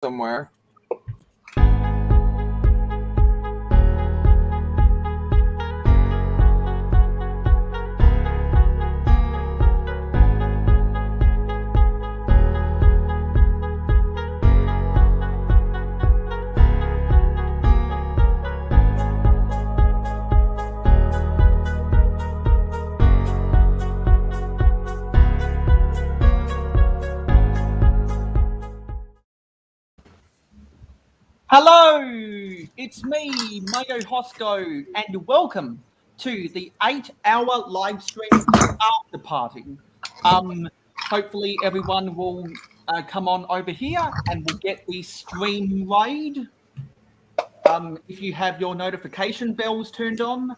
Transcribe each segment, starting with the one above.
somewhere. Hello, it's me, Mayo Hosko, and welcome to the 8-hour live stream after party. Hopefully everyone will come on over here and we'll get the stream raid. If you have your notification bells turned on,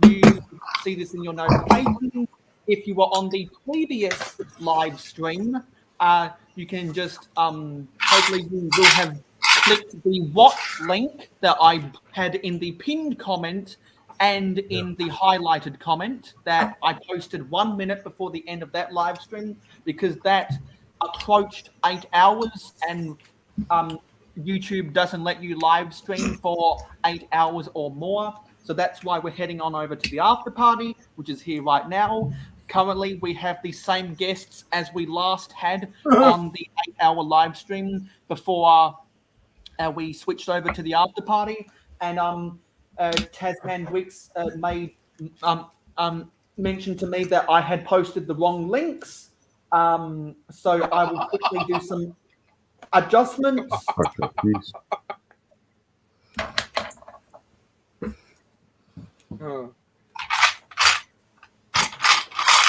you see this in your notifications. If you were on the previous live stream, you can just hopefully you will have clicked the watch link that I had in the pinned comment and in the highlighted comment that I posted 1 minute before the end of that live stream, because that approached 8 hours and YouTube doesn't let you live stream for 8 hours or more. So that's why we're heading on over to the after party, which is here right now. Currently, we have the same guests as we last had on the 8-hour live stream before we switched over to the after party. And Tasman Wicks made mention to me that I had posted the wrong links. So I will quickly do some adjustments.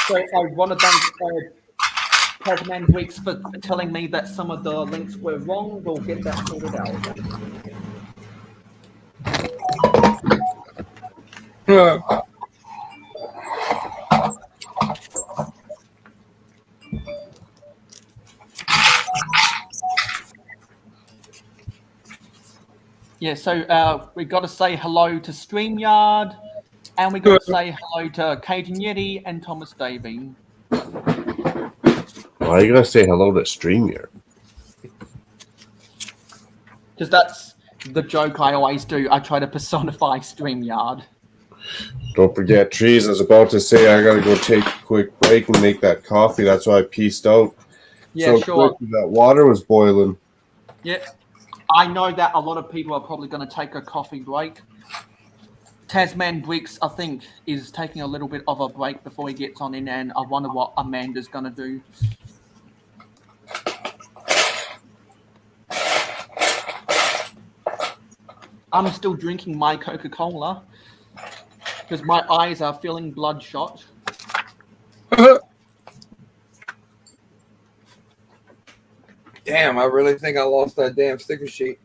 So I want to thank Tasman Wicks for telling me that some of the links were wrong. We'll get that sorted out. Yeah, so we got to say hello to StreamYard, and we got to say hello to Cajun Yeti and Thomas Davey. Why are you gonna say hello to StreamYard? Because that's the joke I always do. I try to personify StreamYard. Don't forget, Trees. I was about to say I gotta go take a quick break and make that coffee. That's why I pieced out. Yeah, so sure. Quick, that water was boiling. Yeah, I know that a lot of people are probably going to take a coffee break. Tasman Bricks, I think, is taking a little bit of a break before he gets on in, and I wonder what Amanda's going to do. I'm still drinking my Coca-Cola because my eyes are feeling bloodshot. Damn, I really think I lost that damn sticker sheet.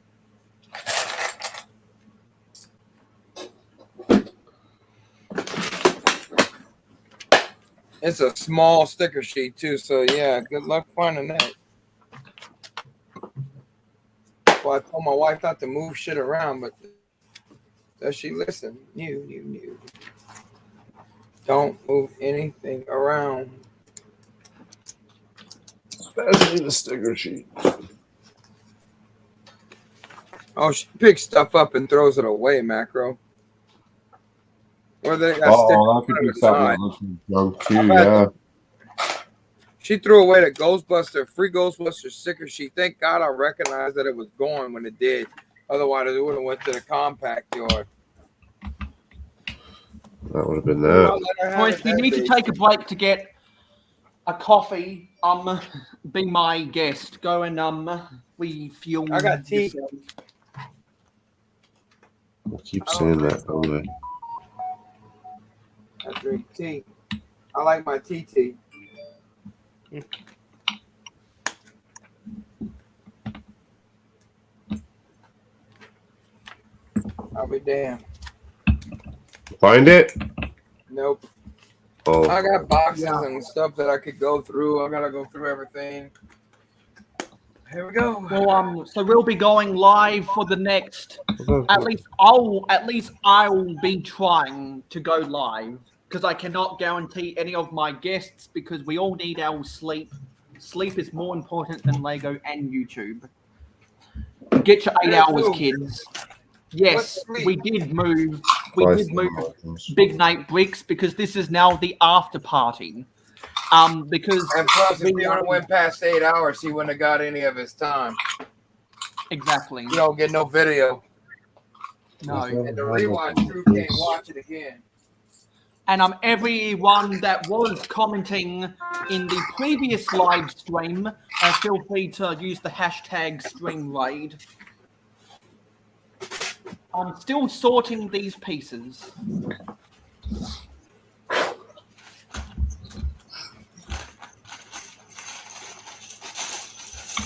It's a small sticker sheet too, so yeah, good luck finding that. Well, I told my wife not to move shit around, but does she listen? You. Don't move anything around. Especially the sticker sheet. Oh, she picks stuff up and throws it away, Macro. Or they got that could be something junk too, yeah. She threw away the Ghostbuster, free Ghostbuster sticker sheet. Thank God I recognized that it was gone when it did. Otherwise, it would have went to the compact yard. That would have been that. Well, if you need to take a break to get a coffee, be my guest. Go and refuel. I got tea. Yourself. We'll keep saying that, don't we? I drink tea. I like my tea. I'll be damned. Find it? Nope. Oh. I got boxes and stuff that I could go through. I gotta go through everything. Here we go. Well, so we'll be going live for the next. At least I'll be trying to go live, because I cannot guarantee any of my guests, because we all need our sleep. Sleep is more important than Lego and YouTube. Get your 8 Yeah, hours, too. kids. Yes, Let's sleep. we did move. We did move Big Night Bricks because this is now the after party. Because And plus, if we, he would have went past 8 hours, he wouldn't have got any of his time. exactly. You don't get no video. No. And the rewatch crew can't watch it again. And everyone that was commenting in the previous live stream, feel free to use the hashtag StreamRaid. I'm still sorting these pieces.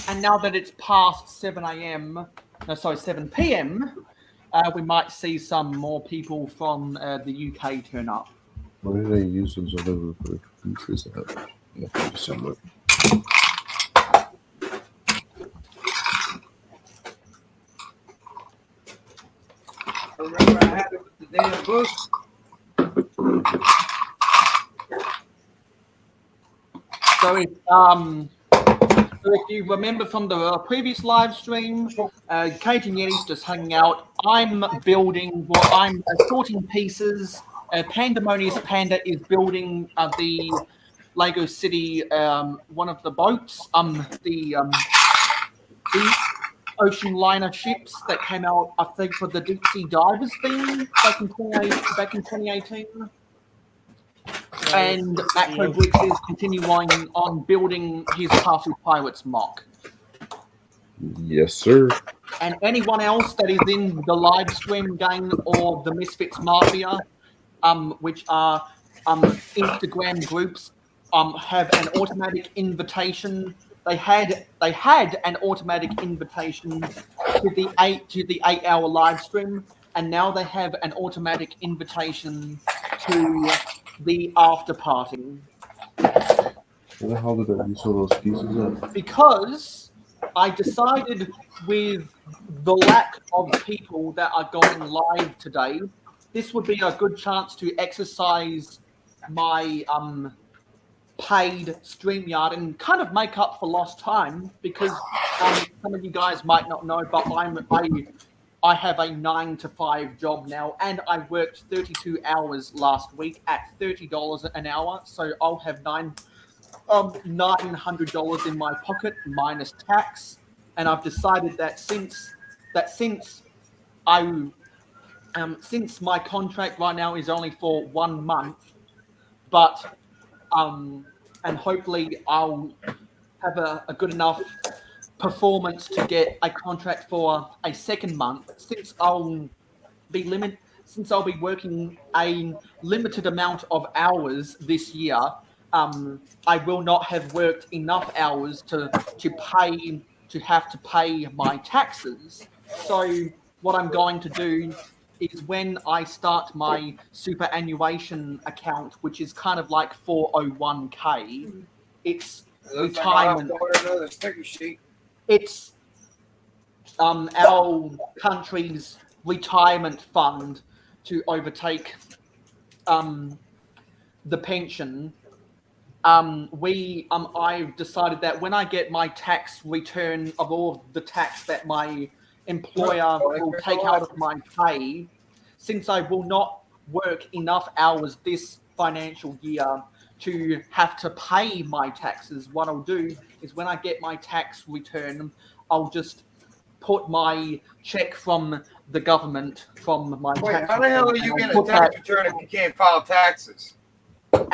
And now that it's past 7 p.m., we might see some more people from the UK turn up. Why did I use those other pieces? Somewhere. Remember, I had it with the damn book. So if you remember from the previous live stream, Kate and Yeti's just hanging out. I'm sorting pieces. Pandemonious Panda is building the Lego City, one of the boats, the ocean liner ships that came out, I think, for the Deep Sea Divers thing back in 2018. And Macro Bricks is continuing on building his Castle Pirates mock. Yes, sir. And anyone else that is in the live stream gang or the Misfits Mafia, which are Instagram groups, have an automatic invitation. They had an automatic invitation to the 8-hour live stream, and now they have an automatic invitation to the after party. Where the hell did I use all those pieces at? Because I decided with the lack of people that are going live today, this would be a good chance to exercise my paid StreamYard and kind of make up for lost time, because some of you guys might not know, but I have a 9-to-5 job now, and I worked 32 hours last week at $30 an hour, so I'll have $900 in my pocket minus tax. And I've decided that since my contract right now is only for 1 month, but and hopefully I'll have a good enough performance to get a contract for a second month, since I'll be working a limited amount of hours this year. I will not have worked enough hours to have to pay my taxes. So what I'm going to do is, when I start my superannuation account, which is kind of like 401k, it's retirement. Another sticker sheet. It's our country's retirement fund to overtake the pension. I've decided that when I get my tax return of all the tax that my employer will take out of my pay, since I will not work enough hours this financial year to have to pay my taxes, what I'll do is, when I get my tax return, I'll just put my check from the government from my Wait, tax how the hell are you getting a tax return if you can't file taxes?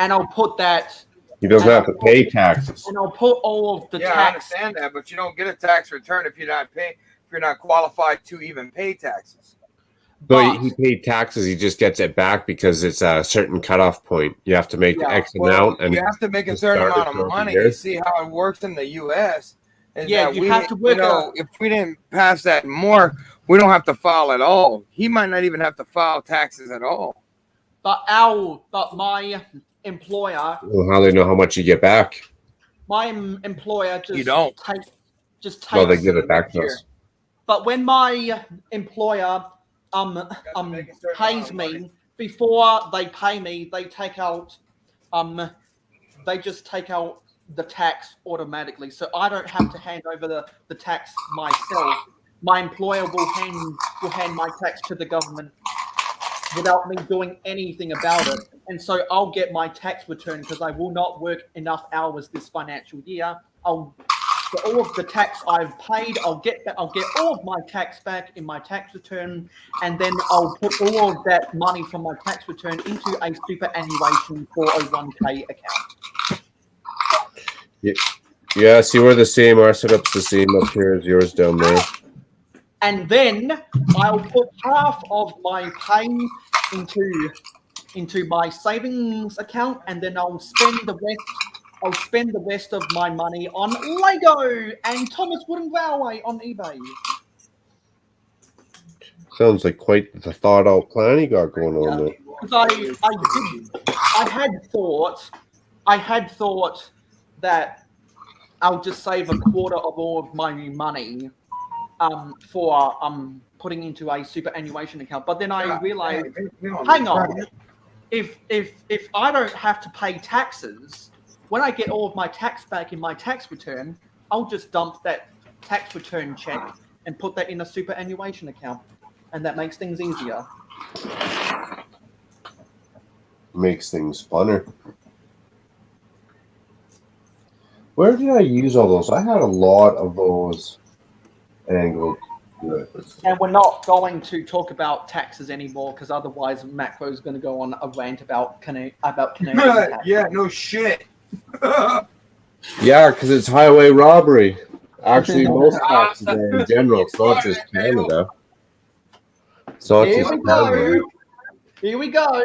And I'll put that. He doesn't have to pay taxes. And I'll put all of the tax. I understand that, but you don't get a tax return if you're not qualified to even pay taxes. But he paid taxes. He just gets it back because it's a certain cutoff point. You have to make X amount, and you have to make a certain amount of money. You see how it works in the U.S. Yeah, you have to work. If we didn't pass that more, we don't have to file at all. He might not even have to file taxes at all. But my employer. Well, how do they know how much you get back? My employer just you don't takes. Well, they give it back to us. But when my employer pays me, before they pay me, they take out they just take out the tax automatically, so I don't have to hand over the tax myself. my employer will hand my tax to the government without me doing anything about it. And so I'll get my tax return because I will not work enough hours this financial year. For all of the tax I've paid, I'll get all of my tax back in my tax return, and then I'll put all of that money from my tax return into a superannuation 401k account. Yeah, see, we're the same. Our setup's the same up here as yours down there. And then I'll put half of my pay into my savings account, and then I'll spend the rest of my money on Lego and Thomas Wooden Railway on eBay. Sounds like quite the thought out plan you got going on there. Because I had thought that I'll just save a quarter of all of my money for putting into a superannuation account. But then I realized, hang on, if I don't have to pay taxes, when I get all of my tax back in my tax return, I'll just dump that tax return check and put that in a superannuation account. And that makes things easier. Makes things funner. Where did I use all those? I had a lot of those angled. And we're not going to talk about taxes anymore because otherwise Macro's going to go on a rant about Canadian taxes. Yeah, no shit. Yeah, because it's highway robbery. Actually, most taxes are in general. It's not just Canada. It's not just Canada. Here we go.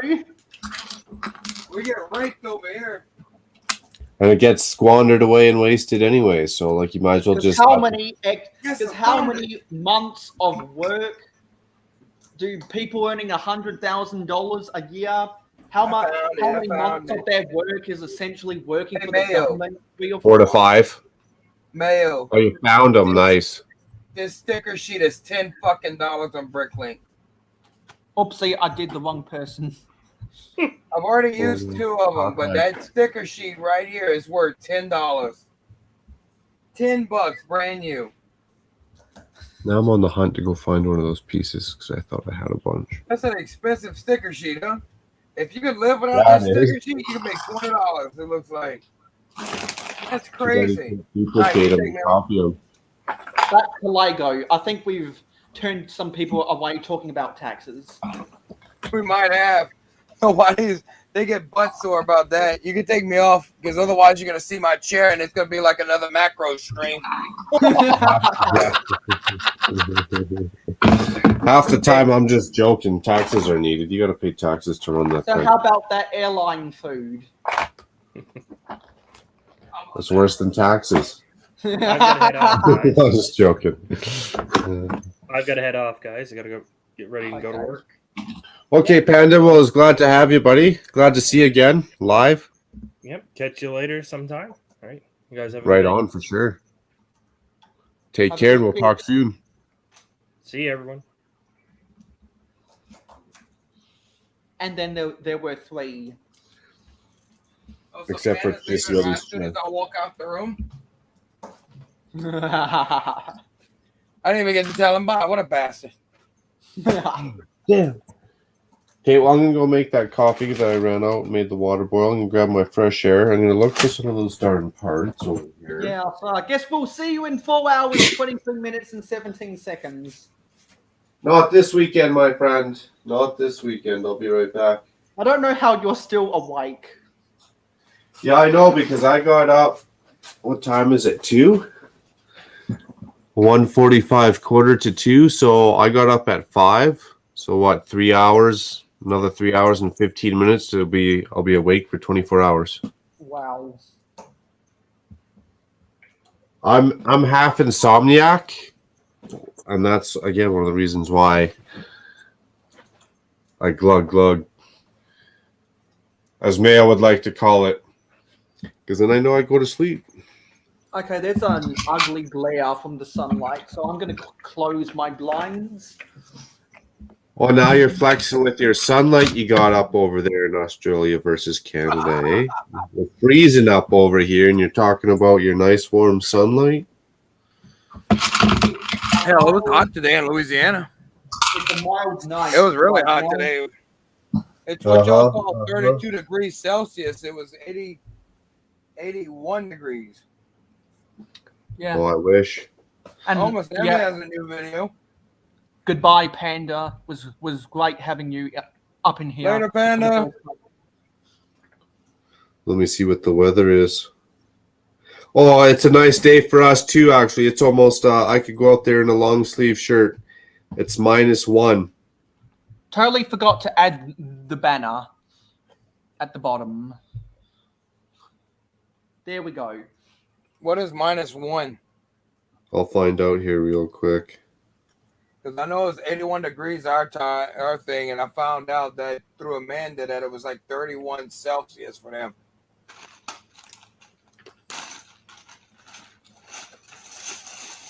We get raped over here. And it gets squandered away and wasted anyway. So, like, you might as well just. How many months of work do people earning $100,000 a year? How many months of their work is essentially working for the government? 4 to 5. Mayo. Oh, you found them. Nice. This sticker sheet is $10 fucking on Bricklink. Oopsie, I did the wrong person. I've already used 2 of them, but that sticker sheet right here is worth $10. $10, brand new. Now I'm on the hunt to go find one of those pieces because I thought I had a bunch. That's an expensive sticker sheet, huh? If you could live without that sticker sheet, you could make $20. It looks like. That's crazy. Duplicate them, copy them. Back to Lego. I think we've turned some people away talking about taxes. We might have. Nobody's. They get butt sore about that. You can take me off because otherwise you're gonna see my chair and it's gonna be like another macro stream. Half the time I'm just joking. Taxes are needed. You got to pay taxes to run that. So how about that airline food? That's worse than taxes. I've got to head off, guys. I'm just joking. I've got to head off, guys. I got to go get ready and go to work. Okay, Panda. Well, it's glad to have you, buddy. Glad to see you again live. Yep. Catch you later sometime. All right. You guys have a Right good day. on for sure. Take care and we'll talk soon. See you, everyone. And then there were 3. Oh, so Except for Candace just leaving the as soon as I walk out the room. Yeah. I didn't even get to tell him bye. What a bastard. Damn. Okay, well, I'm going to go make that coffee that I ran out and made the water boil. I'm going to grab my fresh air. I'm going to look for some of those darn parts over here. Yeah, so I guess we'll see you in 4 hours, 23 minutes, and 17 seconds. Not this weekend, my friend. Not this weekend. I'll be right back. I don't know how you're still awake. Yeah, I know because I got up. What time is it? 2? 1:45, quarter to 2. So I got up at 5. So what? 3 hours? Another 3 hours and 15 minutes. I'll be awake for 24 hours. Wow. I'm half insomniac, and that's again one of the reasons why I glug, as Mayo would like to call it, because then I know I go to sleep. Okay, there's an ugly glare from the sunlight, so I'm going to close my blinds. Well, now you're flexing with your sunlight you got up over there in Australia versus Canada, eh? We're freezing up over here, and you're talking about your nice warm sunlight. Hell, it was hot today in Louisiana. It's a mild night. It was really right hot now. today. It's what y'all Uh-huh, call 32 degrees Celsius. It was 81 degrees. Yeah. Oh, I wish. And Almost Emma has a new video. goodbye, Panda. Was great having you up in here. Later, Panda. Let me see what the weather is. Oh, it's a nice day for us too. Actually, it's almost. I could go out there in a long sleeve shirt. It's -1. Totally forgot to add the banner at the bottom. There we go. What is -1? I'll find out here real quick. Because I know it's 81 degrees our thing, and I found out that through Amanda that it was like 31 Celsius for them.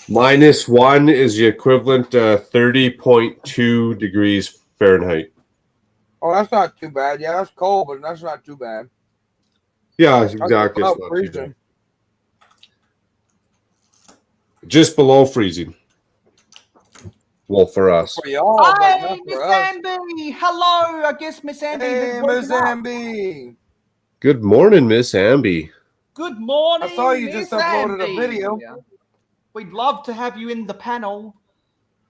-1 is the equivalent to 30.2 degrees Fahrenheit. Oh, that's not too bad. Yeah, that's cold, but that's not too bad. Yeah, That's exactly. about It's not too freezing. bad. Just below freezing. Well, for us. For y'all, but Hey, not Miss for us. Amby. Hello. I guess Miss Amby Hey, has woken Miss up. Amby. Good morning, Miss Amby. Good morning. I saw you Miss just uploaded a Amby. video. We'd love to have you in the panel.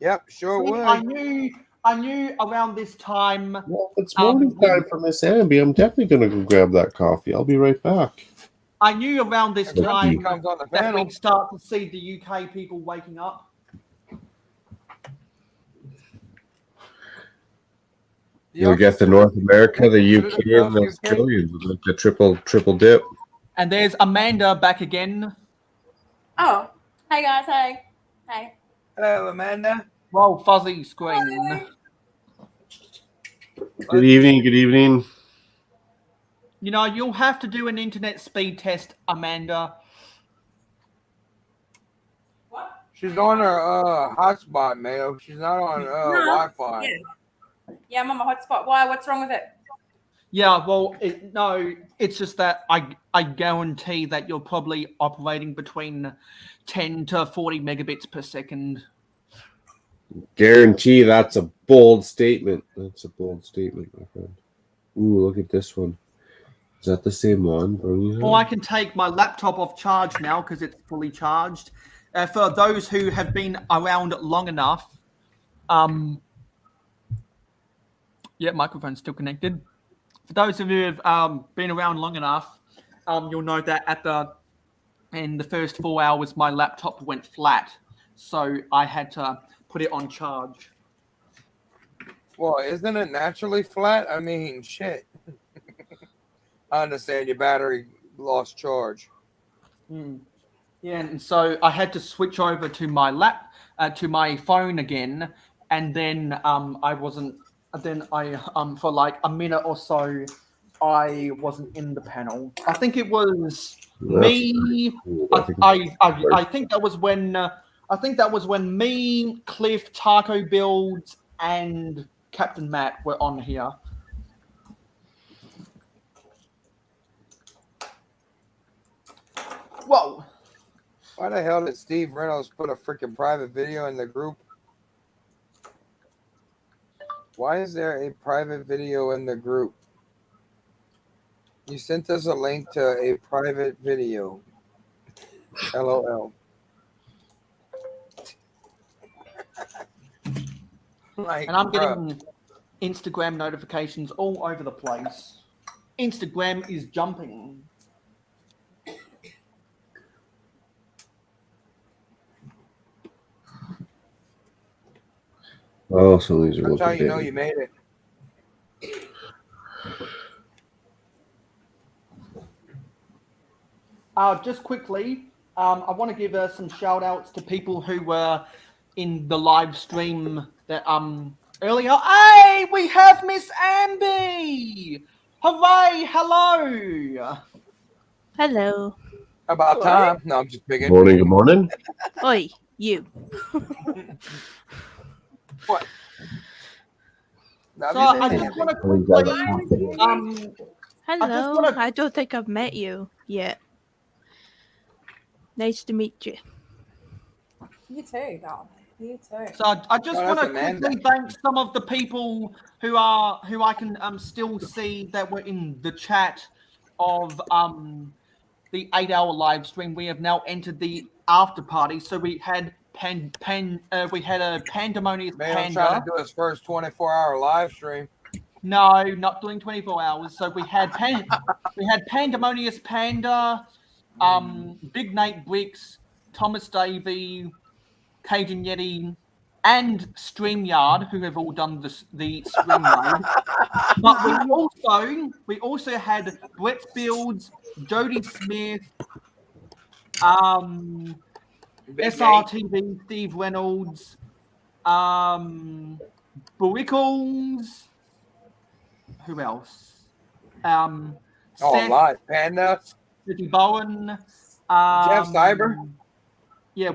Yep, sure See, would. I knew around this time. Well, if it's morning time for Miss Amby, I'm definitely going to go grab that coffee. I'll be right back. I knew around this When he time comes on the that panel. we'd start to see the UK people waking up. You'll get the North America, the UK, and the Australians with like the triple dip. And there's Amanda back again. Oh, hi guys. Hi. Hi. Hello, Amanda. Well, fuzzy screen. Good evening. Good evening. You know, you'll have to do an internet speed test, Amanda. What? She's on her hotspot, Mayo. She's not on Wi-Fi. Yeah, I'm on my hotspot. Why? What's wrong with it? Yeah, well, it's just that I guarantee that you're probably operating between 10 to 40 megabits per second. Guarantee that's a bold statement. That's a bold statement, my friend. Ooh, look at this one. Is that the same one? Or I can take my laptop off charge now because it's fully charged. For those who have been around long enough, yeah, microphone's still connected. For those of you who have been around long enough, you'll know that in the first 4 hours, my laptop went flat, so I had to put it on charge. Well, isn't it naturally flat? I mean, shit. I understand your battery lost charge. Yeah, and so I had to switch over to my to my phone again, and then I wasn't. Then I for like a minute or so, I wasn't in the panel. I think it was me. Cool. I think that was when me, Cliff, Taco Builds, and Captain Matt were on here. Whoa. Why the hell did Steve Reynolds put a freaking private video in the group? Why is there a private video in the group? You sent us a link to a private video. LOL. Like, And I'm bruh. getting Instagram notifications all over the place. Instagram is jumping. Oh, so these are That's how looking you know big. you made it. Just quickly, I want to give some shout outs to people who were in the live stream that earlier. Hey, we have Miss Amby! Hooray! Hello! Hello. About time. No, I'm just Good picking. morning. Good morning. Oi, you. What? So I just want to quickly Hello. wanna- I don't think I've met you yet. Nice to meet you. You too, darling. You too. So I just Oh, want that's to Amanda. quickly thank some of the people who I can still see that were in the chat of the 8-hour live stream. We have now entered the after party. So we had we had a Pandemonious Mayo's trying Panda. to do his first 24-hour live stream. No, not doing 24 hours. So we had Pandemonious Panda, Big Nate Bricks, Thomas Davey, Cajun Yeti, and StreamYard, who have all done the stream load. But we also had Brett Fields, Jody Smith, Big Nate. SRTV, Steve Reynolds, Burrickles. Who else? Oh, a Seth, lot. Panda. Ricky Bowen. Jeff Cyber. Yeah,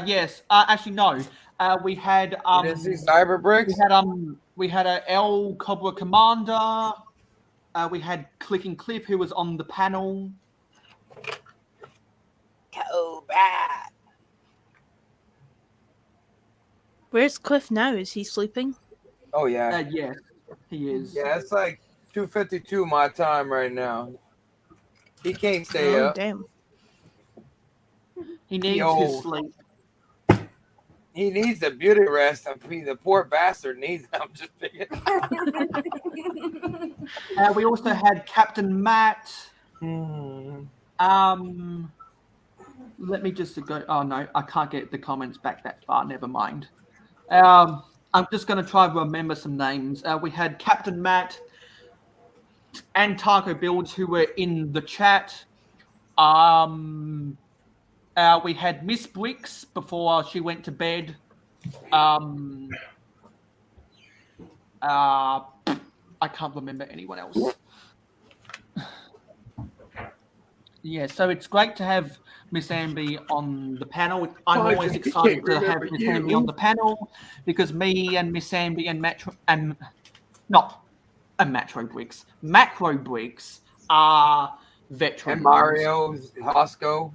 yes. Actually, no. We had You didn't see Cyber Bricks? we had a L Cobra Commander. We had Clicking Cliff, who was on the panel. Cobra. Where's Cliff now? Is he sleeping? Oh yeah. Yes, he is. Yeah, it's like 2:52 my time right now. He can't stay Oh, up. damn. He needs his old. sleep. He needs a beauty rest. I mean, the poor bastard needs. I'm just thinking. We also had Captain Matt. Let me just go. Oh no, I can't get the comments back that far. Never mind. I'm just going to try to remember some names. We had Captain Matt and Taco Builds who were in the chat. We had Miss Bricks before she went to bed. I can't remember anyone else. Yeah, so it's great to have Miss Amby on the panel. I'm always excited to have Miss Amby on the panel because me and Miss Amby and Macro Bricks are veterans. And Mayo Hosko.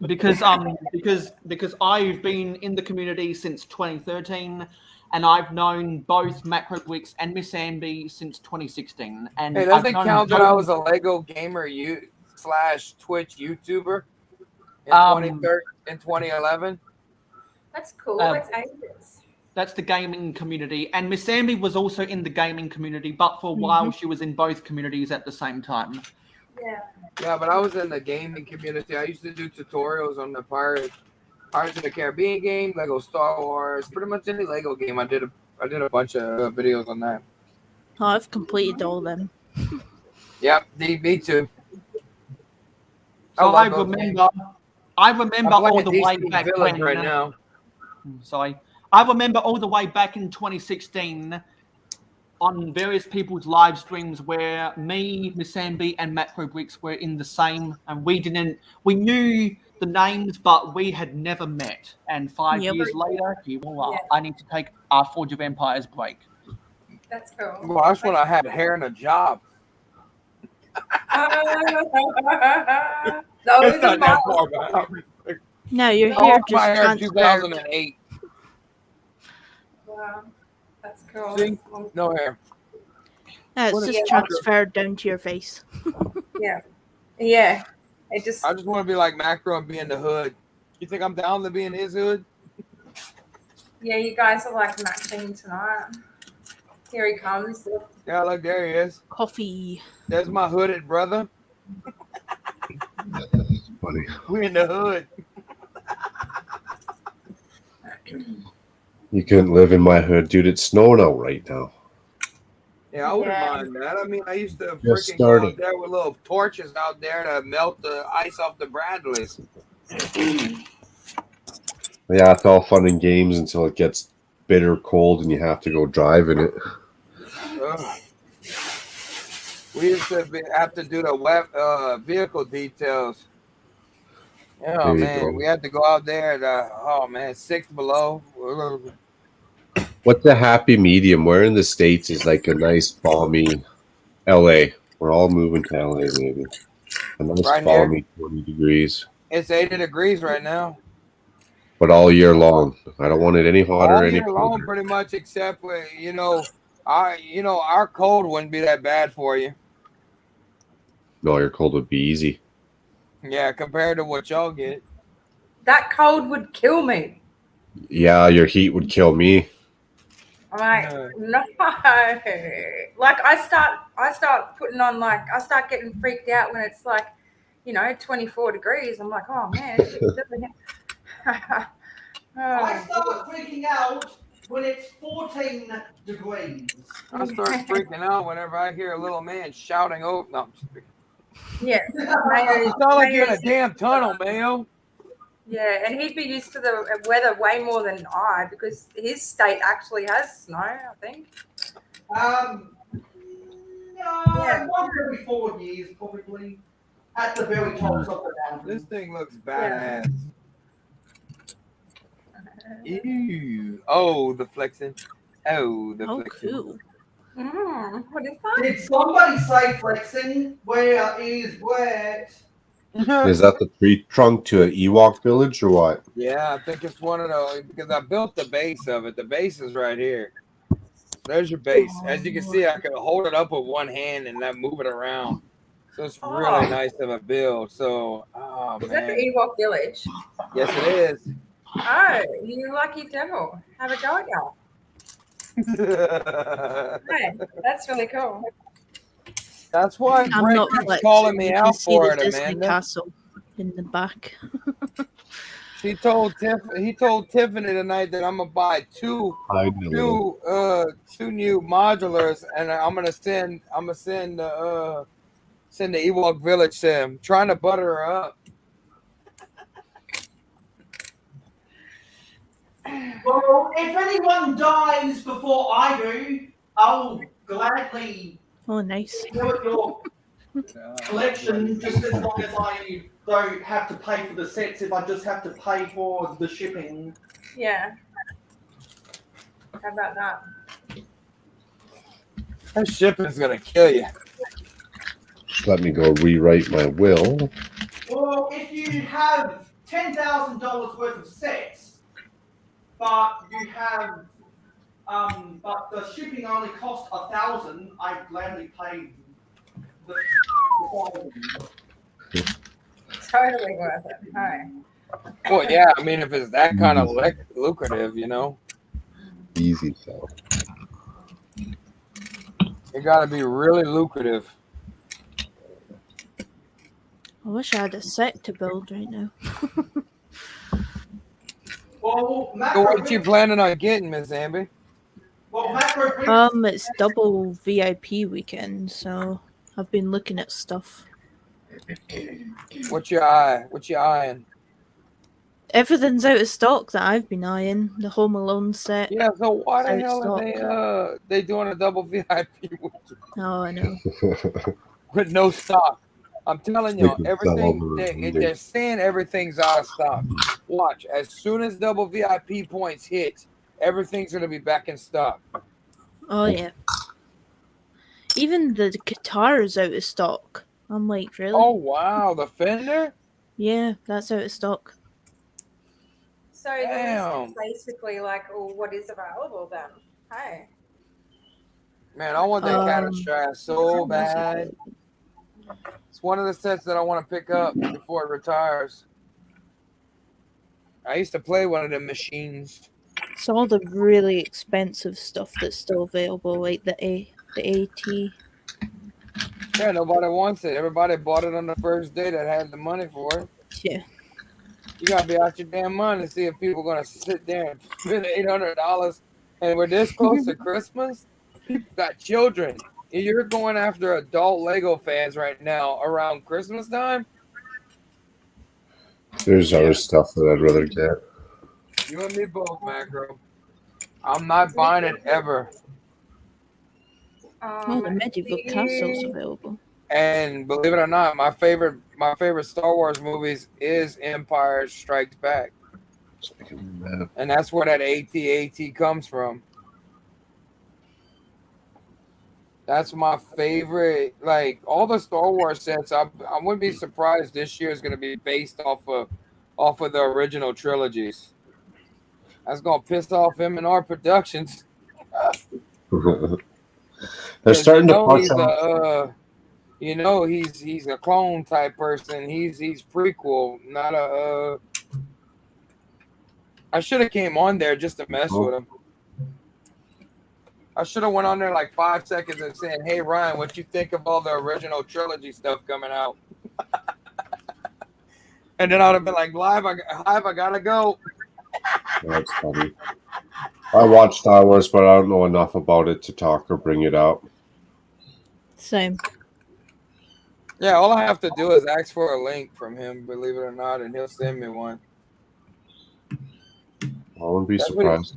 because I've been in the community since 2013, and I've known both Macro Bricks and Miss Amby since 2016. And Hey, doesn't it count that I was a Lego gamer / Twitch YouTuber in 2011? That's cool. That's ages. That's the gaming community, and Miss Amby was also in the gaming community, but for a while she was in both communities at the same time. Yeah. Yeah, but I was in the gaming community. I used to do tutorials on the Pirates of the Caribbean game, Lego Star Wars, pretty much any Lego game. I did a bunch of videos on that. Oh, I've completed all of them. Yep, me too. So I remember all the way back when. Right now. Sorry, I remember all the way back in 2016 on various people's live streams where me, Miss Amby, and Macro Bricks were in the same, and we knew the names, but we had never met. And 5 years later, here we are. I need to take our Forge of Empires break. That's cool. Well, that's when I had hair and a job. Those are that far back. No, your hair just my hair in transferred. 2008. Wow, that's cool. See? No hair. No, it's just transferred down to your face. Yeah. I just want to be like Macro and be in the hood. You think I'm down to be in his hood? Yeah, you guys are like matching tonight. Here he comes. Yeah, look, there he is. Coffee. There's my hooded brother. That's funny. We in the hood. You couldn't live in my hood, dude. It's snowing out right now. Yeah, I wouldn't mind that. I mean, I used to Just freaking go started. out there with little torches out there to melt the ice off the Bradleys. Yeah, it's all fun and games until it gets bitter cold and you have to go drive in it. We used to have to do the vehicle details. Oh, There you man. go. We had to go out there at 6 below. What's the happy medium? Where in the States is like a nice balmy LA? We're all moving to LA, maybe. A nice Right balmy 20 degrees. It's 80 degrees right now. but all year long. I don't want it any hotter, All any year long, colder. pretty much, except for our cold wouldn't be that bad for you. No, your cold would be easy. Yeah, compared to what y'all get. That cold would kill me. Yeah, your heat would kill me. I'm like, Yeah. no. Like I start putting on I start getting freaked out when it's 24 degrees. I'm like, oh man. I Oh. start freaking out when it's 14 degrees. I start freaking out whenever I hear a little man shouting, "Oh no!" I'm just kidding. Yeah. You sound like you're in a damn tunnel, Mayo. Yeah, and he'd be used to the weather way more than I because his state actually has snow, I think. No, once every 4 years, probably. At the very tops of the mountain. This thing looks badass. Ew. Oh, the flexing. Oh, the Oh, flexing. cool. What is that? Did somebody say flexing? Where is wet? Is that the tree trunk to an Ewok village or what? Yeah, I think it's one of those because I built the base of it. The base is right here. There's your base. As you can see, I can hold it up with one hand and not move it around. So it's really nice of a build. So, Is that the Ewok village? Yes, it is. Oh, you lucky devil. Have a go at y'all. Hey, that's really cool. That's why I'm Brett not keeps flexing. calling me You can out see for the it, Disney Amanda. castle in the back. He told Tiffany tonight that I'm gonna buy two new modulars, and I'm gonna send the Ewok village to him, trying to butter her up. Well, if anyone dies before I do, I'll gladly Oh, nice. inherit your collection just as long as I don't have to pay for the sets, if I just have to pay for the shipping. Yeah. How about that? That shipping's gonna kill you. Let me go rewrite my will. Well, if you have $10,000 worth of sets, but you have, but the shipping only cost $1,000, I'd gladly pay the Totally worth it. Hi. Well, yeah, I mean, if it's that kind of lucrative, Easy sell. it got to be really lucrative. I wish I had a set to build right now. Well, So what you planning on getting, Miss Amber? Macro It's double VIP weekend, so I've been looking at stuff. What you eyeing? Everything's out of stock that I've been eyeing. The Home Alone set. Yeah, so why the out of hell stock. are they doing a double VIP with Oh, I know. with no stock? I'm telling you, They can sell all they're saying everything's out of stock. Watch, as soon as double VIP points hit, everything's gonna be back in stock. Oh, yeah. Even the guitar is out of stock. I'm like, really? Oh wow, the Fender? Yeah, that's out of stock. So the Damn. list is basically what is available then? Hey. Man, I want that Catastrophe so bad. It's one of the sets that I want to pick up before it retires. I used to play one of the machines. It's all the really expensive stuff that's still available, like the AT. Yeah, nobody wants it. Everybody bought it on the first day that had the money for it. Yeah. You gotta be out your damn money to see if people are gonna sit there and spend $800. And we're this close to Christmas. People got children. And you're going after adult Lego fans right now around Christmas time. There's other stuff that I'd rather get. You and me both, Macro. I'm not buying it ever. Oh, the medieval castle's available. And believe it or not, my favorite Star Wars movies is Empire Strikes Back. And that's where that AT-AT comes from. That's my favorite. Like all the Star Wars sets, I wouldn't be surprised this year is going to be based off of the original trilogies. That's gonna piss off M&R Productions. They're starting to push he's out. he's a clone type person. He's prequel, not a. I should have came on there just to mess with him. I should have went on there like 5 seconds and saying, "Hey Ryan, what you think of all the original trilogy stuff coming out?" And then I'd have been like, "Live, I gotta go." That's funny. I watch Star Wars, but I don't know enough about it to talk or bring it up. Same. Yeah, all I have to do is ask for a link from him, believe it or not, and he'll send me one. I wouldn't be surprised.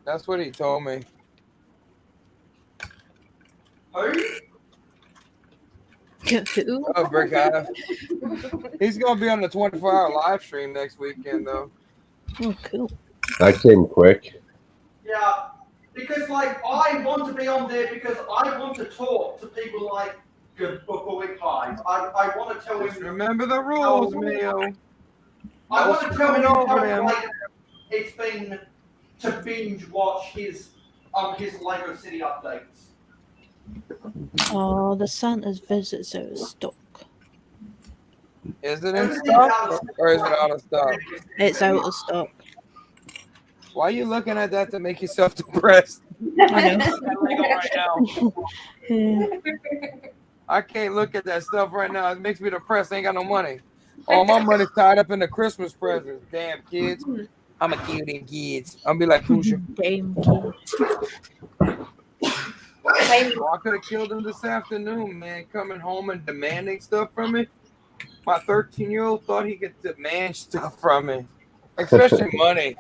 That's what he told me. Who? Oh, Brick Hive. He's gonna be on the 24-hour live stream next weekend, though. Oh, cool. That came quick. Yeah, because like I want to be on there because I want to talk to people like Brick Hive. I want to tell Just him. remember the rules, Mayo. I want to tell him how over great it's been to binge watch his Lego City updates. Oh, the Santa's visit's out of stock. Is it in stock or is it out of stock? It's out of stock. Why are you looking at that to make yourself depressed? I know. Right now. Yeah. I can't look at that stuff right now. It makes me depressed. I ain't got no money. All my money's tied up in the Christmas presents. Damn kids. I'm a kid in kids. I'll be like Pusha. Game kids. Well, I could have killed him this afternoon, man. Coming home and demanding stuff from me. My 13-year-old thought he could demand stuff from me, especially money.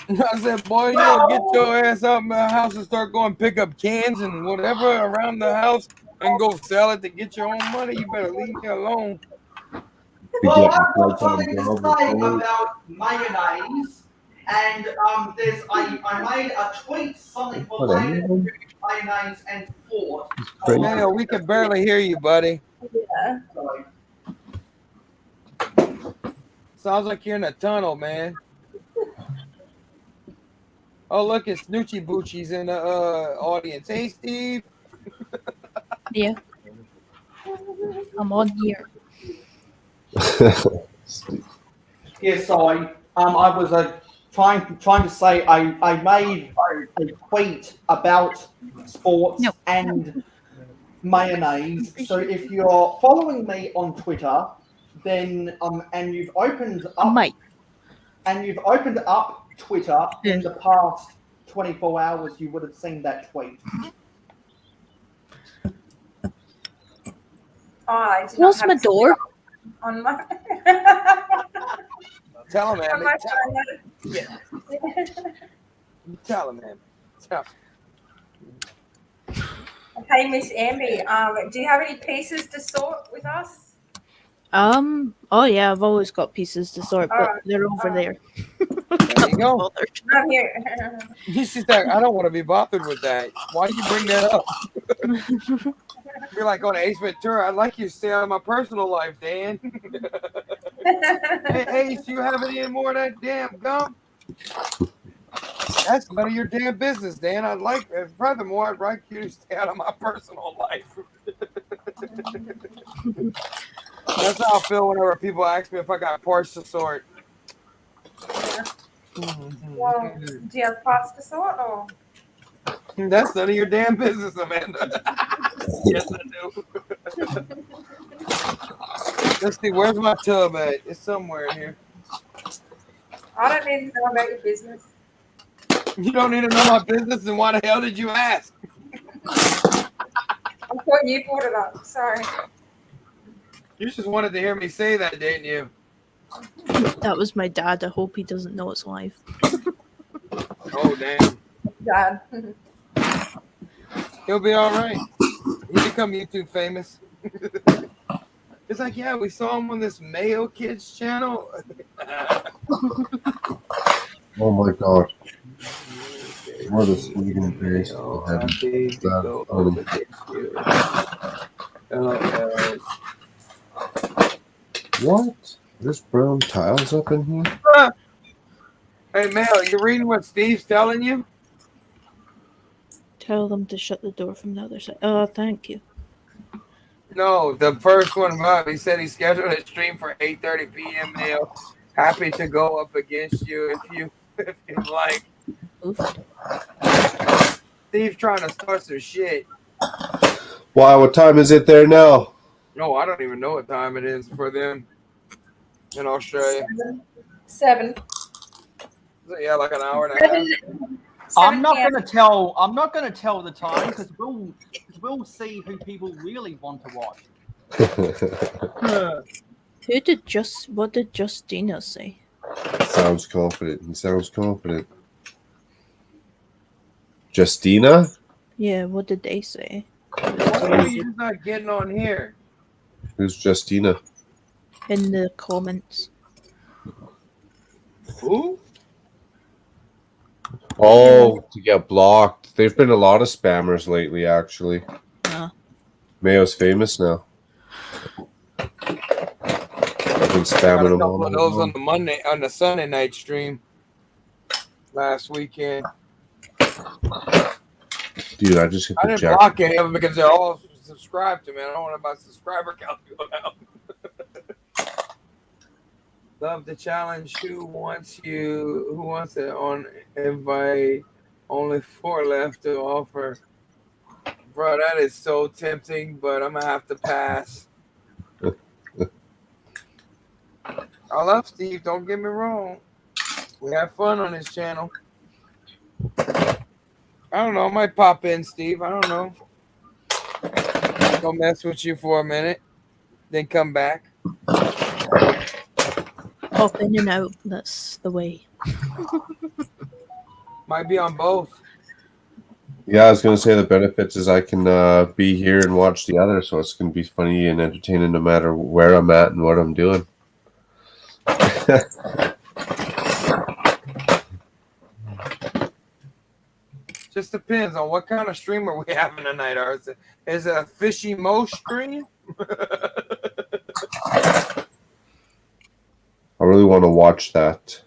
I said, boy, you don't get your ass out of the house and start going pick up cans and whatever around the house and go sell it to get your own money. You better leave me alone. Well, I've got something to say about mayonnaise, and I made a tweet something related to mayonnaise and thought. Mayo, we can barely hear you, buddy. Yeah. Sounds like you're in a tunnel, man. Oh, look, it's Snoochie Boochie's in the audience. Hey, Steve. Yeah. I'm on here. Yeah, sorry. I was trying to say I made a tweet about sports and mayonnaise. So if you're following me on Twitter, then and you've opened up Twitter in the past 24 hours, you would have seen that tweet. Oh, I did Close my door. On my Tell him, on man. my Yeah. Tell him, man. Tell him. Hey, Miss Amby, do you have any pieces to sort with us? Oh yeah, I've always got pieces to sort, but they're over there. There you go. I'm here. She's like, I don't want to be bothered with that. Why do you bring that up? You're like on Ace Ventura. I'd like you to stay out of my personal life, Dan. Hey, Ace, do you have any more of that damn gum? That's none of your damn business, Dan. Furthermore, I'd like you to stay out of my personal life. That's how I feel whenever people ask me if I got parts to sort. Well, do you have parts to sort or? That's none of your damn business, Amanda. Yes, I do. Let's see, where's my tub at? It's somewhere in here. I don't need to know about your business. You don't need to know my business, then why the hell did you ask? I thought you brought it up. Sorry. You just wanted to hear me say that, didn't you? That was my dad. I hope he doesn't know it's live. Oh, damn. Dad. He'll be all right. He become YouTube famous. It's like, yeah, we saw him on this Mayo Kids channel. Oh my god. What a sweeting face. What? There's brown tiles up in here? Hey, Mel, you reading what Steve's telling you? Tell them to shut the door from the other side. Oh, thank you. No, the first one up. He said he scheduled a stream for 8:30 p.m. Mel. Happy to go up against you if you like. Oofed. Steve's trying to start some shit. Why? What time is it there now? No, I don't even know what time it is for them in Australia. 7. So, yeah, like an hour and a half. 7 I'm not p.m. going to tell. I'm not going to tell the time because we'll see who people really want to watch. What did Justina say? Sounds confident. He sounds confident. Justina? Yeah, what did they say? Why are you just not getting on here? Who's Justina? In the comments. Who? Oh, to get blocked. There've been a lot of spammers lately, actually. Mayo's famous now. I've been spamming him Got a couple of all those on the Sunday night stream last weekend. Dude, I just hit I the didn't jack. block any of them because they're all subscribed to me. I don't want my subscriber count to go down. Love the challenge. Who wants it on invite? Only 4 left to offer. Bro, that is so tempting, but I'm gonna have to pass. I love Steve, don't get me wrong. We have fun on this channel. I don't know, I might pop in, Steve. I don't know. Go mess with you for a minute, then come back. Pop in and out. That's the way. Might be on both. Yeah, I was going to say the benefits is I can be here and watch the other, so it's going to be funny and entertaining no matter where I'm at and what I'm doing. Just depends on what kind of streamer we having tonight. Or is it a fishy mo stream? I really want to watch that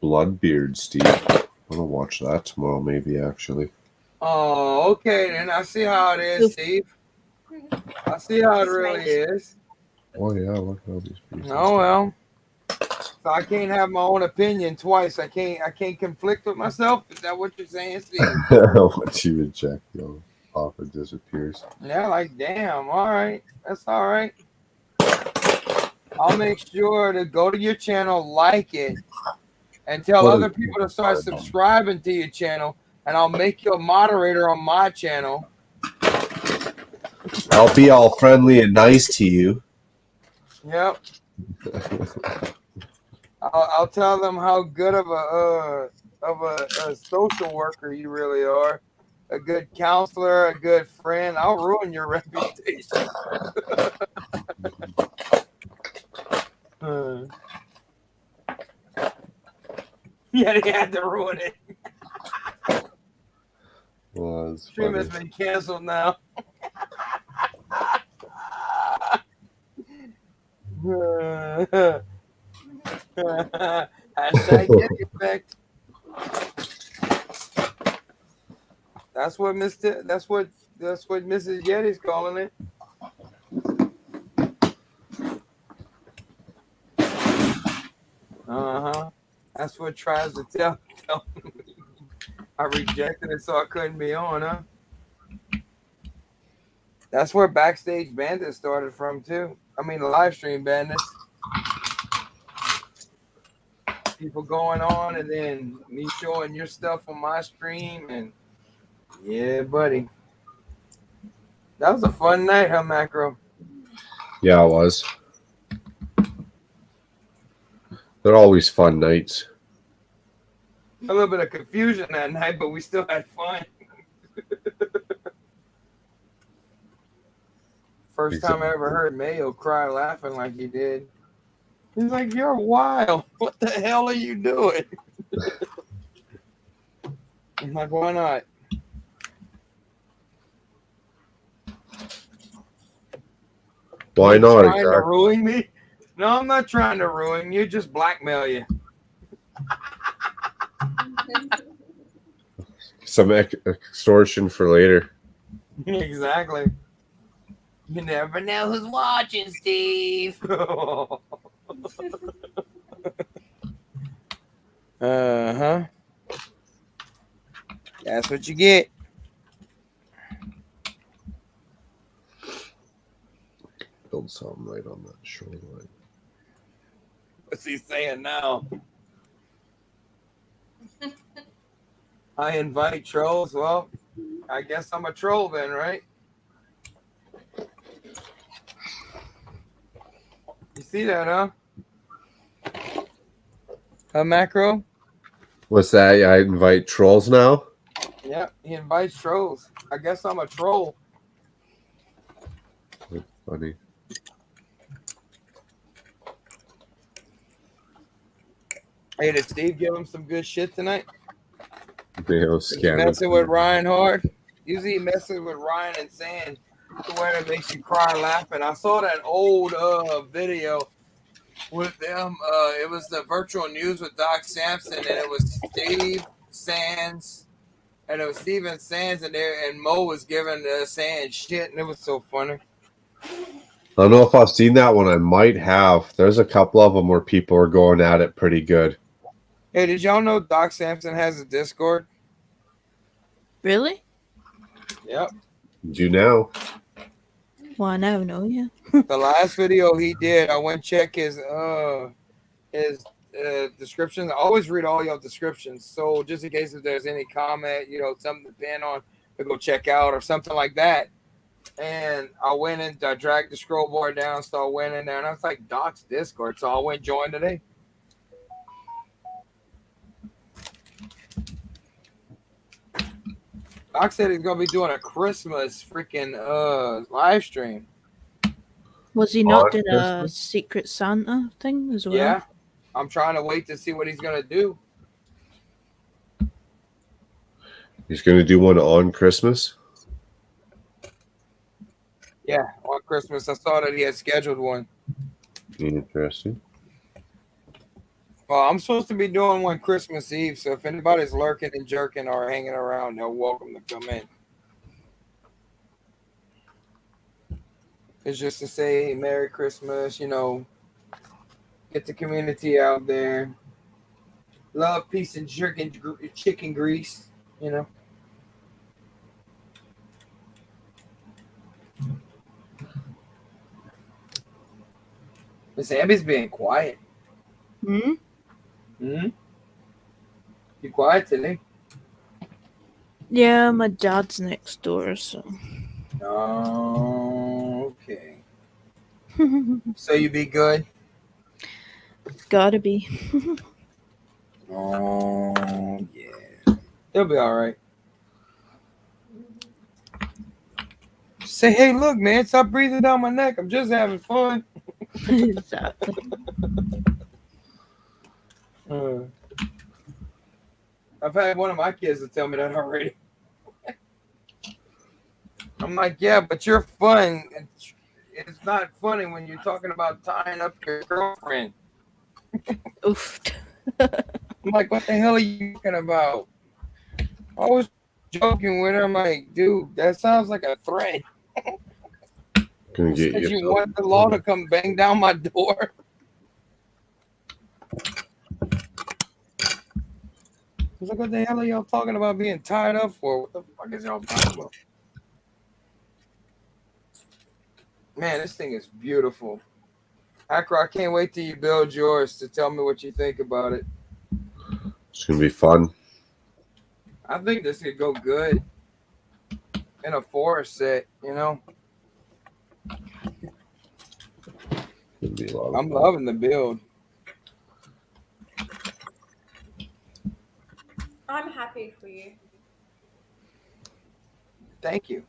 Bloodbeard, Steve. I want to watch that tomorrow, maybe, actually. Oh, okay, then I see how it is, Steve. I see how it really is. Oh, yeah, look at all these pieces. Oh, well. So I can't have my own opinion twice. I can't conflict with myself. Is that what you're saying, Steve? Once you reject, offer disappears. Yeah, like, damn. All right. That's all right. I'll make sure to go to your channel, like it, and tell other people to start subscribing to your channel, and I'll make you a moderator on my channel. I'll be all friendly and nice to you. Yep. I'll tell them how good of a social worker you really are, a good counselor, a good friend. I'll ruin your reputation. Yeah, they had to ruin it. Well, Stream has been canceled now. Hashtag Yeti effect. That's what Mrs. Yeti's calling it. That's what tries to tell me. I rejected it, so I couldn't be on, huh? That's where Backstage Bandits started from too. I mean, the live stream bandits. People going on and then me showing your stuff on my stream, and yeah, buddy. That was a fun night, huh, Macro? Yeah, it was. They're always fun nights. A little bit of confusion that night, but we still had fun. First time I ever heard Mayo cry laughing like he did. He's like, "You're wild. What the hell are you doing?" I'm like, "Why not?" Why not? Trying to ruin me? No, I'm not trying to ruin you. Just blackmail you. Some extortion for later. Exactly. You never know who's watching, Steve. Uh-huh. That's what you get. Build something right on that shoreline. What's he saying now? I invite trolls. Well, I guess I'm a troll then, right? You see that, huh? A macro? What's that? I invite trolls now? Yeah, he invites trolls. I guess I'm a troll. That's funny. Hey, did Steve give him some good shit tonight? Mayo He's scanning. messing with Ryan hard. Usually he messes with Ryan and saying the way that makes you cry laughing. I saw that old video with them. It was the virtual news with Doc Sampson, and it was Steve Sands, and it was Steven Sands, and Mo was giving Sands shit, and it was so funny. I don't know if I've seen that one. I might have. There's a couple of them where people are going at it pretty good. Hey, did y'all know Doc Sampson has a Discord? Really? Yep. Do now. Well, now I know, yeah. The last video he did, I went check his descriptions. I always read all your descriptions, so just in case if there's any comment, something to pin on to go check out or something like that. And I went and I dragged the scroll bar down, so I went in there and I was like, Doc's Discord, so I went join today. Doc said he's gonna be doing a Christmas freaking live stream. Was he not doing a Secret Santa thing as well? Yeah, I'm trying to wait to see what he's gonna do. He's going to do one on Christmas? Yeah, on Christmas. I saw that he had scheduled one. Interesting. Well, I'm supposed to be doing one Christmas Eve, so if anybody's lurking and jerking or hanging around, they're welcome to come in. It's just to say Merry Christmas, get the community out there. Love, peace, and chicken grease, Miss Abby's being quiet. Hmm? You quiet today? Yeah, my dad's next door, so. Okay. So you be good? Gotta be. Oh, yeah. He'll be all right. Say, hey, look, man, stop breathing down my neck. I'm just having fun. Exactly. I've had one of my kids to tell me that already. I'm like, yeah, but you're fun. It's not funny when you're talking about tying up your girlfriend. Oof. I'm like, what the hell are you talking about? I was joking with her. I'm like, dude, that sounds like a threat. Gonna get You want the law to come bang down my door? I was like, what the hell are y'all talking about being tied up for? What the fuck is y'all talking about? Man, this thing is beautiful. Hacker, I can't wait till you build yours to tell me what you think about it. It's gonna be fun. I think this could go good in a forest set, I'm loving the build. I'm happy for you. Thank you.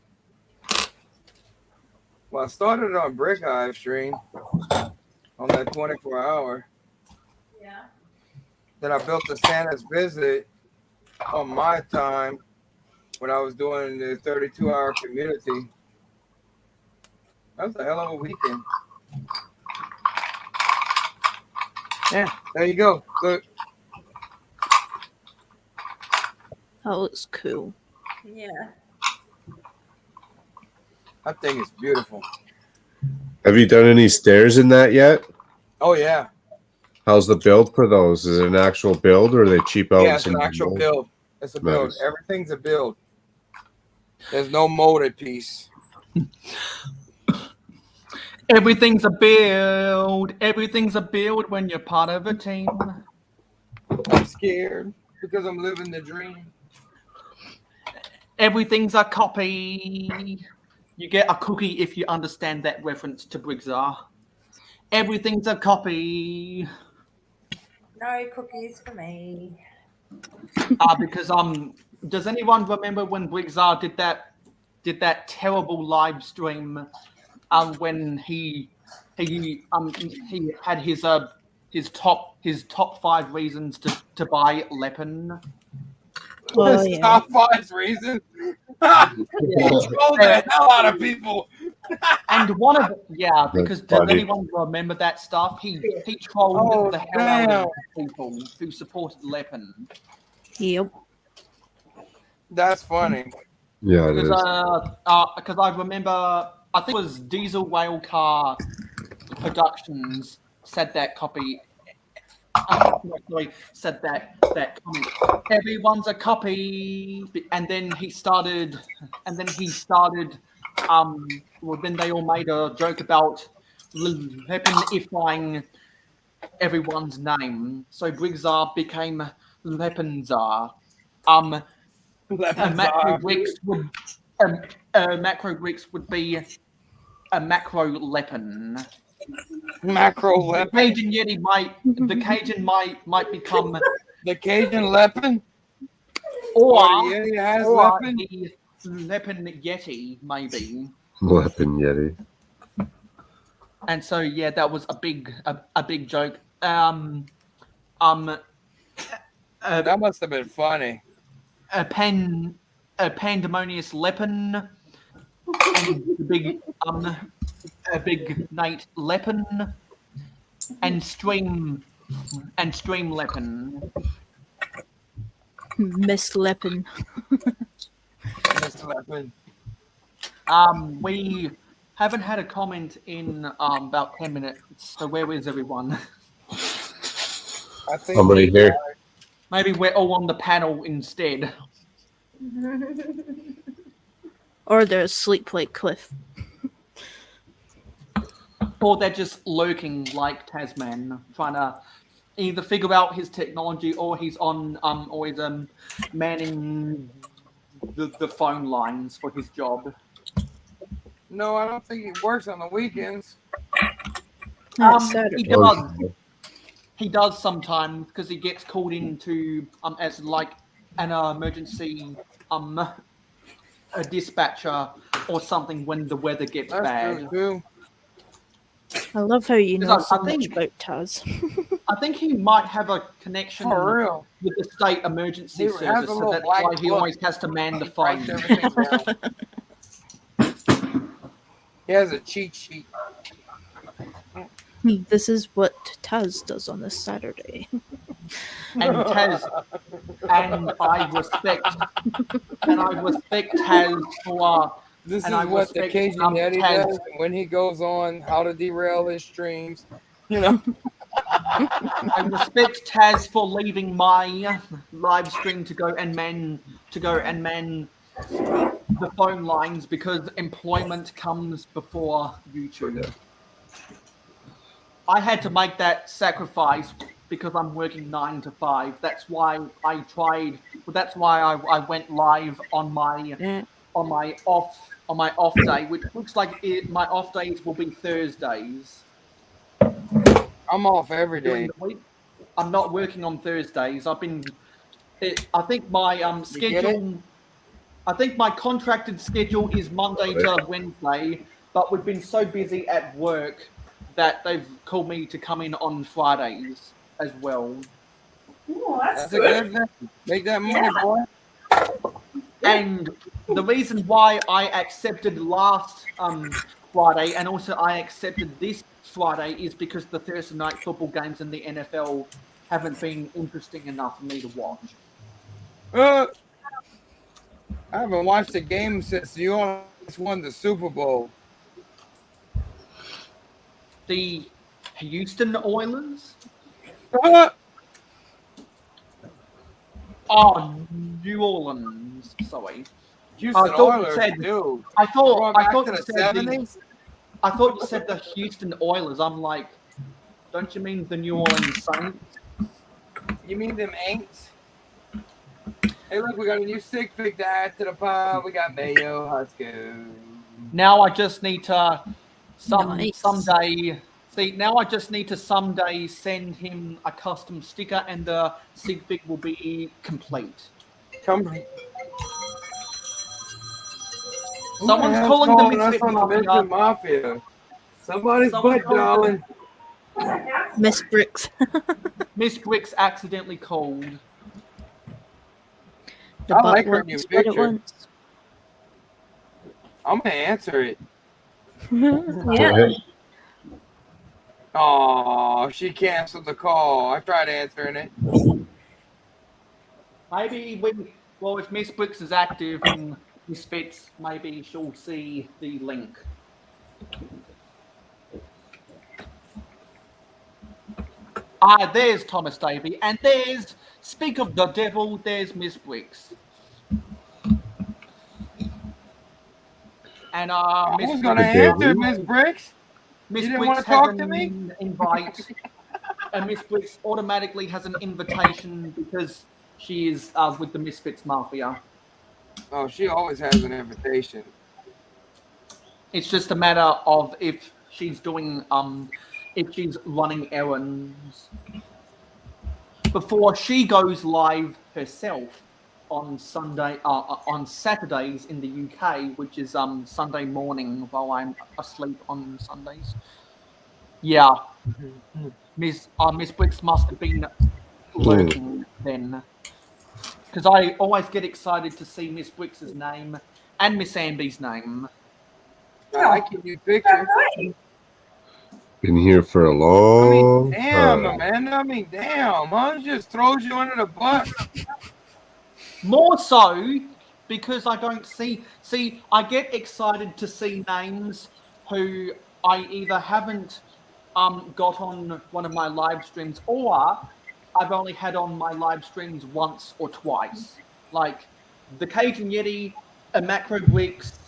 Well, I started on Brick Hive stream on that 24-hour. Yeah. Then I built the Santa's Visit on my time when I was doing the 32-hour community. That was a hell of a weekend. Yeah, there you go. Look. That looks cool. Yeah. That thing is beautiful. Have you done any stairs in that yet? Oh yeah. How's the build for those? Is it an actual build or are they cheap out? Yeah, it's an actual build. It's a build. Nice. Everything's a build. There's no molded piece. Everything's a build. Everything's a build when you're part of a team. I'm scared because I'm living the dream. Everything's a copy. You get a cookie if you understand that reference to Briggsar. Everything's a copy. No cookies for me. Because does anyone remember when Briggsar did that terrible live stream when he had his top 5 reasons to buy Leppen? Oh, yeah. Top 5 reasons. He trolled the hell out of people. And one of because does funny. anyone remember that stuff? He trolled the hell out of people who supported Leppen. Yep. That's funny. Yeah, it is. Because I remember, I think it was Diesel Whale Car Productions said that copy. Said that comment. Everyone's a copy, and then he started. Well, then they all made a joke about Leppen-ifying everyone's name. So Briggsar became Leppenzar. Macro Bricks would be a Macro Leppen. Macro The Leppen. Cajun Yeti might become The Cajun Leppen. or Yeti has Leppen. the Leppen Yeti maybe. Leppen Yeti. And so that was a big joke. That must have been funny. A pandemonious Leppen and a big Nate Leppen and Stream Leppen. Miss Leppen. Leppen. We haven't had a comment in about 10 minutes, so where is everyone? I think Somebody here. Maybe we're all on the panel instead. Or they're asleep like Cliff. Or they're just lurking like Tasman, trying to either figure out his technology or he's on always manning the phone lines for his job. No, I don't think he works on the weekends. He does sometimes because he gets called into as like an emergency a dispatcher or something when the weather gets bad. True. I love how you know so I think- much about Taz. I think he might have a connection For real. with the state emergency He has a service, so little that's black why he book. always has to man the He writes phone. everything down. He has a cheat sheet. This is what Taz does on a Saturday. And Taz, and I respect Taz for. This And is I what the respect, Cajun Yeti Taz. does when he goes on how to derail his streams. You know, I respect Taz for leaving my live stream to go and man the phone lines because employment comes before YouTube. I had to make that sacrifice because I'm working 9 to 5. That's why I tried. Well, that's why I went live on my off day, which looks like my off days will be Thursdays. I'm off every During day. the week. I'm not working on Thursdays. I think my schedule. I think my contracted schedule is Monday to Wednesday, but we've been so busy at work that they've called me to come in on Fridays as well. Ooh, that's That's a good. good thing. Make that money, boy. And the reason why I accepted last Friday and also I accepted this Friday is because the Thursday night football games in the NFL haven't been interesting enough for me to watch. I haven't watched a game since New Orleans won the Super Bowl. The Houston Oilers? Oh, New Orleans. Sorry. Houston I thought you Oilers, said- dude. I thought Going I back thought to you the said the 70s? I thought you said the Houston Oilers. I'm like, don't you mean the New Orleans Saints? You mean them ain'ts? Hey, look, we got a new stick fig to add to the pile. We got Mayo Hosko. Now I just need to Nice. someday. See, now I just need to someday send him a custom sticker, and the sig fig will be complete. Come. Someone's Who the hell's calling the calling us Misfit on the Mafia. Misfit Mafia. Somebody's Someone butt, called them. darling. Miss Bricks. Miss Bricks accidentally called. The I butt like her once, new but it picture. once. I'm gonna answer it. Yeah. Oh, she canceled the call. I tried answering it. Maybe if Miss Bricks is active in Misfits, maybe she'll see the link. There's Thomas Davey, and there's, speak of the devil, there's Miss Bricks. And I Miss was gonna Bricks, answer Miss Bricks. Miss You didn't Bricks wanna has talk to an me? invite, and Miss Bricks automatically has an invitation because she is with the Misfits Mafia. Oh, she always has an invitation. It's just a matter of if she's doing if she's running errands before she goes live herself on Saturdays in the UK, which is Sunday morning while I'm asleep on Sundays. Yeah, Miss Bricks must have been lurking then, because I always get excited to see Miss Bricks' name and Miss Amby's name. I like your new picture. Been here for a long Damn, time. Amanda. Damn. Huh? Just throws you under the bus. More so because I don't see. I get excited to see names who I either haven't got on one of my live streams, or I've only had on my live streams once or twice. Like the Cajun Yeti, Macro Bricks,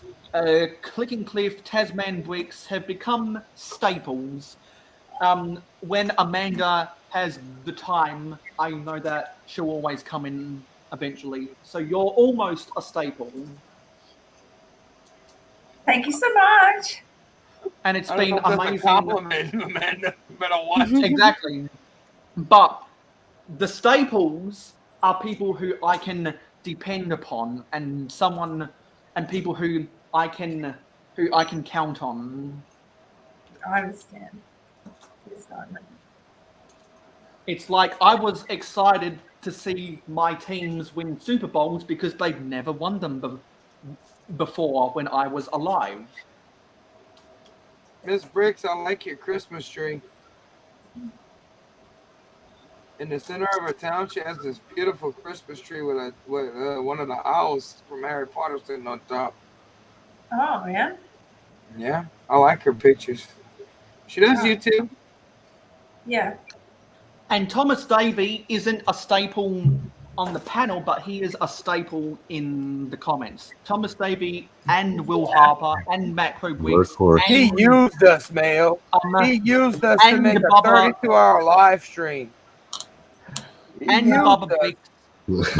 Clicking Cliff, Tasman Bricks have become staples. When Amanda has the time, I know that she'll always come in eventually. So you're almost a staple. Thank you so much. And it's I don't been know if that's a amazing. compliment, Amanda. Better watch it. Exactly. But the staples are people who I can depend upon, and people who I can count on. I understand. It's not me. It's like I was excited to see my teams win Super Bowls because they've never won them before when I was alive. Miss Bricks, I like your Christmas tree. In the center of her town, she has this beautiful Christmas tree with one of the owls from Harry Potter sitting on top. Oh, yeah? Yeah, I like her pictures. She does YouTube. Yeah. And Thomas Davey isn't a staple on the panel, but he is a staple in the comments. Thomas Davey and Will Harper and Macro Briggs. He used us, Mayo. He used us to make a 32-hour live stream. And Bubba Briggs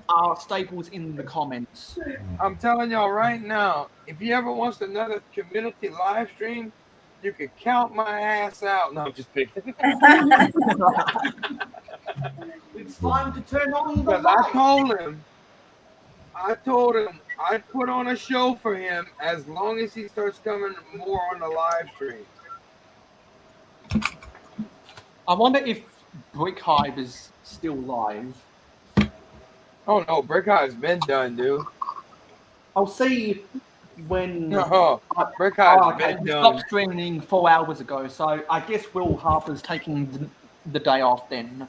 are staples in the comments. I'm telling y'all right now, if he ever wants another community live stream, you can count my ass out. No, I'm just picking. It's time to turn on the Because light. I told him I'd put on a show for him as long as he starts coming more on the live stream. I wonder if Brick Hive is still live. Oh no, Brick Hive's been done, dude. I'll see when. Brick Hive's been we done. stopped streaming 4 hours ago, so I guess Will Harper's taking the day off then.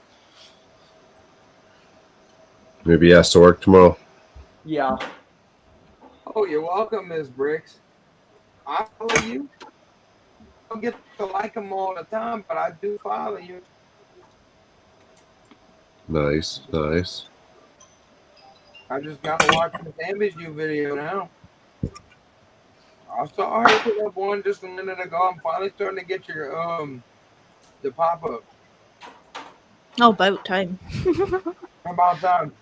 Maybe he has to work tomorrow. Yeah. Oh, you're welcome, Miss Briggs. I follow you. I don't get to like them all the time, but I do follow you. Nice, nice. I just gotta watch the Damage You video now. I saw her put up one just a minute ago. I'm finally starting to get your the pop up. Oh, about time. About time.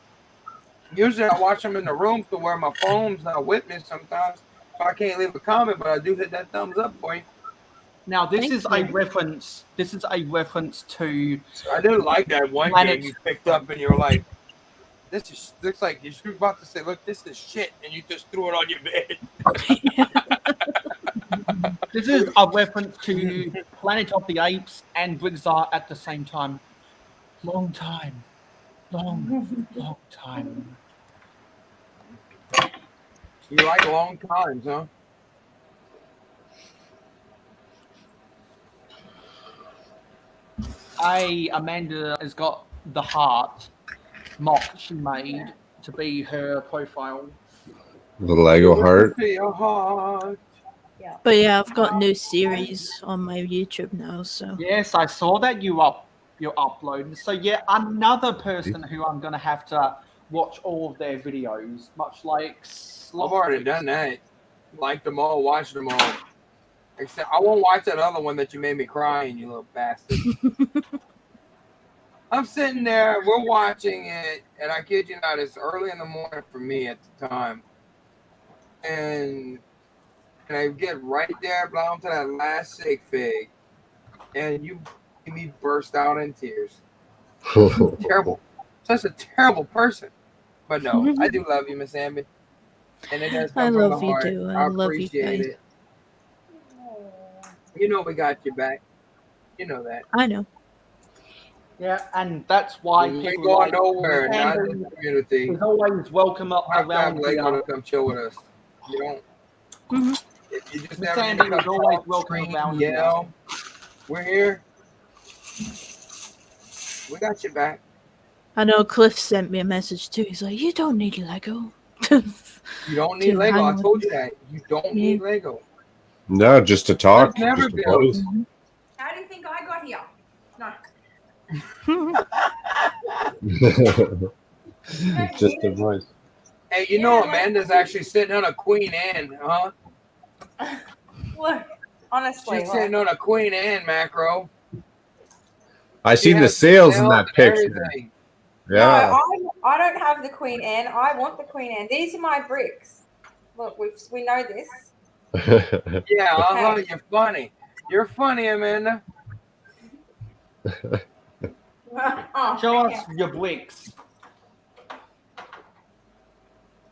Usually I watch them in the room to where my phone's not with me sometimes, so I can't leave a comment, but I do hit that thumbs up for you. Now this Thank is you. a reference. This is a reference to. So I didn't like that one Planet- game you picked up and you were like, "This is looks like you're about to say, look, this is shit," and you just threw it on your bed. This is a reference to Planet of the Apes and Briggsar at the same time. Long time. Long time. You like long times, huh? Amanda has got the heart mock she made to be her profile. The Lego heart. To your heart. But yeah, I've got new series on my YouTube now, so Yes, I saw that you uploaded. So yeah, another person who I'm gonna have to watch all of their videos, much like I've already done that. Liked them all, watched them all. Except I won't watch that other one that you made me cry in, you little bastard. I'm sitting there, we're watching it, and I kid you not, it's early in the morning for me at the time. And I get right there, down to that last sig fig, and you made me burst out in tears. Terrible. Such a terrible person. But no, I do love you, Miss Amby. And it does come I from the love you heart. too. I I love you appreciate guys. it. You know we got your back. You know that. I know. Yeah, and that's why We ain't people going like nowhere, not in Amber this community. is always welcome up Have to have around Lego here. to come chill with us. You don't. Mhm. If you just Miss never Sandy come is always talk, welcome scream, around yell. We're here. We got your back. I know Cliff sent me a message too. He's like, "You don't need Lego." You don't need To Lego. hang I on. told you that. You don't Yeah. need Lego. No, just to talk. Let's never Just to build. buzz. How do you think I got here? No. Just a voice. Hey, you know Amanda's actually sitting on a Queen Anne, huh? Look, honestly, She's sitting on a Queen Anne macro. I She seen the has sales in nails that and picture. everything. Yeah. No, I don't have the Queen Anne. I want the Queen Anne. These are my bricks. Look, we know this. Yeah, uh-huh. You're funny. You're funny, Amanda. Oh, Show thank us your bricks.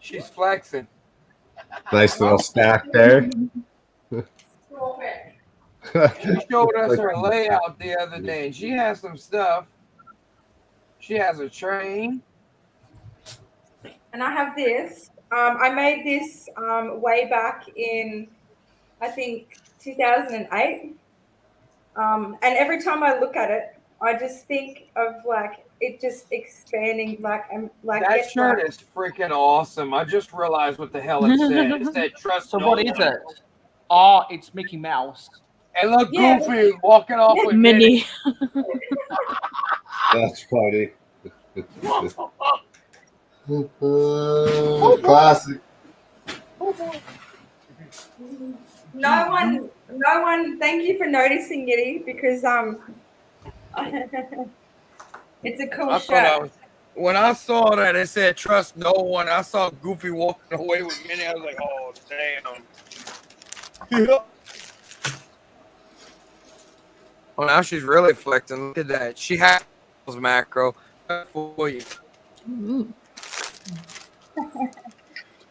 She's flexing. Nice little stack there. you. Stop it. She showed us her layout the other day, and she has some stuff. She has a train. And I have this. I made this way back in, I think, 2008. And every time I look at it, I just think of like it just expanding, like That shirt is freaking awesome. I just realized what the hell it said. It said trust So no what is one. it? Oh, it's Mickey Mouse. And look, Yeah. Goofy walking off with Mini. That's funny. Classic. No one. Thank you for noticing, Yitty, because it's a cool I thought shirt. when I saw that it said trust no one, I saw Goofy walking away with Minnie. I was like, oh damn. Yeah. Well, now she's really flexing. Look at that. She has macro for you. Ooh.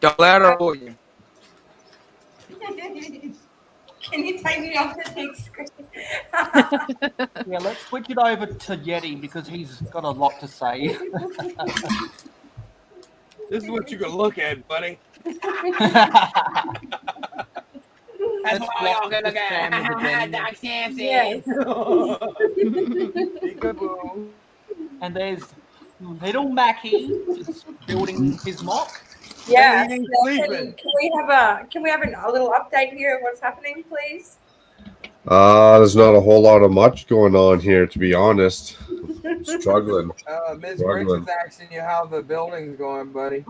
Don't let her fool you. Can you take me off the big screen? Yeah, let's switch it over to Yeti because he's got a lot to say. This is what you can look at, buddy. Let's That's why y'all gonna look at Doc Samson. Yes. Peekaboo. And there's Little Mackie is building his mock. Yes. Hey, he ain't sleeping. Can we have a little update here of what's happening, please? There's not a whole lot of much going on here, to be honest. I'm struggling. Miss Briggs is asking you how the building's going, buddy.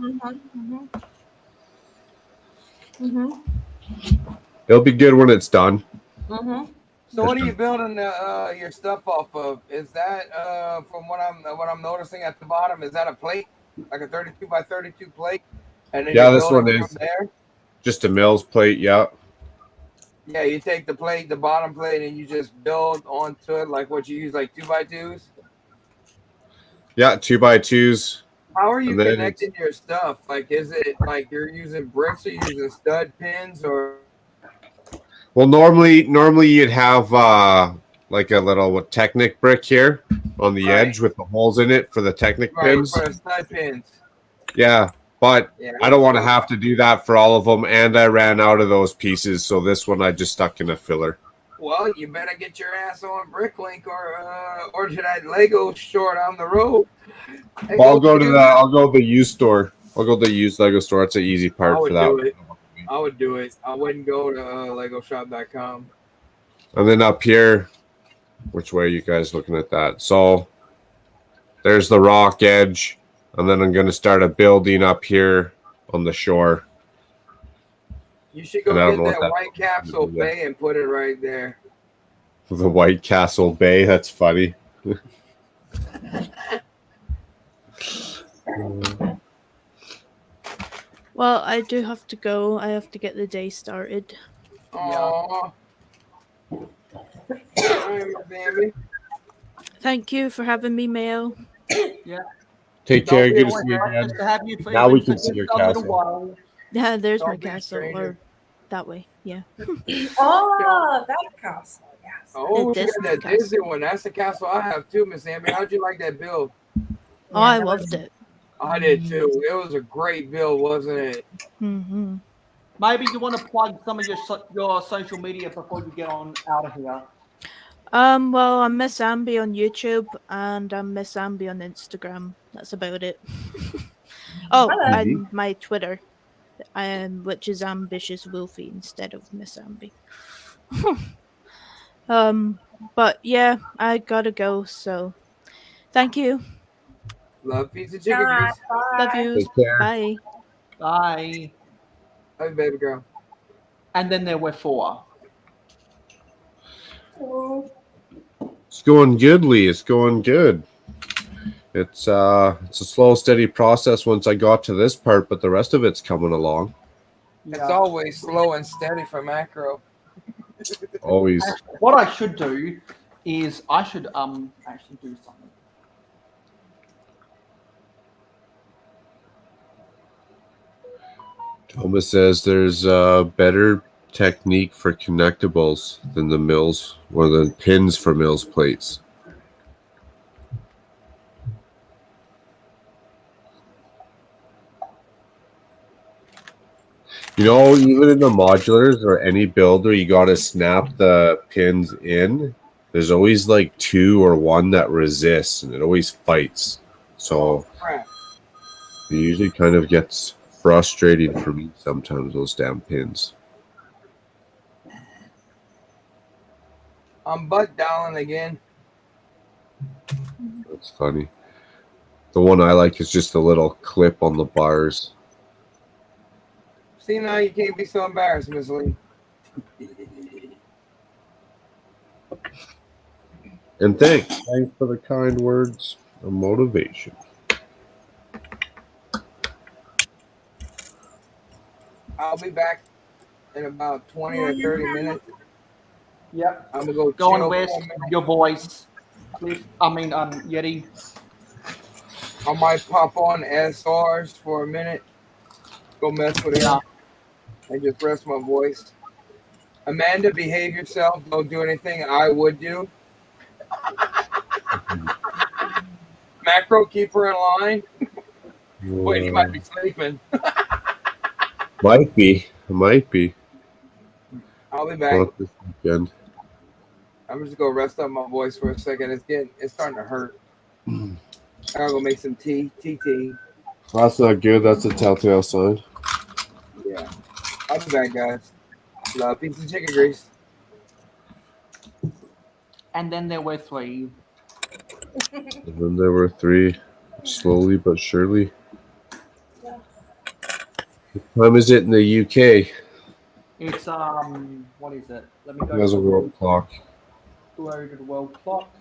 It'll be good when it's done. So what are you building your stuff off of? Is that from what I'm noticing at the bottom? Is that a plate, like a 32 by 32 plate? And then Yeah, this one is there. just a Mills plate. Yeah. Yeah, you take the plate, the bottom plate, and you just build onto it like what you use, like 2x2s. Yeah, 2x2s. How are you connecting your stuff? Like, is it like you're using bricks or using stud pins or? Well, normally you'd have like a little Technic brick here on the edge with the holes in it for the Technic pins. For the stud pins. Yeah, but I don't want to have to do that for all of them, and I ran out of those pieces, so this one I just stuck in a filler. Well, you better get your ass on Bricklink or to that Lego store down the road. Well, I'll go to the used store. I'll go to the used Lego store. It's an easy part for that. I would do it. I wouldn't go to LegoShop.com. And then up here, which way are you guys looking at that? So there's the rock edge, and then I'm going to start a building up here on the shore. You should go get that White Castle Bay and put it right there. The White Castle Bay? That's funny. Well, I do have to go. I have to get the day started. Aww. Thank you for having me, Mayo. Yeah. Take care. Good to see you again. Now we can see your castle. Yeah, there's my castle. Or that way. Yeah. Oh, that castle. Yes. Oh, that Disney one. That's the castle I have too, Miss Amber. How'd you like that build? Oh, I loved it. I did too. It was a great build, wasn't it? Mm-hmm. Maybe you want to plug some of your social media before you get on out of here. Well, I'm Miss Amby on YouTube and I'm Miss Amby on Instagram. That's about it. And my Twitter, which is Ambitious Wolfie instead of Miss Amby. But yeah, I gotta go. So, thank you. Love pizza chicken grease. Love you. Bye. Bye. Bye, baby girl. And then there were 4. It's going good, Lee. It's going good. It's a slow, steady process once I got to this part, but the rest of it's coming along. It's always slow and steady for macro. Always. What I should do is I should actually do something. Thomas says there's a better technique for connectables than the Mills or the pins for Mills plates. You know, even in the modulars or any builder, you got to snap the pins in. There's always like 2 or 1 that resists, and it always fights. So it usually kind of gets frustrating for me sometimes, those damn pins. I'm butt dialing again. That's funny. The one I like is just a little clip on the bars. See, now you can't be so embarrassed, Miss Lee. And thanks for the kind words of motivation. I'll be back in about 20 or 30 minutes. Yep. I'm gonna go on with your voice. Yeti. I might pop on SRs for a minute. Go mess with it. And just rest my voice. Amanda, behave yourself. Don't do anything I would do. Macro, keep her in line. Wait, he might be sleeping. Might be. I'll be back. This weekend. I'm just gonna rest up my voice for a second. It's starting to hurt. I gotta go make some tea. That's not good. That's a telltale sign. Yeah. I'll be back, guys. Piece of chicken grease. And then there were 3. And then there were 3, slowly but surely. What time is it in the UK? It's what is it? Let me go There's to a world clock. go to the world clock.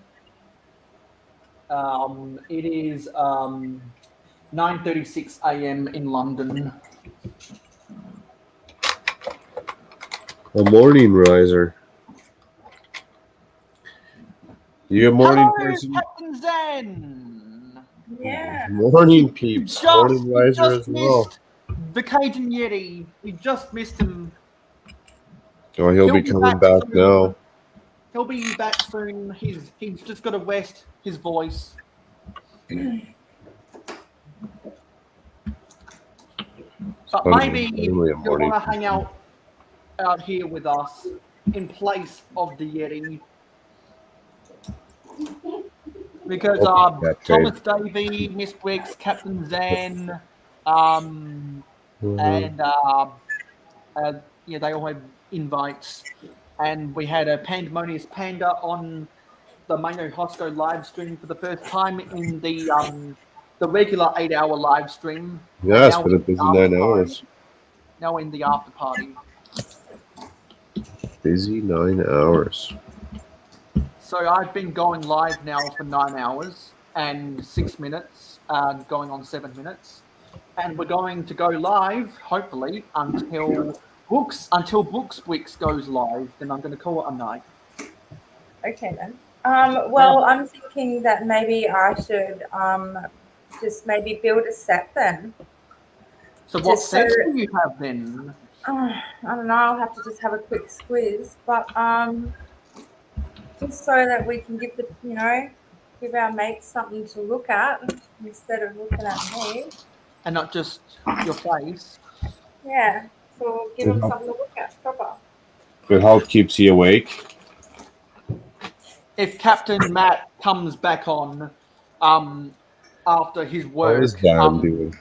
It is 9:36 a.m. in London. A morning riser. You a morning Hello, person? Captain Zen. Yeah. Morning peeps. Morning We riser just as well. missed the Cajun Yeti. We just missed him. Oh, he'll be coming back soon. now. He'll be back soon. He's just got to rest his voice. But maybe you'll want to hang out here with us in place of the Yeti. Because Thomas Davey, Miss Wicks, Captain Zan, and yeah, they all had invites. And we had a Pandemonious Panda on the Mayo Hosko live stream for the first time in the regular 8-hour live stream. Yeah, it's been a busy 9 hours. Now in the after party. Busy 9 hours. So I've been going live now for 9 hours and 6 minutes, going on 7 minutes. And we're going to go live, hopefully, until Books Wicks goes live. Then I'm going to call it a night. Okay then. Well, I'm thinking that maybe I should just maybe build a set then. So what set do you have then? I don't know. I'll have to just have a quick squeeze, but just so that we can give our mates something to look at instead of looking at me. And not just your face. Yeah. So give them something to look at proper. Good health keeps you awake. If Captain Matt comes back on after his work,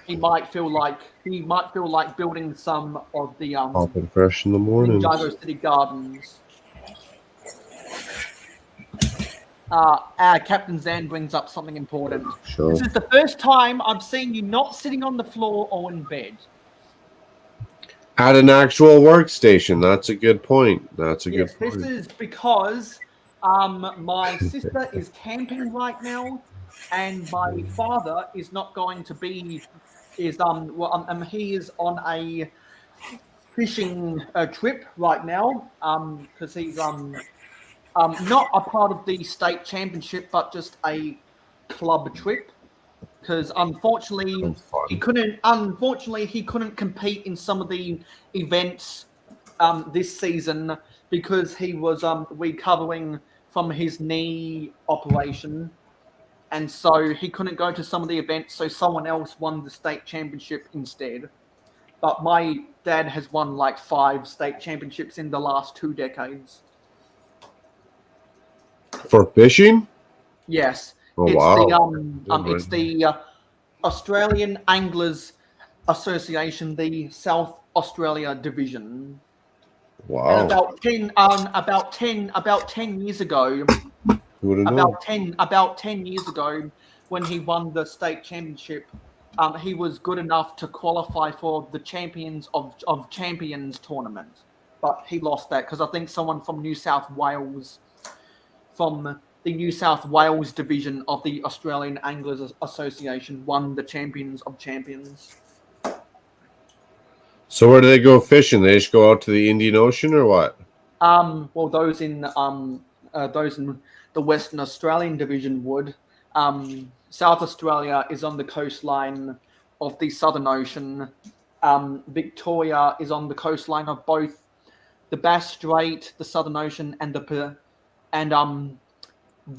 he might feel like building some of the Popping fresh in the morning. Ninjago City Gardens. Our Captain Zan brings up something important. Sure. This is the first time I've seen you not sitting on the floor or in bed. At an actual workstation. That's a good point. That's a good point. This is because my sister is camping right now, and my father is not going to be. He is on a fishing trip right now because he's not a part of the state championship, but just a club trip. Because unfortunately he couldn't compete in some of the events this season because he was recovering from his knee operation, and so he couldn't go to some of the events. So someone else won the state championship instead. But my dad has won like 5 state championships in the last 2 decades. For fishing? Yes. Oh, It's the Australian Anglers Association, the South Australia division. Wow. And about 10 years ago, about 10 years ago, when he won the state championship, he was good enough to qualify for the Champions of Champions tournament, but he lost that because I think someone from New South Wales, from the New South Wales division of the Australian Anglers Association, won the Champions of Champions. So where do they go fishing? They just go out to the Indian Ocean or what? Well, those in the Western Australian division would. South Australia is on the coastline of the Southern Ocean. Victoria is on the coastline of both the Bass Strait, the Southern Ocean, and the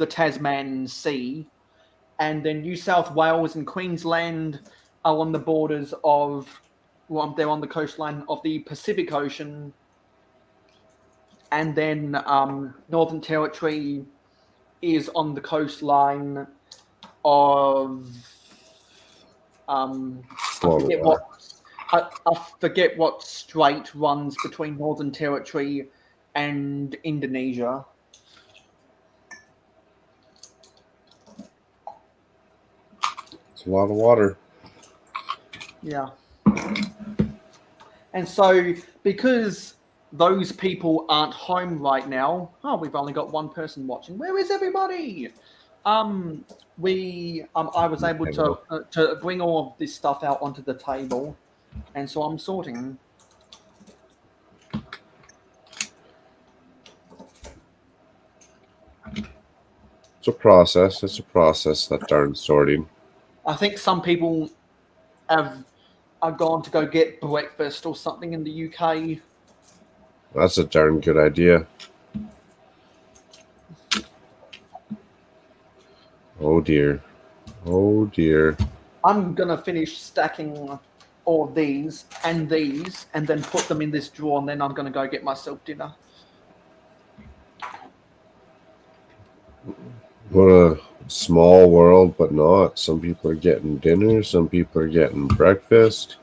Tasman Sea. And then New South Wales and Queensland are on the borders of, well, they're on the coastline of the Pacific Ocean. And then Northern Territory is on the coastline of I forget what strait runs between Northern Territory and Indonesia. It's a lot of water. Yeah. And so, because those people aren't home right now, we've only got one person watching. Where is everybody? I was able to bring all of this stuff out onto the table, and so I'm sorting. It's a process. It's a process, that darn sorting. I think some people are gone to go get breakfast or something in the UK. That's a darn good idea. Oh dear. Oh dear. I'm gonna finish stacking all of these, and then put them in this drawer, and then I'm gonna go get myself dinner. What a small world, but not. Some people are getting dinner. Some people are getting breakfast.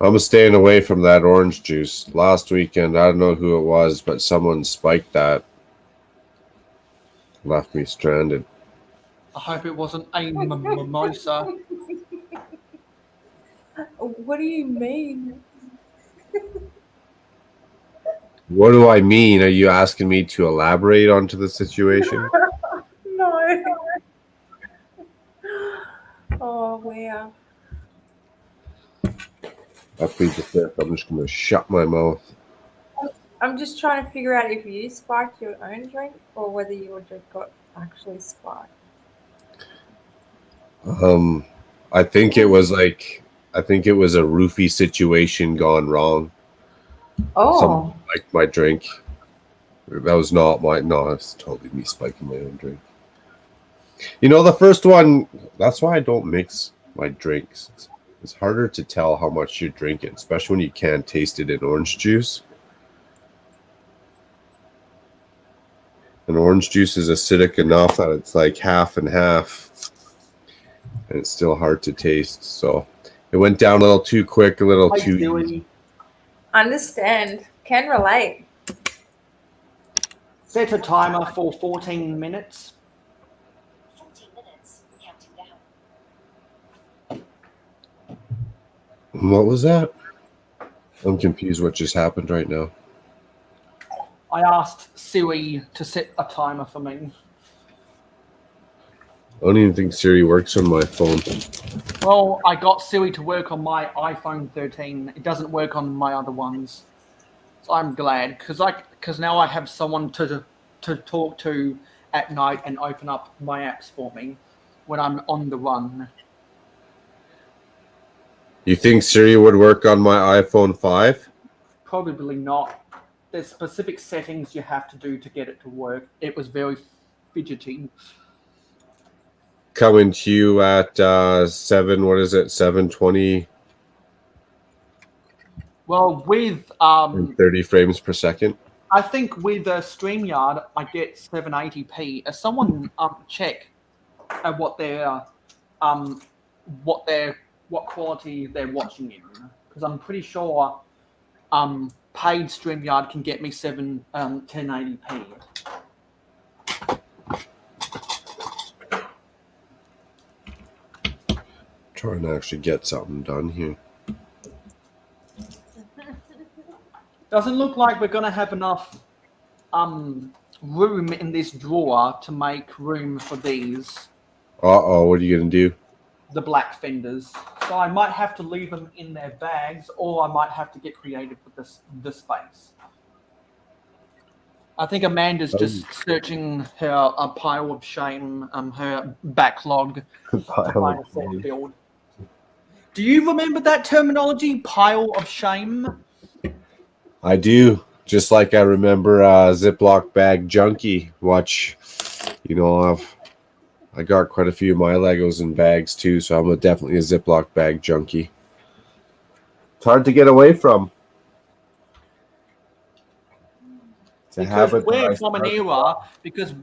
I'm staying away from that orange juice. Last weekend, I don't know who it was, but someone spiked that. Left me stranded. I hope it wasn't a mimosa. What do you mean? What do I mean? Are you asking me to elaborate onto the situation? No. Oh, wow. After the fifth, I'm just going to shut my mouth. I'm just trying to figure out if you spiked your own drink or whether your drink got actually spiked. I think it was a roofie situation gone wrong. Oh. Someone liked my drink. That was not my. No, it's totally me spiking my own drink. You know, the first one. That's why I don't mix my drinks. It's harder to tell how much you're drinking, especially when you can't taste it in orange juice. And orange juice is acidic enough that it's like half and half, and it's still hard to taste. So it went down a little too quick, a little too easy. Understand. Can relate. Set a timer for 14 minutes. 14 minutes. Counting down. What was that? I'm confused what just happened right now. I asked Siri to set a timer for me. I don't even think Siri works on my phone. Well, I got Siri to work on my iPhone 13. It doesn't work on my other ones. So I'm glad, because now I have someone to talk to at night and open up my apps for me when I'm on the run. You think Siri would work on my iPhone 5? Probably not. There's specific settings you have to do to get it to work. It was very fidgety. Coming to you at 720 Well, with 30 frames per second. I think with StreamYard, I get 780p. As someone check at what quality they're watching in, because I'm pretty sure paid StreamYard can get me 1080p. Trying to actually get something done here. Doesn't look like we're going to have enough room in this drawer to make room for these. Uh-oh, what are you going to do? The black fenders. So I might have to leave them in their bags, or I might have to get creative with this space. I think Amanda's just searching her pile of shame, her backlog to find a set build. Do you remember that terminology, pile of shame? I do. Just like I remember Ziploc bag junkie. Watch, I got quite a few of my Legos in bags too, so I'm definitely a Ziploc bag junkie. It's hard to get away from. It's Because we're from an era. Because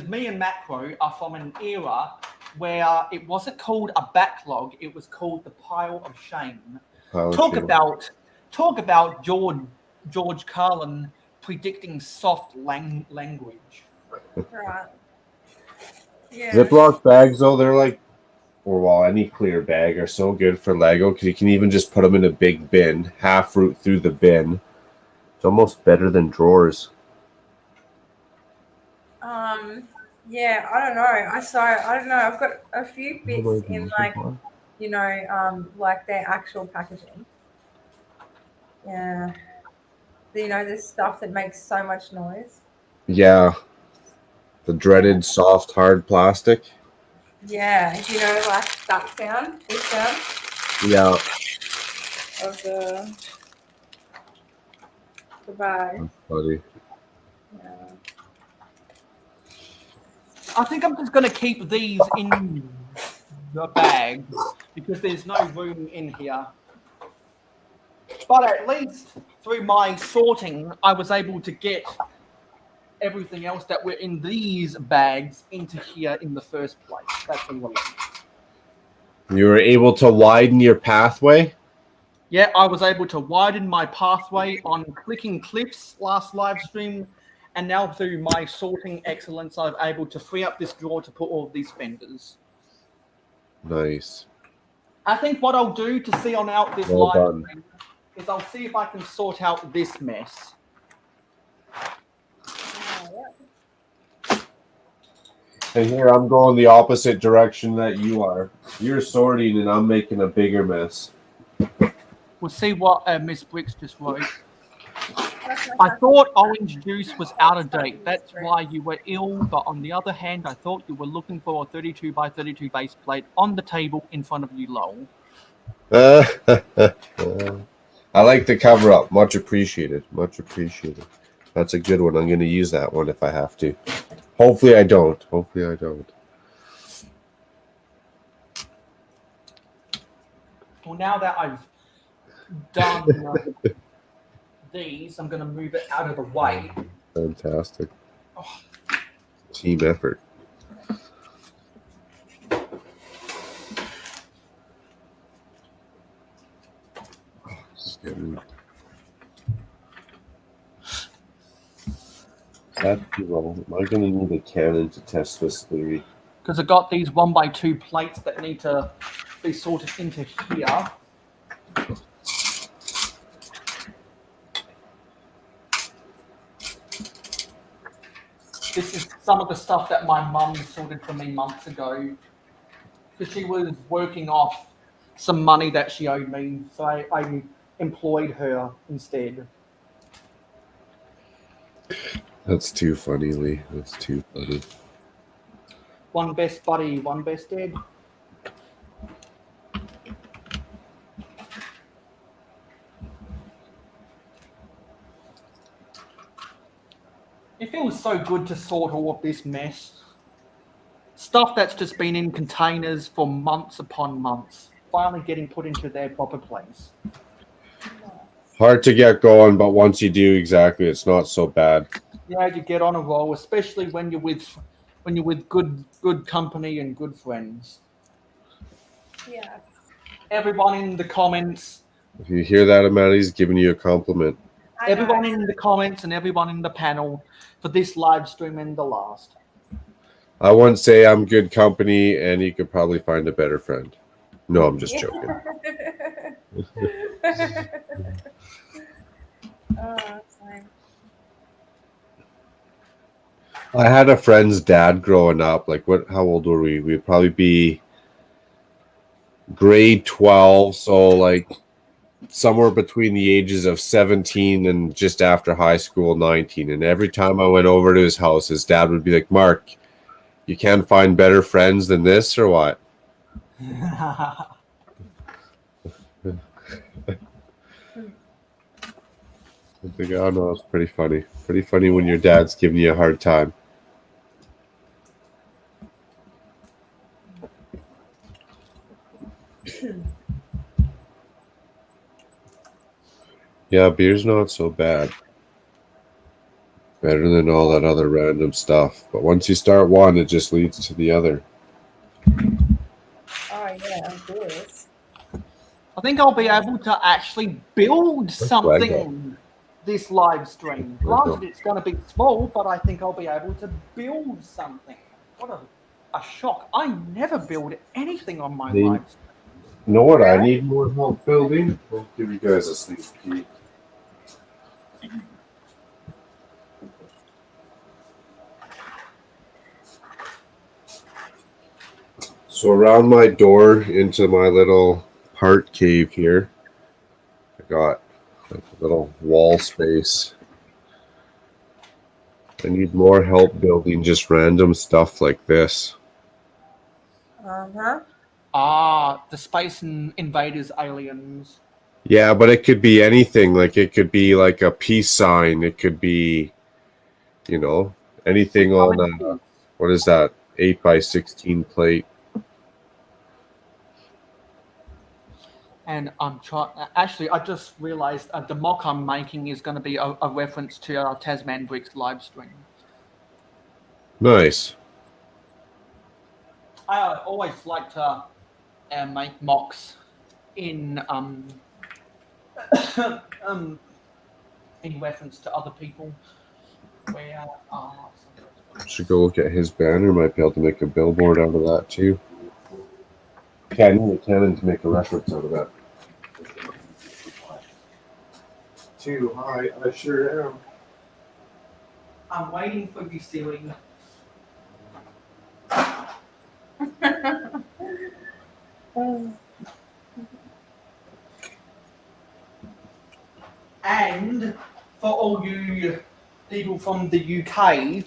me and Macro are from an era where it wasn't called a backlog; it was called the pile of shame. Talk about George Carlin predicting soft language. Right. Yeah. Ziploc bags, though, they're like, or well, any clear bag are so good for Lego because you can even just put them in a big bin, half route through the bin. It's almost better than drawers. Yeah, I don't know. I don't know. I've got a few bits in like, like their actual packaging. Yeah. The stuff that makes so much noise. Yeah. The dreaded soft, hard plastic. Yeah. Like that sound, this sound Yeah. of the bag. That's funny. Yeah. I think I'm just going to keep these in the bag because there's no room in here. But at least through my sorting, I was able to get everything else that were in these bags into here in the first place. That's all. You were able to widen your pathway? Yeah, I was able to widen my pathway on clicking cliffs last live stream, and now through my sorting excellence, I'm able to free up this drawer to put all of these fenders. Nice. I think what I'll do to see on out this live stream is I'll see if I can sort out this mess. And here I'm going the opposite direction that you are. You're sorting and I'm making a bigger mess. We'll see what Miss Bricks just wrote. I thought orange juice was out of date. That's why you were ill. But on the other hand, I thought you were looking for a 32 by 32 base plate on the table in front of you, lol. I like the cover up. Much appreciated. Much appreciated. That's a good one. I'm going to use that one if I have to. Hopefully I don't. Hopefully I don't. Well, now that I've done these, I'm going to move it out of the way. Fantastic. Oh. Team effort. That's too low. Am I going to need a cannon to test this theory? Because I got these 1x2 plates that need to be sorted into here. This is some of the stuff that my mum sorted for me months ago. Because she was working off some money that she owed me. So I employed her instead. That's too funny, Lee. That's too funny. One best buddy, one best dead. It feels so good to sort all of this mess. Stuff that's just been in containers for months upon months, finally getting put into their proper place. Hard to get going, but once you do, exactly, it's not so bad. Yeah, you get on a roll, especially when you're with good company and good friends. Yeah. Everyone in the comments. If you hear that, Amanda, he's giving you a compliment. Everyone in the comments and everyone in the panel for this live stream and the last. I wouldn't say I'm good company, and you could probably find a better friend. No, I'm just joking. I had a friend's dad growing up. Like, how old were we? We'd probably be grade 12, so like somewhere between the ages of 17 and just after high school, 19. And every time I went over to his house, his dad would be like, Mark, you can't find better friends than this, or what? I think, oh no, it's pretty funny. Pretty funny when your dad's giving you a hard time. Yeah, beer's not so bad. Better than all that other random stuff. But once you start one, it just leads to the other. Oh yeah, this. I think I'll be able to actually build something Lego. this live stream. Lego. Granted, it's going to be small, but I think I'll be able to build something. What a shock. I never build anything on my live stream. You know what I need more help building? I'll give you guys a sneak peek. So around my door into my little part cave here, I got like a little wall space. I need more help building just random stuff like this. Uh-huh. Ah, the Space Invaders aliens. Yeah, but it could be anything. Like it could be like a peace sign. It could be, you know, anything on a, what is that, 8x16 plate. And I'm trying. Actually, I just realized the mock I'm making is going to be a reference to our Tasman Bricks live stream. Nice. I always like to make mocks in in reference to other people. Where Should go look at his banner. Might be able to make a billboard out of that too. Okay, I need a cannon to make a reference out of that. Too high, I sure am. I'm waiting for you, silly. And for all you people from the UK,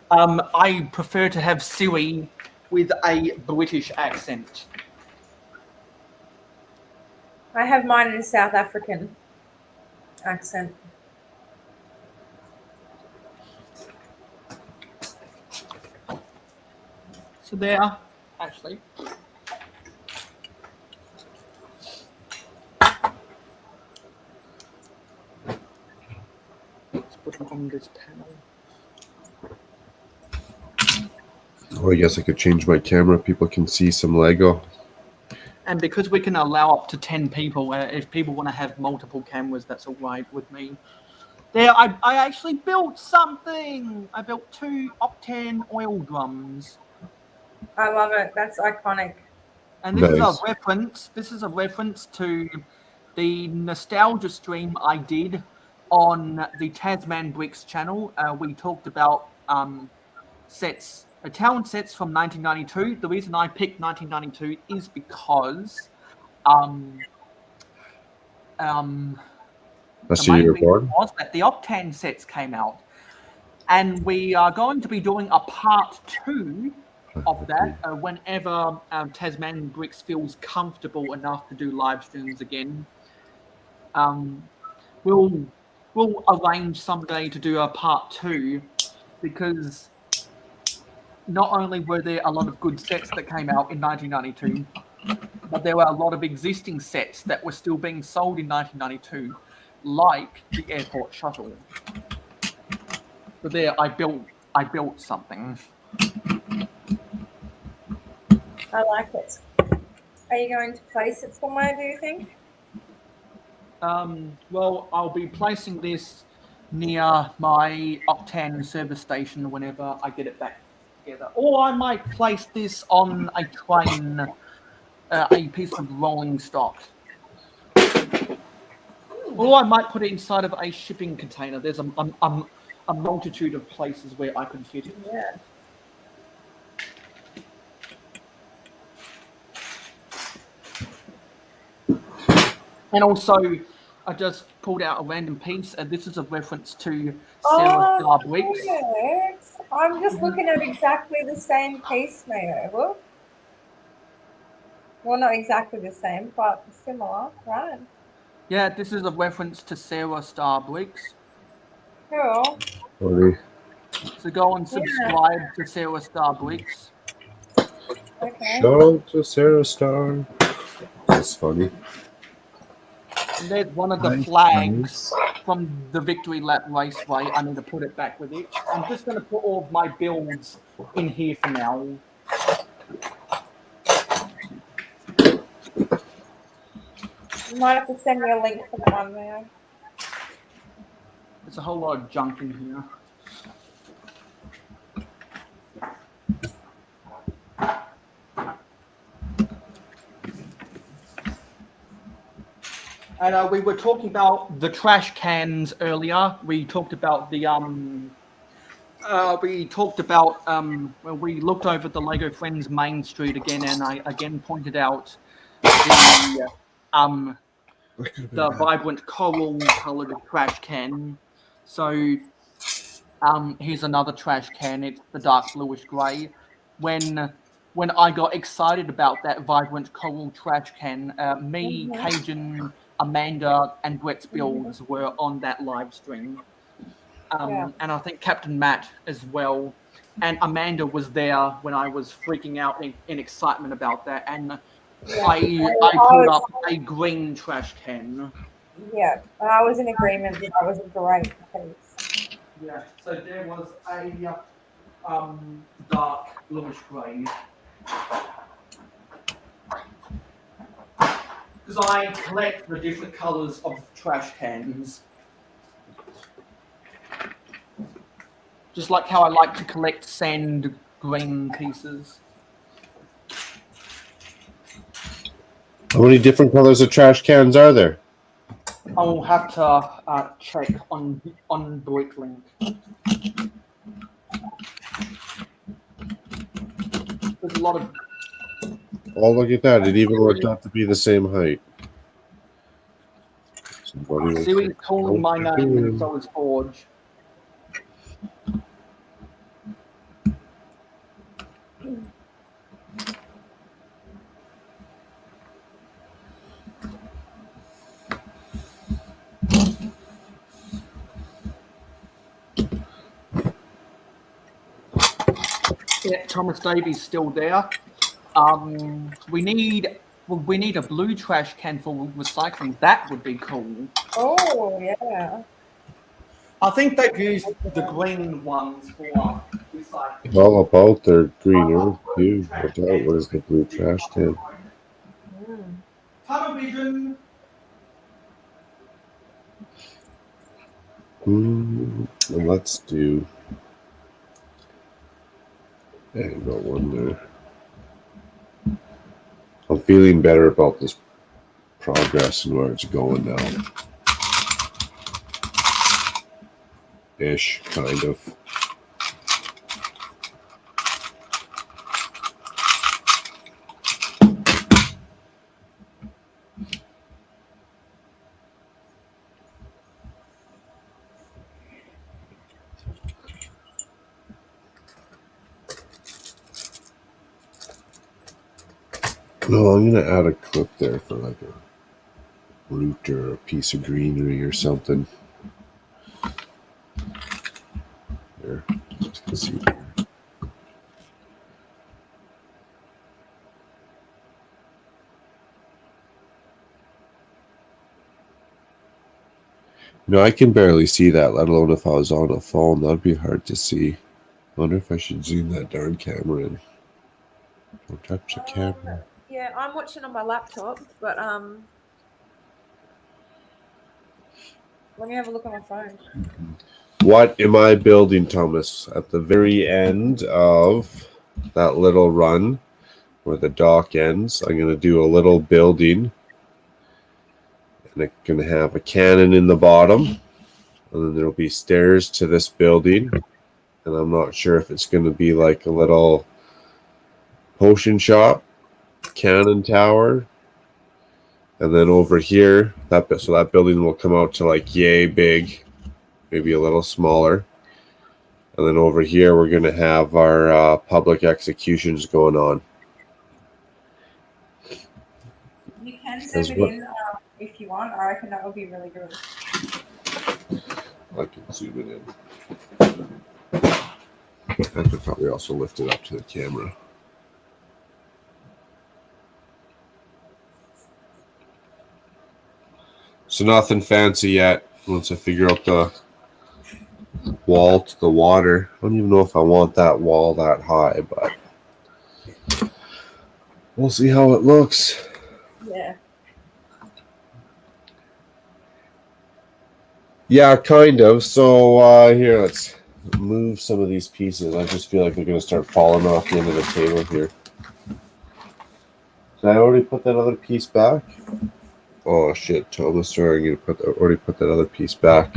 I prefer to have Siri with a British accent. I have mine in a South African accent. So there, actually. Let's put it on this panel. Oh, I guess I could change my camera. People can see some Lego. And because we can allow up to 10 people, if people want to have multiple cameras, that's all right with me. There, I actually built something. I built 2 octane oil drums. I love it. That's iconic. And this Nice. is a reference. This is a reference to the nostalgia stream I did on the Tasman Bricks channel. We talked about sets, town sets from 1992. The reason I picked 1992 is because That's the the main year reason born. was that the Octane sets came out, and we are going to be doing a part 2 of that whenever Tasman Bricks feels comfortable enough to do live streams again. We'll arrange someday to do a part 2 because not only were there a lot of good sets that came out in 1992, but there were a lot of existing sets that were still being sold in 1992, like the airport shuttle. So there, I built something. I like it. Are you going to place it somewhere, do you think? Well, I'll be placing this near my Octane service station whenever I get it back together. Or I might place this on a train, a piece of rolling stock. Or I might put it inside of a shipping container. There's a multitude of places where I can fit it. Yeah. And also, I just pulled out a random piece, and this is a reference to Sarah Star Bricks. Yes. I'm just looking at exactly the same piece, Mayo. Look. Well, not exactly the same, but similar, right? Yeah, this is a reference to Sarah Star Bricks. Cool. Funny. So go and subscribe to Sarah Star Bricks. Okay. Shout out to Sarah Star. That's funny. And there's one of the flags from the Victory Lap Raceway. I need to put it back with it. I'm just going to put all of my builds in here for now. You might have to send me a link for that one, man. There's a whole lot of junk in here. And we were talking about the trash cans earlier. We talked about the when we looked over the Lego Friends Main Street again, and I again pointed out the vibrant coral colored trash can. So here's another trash can. It's the dark bluish grey. When I got excited about that vibrant coral trash can, me, Cajun, Amanda, and Brett's builds were on that live stream. And I think Captain Matt as well. And Amanda was there when I was freaking out in excitement about that. And I pulled up a green trash can. Yeah, I was in agreement. That was a great piece. Yeah, so there was a dark bluish grey. Because I collect the different colours of trash cans. Just like how I like to collect sand green pieces. How many different colors of trash cans are there? I'll have to check on Bricklink. There's a lot of. Oh, look at that. It even worked out to be the same height. Siri's calling my name, and so is Forge. Yeah, Thomas Davies still there. We need a blue trash can for recycling. That would be cool. Oh, yeah. I think they've used the green ones for recycling. All about their green earth too. Watch out, where's the blue trash can? Tunnel vision. Well, let's do. Yeah, you got one there. I'm feeling better about this progress and where it's going now. Ish, kind of. No, I'm going to add a clip there for like a root or a piece of greenery or something. There, you can see there. No, I can barely see that, let alone if I was on a phone. That'd be hard to see. I wonder if I should zoom that darn camera in. Don't touch the camera. Yeah, I'm watching on my laptop, but let me have a look on my phone. What am I building, Thomas? At the very end of that little run where the dock ends, I'm going to do a little building. And it's going to have a cannon in the bottom. And then there'll be stairs to this building. And I'm not sure if it's going to be like a little potion shop, cannon tower. And then over here, that building will come out to like yay big, maybe a little smaller. And then over here, we're going to have our public executions going on. You can zoom it in if you want. I reckon that would be really good. I can zoom it in. I could probably also lift it up to the camera. So nothing fancy yet. Once I figure out the wall to the water. I don't even know if I want that wall that high, but we'll see how it looks. Yeah. Yeah, kind of. So here, let's move some of these pieces. I just feel like they're going to start falling off the end of the table here. Did I already put that other piece back? Oh shit, Thomas, sorry, I'm going to already put that other piece back.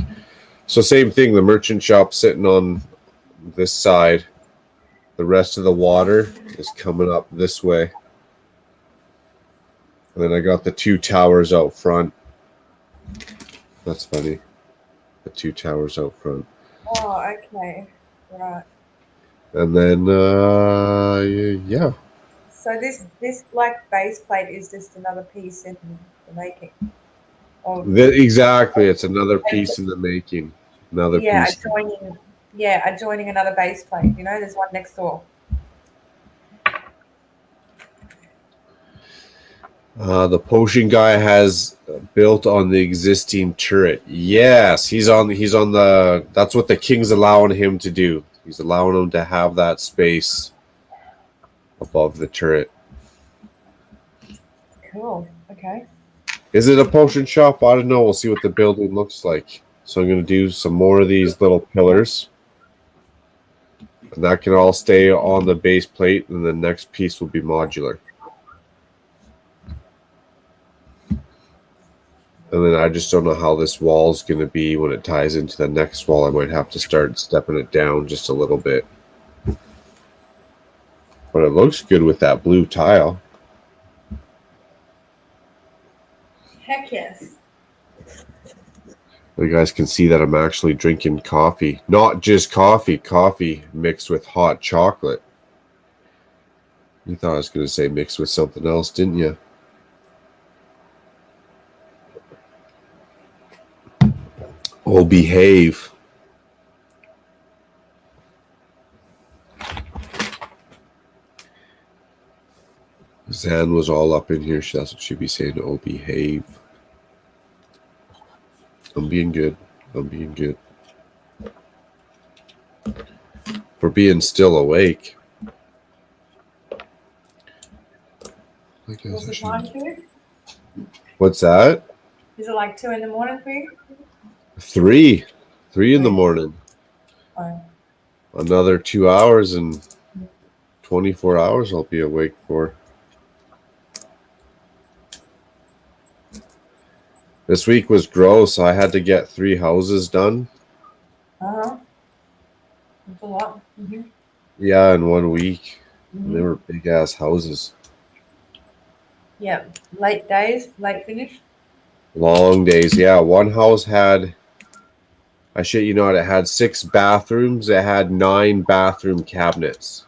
So same thing, the merchant shop sitting on this side. The rest of the water is coming up this way. And then I got the 2 towers out front. That's funny. The 2 towers out front. Oh, okay. Right. And then, yeah. So this like base plate is just another piece in the making. Exactly. It's another piece in the making. Another piece. Adjoining another base plate. You know, there's one next door. The potion guy has built on the existing turret. Yes, he's on the. That's what the king's allowing him to do. He's allowing him to have that space above the turret. Cool. Okay. Is it a potion shop? I don't know. We'll see what the building looks like. So I'm going to do some more of these little pillars. And that can all stay on the base plate, and the next piece will be modular. And then I just don't know how this wall is going to be when it ties into the next wall. I might have to start stepping it down just a little bit. But it looks good with that blue tile. Heck yes. You guys can see that I'm actually drinking coffee. Not just coffee. Coffee mixed with hot chocolate. You thought I was going to say mixed with something else, didn't you? Oh, behave. Zan was all up in here. That's what she'd be saying. Oh, behave. I'm being good. I'm being good. For being still awake. I guess What's the time for you? What's that? Is it like 2 in the morning for you? 3 in the morning. Oh. Another 2 hours and 24 hours I'll be awake for. This week was gross. I had to get 3 houses done. Uh-huh. That's a lot. Mm-hmm. Yeah, in 1 week. And they were big ass houses. Yeah. Late days, late finish. Long days. Yeah, one house had, I shit you not, it had 6 bathrooms. It had 9 bathroom cabinets.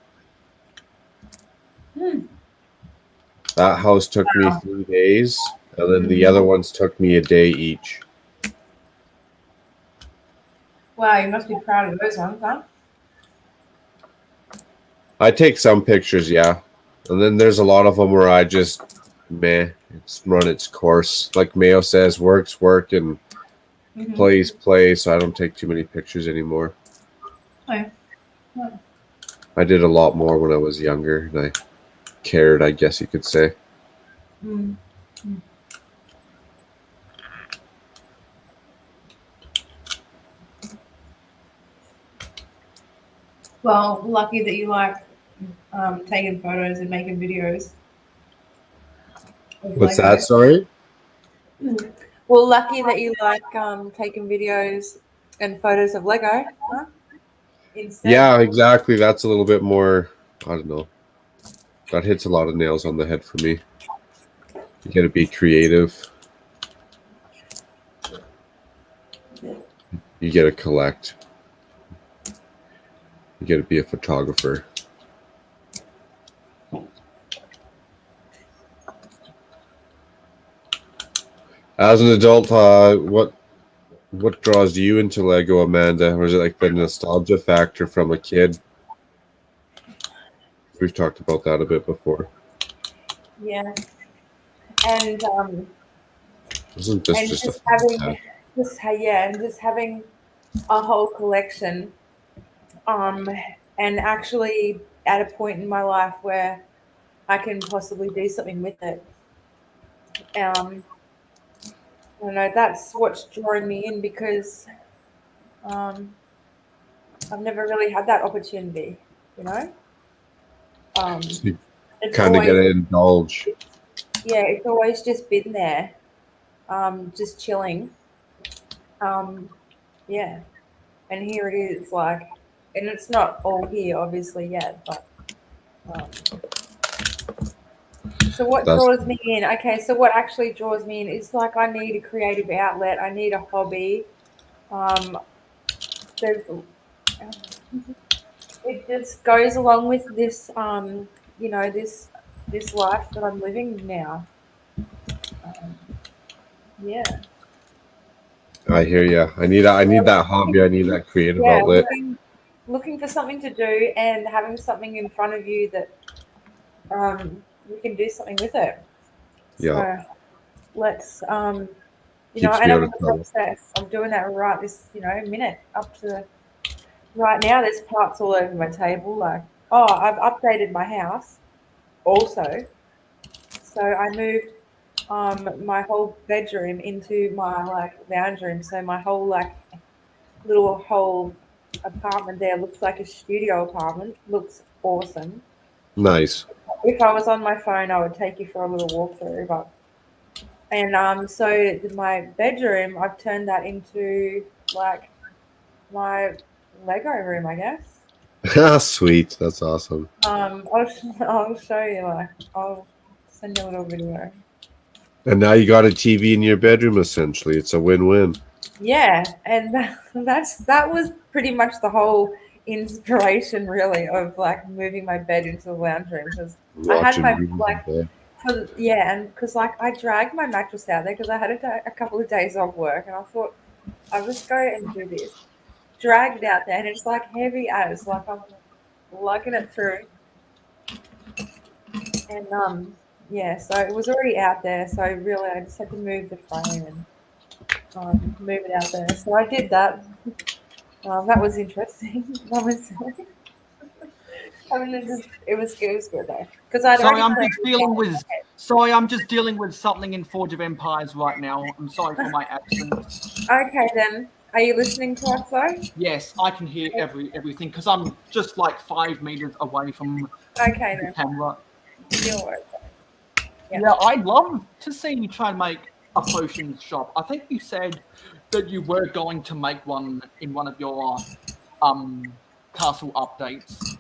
That house took me 3 days, and then the other ones took me a day each. Wow, you must be proud of those ones, huh? I take some pictures, yeah. And then there's a lot of them where I just, it's run its course. Like Mayo says, work's work and plays play, so I don't take too many pictures anymore. Okay. I did a lot more when I was younger, and I cared, I guess you could say. Well, lucky that you like taking photos and making videos. What's that, sorry? Well, lucky that you like taking videos and photos of Lego, huh? Instead. Yeah, exactly. That's a little bit more, I don't know. That hits a lot of nails on the head for me. You gotta be creative. You gotta collect. You gotta be a photographer. As an adult, what draws you into Lego, Amanda? Or is it like the nostalgia factor from a kid? We've talked about that a bit before. Yeah. And Isn't this just a having and just having a whole collection, and actually at a point in my life where I can possibly do something with it. I don't know, that's what's drawing me in because um, I've never really had that opportunity, you know. So you It's kind of got always, to indulge. yeah, it's always just been there, just chilling. Um, yeah, and here it is, like, and it's not all here, obviously, yet, but. Um, so what That's draws me in? Okay, so what actually draws me in is like I need a creative outlet. I need a hobby. Um, there's it just goes along with this, this life that I'm living now. Um, yeah, I hear you. I need that hobby. I need that creative yeah, outlet. looking for something to do and having something in front of you that you can do something with it. Yeah, So let's keeps and me I'm out in of the trouble. process. I'm doing that right this, minute up to right now. There's parts all over my table. Like, oh, I've updated my house also. So I moved my whole bedroom into my like lounge room. So my whole like little whole apartment there looks like a studio apartment. Looks awesome. Nice. If I was on my phone, I would take you for a little walkthrough. But and so my bedroom, I've turned that into like my Lego room, I guess. Sweet. That's awesome. I'll show you. Like, I'll send you a little video. And now you got a TV in your bedroom. Essentially, it's a win-win. Yeah, and that was pretty much the whole inspiration, really, of like moving my bed into the lounge room because I had Watching my movies like in bed. and because like I dragged my mattress out there because I had a couple of days off work and I thought I'll just go and do this. Dragged it out there and it's like heavy as like I'm lugging it through and yeah, so it was already out there. So really, I just had to move the frame and move it out there. So I did that. That was interesting. That was. I mean, it was good though because I'd Sorry, already I'm planned just it dealing out. with. Sorry, I'm just dealing with something in Forge of Empires right now. I'm sorry for my accent. Okay, then. Are you listening to us though? Yes, I can hear everything because I'm just like 5 meters away from Okay, the then. camera. You're okay. Yeah. Yeah, I'd love to see you try and make a potions shop. I think you said that you were going to make one in one of your castle updates.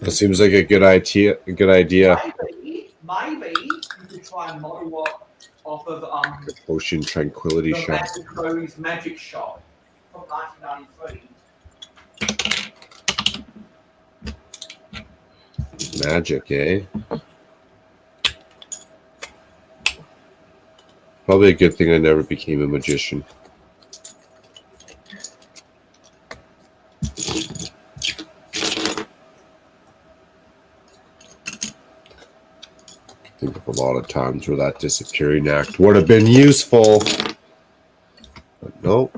That seems like a good idea. A good idea. Maybe you could try and model what off of Ocean Tranquility the Shop. Magic Crow's Magic Shop from 1993. Magic, eh? Probably a good thing I never became a magician. Think of a lot of times where that disappearing act would have been useful. But no.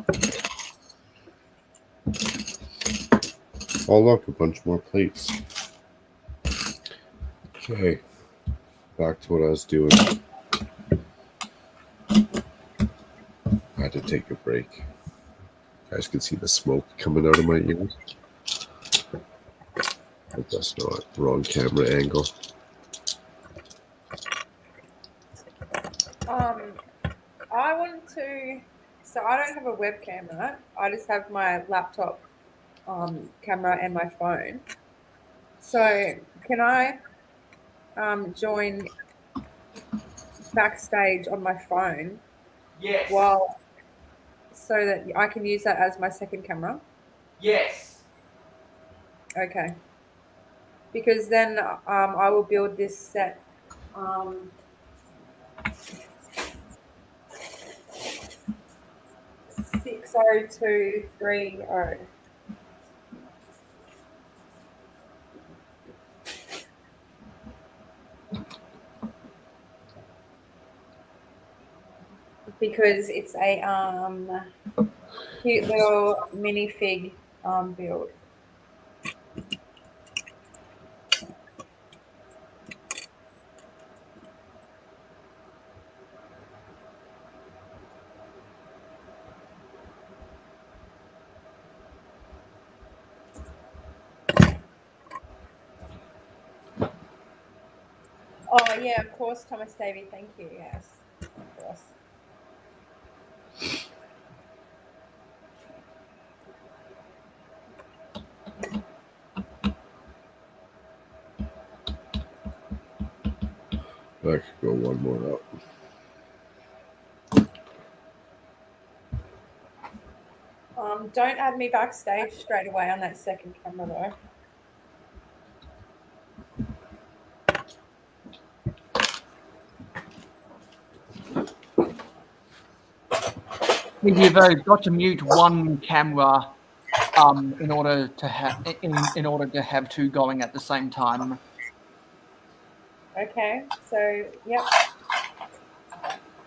Oh, look, a bunch more plates. Okay. Back to what I was doing. I had to take a break. You guys can see the smoke coming out of my ears. But that's not wrong camera angle. I want to. So I don't have a webcam, right? I just have my laptop camera and my phone. So can I join backstage on my phone Yes. while so that I can use that as my second camera? Yes. Okay. Because then I will build this set. Um, 60230. because it's a cute little minifig build. Oh yeah, of course, Thomas Davey. Thank you. Yes, of course. I could go one more up. Don't add me backstage straight away on that second camera though. You've got to mute one camera in order to have two going at the same time. Okay, so yep.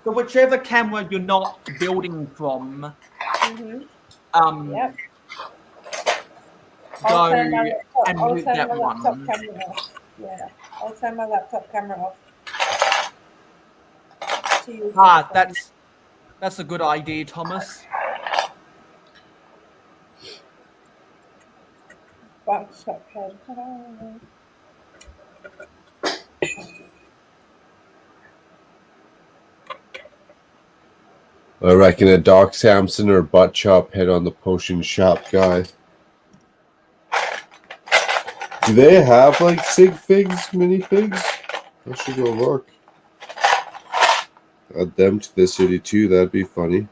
So whichever camera you're not building from, Yep. go I'll turn my and laptop, mute that one. camera off. Yeah, I'll turn my laptop camera off. That's a good idea, Thomas. Backstop head. I reckon a Doc Samson or Butt Chop head on the potion shop guy. Do they have like sig figs, minifigs? I should go look. Add them to the city too. That'd be funny.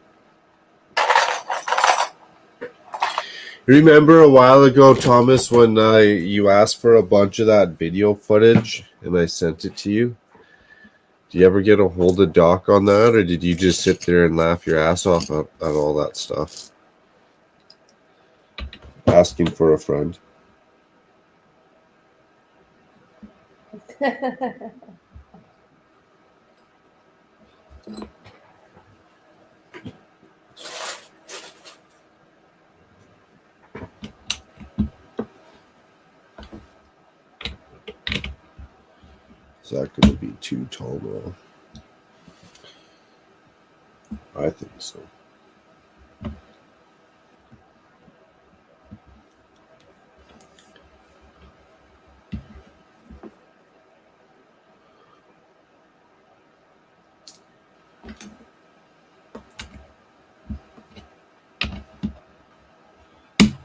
Remember a while ago, Thomas, when you asked for a bunch of that video footage and I sent it to you? Do you ever get a hold of Doc on that, or did you just sit there and laugh your ass off at all that stuff? Asking for a friend. Is that going to be too tall now? I think so.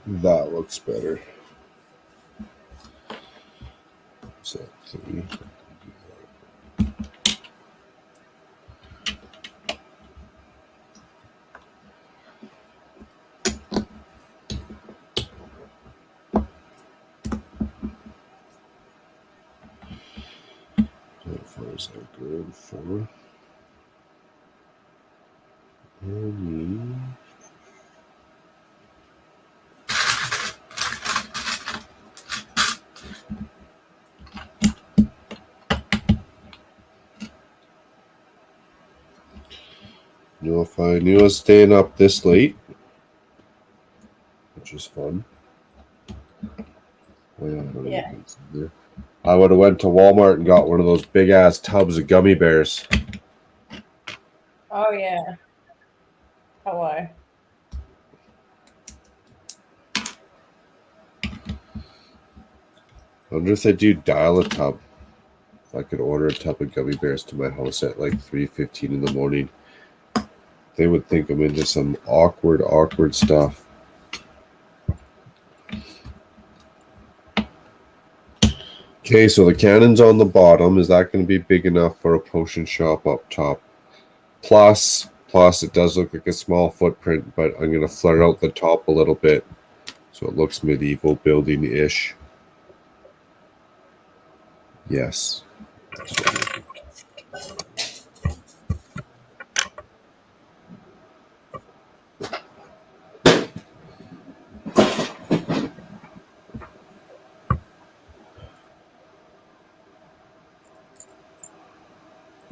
That looks better. So 3. How far is that going? 4. You know, if I knew I was staying up this late, which is fun. Yeah. I would have went to Walmart and got one of those big ass tubs of gummy bears. Oh yeah. Hello. I wonder if they do dial a tub. If I could order a tub of gummy bears to my house at like 3:15 in the morning, they would think I'm into some awkward stuff. Okay, so the cannon's on the bottom. Is that going to be big enough for a potion shop up top? Plus, it does look like a small footprint, but I'm going to flare out the top a little bit so it looks medieval building-ish. Yes.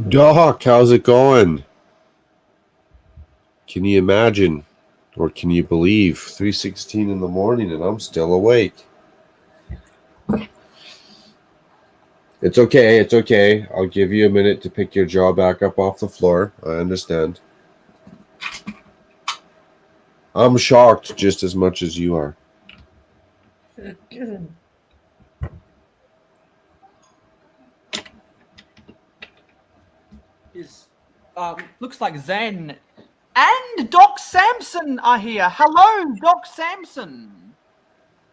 Doc, how's it going? Can you imagine, or can you believe 3:16 in the morning and I'm still awake? It's okay. It's okay. I'll give you a minute to pick your jaw back up off the floor. I understand. I'm shocked just as much as you are. Looks like Zen and Doc Samson are here. Hello, Doc Samson.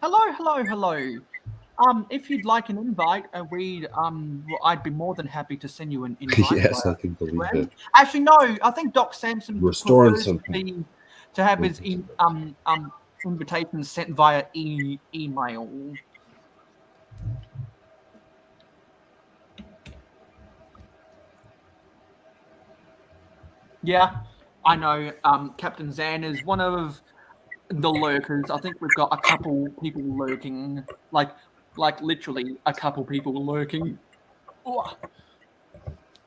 Hello. If you'd like an invite, I'd be more than happy to send you an invite. Yes, I can believe it. Actually, no, I think Doc Samson Restoring prefers something. to have his invitations sent via email. Yeah, I know. Captain Zan is one of the lurkers. I think we've got a couple people lurking, like literally a couple people lurking. Oh.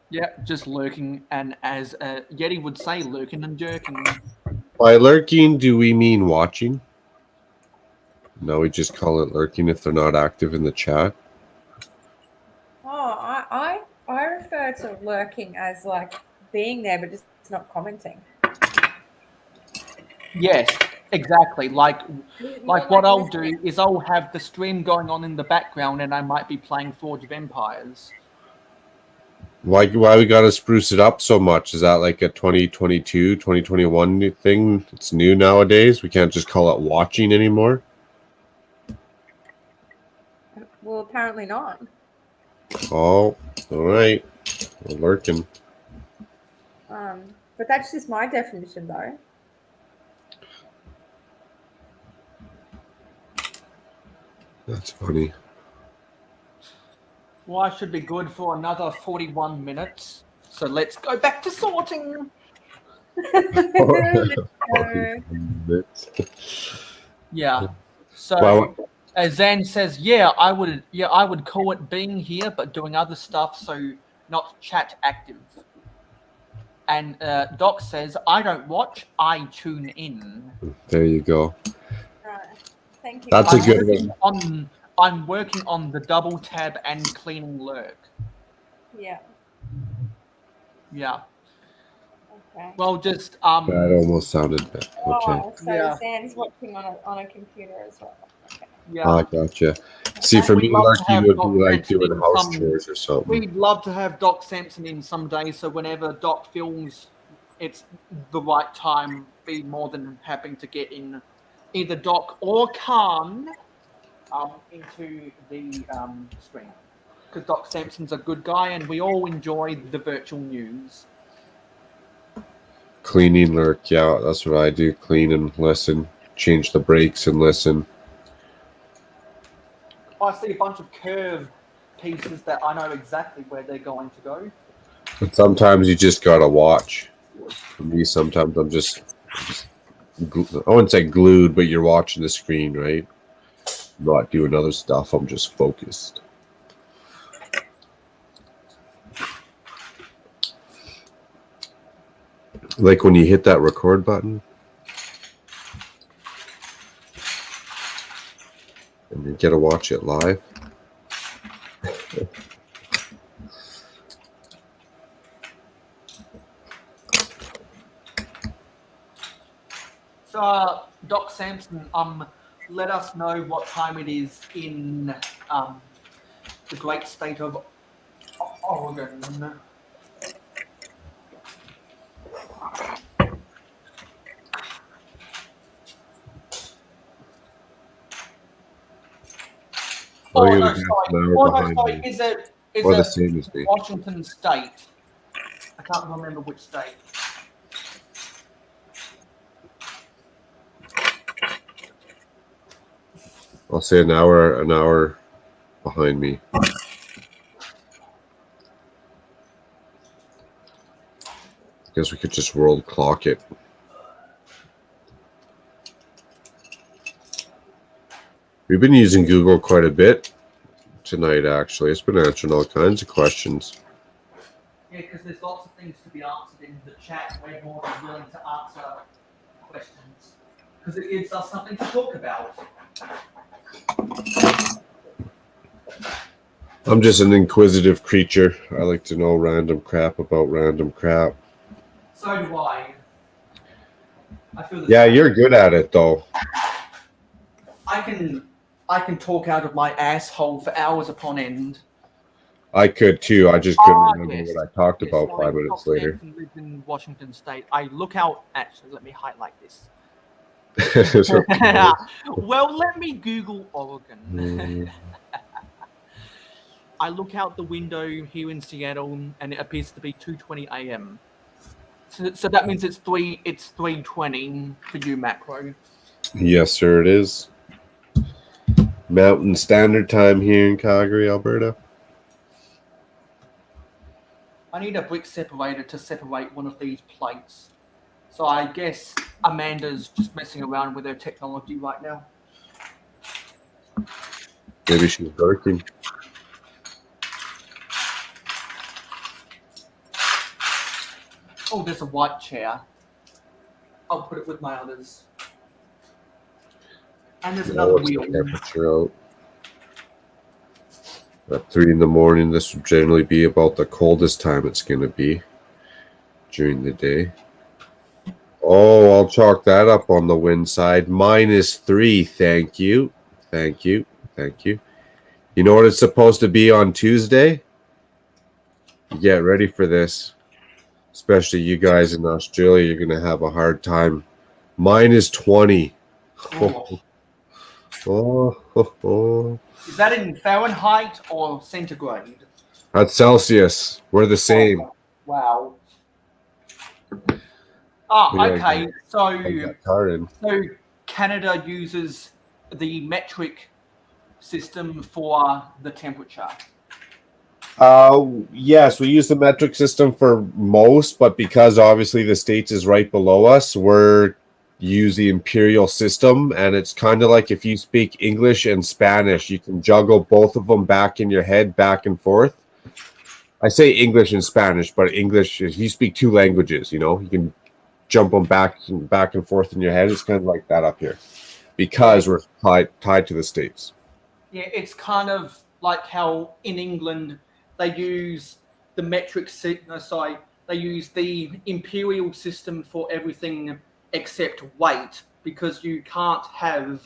Yeah, just lurking, and as Yeti would say, lurking and jerking. By lurking, do we mean watching? No, we just call it lurking if they're not active in the chat. Oh, I refer to lurking as like being there but just not commenting. Yes, exactly. Like what I'll do is I'll have the stream going on in the background, and I might be playing Forge of Empires. Why we gotta spruce it up so much? Is that like a 2022, 2021 new thing? It's new nowadays. We can't just call it watching anymore. Well, apparently not. Oh, all right. We're lurking. But that's just my definition, though. That's funny. Well, I should be good for another 41 minutes. So let's go back to sorting. Yeah. So Well, as Zan says, I would call it being here, but doing other stuff, so not chat active. And Doc says, I don't watch, I tune in. there you go. Thank you. That's a good one. I'm working on the double tab and cleaning lurk. Yeah. Yeah. Okay. Well, just that almost sounded bad. Okay. Oh, so Zan's watching on a computer as well. Okay. Yeah. I gotcha. See, for me, lurking would be like doing house chores or something. We'd love to have Doc Sampson in someday, so whenever Doc films it's the right time, be more than happy to get in either Doc or Khan into the stream. Because Doc Sampson's a good guy and we all enjoy the virtual news. Cleaning lurk, yeah, that's what I do. Clean and listen. Change the brakes and listen. I see a bunch of curved pieces that I know exactly where they're going to go. But sometimes you just gotta watch. For me, sometimes I'm just I wouldn't say glued, but you're watching the screen, right? I'm not doing other stuff. I'm just focused. Like when you hit that record button and you get to watch it live. So, Doc Sampson, let us know what time it is in the great state of Oregon. Sorry. Is it the same as me. Washington State? I can't remember which state. I'll say an hour behind me. Guess we could just world clock it. We've been using Google quite a bit tonight, actually. It's been answering all kinds of questions. Yeah, because there's lots of things to be answered in the chat. We're more than willing to answer questions because it gives us something to talk about. I'm just an inquisitive creature. I like to know random crap about random crap. So do I. I feel the Yeah, same. you're good at it though. I can talk out of my asshole for hours upon end. I could too. I just couldn't remember Yes. what I talked Yes, about sorry, 5 minutes Dr. later. Anson lives in Washington State. I look out. Actually, let me highlight this. Well, let me Google Oregon. I look out the window here in Seattle, and it appears to be 2:20 a.m. So that means it's 3:20 for you, Macro. Yes, sir, it is. Mountain Standard Time here in Calgary, Alberta. I need a brick separator to separate one of these plates. So I guess Amanda's just messing around with her technology right now. Maybe she's working. Oh, there's a white chair. I'll put it with my others. And there's another What's wheel. the temperature out? At 3 in the morning, this would generally be about the coldest time it's going to be during the day. Oh, I'll chalk that up on the wind side. -3. Thank you. Thank you. Thank you. You know what it's supposed to be on Tuesday? Get ready for this. Especially you guys in Australia, you're going to have a hard time. -20. Oh. Oh. Is that in Fahrenheit or centigrade? That's Celsius. We're the same. Oh, wow. Ah, okay. So Canada uses the metric system for the temperature. Yes, we use the metric system for most, but because obviously the States is right below us, we're use the imperial system, and it's kind of like if you speak English and Spanish, you can juggle both of them back in your head, back and forth. I say English and Spanish, but English, if you speak two languages, you know, you can jump them back and forth in your head. It's kind of like that up here because we're tied to the States. Yeah, it's kind of like how in England they use the metric system. Sorry, they use the imperial system for everything except weight, because you can't have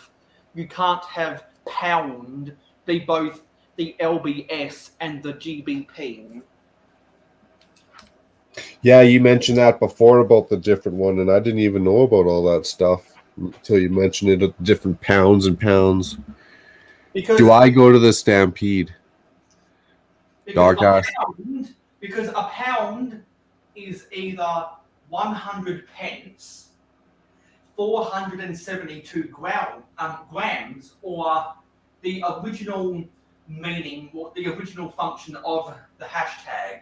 pound be both the LBS and the GBP. Yeah, you mentioned that before about the different one, and I didn't even know about all that stuff until you mentioned it. Different pounds and pounds. Do I go to the Stampede? Because a pound is either 100 pence, 472 grams, or the original meaning or the original function of the hashtag.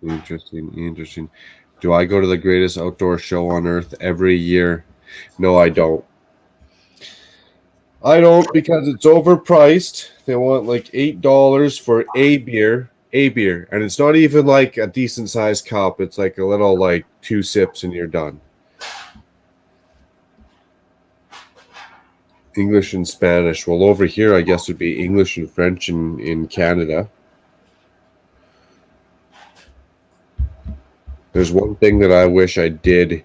Interesting. Do I go to the greatest outdoor show on earth every year? No, I don't. I don't, because it's overpriced. They want like $8 for a beer, and it's not even like a decent sized cup. It's like a little, like 2 sips and you're done. English and Spanish. Well, over here, I guess would be English and French in Canada. There's one thing that I wish I did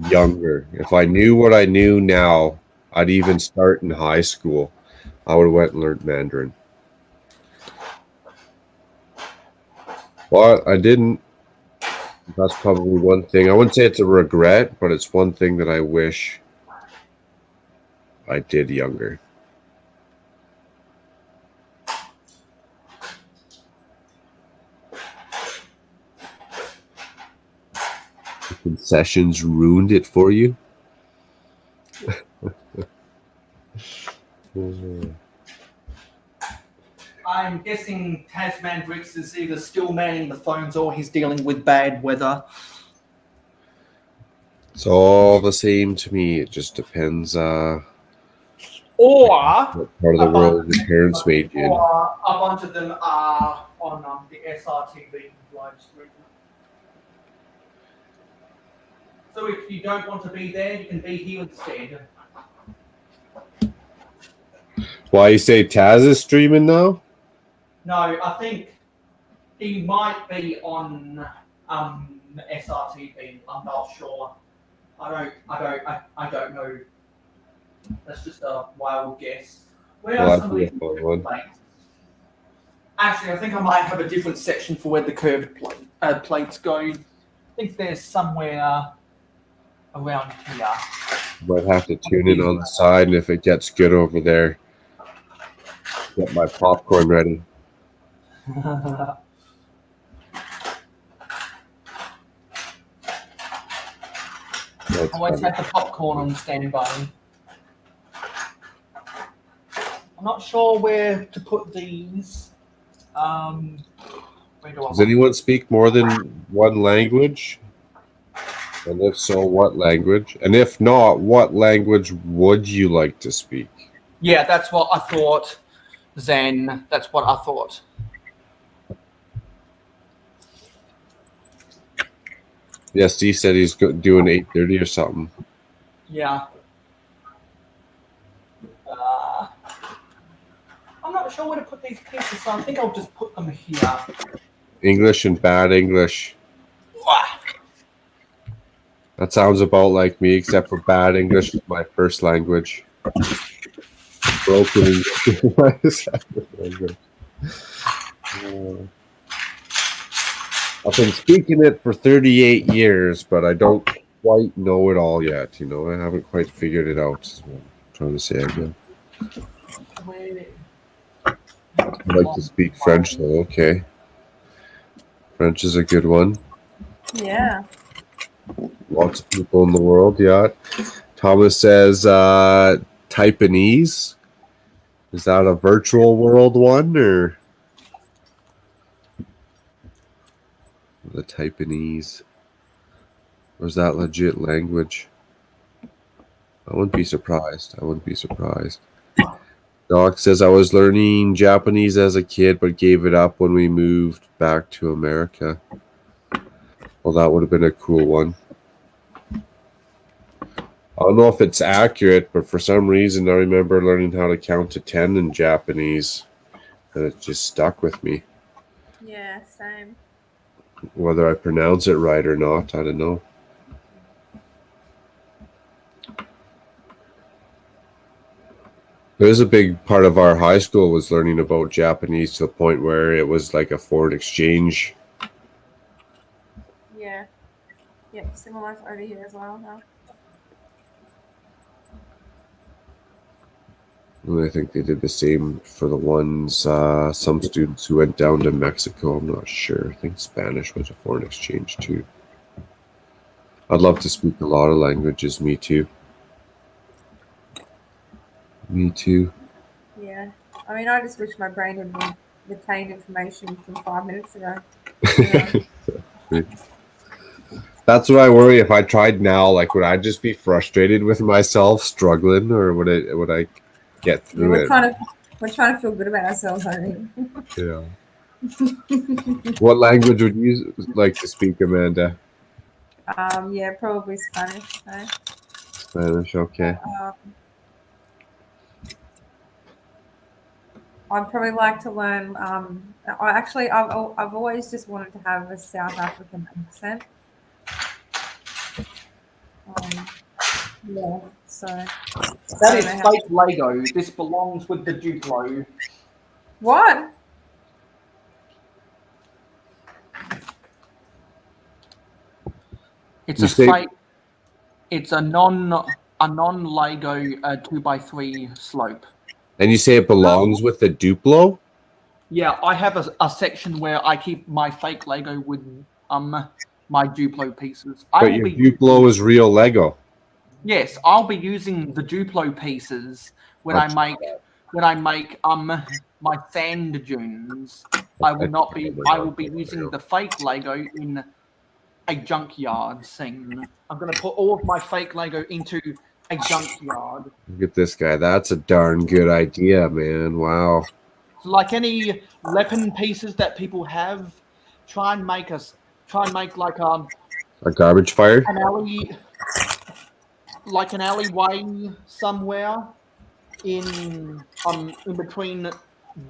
younger. If I knew what I knew now, I'd even start in high school. I would have went and learned Mandarin. But I didn't. That's probably one thing. I wouldn't say it's a regret, but it's one thing that I wish I did younger. The concessions ruined it for you? I'm guessing Tasman Bricks is either still manning the phones or he's dealing with bad weather. It's all the same to me. It just depends or What part of the world your parents made you in? Or a bunch of them are on the SRTV live stream. So if you don't want to be there, you can be here instead. Why you say Taz is streaming now? No, I think he might be on SRTV. I'm not sure. I don't know. That's just a wild guess. Where Well, are that'd some of be these a fun one. plates? Actually, I think I might have a different section for where the curved plates go. I think there's somewhere around here. Might have to tune in on the side, and if it gets good over there, get my popcorn ready. That's Always funny. had the popcorn on standby. I'm not sure where to put these. Where do I Does anyone speak more than one language? And if so, what language? And if not, what language would you like to speak? Yeah, that's what I thought, Zen. That's what I thought. Yeah, Steve said he's doing 8:30 or something. Yeah. I'm not sure where to put these pieces, so I think I'll just put them here. English and bad English. Wah. That sounds about like me, except for bad English is my first language. Broken English is my second language. I've been speaking it for 38 years, but I don't quite know it all yet. You know, I haven't quite figured it out. Is what I'm trying to say again. I like to speak French, though. Okay. French is a good one. Yeah. Lots of people in the world, yeah. Thomas says Taiwanese. Is that a virtual world one, or the Taiwanese? Or is that legit language? I wouldn't be surprised. I wouldn't be surprised. Doc says, I was learning Japanese as a kid, but gave it up when we moved back to America. Well, that would have been a cool one. I don't know if it's accurate, but for some reason I remember learning how to count to 10 in Japanese, and it just stuck with me. Yeah, same. Whether I pronounce it right or not, I don't know. There's a big part of our high school was learning about Japanese to the point where it was like a foreign exchange. Yeah. Yeah, similar over here as well, huh? And I think they did the same for the ones, some students who went down to Mexico. I'm not sure. I think Spanish was a foreign exchange too. I'd love to speak a lot of languages. Me too. Me too. Yeah. I mean, I just wish my brain had retained information from 5 minutes ago. Yeah. That's what I worry. If I tried now, like, would I just be frustrated with myself, struggling, or would I get Yeah, through we're it? trying to feel good about ourselves, I think. Yeah. What language would you like to speak, Amanda? Yeah, probably Spanish. So. Spanish, okay. I'd probably like to learn. I've always just wanted to have a South African accent. Yeah, so That is fake Lego. This belongs with the Duplo. what? It's You a say- fake. It's a non Lego 2x3 slope. And you say it belongs with the Duplo? Yeah, I have a section where I keep my fake Lego with my Duplo pieces. But your Duplo is real Lego. Yes, I'll be using the Duplo pieces when I make my sand dunes. I will be using the fake Lego in a junkyard scene. I'm going to put all of my fake Lego into a junkyard. Look at this guy. That's a darn good idea, man. Wow. So like any weapon pieces that people have, try and make like A garbage fire? an alley, like an alleyway somewhere in between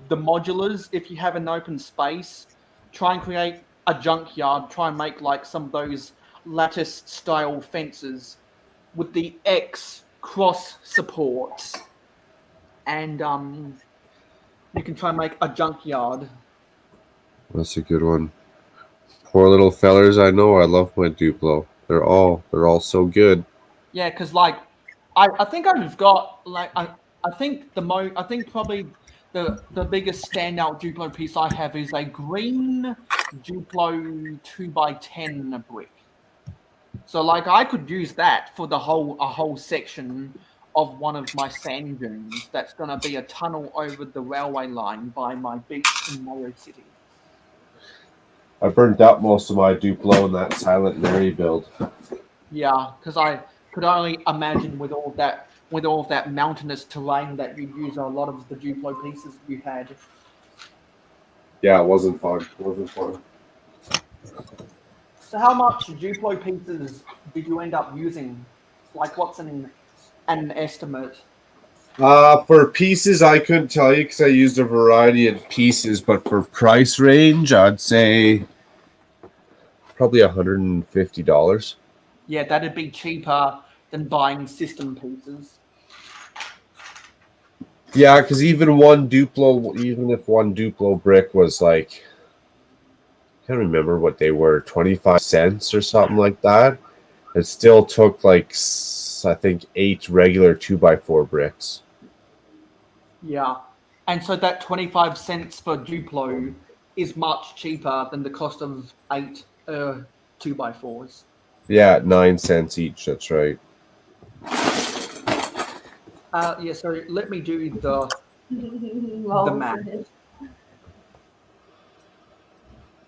the modulars. If you have an open space, try and create a junkyard. Try and make like some of those lattice style fences with the X cross supports, and you can try and make a junkyard. That's a good one. Poor little fellers. I know. I love my Duplo. They're all so good. Yeah, because like I think I've got like I think probably the biggest standout Duplo piece I have is a green Duplo 2x10 brick. So like I could use that for a whole section of one of my sand dunes. That's gonna be a tunnel over the railway line by my beach in Mayo City. I burned up most of my Duplo in that Silent Mary build. Yeah, because I could only imagine with all of that mountainous terrain that you'd use a lot of the Duplo pieces you had. Yeah, it wasn't fun. It wasn't fun. So how much Duplo pieces did you end up using? Like what's an estimate? For pieces, I couldn't tell you because I used a variety of pieces, but for price range, I'd say probably $150. Yeah, that'd be cheaper than buying system pieces. Yeah, because even if one Duplo brick was like, I can't remember what they were, 25 cents or something like that, it still took like, I think, 8 regular 2x4 bricks. Yeah, and so that 25 cents for Duplo is much cheaper than the cost of 8 2x4s. Yeah, 9 cents each. That's right. Yeah, so let me do the math.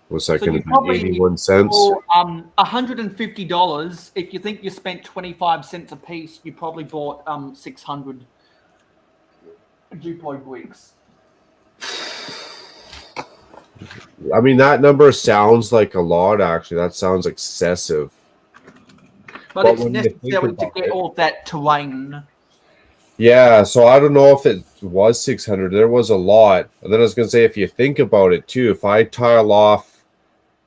Was that So going you to be probably 81 cents? For $150, if you think you spent 25 cents a piece, you probably bought 600 Duplo bricks. I mean, that number sounds like a lot, actually. That sounds excessive. But it's when you think necessary to about get it- all that terrain. Yeah, so I don't know if it was 600. There was a lot. And then I was going to say, if you think about it too, if I tile off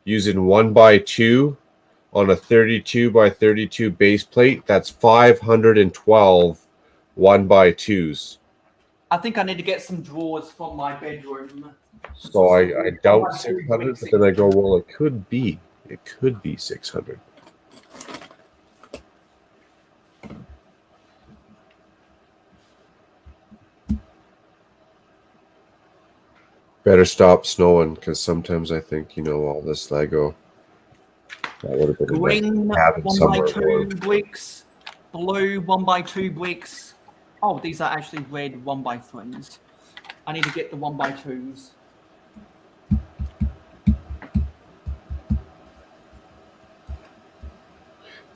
using 1x2 on a 32x32 base plate, that's 512 1x2s. I think I need to get some drawers from my bedroom. So I doubt 600, but then I go, well, it could be. It could be 600. Better stop snowing, because sometimes I think, all this Lego, that would have been Green cabin 1x2 warm. bricks, blue 1x2 bricks. Oh, these are actually red 1x3s. I need to get the 1x2s.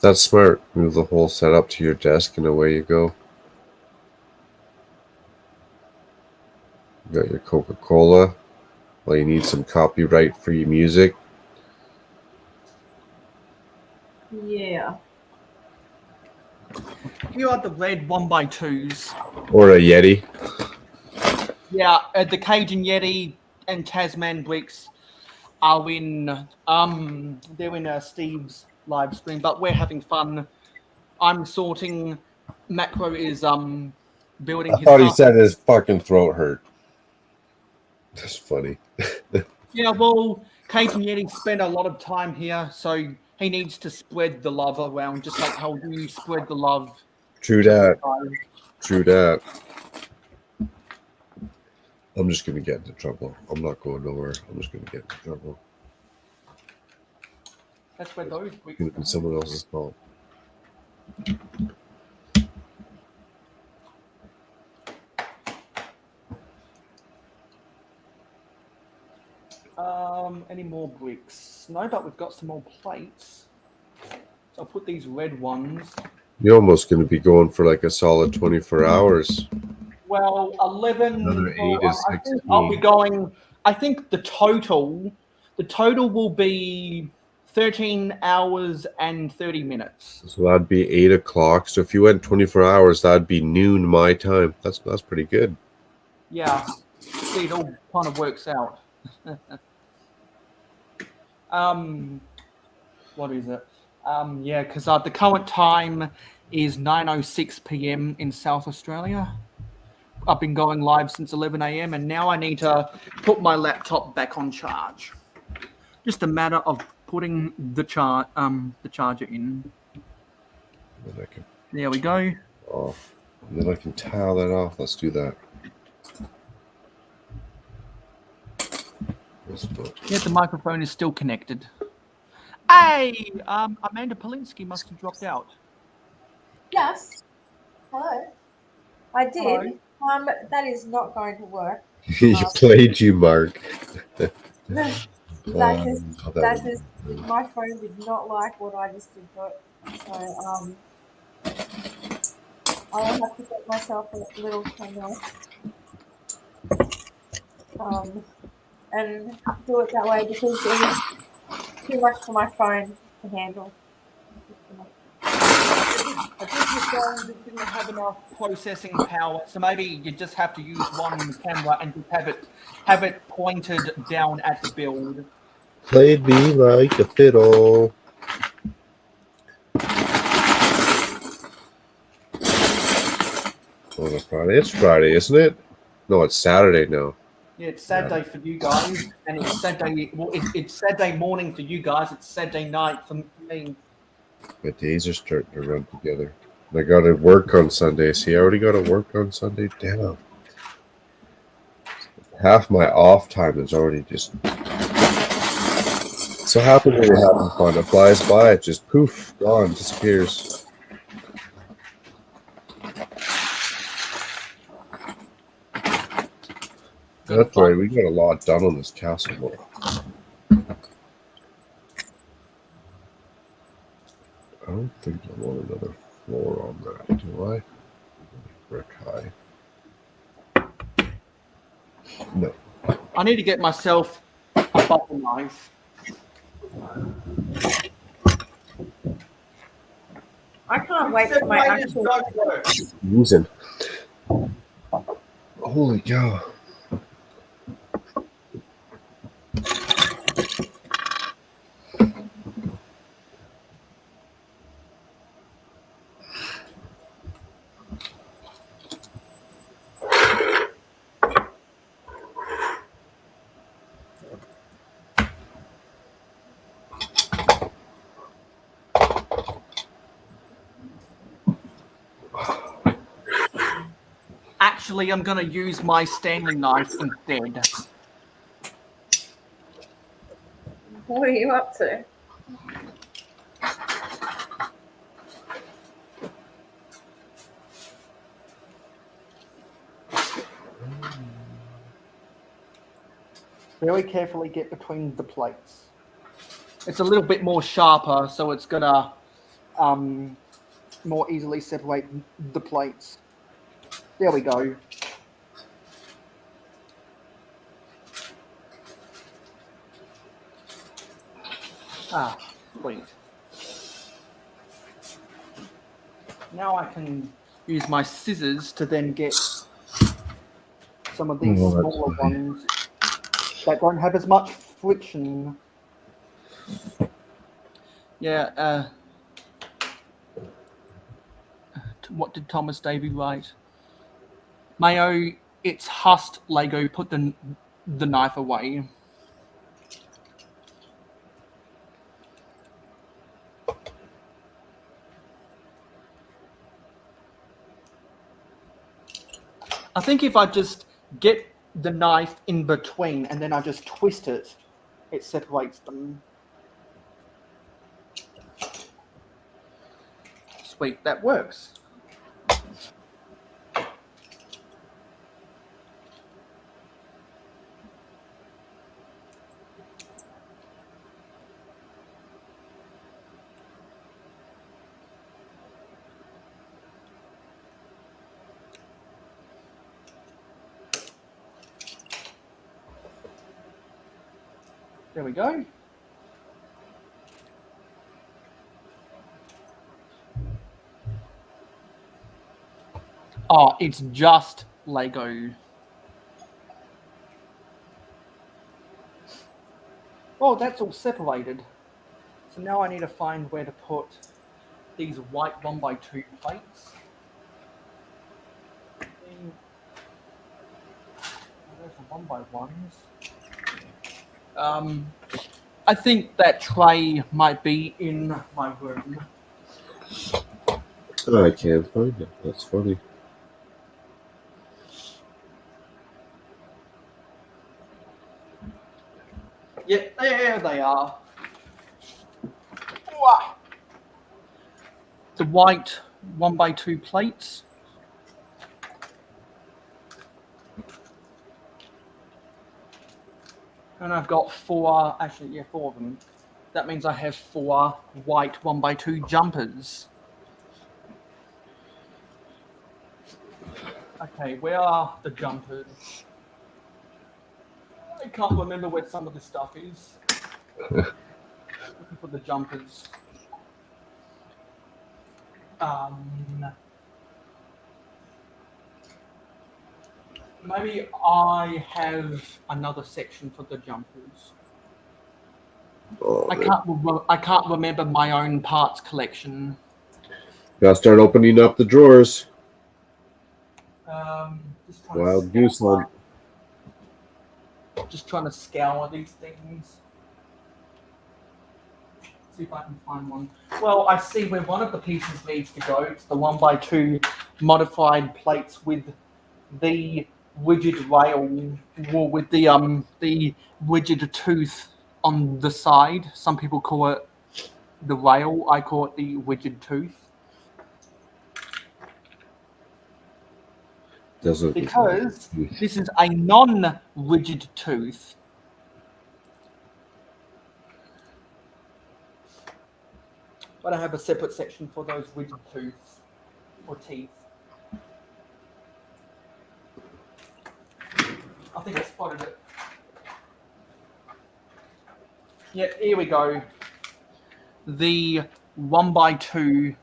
That's smart. Move the whole setup to your desk and away you go. You got your Coca-Cola. Well, you need some copyright-free music. Yeah. Here are the red 1x2s. Or a Yeti. Yeah, the Cajun Yeti and Tasman bricks are in they're in Steve's live stream, but we're having fun. I'm sorting. Macro is building I his thought he hut. said his fucking throat hurt. That's funny. Yeah, well, Cajun Yeti spent a lot of time here, so he needs to spread the love around, just like how you spread the love. True that. True that. I'm just going to get into trouble. I'm not going nowhere. I'm just going to get into trouble. That's where those bricks It's going to be someone else's fault. Any more bricks? No, but we've got some more plates. So I'll put these red ones You're almost going to be going for like a solid 24 hours. Well, 11. Another 8 well, is I think I'll be 16. going. I think the total will be 13 hours and 30 minutes. So that'd be 8 o'clock. So if you went 24 hours, that'd be noon my time. That's pretty good. Yeah, see, it all kind of works out. What is it? Yeah, because the current time is 9:06 p.m. in South Australia. I've been going live since 11 a.m. and now I need to put my laptop back on charge. Just a matter of putting the charger in. And then I can There we go. off. And then I can towel that off. Let's do that. Yeah, the microphone is still connected. Hey, Amanda Polinsky must have dropped out. Yes. Hello. I did. Hello. That is not going to work. You played you, Mark. That is my phone did not like what I just did, but so I will have to get myself a little camera and do it that way because it was too much for my phone to handle. I think your phone just didn't have enough processing power, so maybe you just have to use one camera and just have it pointed down at the build. Played me like a fiddle. On a Friday. It's Friday, isn't it? No, it's Saturday now. Yeah, it's Saturday for you guys, and it's Saturday. Well, it's Saturday morning for you guys. It's Saturday night for me. My days are starting to run together. I got to work on Sunday. See, I already got to work on Sunday. Damn. Half my off time is already just. So happy when you're having fun. It flies by. It just poof, gone, disappears. That's right. We got a lot done on this castle wall. I don't think I want another floor on that, do I? Brick high. No. I need to get myself a butter knife. I can't wait for my actual. Using. Holy cow. Actually, I'm going to use my Stanley knife instead. What are you up to? Very carefully get between the plates. It's a little bit more sharper, so it's going to more easily separate the plates. There we go. Ah, sweet. Now I can use my scissors to then get some of these smaller ones that don't have as much friction. Yeah, what did Thomas Davey write? Mayo, it's Hust Lego, put the knife away. I think if I just get the knife in between and then I just twist it, it separates them. Sweet, that works. There we go. Oh, it's just Lego. Oh, that's all separated. So now I need to find where to put these white 1x2 plates. There's the 1x1s. I think that tray might be in my room. Oh, I can't find it. That's funny. Yeah, there they are. The white 1x2 plates. And I've got four of them. That means I have 4 white 1x2 jumpers. Okay, where are the jumpers? I can't remember where some of the stuff is. Looking for the jumpers. Maybe I have another section for the jumpers. Oh, I can't remember my own parts collection. gotta start opening up the drawers. Just trying Wild goose hunt. Just trying to scour these things. See if I can find one. Well, I see where one of the pieces needs to go. It's the 1x2 modified plates with the rigid rail, or with the rigid tooth on the side. Some people call it the rail. I call it the rigid tooth. Because this is a non-rigid tooth. But I have a separate section for those rigid tooths or teeth. I think I spotted it. Yeah, here we go. The 1x2.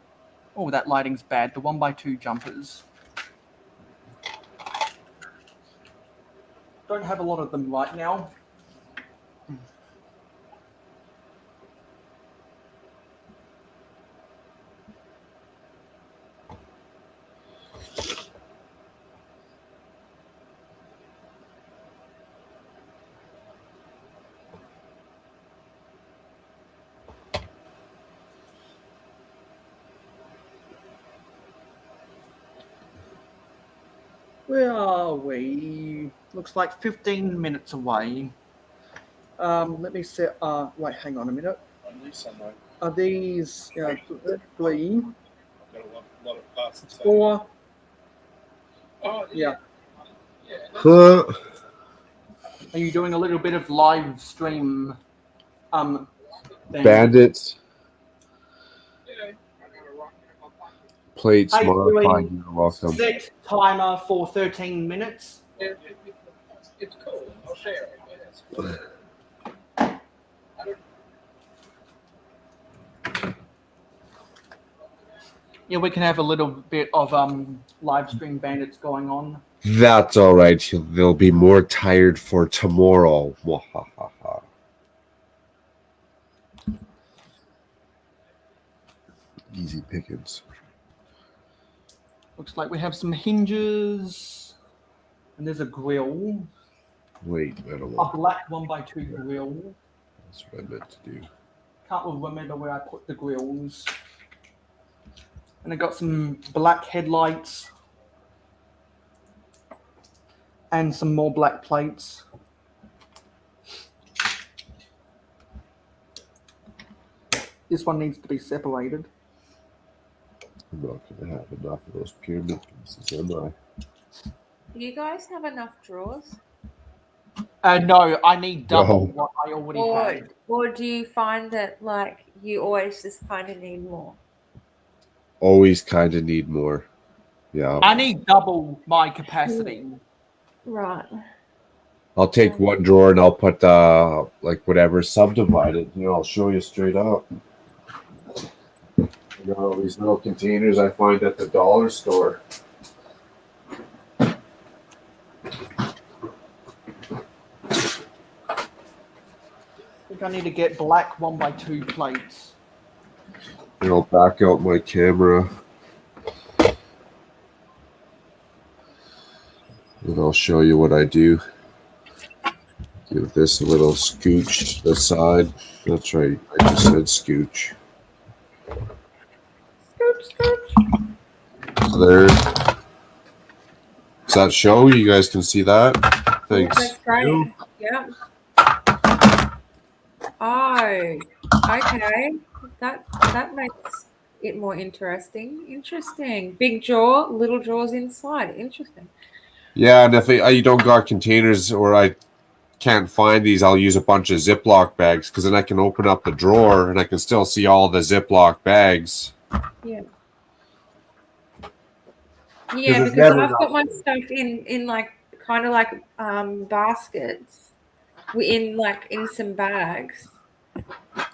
Oh, that lighting's bad. The 1x2 jumpers. Don't have a lot of them right now. Where are we? Looks like 15 minutes away. Let me see. Wait, hang on a minute. Are these 3? 4? Yeah. Huh. Are you doing a little bit of live stream? Bandits. Plates Hey, modified. You're welcome. Set timer for 13 minutes. It's cool. I'll share it. Yeah, we can have a little bit of live stream bandits going on. That's all right. They'll be more tired for tomorrow. Wahahaha. Easy pickings. Looks like we have some hinges, and there's a grill. Wait, I don't A want. black 1x2 grill. That's what I meant to do. Can't remember where I put the grills. And I got some black headlights and some more black plates. This one needs to be separated. I'm not going to have enough of those pyramid pieces, am I? Do you guys have enough drawers? No, I need double No. what I already have. Or do you find that like you always just kind of need more? Always kind of need more. Yeah. I need double my capacity. Right. I'll take one drawer and I'll put like whatever, subdivide it. You know, I'll show you straight up. You know, all these little containers I find at the dollar store. I think I need to get black 1x2 plates. And I'll back out my camera. And I'll show you what I do. Give this a little scooch to the side. That's right, I just said scooch. So there. Does that show? You guys can see that? Thanks. That's great. Yeah. Oh, okay. That makes it more interesting. Interesting. Big drawer, little drawers inside. Interesting. Yeah, and if you don't got containers or I can't find these, I'll use a bunch of Ziploc bags because then I can open up the drawer and I can still see all the Ziploc bags. Yeah. Yeah, because I've got my stuff in like kind of like baskets, in some bags,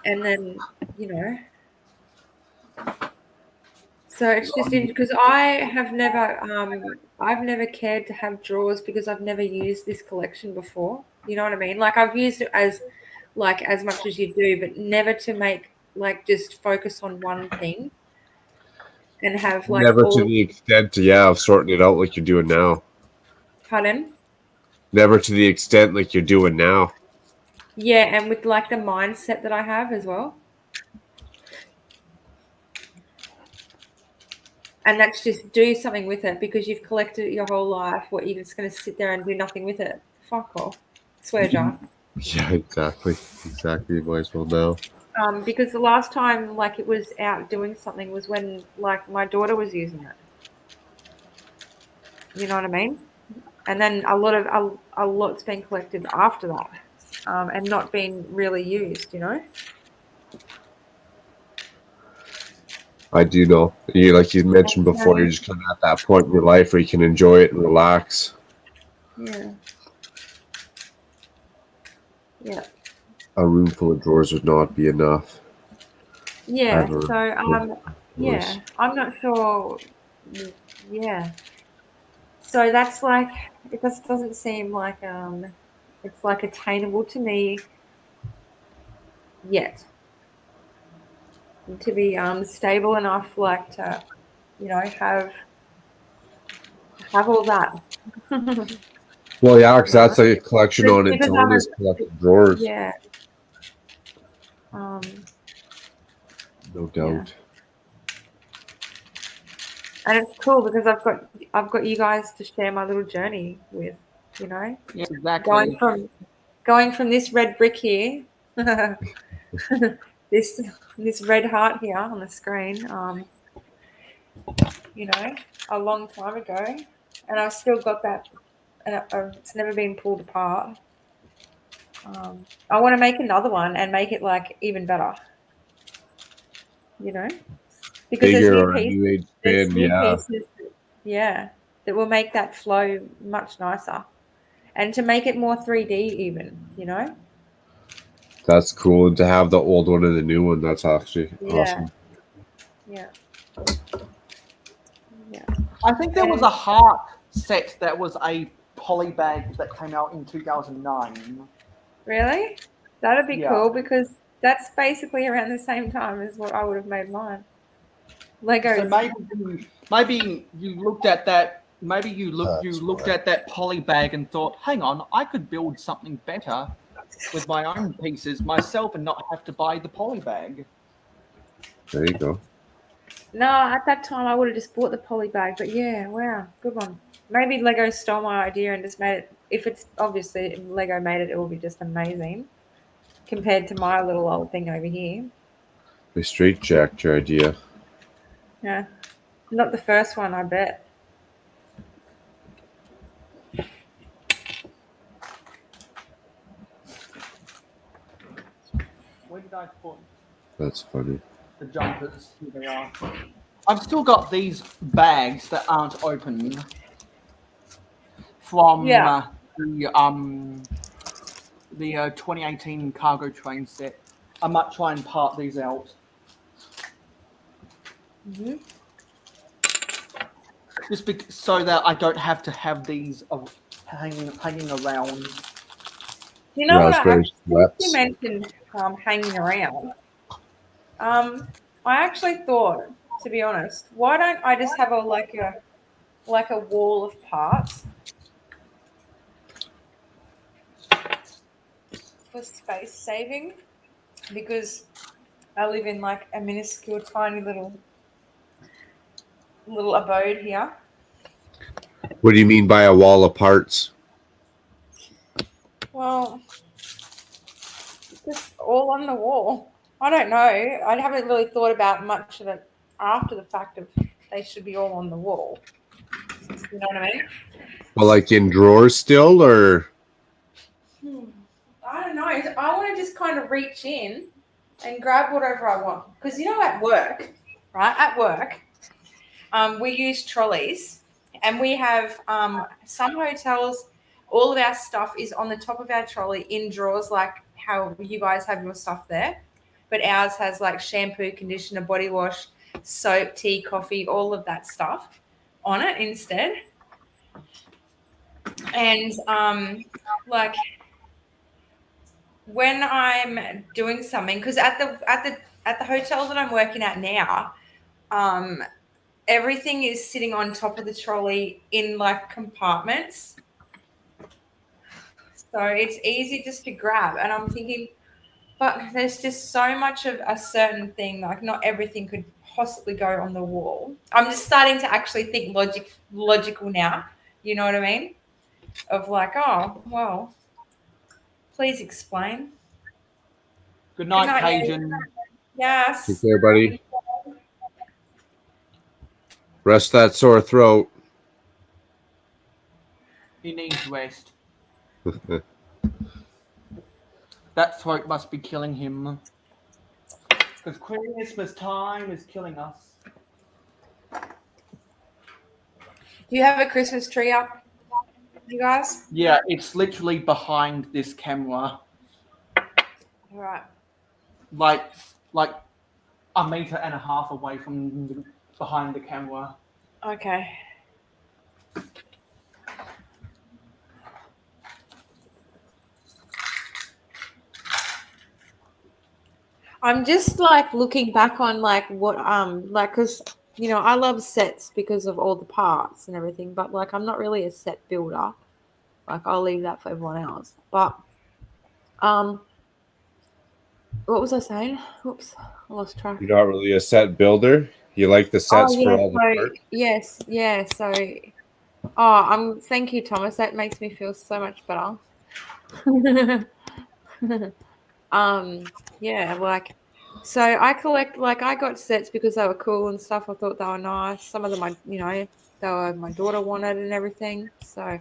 and then So it's just because I've never cared to have drawers because I've never used this collection before. You know what I mean? Like I've used it as much as you do, but never to make just focus on one thing and have Never to the extent, of sorting it out like you're doing now. Pardon? Never to the extent like you're doing now. Yeah, and with the mindset that I have as well. And that's just do something with it because you've collected it your whole life. What, you're just going to sit there and do nothing with it? Fuck off. Swear jar. Yeah, exactly. You might as well know. Because the last time it was out doing something was when my daughter was using it. You know what I mean? And then a lot's been collected after that, and not been really used. I do know. Like you mentioned before, you're just kind of at that point in your life where you can enjoy it and relax. Yeah. Yeah. A room full of drawers would not be enough. Yeah. So yeah, I'm not sure. Yeah. So that's it just doesn't seem like it's attainable to me yet. To be stable enough to have all that. Well, yeah, because that's a collection on its own is collecting drawers. Yeah. No doubt. Yeah. And it's cool because I've got you guys to share my little journey with, Yeah, exactly. Going from this red brick here, this red heart here on the screen, a long time ago, and I've still got that, and it's never been pulled apart. I want to make another one and make it even better. Because bigger there's new age spin, pieces, that will make that flow much nicer, and to make it more 3D even. That's cool, and to have the old one and the new one, that's actually awesome. Yeah. I think there was a heart set that was a poly bag that came out in 2009. Really? That'd be cool because that's basically around the same time as what I would have made mine. Legos. So maybe you looked at that. Maybe you looked at that poly bag and thought, "Hang on, I could build something better with my own pieces myself and not have to buy the poly bag." There you go. No, at that time I would have just bought the poly bag, but yeah, wow, good one. Maybe Lego stole my idea and just made it. If it's obviously Lego made it, it will be just amazing compared to my little old thing over here. They straight jacked your idea. Yeah, not the first one, I bet. Where did I put? That's funny. The jumpers, here they are. I've still got these bags that aren't opened from the 2018 cargo train set. I might try and part these out. Just so that I don't have to have these hanging around. You know what? Raspberry You Schweppes. mentioned hanging around. I actually thought, to be honest, why don't I just have a wall of parts for space saving? Because I live in like a minuscule, tiny little abode here. What do you mean by a wall of parts? Well, just all on the wall. I don't know. I haven't really thought about much of it after the fact of they should be all on the wall. You know what I mean? Well, like in drawers still, or I don't know. I want to just kind of reach in and grab whatever I want. Because, you know, at work, right? At work, we use trolleys, and we have some hotels, all of our stuff is on the top of our trolley in drawers, like how you guys have your stuff there. But ours has like shampoo, conditioner, body wash, soap, tea, coffee, all of that stuff on it instead. And like when I'm doing something, because at the hotel that I'm working at now, everything is sitting on top of the trolley in like compartments. So it's easy just to grab. And I'm thinking, but there's just so much of a certain thing, like not everything could possibly go on the wall. I'm just starting to actually think logical now. You know what I mean? Of like, oh, well, please explain. Good night, Good night, Cajun. Yes. take care, buddy. Rest that sore throat. He needs rest. That throat must be killing him. Because Christmas time is killing us. Do you have a Christmas tree up, you guys? Yeah, it's literally behind this camera. All right. Like 1.5 meters away from behind the camera. Okay. I'm just like looking back on like what like because you know I love sets because of all the parts and everything, but like I'm not really a set builder. Like I'll leave that for everyone else. But what was I saying? Oops, I lost track. You're not really a set builder. You like the sets for all the parts. Yes, yeah. So, thank you, Thomas. That makes me feel so much better. Yeah, like, so I collect, like, I got sets because they were cool and stuff. I thought they were nice. Some of them, my daughter wanted and everything. So,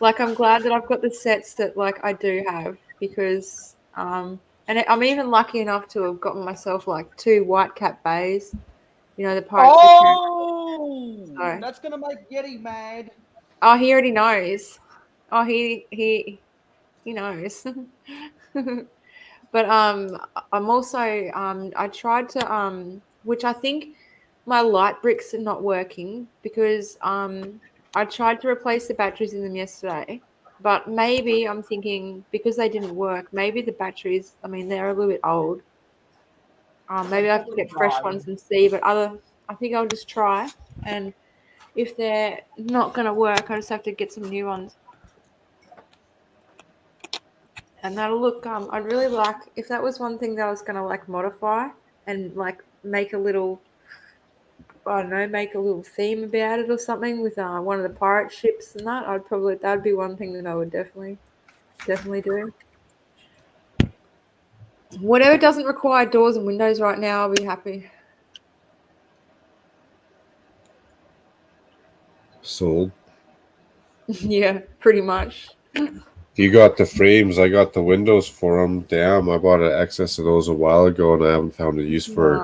like, I'm glad that I've got the sets that, like, I do have because, and I'm even lucky enough to have gotten myself, like, 2 white cap bays. You know, the Pirates of the Caribbean. That's gonna make Yeti mad. Oh, he already knows. Oh, he knows. But I'm also I tried to which I think my light bricks are not working because I tried to replace the batteries in them yesterday, but maybe I'm thinking because they didn't work, maybe the batteries, I mean, they're a little bit old. Maybe I have to get fresh ones and see, but I think I'll just try, and if they're not going to work, I just have to get some new ones. And that'll look, I'd really like, if that was one thing that I was going to like modify and like make a little, I don't know, make a little theme about it or something with one of the pirate ships and that, that'd be one thing that I would definitely do. Whatever doesn't require doors and windows right now, I'll be happy. Sold. Yeah, pretty much. You got the frames. I got the windows for them. Damn, I bought an excess of those a while ago, and I haven't found a use for it.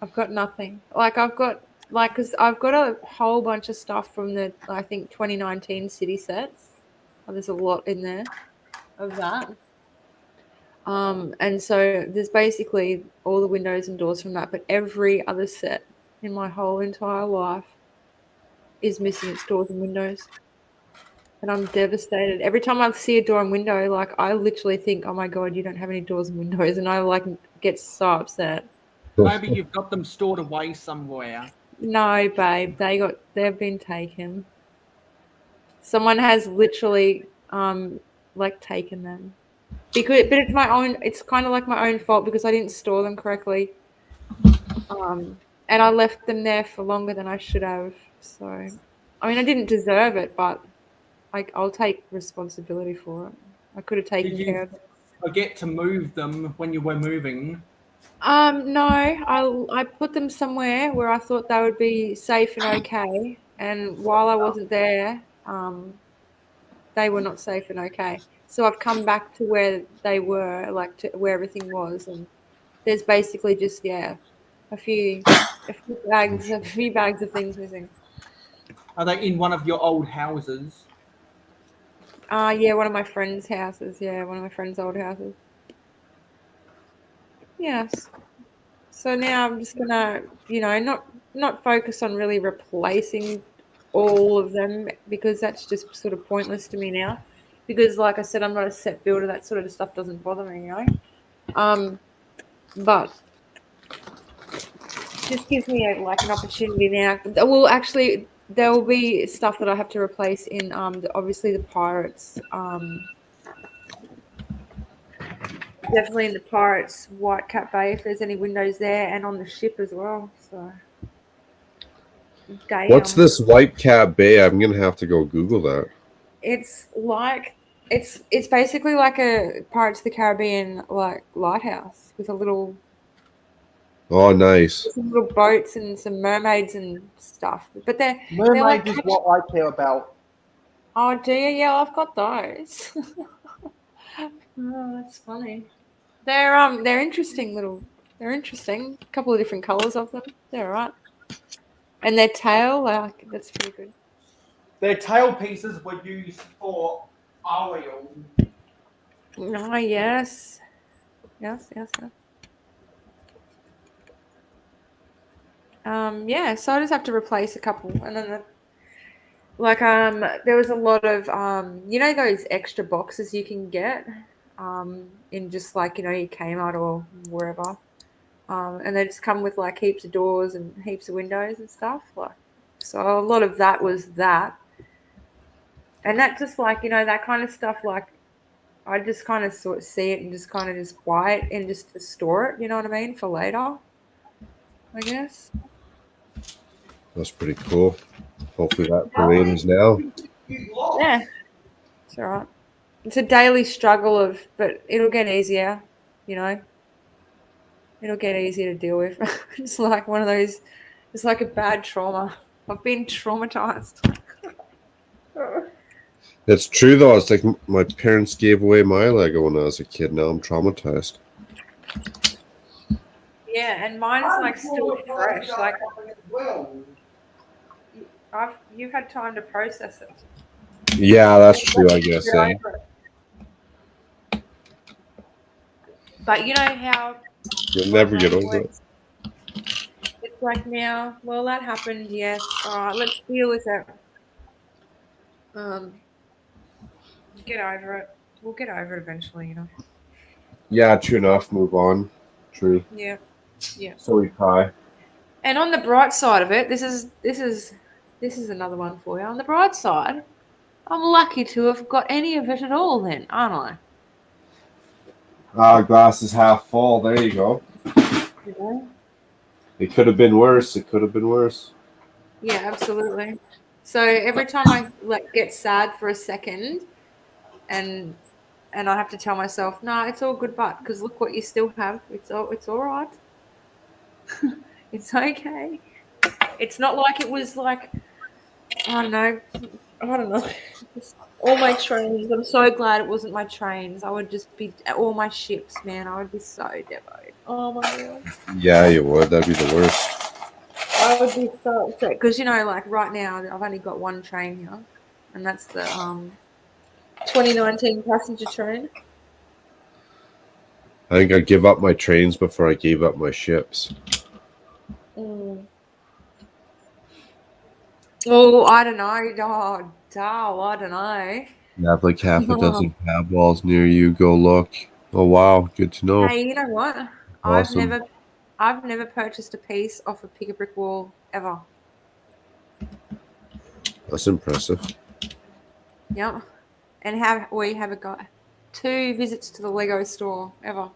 I've got nothing. Like I've got like, because I've got a whole bunch of stuff from the, I think, 2019 city sets. There's a lot in there of that. And so there's basically all the windows and doors from that, but every other set in my whole entire life is missing its doors and windows. And I'm devastated. Every time I see a door and window, like, I literally think, oh my God, you don't have any doors and windows. And I, like, get so upset. Maybe you've got them stored away somewhere. No, babe, they've been taken. Someone has literally, like, taken them. But it's my own, it's kind of like my own fault because I didn't store them correctly. And I left them there for longer than I should have. So, I mean, I didn't deserve it, but I'll take responsibility for it. I could have taken care of it. Forget to move them when you were moving? No, I put them somewhere where I thought they would be safe and okay. And while I wasn't there, they were not safe and okay. So I've come back to where they were, like to where everything was, and there's basically just a few bags of things missing. Are they in one of your old houses? Yeah, one of my friend's houses. Yeah, one of my friend's old houses. Yes. So now I'm just gonna, not focus on really replacing all of them because that's just sort of pointless to me now. Because, like I said, I'm not a set builder. That sort of stuff doesn't bother me, But just gives me an opportunity now. Well, actually, there will be stuff that I have to replace in obviously the Pirates. Definitely in the Pirates White Cat Bay if there's any windows there, and on the ship as well. So, What's this White Cat Bay? I'm gonna have to go Google that. It's like it's basically like a Pirates of the Caribbean like lighthouse with a little. Oh, nice. Some little boats and some mermaids and stuff, but Mermaids like, is what I care about. Oh, do you? Yeah, I've got those. Oh, that's funny. They're interesting little. They're interesting. A couple of different colors of them. They're alright. And their tail, that's pretty good. Their tail pieces were used for oil. Oh, yes. Yes. Yeah, so I just have to replace a couple, and then there was a lot of those extra boxes you can get in just your Kmart or wherever, and they just come with like heaps of doors and heaps of windows and stuff. So a lot of that was that, and that just that kind of stuff. Like I just kind of sort of see it and just kind of just buy it and just to store it. You know what I mean, for later, I guess. That's pretty cool. Hopefully that rains now. Yeah, it's all right. It's a daily struggle but it'll get easier, It'll get easier to deal with. It's like one of those, it's like a bad trauma. I've been traumatized. It's true though. It's like my parents gave away my Lego when I was a kid. Now I'm traumatized. Yeah, and mine's like still fresh. Like you've had time to process it. Yeah, that's true. I guess. But you know how you'll never get over it. It's like now. Well, that happened. Yes. All right. Let's deal with it. Get over it. We'll get over it eventually. Yeah. True enough. Move on. True. Yeah. So we pie. And on the bright side of it, this is another one for you. On the bright side, I'm lucky to have got any of it at all then, aren't I? Glass is half full. There you go. Yeah. It could have been worse. Yeah, absolutely. So every time I get sad for a second and I have to tell myself, nah, it's all good, but because look what you still have. It's all right. It's okay. It's not like it was like, I don't know. All my trains. I'm so glad it wasn't my trains. I would just be all my ships, man. I would be so devoted. Oh my God. Yeah, you would. That'd be the worst. I would be so upset because like right now I've only got one train here, and that's the 2019 passenger train. I think I'd give up my trains before I gave up my ships. Mm. Oh, I don't know. Oh, I don't know. You have like half a dozen pad walls near you. Go look. Oh wow, good to know. Hey, you know what? Awesome. I've never purchased a piece off a pick a brick wall ever. That's impressive. Yep. And we haven't got 2 visits to the Lego store ever.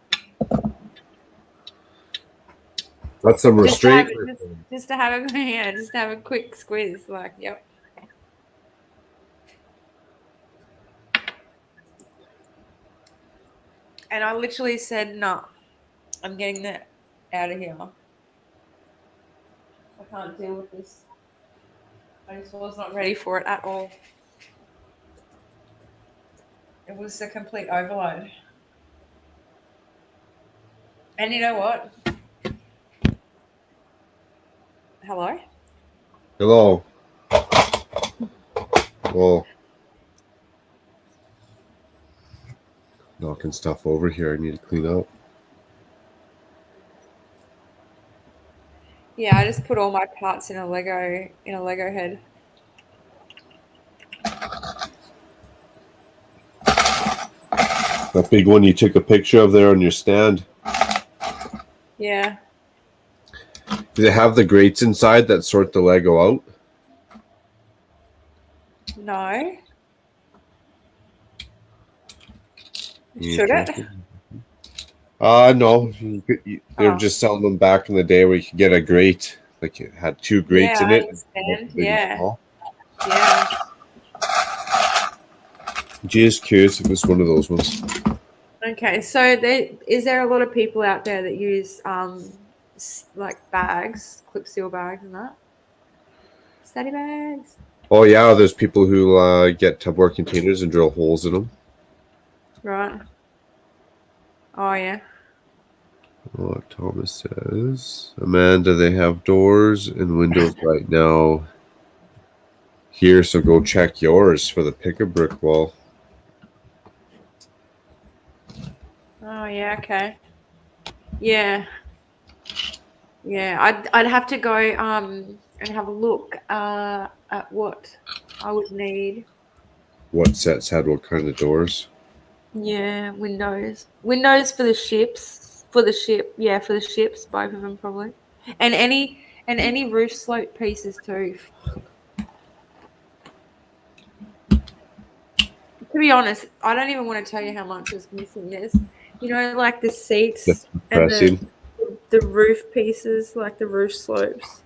That's some Just to have restraint. just to have a just to have a quick squeeze. Like, yep. And I literally said, no, I'm getting that out of here. I can't deal with this. I just was not ready for it at all. It was a complete overload. And you know what? Hello? Hello. Well, knocking stuff over here. I need to clean up. Yeah, I just put all my parts in a Lego head. That big one you took a picture of there on your stand. Yeah. Does it have the grates inside that sort the Lego out? No. Should it? No. They were just selling them back in the day where you could get a grate. Like it had 2 grates Yeah, in I it. understand. Big and Yeah. small. Yeah. Just curious if it's one of those ones. Okay, so is there a lot of people out there that use like bags, clip seal bags and that? Study bags. Oh yeah, there's people who get Tupperware containers and drill holes in them. Right. Oh yeah. What Thomas says. Amanda, they have doors and windows right now here, so go check yours for the pick a brick wall. Oh yeah, okay. Yeah. Yeah, I'd have to go and have a look at what I would need. What sets had what kind of doors? Yeah, windows. Windows for the ships. For the ship. Yeah, for the ships, both of them probably. And any roof slope pieces too. To be honest, I don't even want to tell you how much is missing this. Like the seats That's and depressing. the roof pieces, like the roof slopes.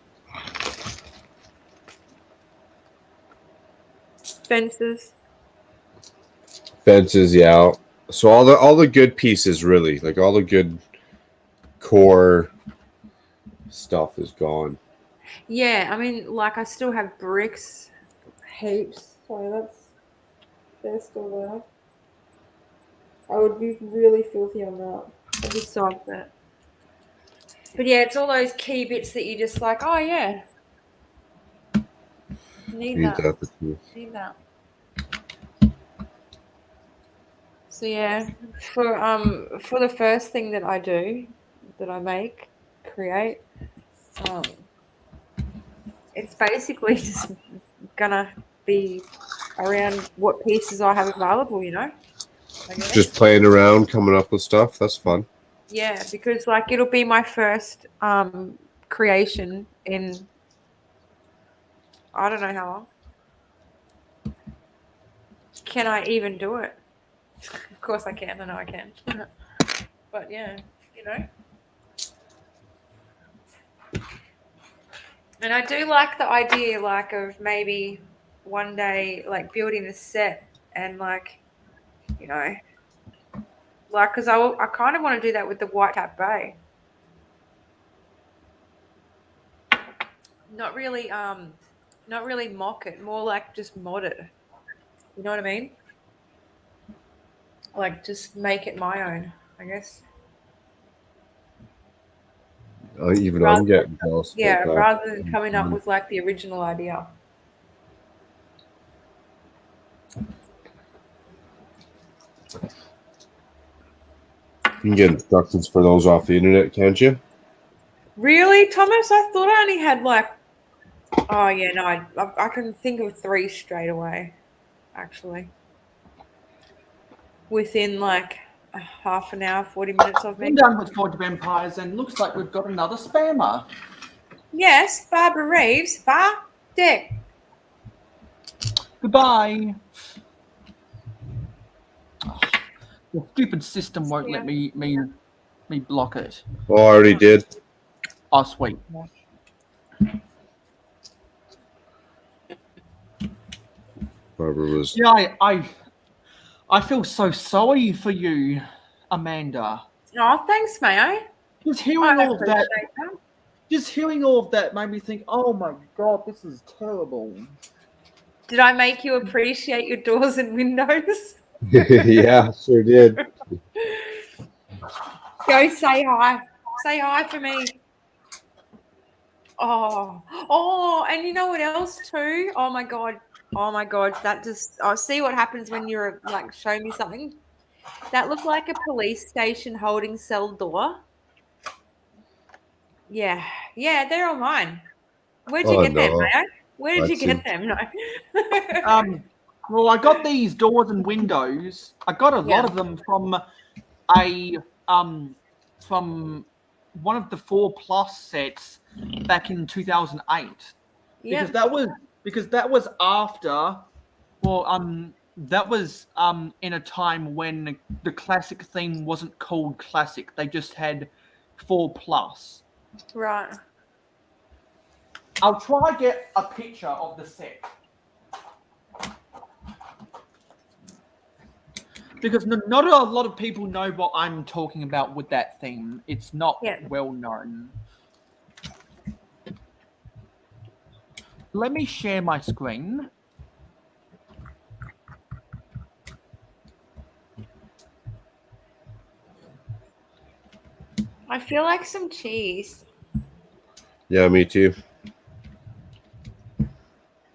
Fences. Fences, yeah. So all the good pieces, really, like all the good core stuff is gone. Yeah, I mean, like I still have bricks, heaps. So they're still there. I would be really filthy on that. I'd be so upset. But yeah, it's all those key bits that you just like, oh yeah, need Need that. that too. Need that. So yeah, for the first thing that I do, that I create, it's basically just gonna be around what pieces I have available, I guess. Just playing around, coming up with stuff. That's fun. Yeah, because like it'll be my first creation in I don't know how long. Can I even do it? Of course I can. I know I can. But yeah, And I do like the idea, like, of maybe one day, like, building a set and, like, like, because I kind of want to do that with the White Hat Bay. Not really, mock it, more like just mod it. You know what I mean? Like, just make it my own, I guess. Even Rather I'm getting jealous. Yeah, about that. rather than coming up with like the original idea. You can get instructions for those off the internet, can't you? Really, Thomas? I thought I only had like. Oh yeah, no, I can think of 3 straight away. Actually, within like a half an hour, 40 minutes of me. Been done with Forge of Empires, and looks like we've got another spammer. Yes, Barbara Reeves. Dick. Goodbye. Oh, the stupid system won't let me block it. Oh, I already did. Oh, sweet. Barbara was. Yeah, I feel so sorry for you, Amanda. Oh, thanks, Mayo. Just I hearing all of appreciate that. that. Just hearing all of that made me think, oh my god, this is terrible. Did I make you appreciate your doors and windows? Yeah, sure did. Go say hi. Say hi for me. Oh, and you know what else too? Oh my god. That just see what happens when you're like show me something. That looked like a police station holding cell door. Yeah, they're all mine. Where'd you get them, no. Mayo? Where did you get That's them? No. Well, I got these doors and windows. I got a lot of them from from one of the 4+ sets back in 2008. Yeah. Because that was after, that was in a time when the classic theme wasn't called classic. They just had 4+. Right. I'll try get a picture of the set. Because not a lot of people know what I'm talking about with that theme. It's not well known. Let me share my screen. I feel like some cheese. Yeah, me too.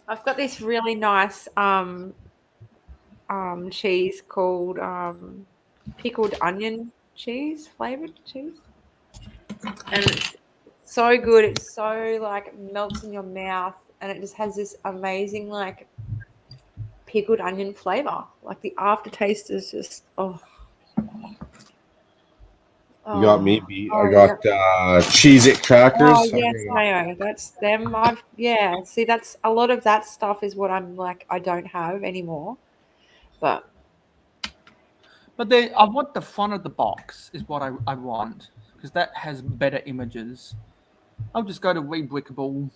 I've got this really nice cheese called pickled onion cheese, flavored cheese. And it's so good. It's so like melts in your mouth and it just has this amazing like pickled onion flavor. Like the aftertaste is just You got me beat. I got Cheez-It crackers. Oh yes, Mayo. That's them. See, that's a lot of that stuff is what I'm like I don't have anymore. But then I want the front of the box is what I want because that has better images. I'll just go to Rebrickable.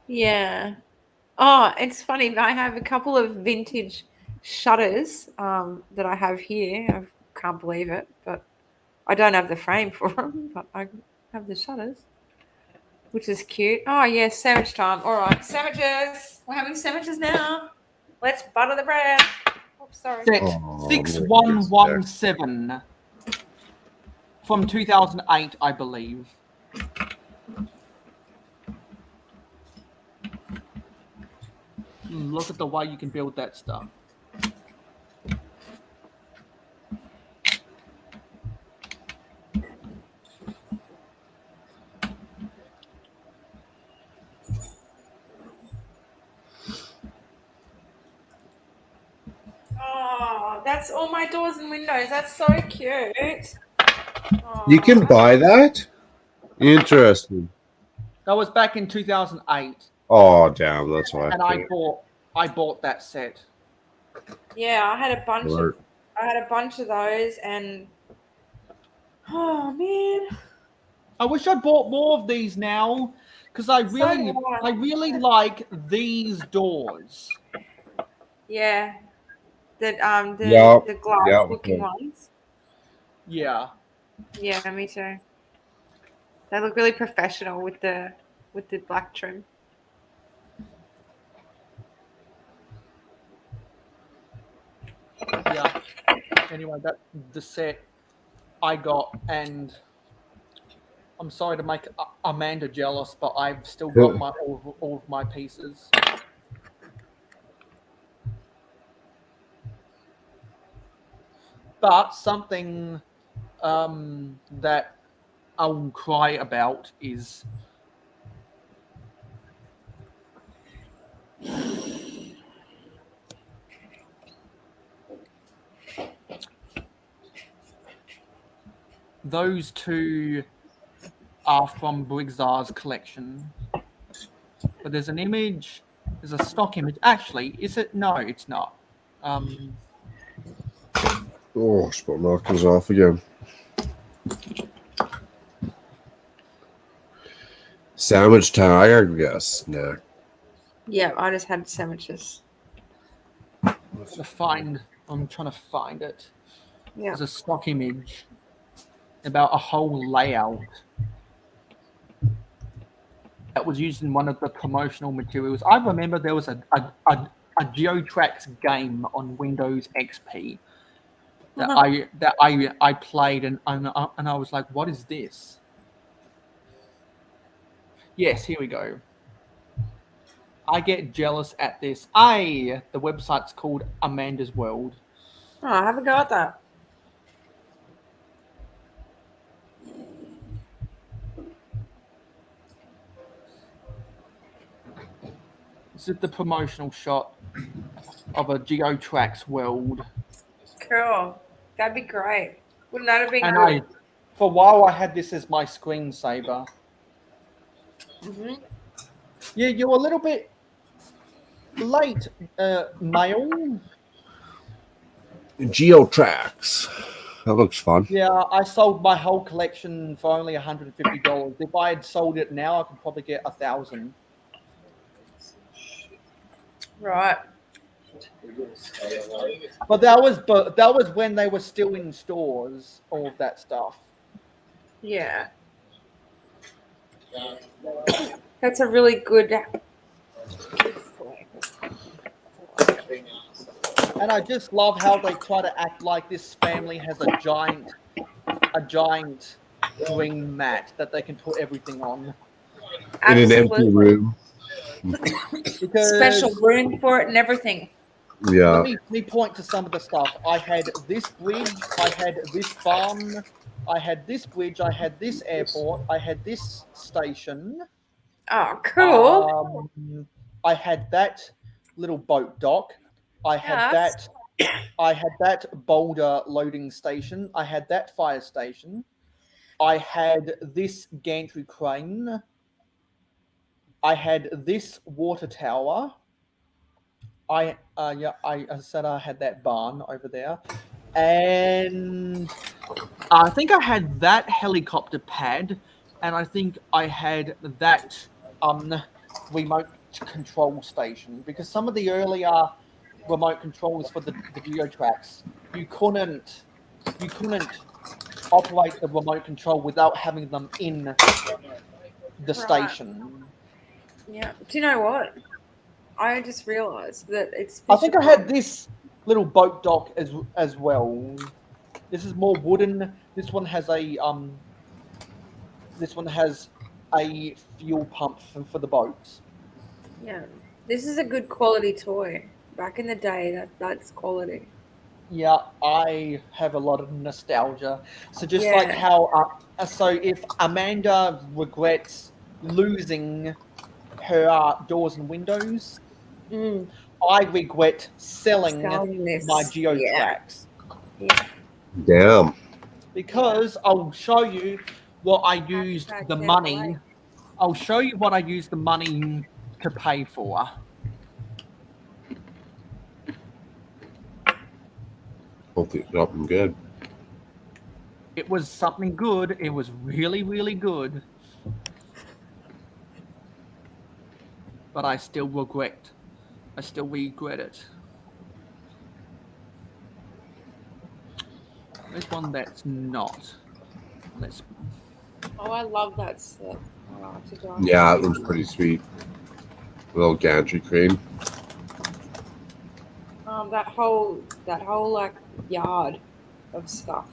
yeah. Oh, it's funny. I have a couple of vintage shutters that I have here. I can't believe it, but I don't have the frame for them, but I have the shutters, which is cute. Oh, yeah, sandwich time. All right, sandwiches. We're having sandwiches now. Let's butter the bread. Oh, sorry. Set 6117 from 2008, I believe. Look at the way you can build that stuff. Oh, that's all my doors and windows. That's so cute. Oh. You can buy that? Interesting. That was back in 2008. Oh, damn. That's why. And I bought that set. Yeah, I had a bunch of those and oh man. I wish I bought more of these now because I really like these doors. Yeah. The glass looking ones. Yeah. Yeah, me too. They look really professional with the black trim. Yeah. anyway, that's the set I got, and I'm sorry to make Amanda jealous, but I've still got all of my pieces. But something that I'll cry about is those two are from Briggs's collection. But there's an image, there's a stock image. Actually, is it? No, it's not. Oh, spot markers off again. Sandwich time, I gotta get a snack. Yeah, I just had sandwiches. I'm trying to find it. Yeah. There's a stock image about a whole layout that was used in one of the promotional materials. I remember there was a GeoTrax game on Windows XP that I played, and I was like, what is this? Yes, here we go. I get jealous at this. The website's called Amanda's World. Oh, I haven't got that. This is the promotional shot of a GeoTrax world. Cool. That'd be great. Wouldn't that have been And good? for a while, I had this as my screensaver. Mm-hmm. Yeah, you're a little bit late, Mayo. GeoTrax. That looks fun. Yeah, I sold my whole collection for only $150. If I had sold it now, I could probably get $1,000. Right. But that was when they were still in stores, all of that stuff. Yeah. That's a really good. And I just love how they try to act like this family has a giant green mat that they can put everything on. In an empty room. Special room for it and everything. Yeah. Let me point to some of the stuff. I had this bridge, I had this farm, I had this bridge, I had this airport, I had this station. Oh, cool. I had that little boat dock. I had that boulder loading station. I had that fire station. I had this gantry crane. I had this water tower. I said I had that barn over there, and I think I had that helicopter pad, and I think I had that remote control station, because some of the earlier remote controls for the GeoTrax, you couldn't operate the remote control without having them in the station. Yeah. Do you know what? I just realised that it's. I think I had this little boat dock as well. This is more wooden. This one has a fuel pump for the boats. Yeah. This is a good quality toy. Back in the day, that's quality. Yeah, I have a lot of nostalgia. So just like how, so if Amanda regrets losing her doors and windows, I regret selling my GeoTrax. Yeah. Damn. Because I'll show you what I used the money. I'll show you what I used the money to pay for. Hopefully it's something good. It was something good. It was really, really good. But I still regret it. There's one that's not. Oh, I love that set. Yeah, it looks pretty sweet. A little gantry crane. That whole like yard of stuff.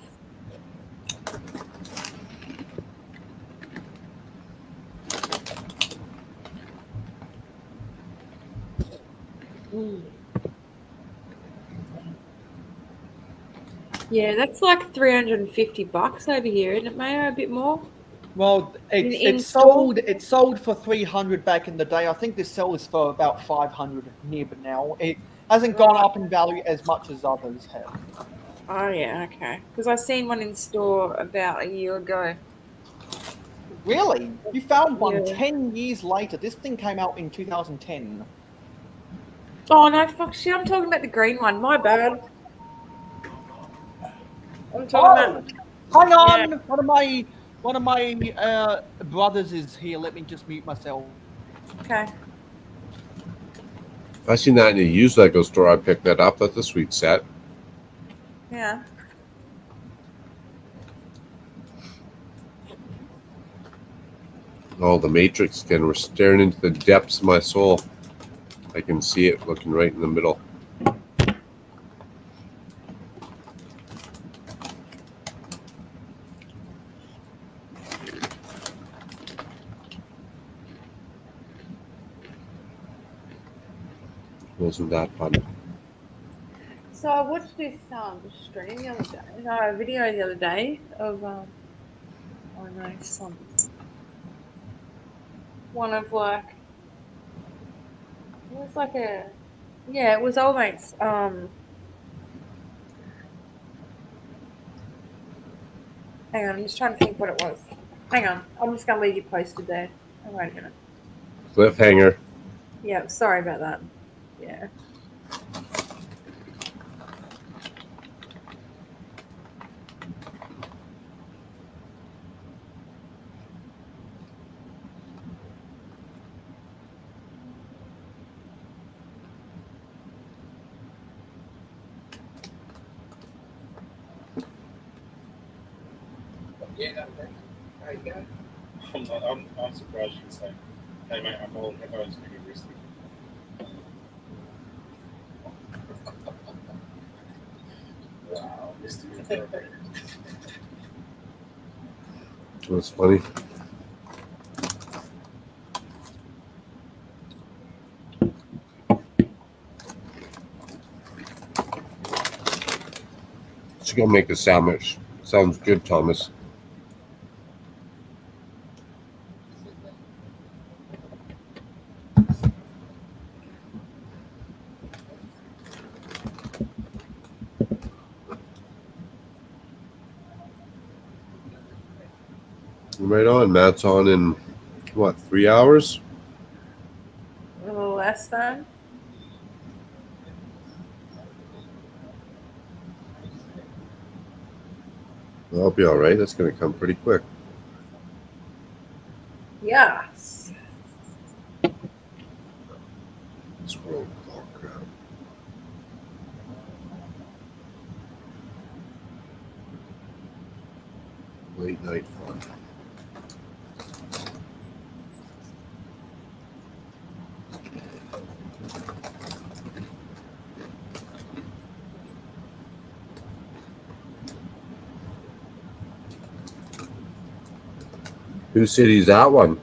Mm. Yeah, that's like $350 over here, isn't it, Mayo? A bit more. Well, In it's store? sold for 300 back in the day. I think this sells for about 500 near but now. It hasn't gone Right. up in value as much as others have. Oh yeah, okay. Because I seen one in store about a year ago. Really? You found one Yeah. 10 years later. This thing came out in 2010. Oh no, fuck shit! I'm talking about the green one. My bad. I'm talking Oh, about hang yeah. on. One of my brothers is here. Let me just mute myself. Okay. If I seen that in a used Lego store, I'd pick that up. That's a sweet set. Yeah. Oh, the Matrix again. We're staring into the depths of my soul. I can see it looking right in the middle. Wasn't that fun? So I watched this stream the other day, no, a video the other day of oh no, one of like it was like a yeah, it was old mates. Hang on, I'm just trying to think what it was. Hang on, I'm just gonna leave you posted there. Oh, wait a minute. Cliffhanger. Yeah, sorry about that. Yeah. I'm surprised you can say, hey mate, I'm old, I was pretty risky. Wow, this dude is perfect. It was funny. Should go make a sandwich. Sounds good, Thomas. Right on. Matt's on in what, 3 hours? A little less than. I'll be all right. That's going to come pretty quick. Yes. This world clock crap. Late night fun. Whose city's that one?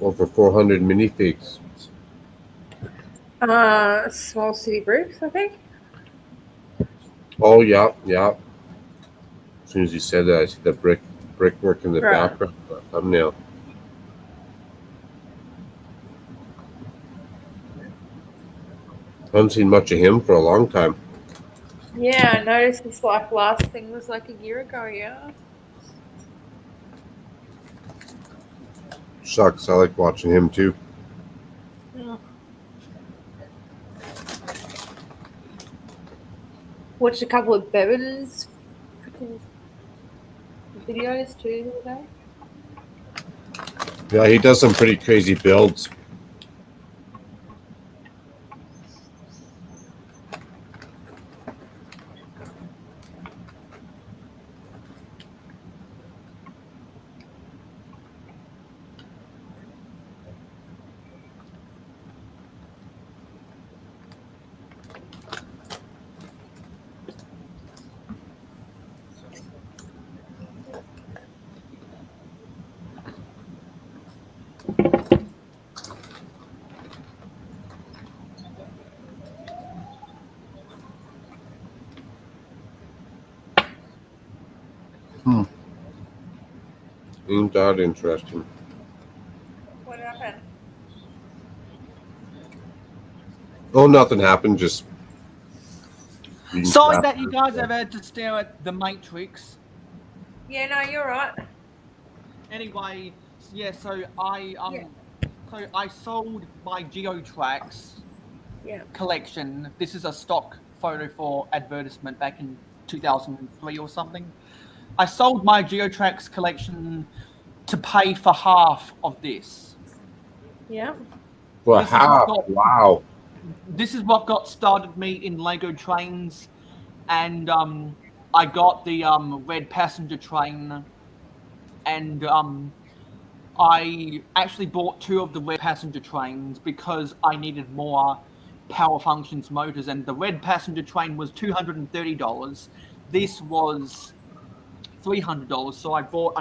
Over 400 minifigs. Small city groups, I think. Oh, yeah, yeah. As soon as you said that, I see the brickwork in the Right. background. The thumbnail. I haven't seen much of him for a long time. Yeah, I noticed this like last thing was like a year ago, yeah. Shucks, I like watching him too. Yeah. Watched a couple of Bevan's freaking videos too the other day. Yeah, he does some pretty crazy builds. Ain't that interesting? What happened? Oh, nothing happened. Just Sorry that you guys have had to stare at the Matrix. Yeah, no, you're right. Anyway, yeah. So I sold my GeoTracks Yeah. collection. This is a stock photo for advertisement back in 2003 or something. I sold my GeoTracks collection to pay for half of this. Yeah. For This is what half. got- Wow. This is what got started me in Lego trains, and I got the red passenger train, and I actually bought 2 of the red passenger trains because I needed more power functions motors, and the red passenger train was $230. This was $300, so I bought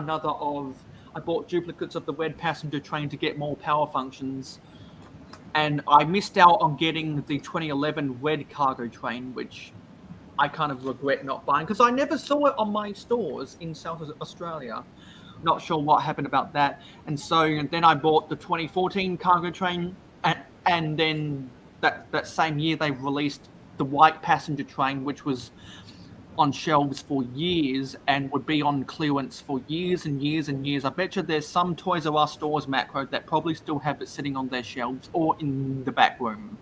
duplicates of the red passenger train to get more power functions, and I missed out on getting the 2011 red cargo train, which I kind of regret not buying because I never saw it on my stores in South Australia. Not sure what happened about that. And so then I bought the 2014 cargo train, and then that same year they released the white passenger train, which was on shelves for years and would be on clearance for years and years and years. I bet you there's some Toys R Us stores, Macro, that probably still have it sitting on their shelves or in the back room.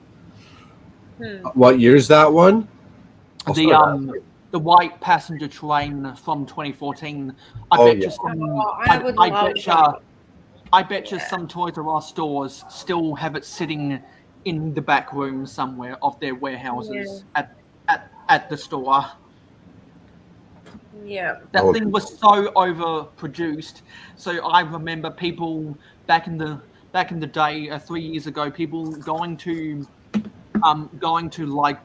What year's that one? The white passenger train from 2014. I bet you some Toys R Us stores still have it sitting in the back room somewhere of their warehouses at the store. Yeah. That thing was so overproduced. So I remember people back in the day, 3 years ago, people going to like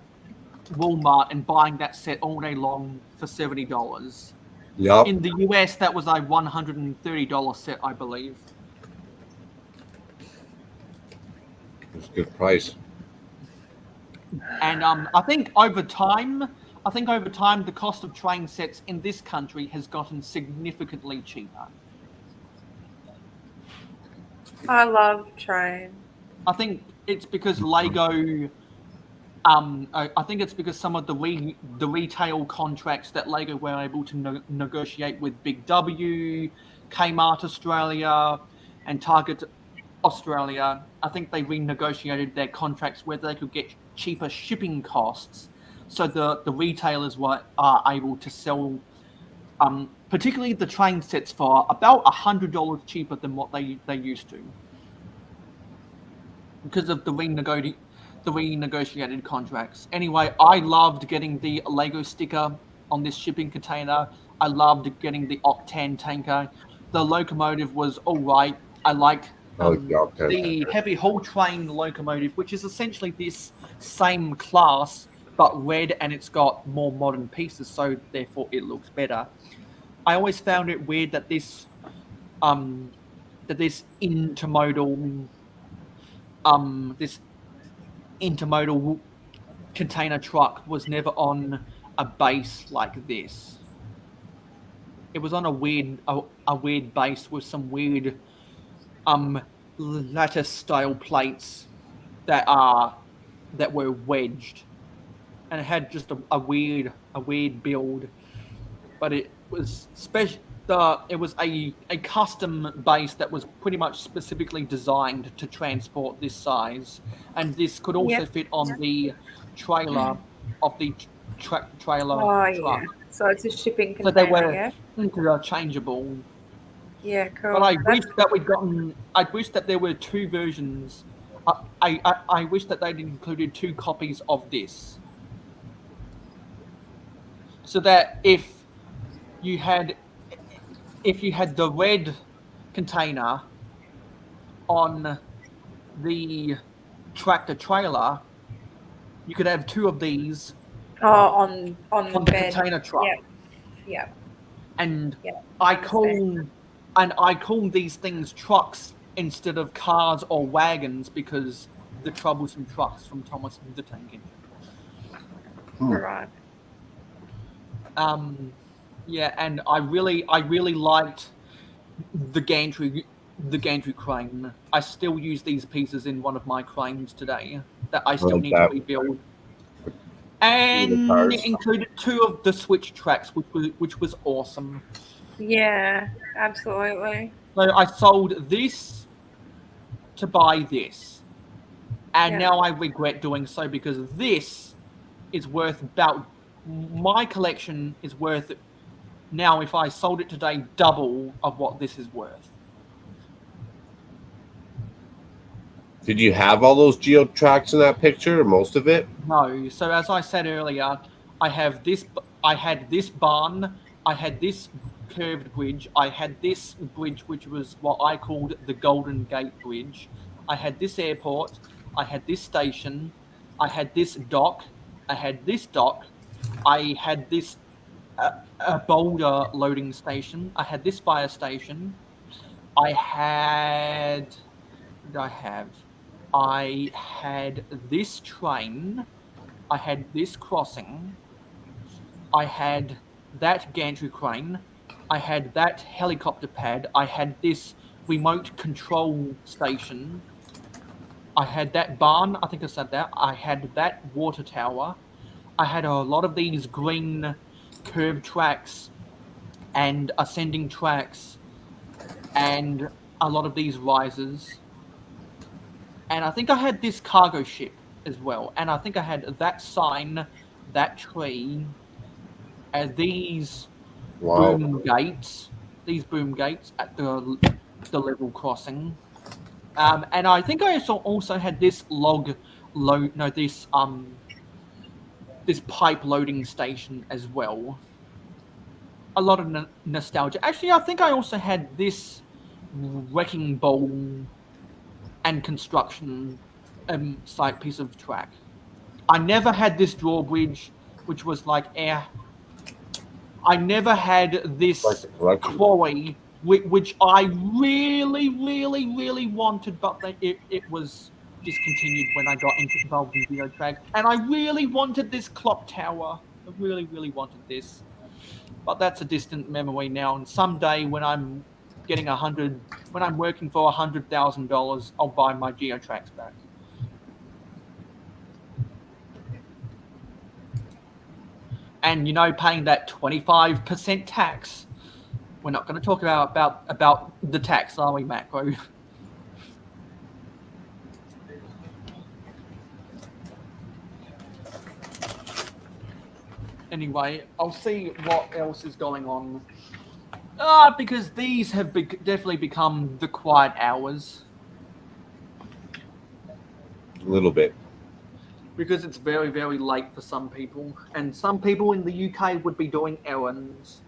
Walmart and buying that set all day long for $70. Yep. In the US, that was a $130 set, I believe. It's a good price. And I think over time, the cost of train sets in this country has gotten significantly cheaper. I love train. I think it's because Lego. I think it's because some of the retail contracts that Lego were able to negotiate with Big W, Kmart Australia, and Target Australia. I think they renegotiated their contracts where they could get cheaper shipping costs, so the retailers are able to sell, particularly the train sets, for about $100 cheaper than what they used to, because of the renegotiated contracts. Anyway, I loved getting the Lego sticker on this shipping container. I loved getting the Octane tanker. The locomotive was all right. I liked the heavy haul train locomotive, which is essentially this same class but red, and it's got more modern pieces, so therefore it looks better. I always found it weird that this intermodal container truck was never on a base like this. It was on a weird base with some weird lattice style plates that were wedged, and it had just a weird build. But it was special. It was a custom base that was pretty much specifically designed to transport this size, and this could also fit on the trailer of the trailer truck. Yeah. So it's a shipping container. So they were interchangeable. Yeah, cool. But I wish that there were 2 versions. I wish that they'd included 2 copies of this, so that if you had the red container on the tractor trailer, you could have 2 of these on the container truck. Yeah. And I call these things trucks instead of cars or wagons because the troublesome trucks from Thomas the Tank Engine. Right. Yeah, and I really liked the gantry crane. I still use these pieces in one of my cranes today that I still Like need that. to rebuild. And it included 2 of the switch tracks, which was awesome. Yeah, absolutely. So I sold this to buy this, and Yeah. now I regret doing so because this is worth about my collection is worth now if I sold it today double of what this is worth. Did you have all those geo tracks in that picture, or most of it? No. So as I said earlier, I had this barn, I had this curved bridge, I had this bridge which was what I called the Golden Gate Bridge. I had this airport, I had this station, I had this dock, I had this dock, I had this a boulder loading station, I had this fire station, I had what did I have? I had this train, I had this crossing, I had that gantry crane, I had that helicopter pad, I had this remote control station, I had that barn, I think I said that, I had that water tower, I had a lot of these green curved tracks and ascending tracks and a lot of these risers. And I think I had this cargo ship as well. And I think I had that sign, that tree, and these Wow. boom gates at the level crossing. And I think I also had this this pipe loading station as well. A lot of nostalgia. Actually, I think I also had this wrecking ball and construction site piece of track. I never had this drawbridge, which was like air. I never had this quarry, which I really, really, really wanted, but it was discontinued when I got involved in Geotrag. And I really wanted this clock tower. I really, really wanted this. But that's a distant memory now. And someday when I'm when I'm working for $100,000, I'll buy my Geotrags back. And paying that 25% tax. We're not going to talk about the tax, are we, Macro? Anyway, I'll see what else is going on. Because these have definitely become the quiet hours. A little bit. Because it's very, very late for some people. And some people in the UK would be doing errands.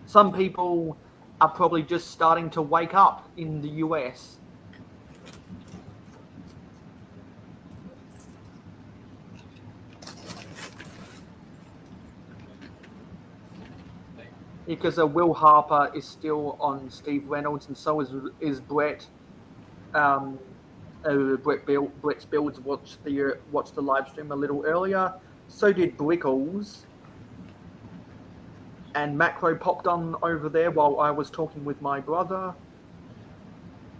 Some people are probably just starting to wake up in the US. Because Will Harper is still on Steve Reynolds, and so is Brett. Brett's Builds watched the live stream a little earlier. So did Brickles. And Macro popped on over there while I was talking with my brother.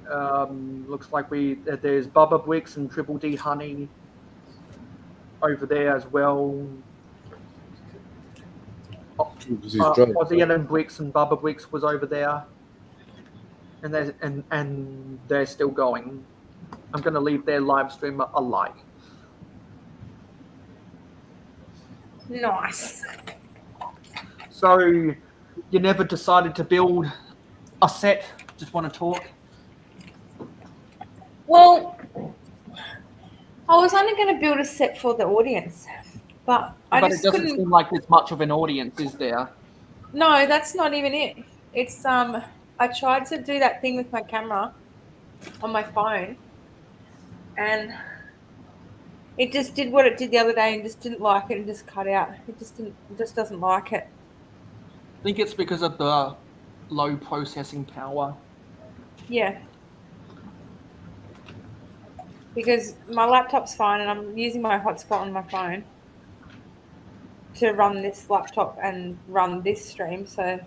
Looks like there's Bubba Bricks and Triple D Honey over there as well. Aussie Ellen Bricks and Bubba Bricks was over there, and they're still going. I'm going to leave their live stream a like. Nice. So, you never decided to build a set? Just want to talk? Well, I was only going to build a set for the audience, but it doesn't seem like there's much of an audience, is there? No, that's not even it. It's I tried to do that thing with my camera on my phone, and it just did what it did the other day and just didn't like it and just cut out. It just doesn't like it. I think it's because of the low processing power. Yeah. Because my laptop's fine and I'm using my hotspot on my phone to run this laptop and run this stream. So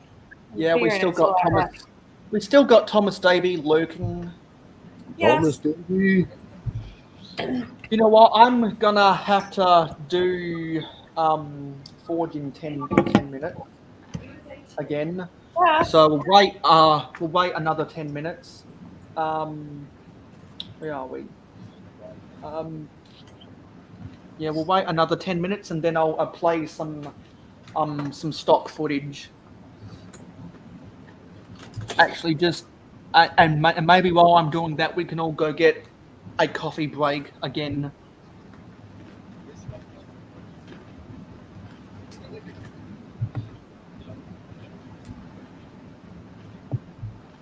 Yeah, we figuring still it's got all Thomas. right. We still got Thomas Davey lurking. Thomas Davey. You know what? I'm gonna have to do Forge in 10 minutes again. Yeah. So we'll wait another 10 minutes. Where are we? Yeah, we'll wait another 10 minutes and then I'll play some stock footage. Actually, just and maybe while I'm doing that, we can all go get a coffee break again.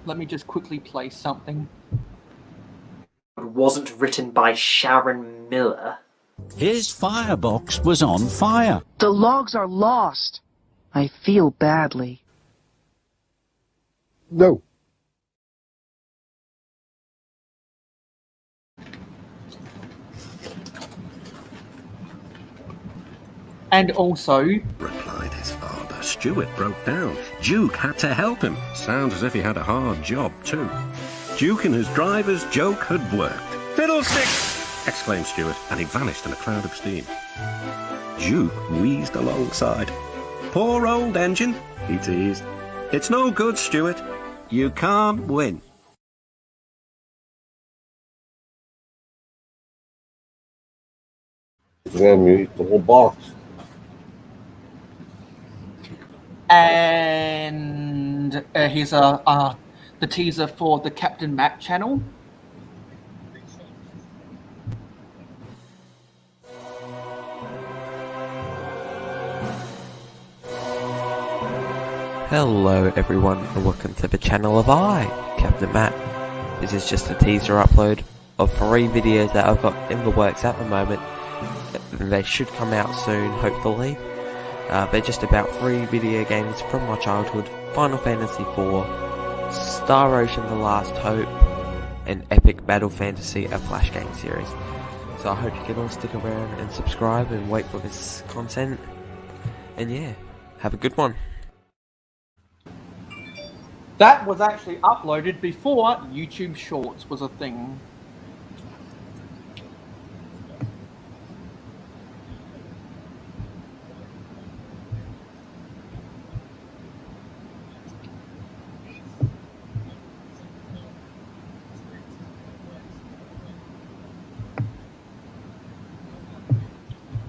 Let me just quickly play something. Wasn't written by Sharon Miller. His firebox was on fire. The logs are lost. I feel badly. No. And also, replied his father. Stuart broke down. Duke had to help him. Sounds as if he had a hard job too. Duke and his driver's joke had worked. Fiddlesticks! Exclaimed Stuart, and he vanished in a cloud of steam. Duke wheezed alongside. Poor old engine, he teased. It's no good, Stuart. You can't win. Yeah, mute the whole box. and here's the teaser for the Captain Matt channel. Hello everyone and welcome to the channel of Captain Matt. This is just a teaser upload of 3 videos that I've got in the works at the moment. They should come out soon, hopefully. They're just about 3 video games from my childhood: Final Fantasy IV, Star Ocean The Last Hope, and Epic Battle Fantasy, a Flash game series. So I hope you can all stick around and subscribe and wait for this content. And yeah, have a good one. That was actually uploaded before YouTube Shorts was a thing.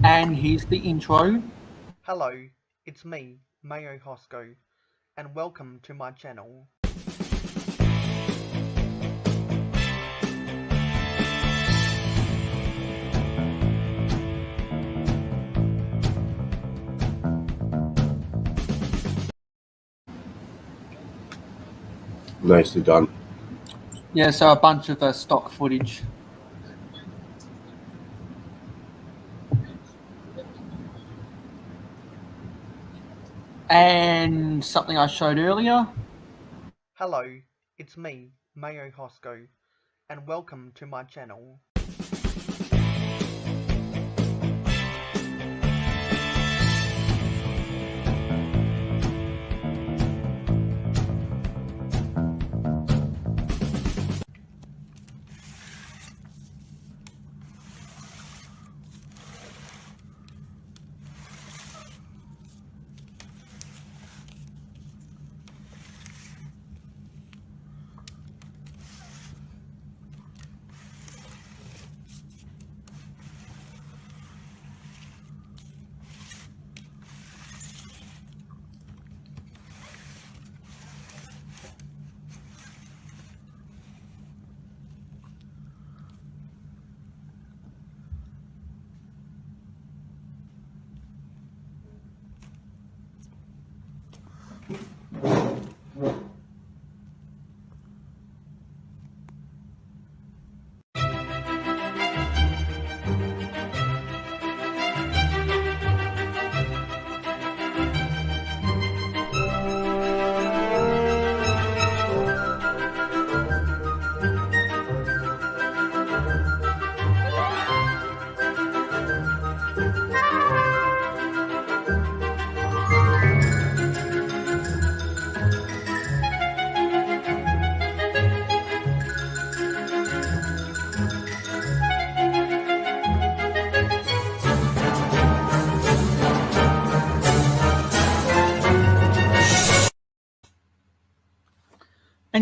And here's the intro. Hello, it's me, Mayo Hosko, and welcome to my channel. Nicely done. Yeah, so a bunch of stock footage. And something I showed earlier. Hello, it's me, Mayo Hosko, and welcome to my channel.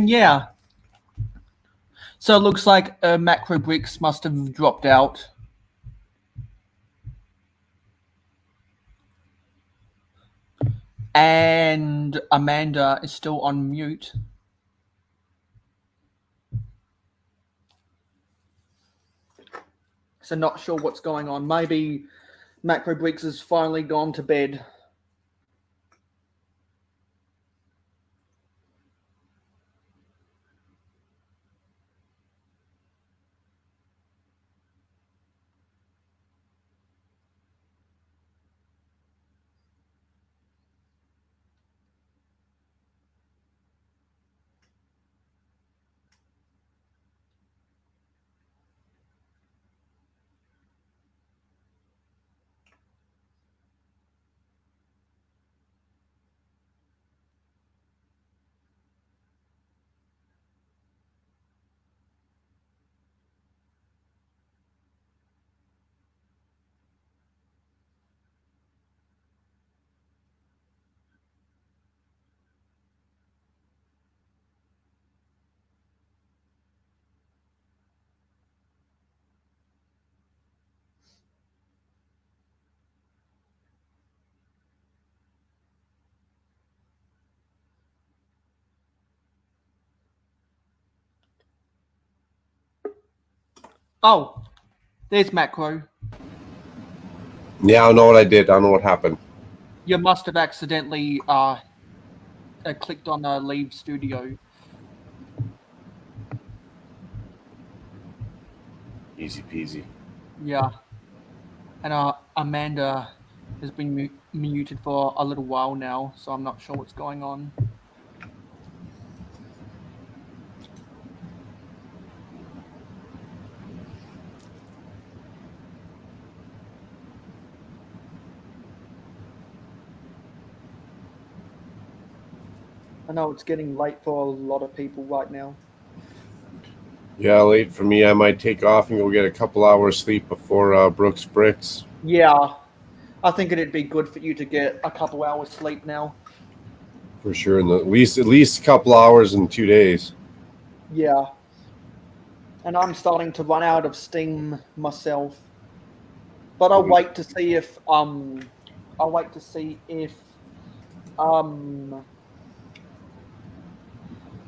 And yeah. So it looks like Macro Bricks must have dropped out. And Amanda is still on mute. So not sure what's going on. Maybe Macro Bricks has finally gone to bed. Oh, there's Macro. Yeah, I know what I did. I know what happened. You must have accidentally clicked on Leave Studio. Easy peasy. Yeah. And Amanda has been muted for a little while now, so I'm not sure what's going on. I know it's getting late for a lot of people right now. Yeah, late for me. I might take off and go get a couple hours sleep before Brooks Bricks. Yeah. I think it'd be good for you to get a couple hours sleep now. For sure. In at least a couple hours in 2 days. Yeah. And I'm starting to run out of steam myself. But I'll wait to see if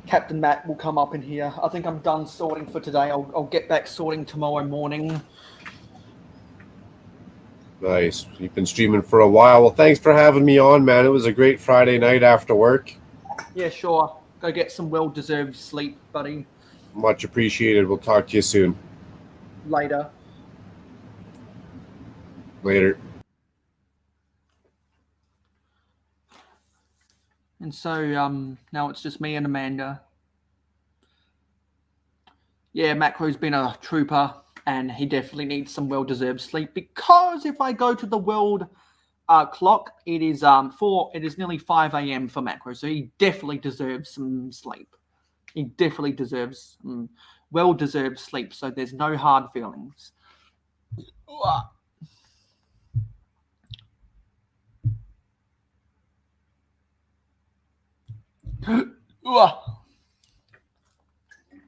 Captain Matt will come up in here. I think I'm done sorting for today. I'll get back sorting tomorrow morning. Nice. You've been streaming for a while. Well, thanks for having me on, man. It was a great Friday night after work. Yeah, sure. Go get some well-deserved sleep, buddy. Much appreciated. We'll talk to you soon. Later. Later. And so now it's just me and Amanda. Yeah, Macro's been a trooper, and he definitely needs some well-deserved sleep, because if I go to the world clock, it is nearly 5 a.m. for Macro, so he definitely deserves some sleep. He definitely deserves well-deserved sleep, so there's no hard feelings.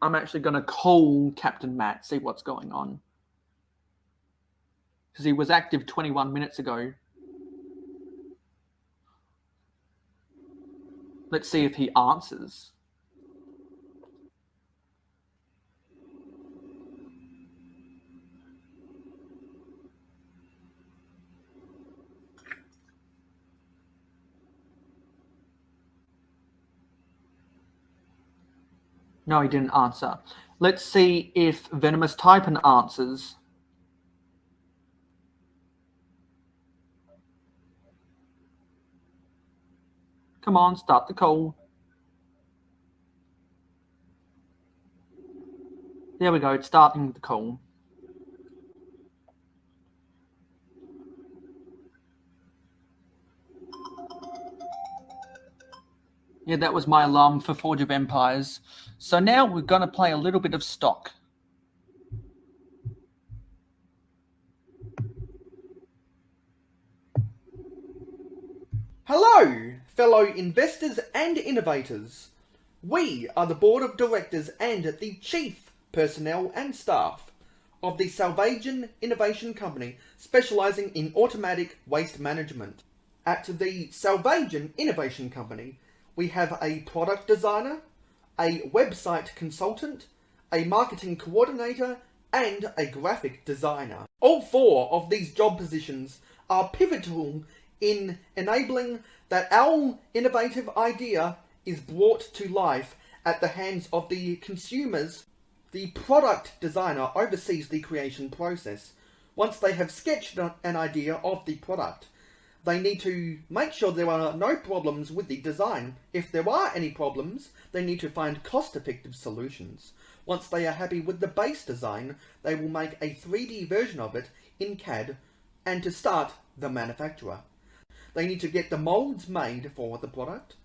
I'm actually going to call Captain Matt, see what's going on. Because he was active 21 minutes ago. Let's see if he answers. No, he didn't answer. Let's see if Venomous Typhon answers. Come on, start the call. There we go, it's starting the call. Yeah, that was my alarm for Forge of Empires. So now we're going to play a little bit of stock. Hello, fellow investors and innovators. We are the board of directors and the chief personnel and staff of the Salvation Innovation Company, specialising in automatic waste management. At the Salvation Innovation Company, we have a product designer, a website consultant, a marketing coordinator, and a graphic designer. All four of these job positions are pivotal in enabling that our innovative idea is brought to life at the hands of the consumers. The product designer oversees the creation process. Once they have sketched an idea of the product, they need to make sure there are no problems with the design. If there are any problems, they need to find cost-effective solutions. Once they are happy with the base design, they will make a 3D version of it in CAD and to start the manufacturer. They need to get the molds made for the product,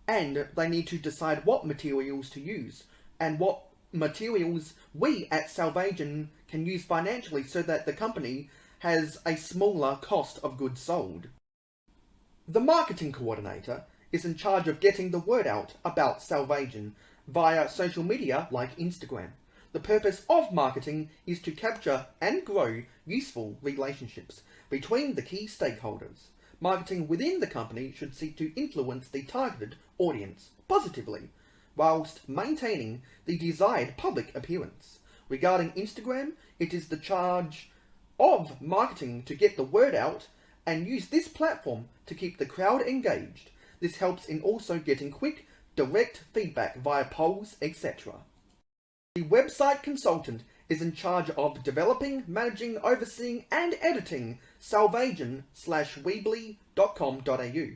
and they need to decide what materials to use and what materials we at Salvation can use financially so that the company has a smaller cost of goods sold. The marketing coordinator is in charge of getting the word out about Salvation via social media like Instagram. The purpose of marketing is to capture and grow useful relationships between the key stakeholders. Marketing within the company should seek to influence the targeted audience positively, whilst maintaining the desired public appearance. Regarding Instagram, it is the charge of marketing to get the word out and use this platform to keep the crowd engaged. This helps in also getting quick, direct feedback via polls, etc. The website consultant is in charge of developing, managing, overseeing and editing salvation/weebly.com.au.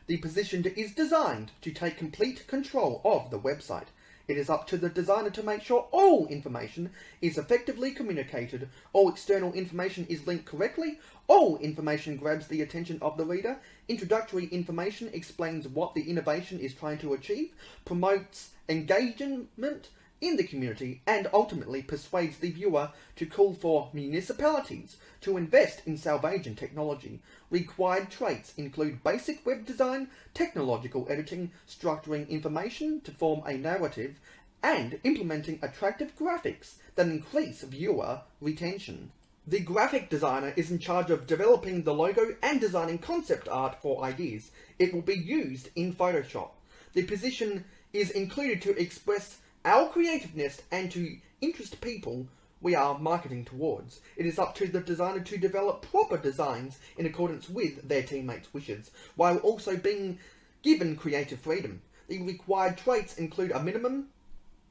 The position is designed to take complete control of the website. It is up to the designer to make sure all information is effectively communicated, all external information is linked correctly, all information grabs the attention of the reader, introductory information explains what the innovation is trying to achieve, promotes engagement in the community, and ultimately persuades the viewer to call for municipalities to invest in Salvation technology. Required traits include basic web design, technological editing, structuring information to form a narrative, and implementing attractive graphics that increase viewer retention. The graphic designer is in charge of developing the logo and designing concept art for ideas. It will be used in Photoshop. The position is included to express our creativeness and to interest people we are marketing towards. It is up to the designer to develop proper designs in accordance with their teammates' wishes, while also being given creative freedom. The required traits include a minimum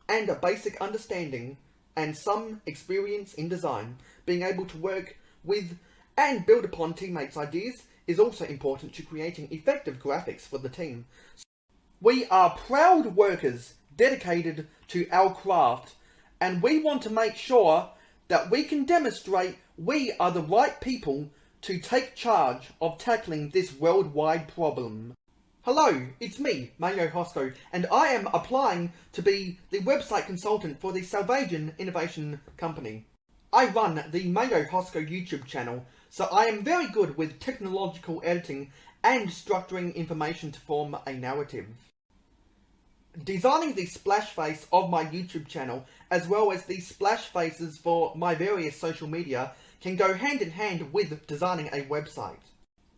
and a basic understanding and some experience in design. Being able to work with and build upon teammates' ideas is also important to creating effective graphics for the team. We are proud workers dedicated to our craft, and we want to make sure that we can demonstrate we are the right people to take charge of tackling this worldwide problem. Hello, it's me, Mayo Hosko, and I am applying to be the website consultant for the Salvation Innovation Company. I run the Mayo Hosko YouTube channel, so I am very good with technological editing and structuring information to form a narrative. Designing the splash face of my YouTube channel, as well as the splash faces for my various social media, can go hand in hand with designing a website.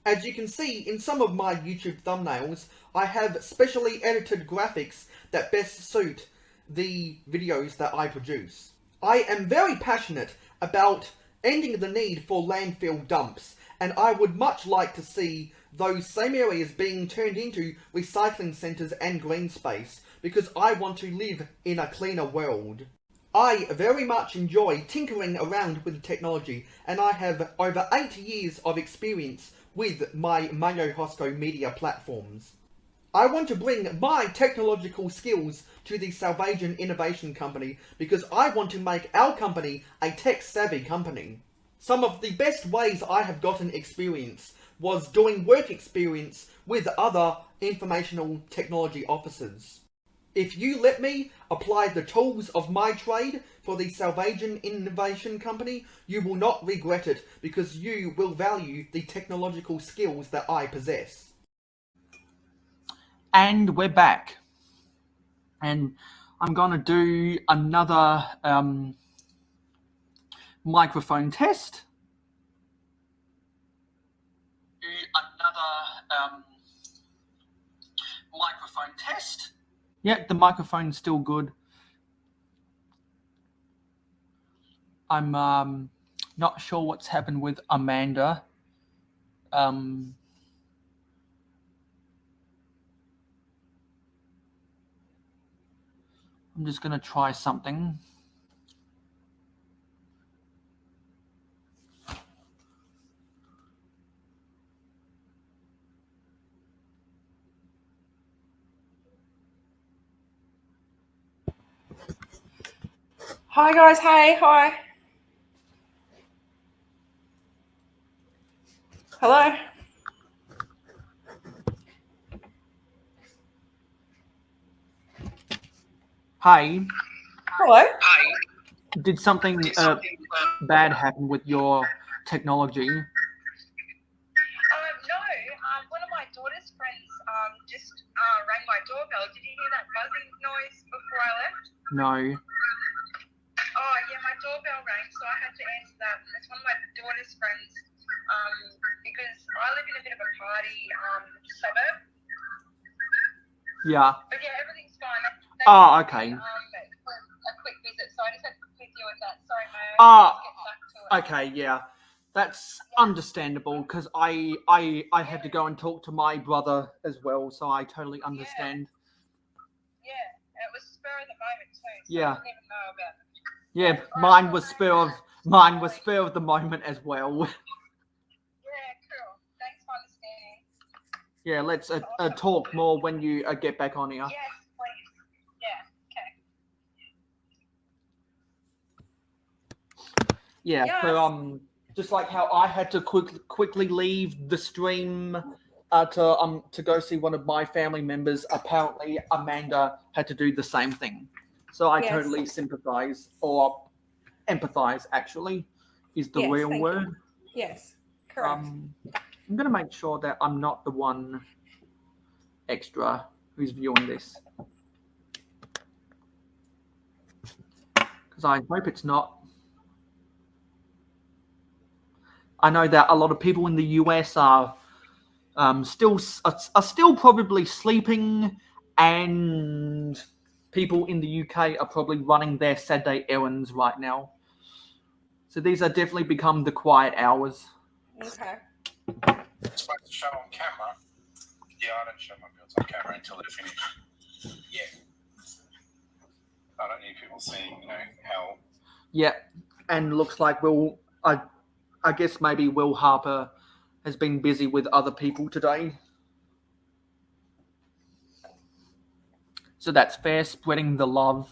As you can see in some of my YouTube thumbnails, I have specially edited graphics that best suit the videos that I produce. I am very passionate about ending the need for landfill dumps, and I would much like to see those same areas being turned into recycling centres and green space, because I want to live in a cleaner world. I very much enjoy tinkering around with technology, and I have over 8 years of experience with my Mayo Hosko media platforms. I want to bring my technological skills to the Salvation Innovation Company because I want to make our company a tech-savvy company. Some of the best ways I have gotten experience was doing work experience with other informational technology officers. If you let me apply the tools of my trade for the Salvation Innovation Company, you will not regret it because you will value the technological skills that I possess. And we're back. and I'm gonna do another microphone test. Microphone test. Yeah, the microphone's still good. I'm not sure what's happened with Amanda. I'm just gonna try something. Hi guys, hey, hi. Hello. Hi. Hello. Did something bad happen with your technology? No. One of my daughter's friends just rang my doorbell. Did you hear that buzzing noise before I left? No. Oh, yeah, my doorbell rang, so I had to answer that. It's one of my daughter's friends because I live in a bit of a party suburb. Yeah. But yeah, everything's fine. Oh, okay. A quick visit, so I just had to quickly deal with that. Sorry, Mayo. Okay, yeah. That's understandable because I had to go and talk to my brother as well, so I totally understand. Yeah, it was spur of the moment too. So Yeah. I didn't even know about it. Yeah, mine was spur of the moment as well. Yeah, cool. Thanks for understanding. Yeah, let's talk more when you get back on here. Yes, please. Yeah, okay. Yeah, so just like how I had to quickly leave the stream to go see one of my family members, apparently Amanda had to do the same thing. So I totally sympathize, or empathize actually is the real word. Yes, correct. I'm gonna make sure that I'm not the one extra who's viewing this, because I hope it's not. I know that a lot of people in the US are still probably sleeping, and people in the UK are probably running their Saturday errands right now. So these are definitely become the quiet hours. Okay. It's supposed to show on camera. Yeah, I don't show my builds on camera until they're finished. Yeah. I don't need people seeing, how. Yeah, and looks like I guess maybe Will Harper has been busy with other people today. So that's fair, spreading the love.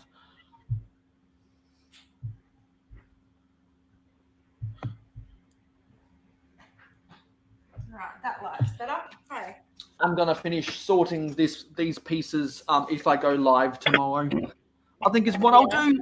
Right, that light's better. Hi. I'm gonna finish sorting these pieces if I go live tomorrow. I think is what I'll do.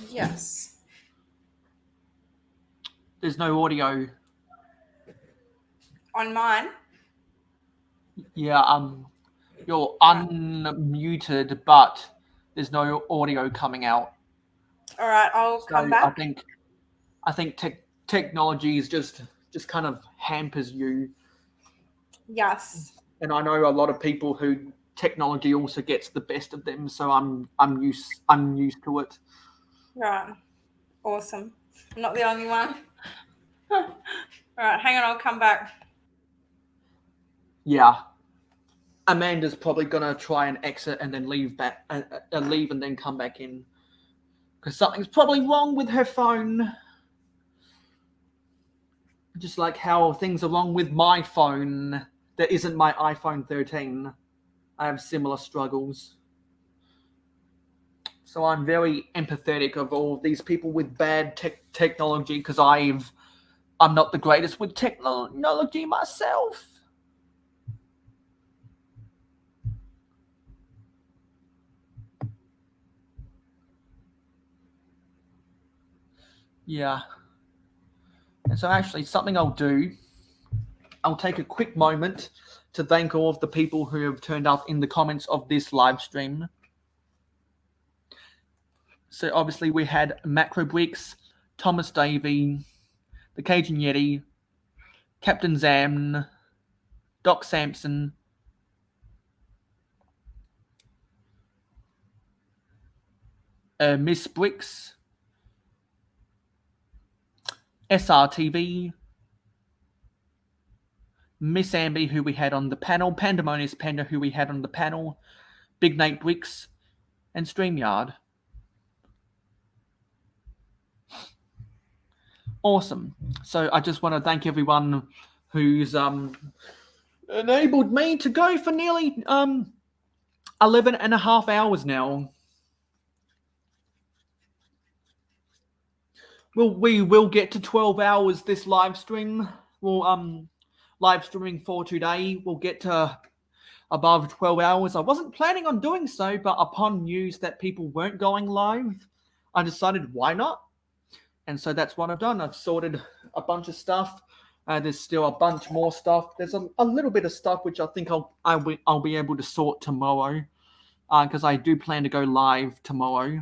Yes. There's no audio. On mine? Yeah, you're unmuted, but there's no audio coming out. All right, I'll come back. I think technology is just kind of hampers you. Yes. And I know a lot of people who technology also gets the best of them, so I'm used to it. Right. Awesome. I'm not the only one. All right, hang on, I'll come back. Yeah. Amanda's probably gonna try and exit and then leave and then come back in, because something's probably wrong with her phone. Just like how things are wrong with my phone that isn't my iPhone 13. I have similar struggles. So I'm very empathetic of all these people with bad technology, because I'm not the greatest with technology myself. Yeah. And so actually something I'll do, I'll take a quick moment to thank all of the people who have turned up in the comments of this live stream. So obviously we had Macro Bricks, Thomas Davey, the Cajun Yeti, Captain Zam, Doc Sampson, Miss Bricks, SRTV, Miss Amby, who we had on the panel, Pandemonious Panda, who we had on the panel, Big Nate Bricks, and StreamYard. Awesome. So I just want to thank everyone who's enabled me to go for nearly 11 and a half hours now. We will get to 12 hours this live stream. We'll live streaming for today. We'll get to above 12 hours. I wasn't planning on doing so, but upon news that people weren't going live, I decided why not? And so that's what I've done. I've sorted a bunch of stuff. There's still a bunch more stuff. There's a little bit of stuff which I think I'll be able to sort tomorrow, because I do plan to go live tomorrow.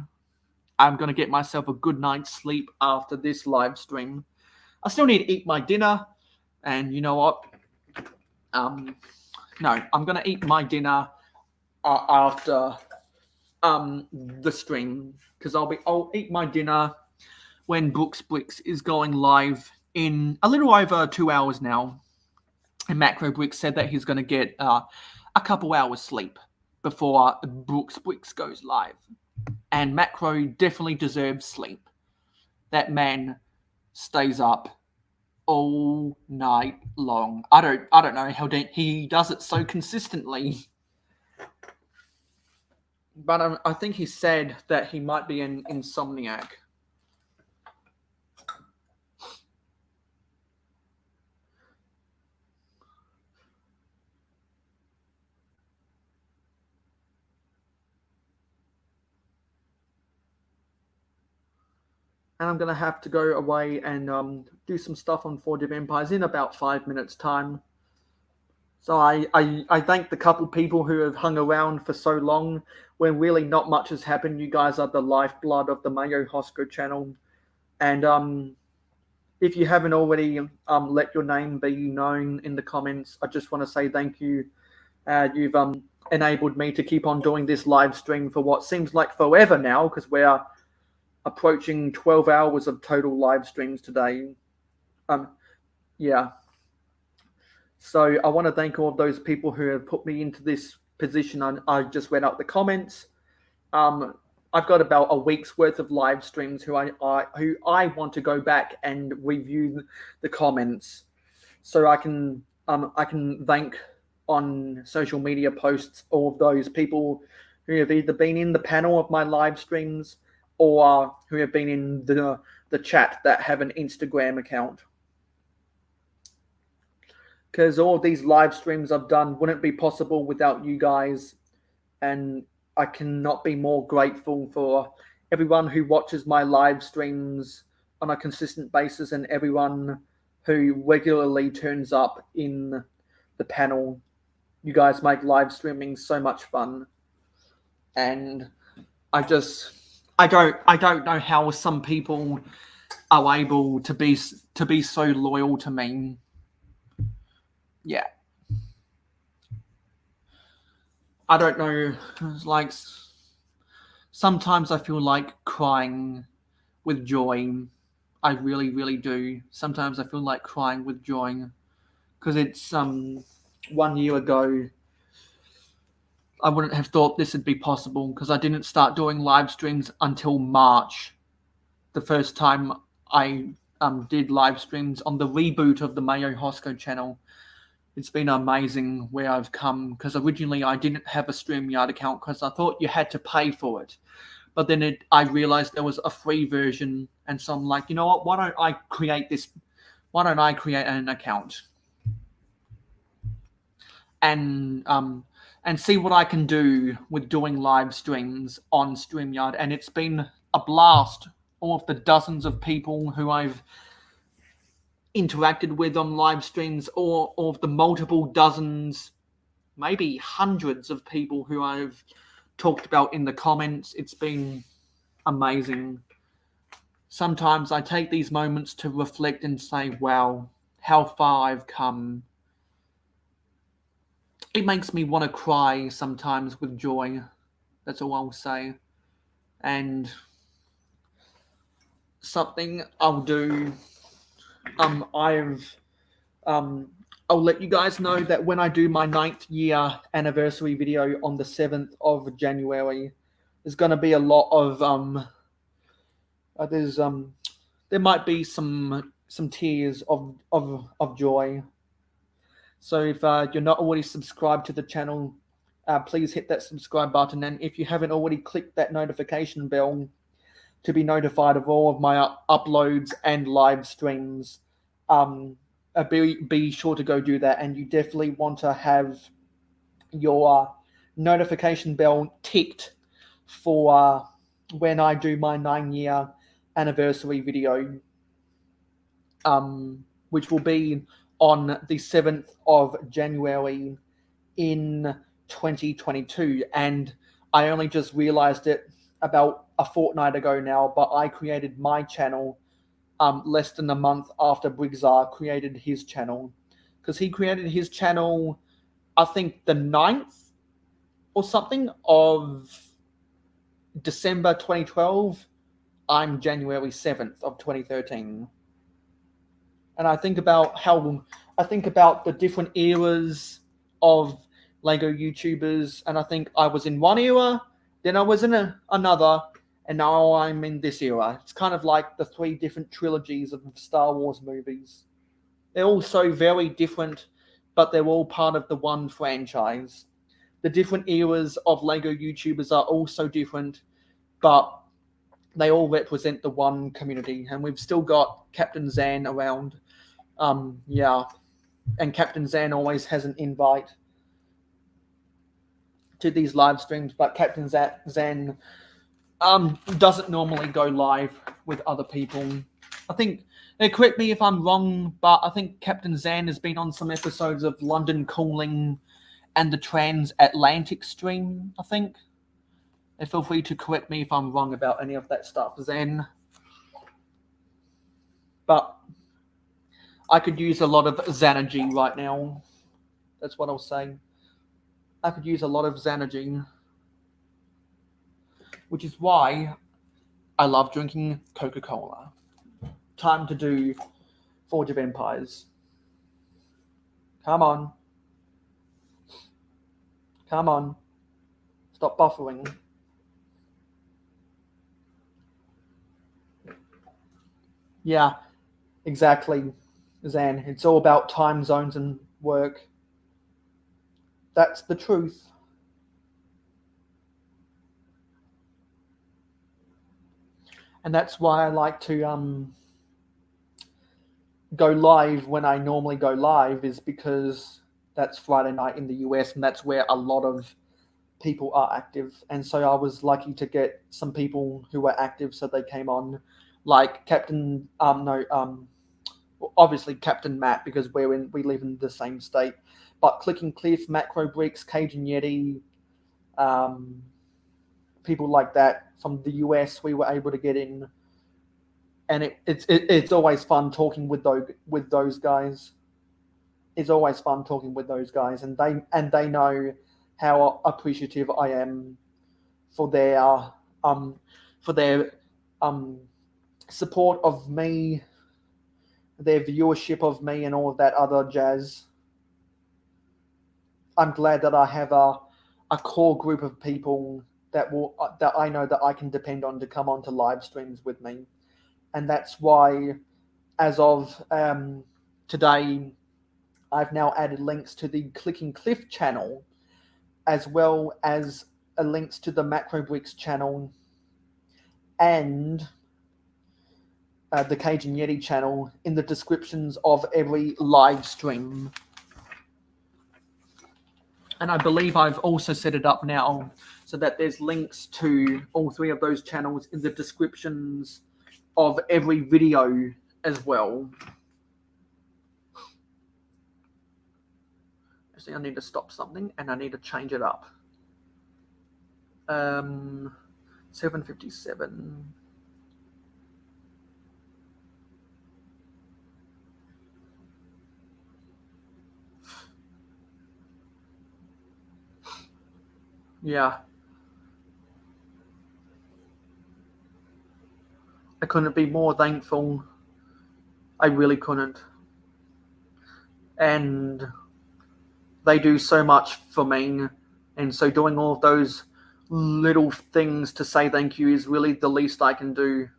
I'm going to get myself a good night's sleep after this live stream. I still need to eat my dinner, and you know what? No, I'm going to eat my dinner after the stream, because I'll eat my dinner when Bricks is going live in a little over 2 hours now. And Macro Bricks said that he's going to get a couple hours sleep before Bricks goes live. And Macro definitely deserves sleep. That man stays up all night long. I don't know how he does it so consistently. But I think he said that he might be an insomniac. And I'm going to have to go away and do some stuff on Forge of Empires in about 5 minutes' time. So I thank the couple people who have hung around for so long when really not much has happened. You guys are the lifeblood of the Mayo Hosko channel. And if you haven't already let your name be known in the comments, I just want to say thank you. You've enabled me to keep on doing this live stream for what seems like forever now, because we're approaching 12 hours of total live streams today. Yeah. So I want to thank all of those people who have put me into this position. I just read out the comments. I've got about a week's worth of live streams who I want to go back and review the comments, so I can thank on social media posts all of those people who have either been in the panel of my live streams or who have been in the chat that have an Instagram account. Because all of these live streams I've done wouldn't be possible without you guys, and I cannot be more grateful for everyone who watches my live streams on a consistent basis and everyone who regularly turns up in the panel. You guys make live streaming so much fun, and I don't know how some people are able to be so loyal to me. Yeah. I don't know. It's like sometimes I feel like crying with joy. I really, really do. Sometimes I feel like crying with joy, because it's 1 year ago. I wouldn't have thought this would be possible, because I didn't start doing live streams until March. The first time I did live streams on the reboot of the Mayo Hosko channel. It's been amazing where I've come, because originally I didn't have a StreamYard account because I thought you had to pay for it. But then I realized there was a free version, and so I'm like, you know what? Why don't I create an account and see what I can do with doing live streams on StreamYard? And it's been a blast all of the dozens of people who I've interacted with on live streams, or of the multiple dozens, maybe hundreds of people who I've talked about in the comments. It's been amazing. Sometimes I take these moments to reflect and say, wow, how far I've come. It makes me want to cry sometimes with joy. That's all I'll say. And something I'll do, I'll let you guys know that when I do my 9th year anniversary video on the 7th of January, there's going to be a lot of there might be some tears of joy. So if you're not already subscribed to the channel, please hit that subscribe button, and if you haven't already, click that notification bell to be notified of all of my uploads and live streams. Be sure to go do that, and you definitely want to have your notification bell ticked for when I do my 9-year anniversary video, which will be on the 7th of January in 2022. And I only just realized it about a fortnight ago now, but I created my channel less than a month after Brigzar created his channel, because he created his channel, I think, the 9th or something of December 2012. I'm January 7th of 2013. And I think about the different eras of Lego YouTubers, and I think I was in one era, then I was in another, and now I'm in this era. It's kind of like the 3 different trilogies of Star Wars movies. They're all so very different, but they're all part of the one franchise. The different eras of Lego YouTubers are all so different, but they all represent the one community. And we've still got Captain Zan around. And Captain Zan always has an invite to these live streams, but Captain Zan doesn't normally go live with other people. I think, correct me if I'm wrong, but I think Captain Zan has been on some episodes of London Calling and the Transatlantic stream, I think. And feel free to correct me if I'm wrong about any of that stuff, Zan. But I could use a lot of Xanergy right now. That's what I'll say. I could use a lot of Xanergy, which is why I love drinking Coca-Cola. Time to do Forge of Empires. Come on. Come on. Stop buffering. Yeah, exactly, Zan. It's all about time zones and work. That's the truth. And that's why I like to go live when I normally go live, is because that's Friday night in the US, and that's where a lot of people are active. And so I was lucky to get some people who were active, so they came on, like obviously Captain Matt, because we live in the same state. But Clicking Cliff, Macro Bricks, Cajun Yeti, people like that from the US, we were able to get in, and it's always fun talking with those guys. It's always fun talking with those guys, and they know how appreciative I am for their support of me, their viewership of me, and all of that other jazz. I'm glad that I have a core group of people that I know that I can depend on to come onto live streams with me. And that's why, as of today, I've now added links to the Clicking Cliff channel, as well as links to the Macro Bricks channel and the Cajun Yeti channel in the descriptions of every live stream. And I believe I've also set it up now so that there's links to all 3 of those channels in the descriptions of every video as well. Actually, I need to stop something and I need to change it up. 7:57. Yeah. I couldn't be more thankful. I really couldn't. And they do so much for me. And so doing all of those little things to say thank you is really the least I can do.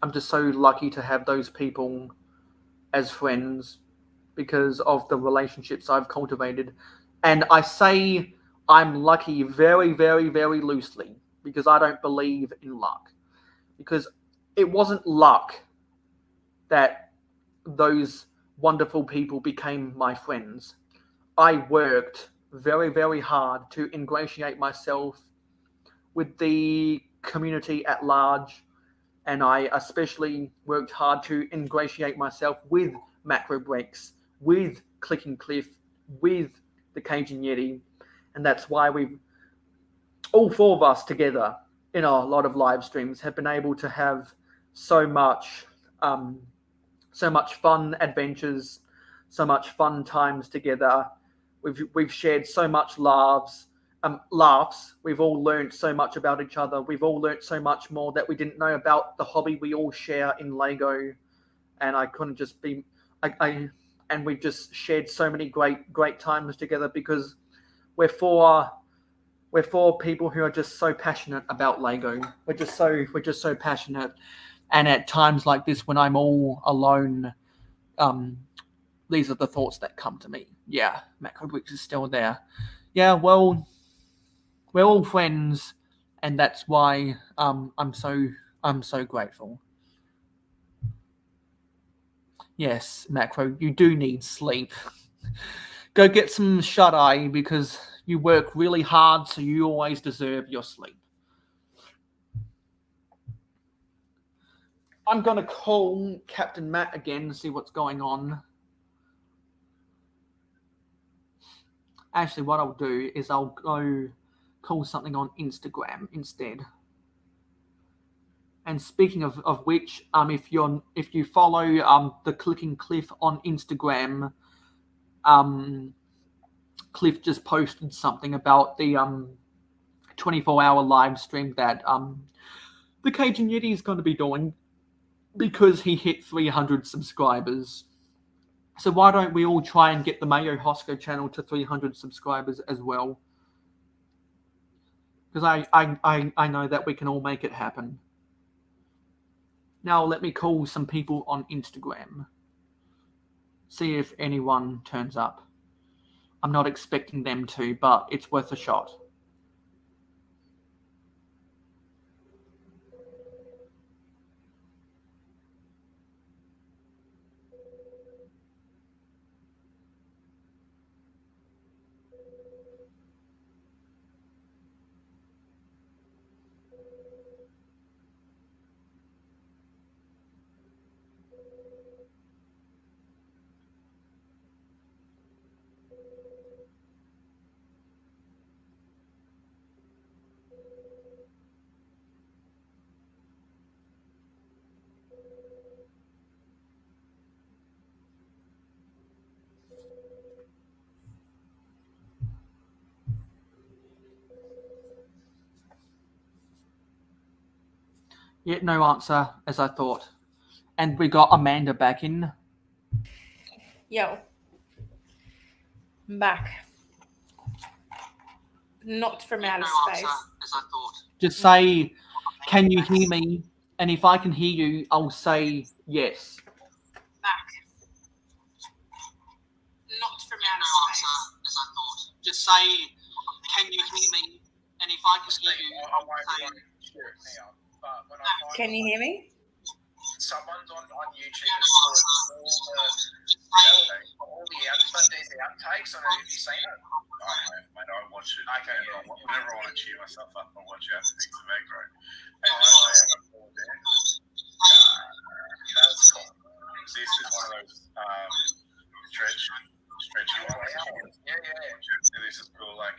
I'm just so lucky to have those people as friends because of the relationships I've cultivated. And I say I'm lucky very, very, very loosely because I don't believe in luck. Because it wasn't luck that those wonderful people became my friends. I worked very, very hard to ingratiate myself with the community at large, and I especially worked hard to ingratiate myself with Macro Breaks, with Clicking Cliff, with the Cajun Yeti, and that's why we've all four of us together in a lot of live streams have been able to have so much fun adventures, so much fun times together. We've shared so much laughs. We've all learned so much about each other. We've all learned so much more that we didn't know about the hobby we all share in Lego. And I couldn't just be, and we've just shared so many great times together because we're four people who are just so passionate about Lego. We're just so passionate. And at times like this, when I'm all alone, these are the thoughts that come to me. Yeah, Macro Bricks is still there. Yeah, well, we're all friends, and that's why I'm so grateful. Yes, Macro, you do need sleep. Go get some shut-eye because you work really hard, so you always deserve your sleep. I'm going to call Captain Matt again and see what's going on. Actually, what I'll do is I'll go call something on Instagram instead. And speaking of which, if you follow the Clicking Cliff on Instagram, Cliff just posted something about the 24-hour live stream that the Cajun Yeti is going to be doing because he hit 300 subscribers. So why don't we all try and get the Mayo Hosko channel to 300 subscribers as well? Because I know that we can all make it happen. Now let me call some people on Instagram. See if anyone turns up. I'm not expecting them to, but it's worth a shot. Yet no answer, as I thought. And we got Amanda back in. Yo. I'm back. Not from outer space. As I thought. Just say, can you hear me? And if I can hear you, I'll say yes. Back. Not from outer space. As I thought. Just say, can you hear me? And if I can hear you, I'll say Can you hear me? Someone's on YouTube all these outtakes. I don't know if you've seen it. I have, mate. I watch it. Okay, yeah. Whenever I want to cheer myself up, I watch outtakes of aggro. And that's cool. This is one of those stretchy ones. Yeah. And this is cool. Like,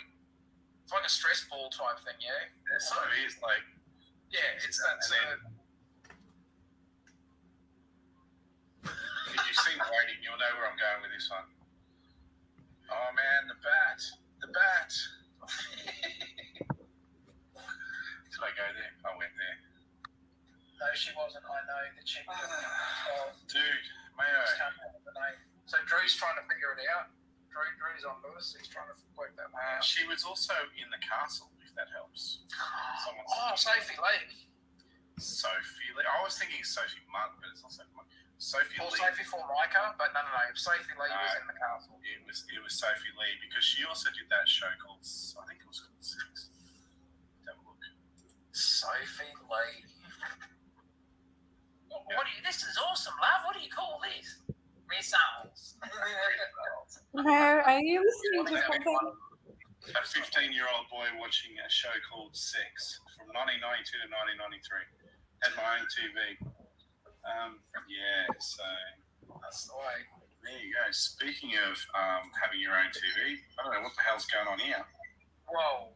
it's like a stress ball type thing, yeah? It sort of is. Like, yeah, it's that. If you've seen the rating, you'll know where I'm going with this one. Oh man, the bat. Did I go there? I went there. No, she wasn't. I know the chick. Dude, Mayo. So Drew's trying to figure it out. Drew's on Lewis. He's trying to work that one out. She was also in the castle, if that helps. Sophie Lee. Sophie Lee. I was thinking Sophie Mudd, but it's not Sophie Mudd. Sophie Lee. Sophie Formica, but no. Sophie Lee was in the castle. It was Sophie Lee because she also did that show called, I think it was called Six. Have a look. Sophie Lee. This is awesome, love. What do you call this? Missiles. No, are you listening to something? A 15-year-old boy watching a show called Six from 1992 to 1993. Had my own TV. So that's the way. There you go. Speaking of having your own TV, I don't know what the hell's going on here. Whoa.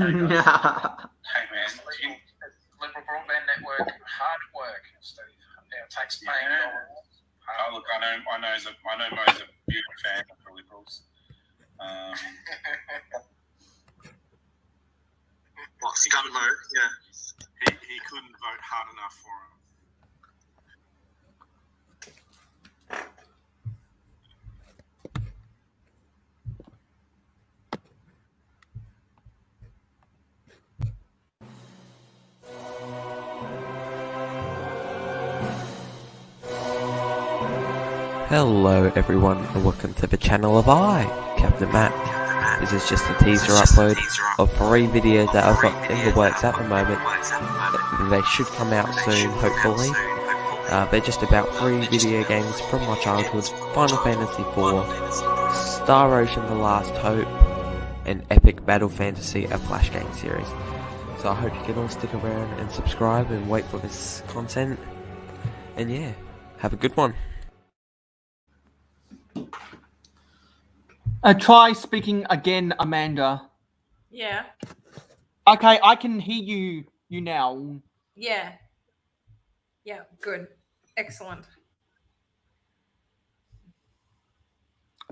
Hey man, Liberal Broadband Network, hard work, Steve. Yeah, taxpaying dollars. Oh look, I know Mo's a big fan of the Liberals. What, Scum Mo? Yeah. He couldn't vote hard enough for him. Hello everyone and welcome to the channel of Captain Matt. This is just a teaser upload of 3 videos that I've got in the works at the moment. They should come out soon, hopefully. They're just about 3 video games from my childhood: Final Fantasy IV, Star Ocean The Last Hope, and Epic Battle Fantasy, a Flash game series. So I hope you can all stick around and subscribe and wait for this content. And yeah, have a good one. Try speaking again, Amanda. Yeah. Okay, I can hear you now. Yeah. Yeah, good. Excellent.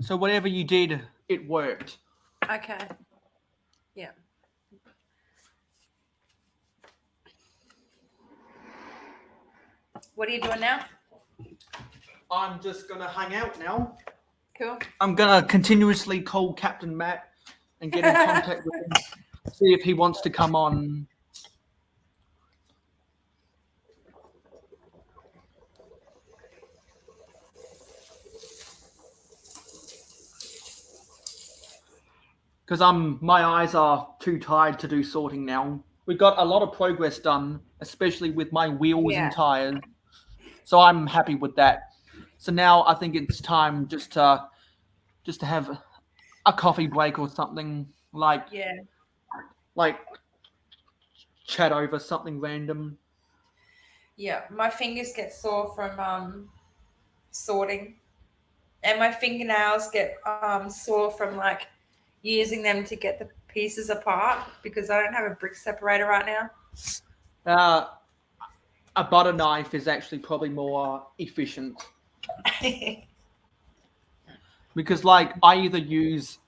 So whatever you did, it worked. Okay. Yeah. What are you doing now? I'm just going to hang out now. Cool. I'm going to continuously call Captain Matt and get in contact with him, see if he wants to come on. Because my eyes are too tired to do sorting now. We got a lot of progress done, especially with my wheels and tires. So I'm happy with that. So now I think it's time just to have a coffee break or something, like chat over something random. Yeah, my fingers get sore from sorting, and my fingernails get sore from like using them to get the pieces apart because I don't have a brick separator right now. A butter knife is actually probably more efficient. Because like I either use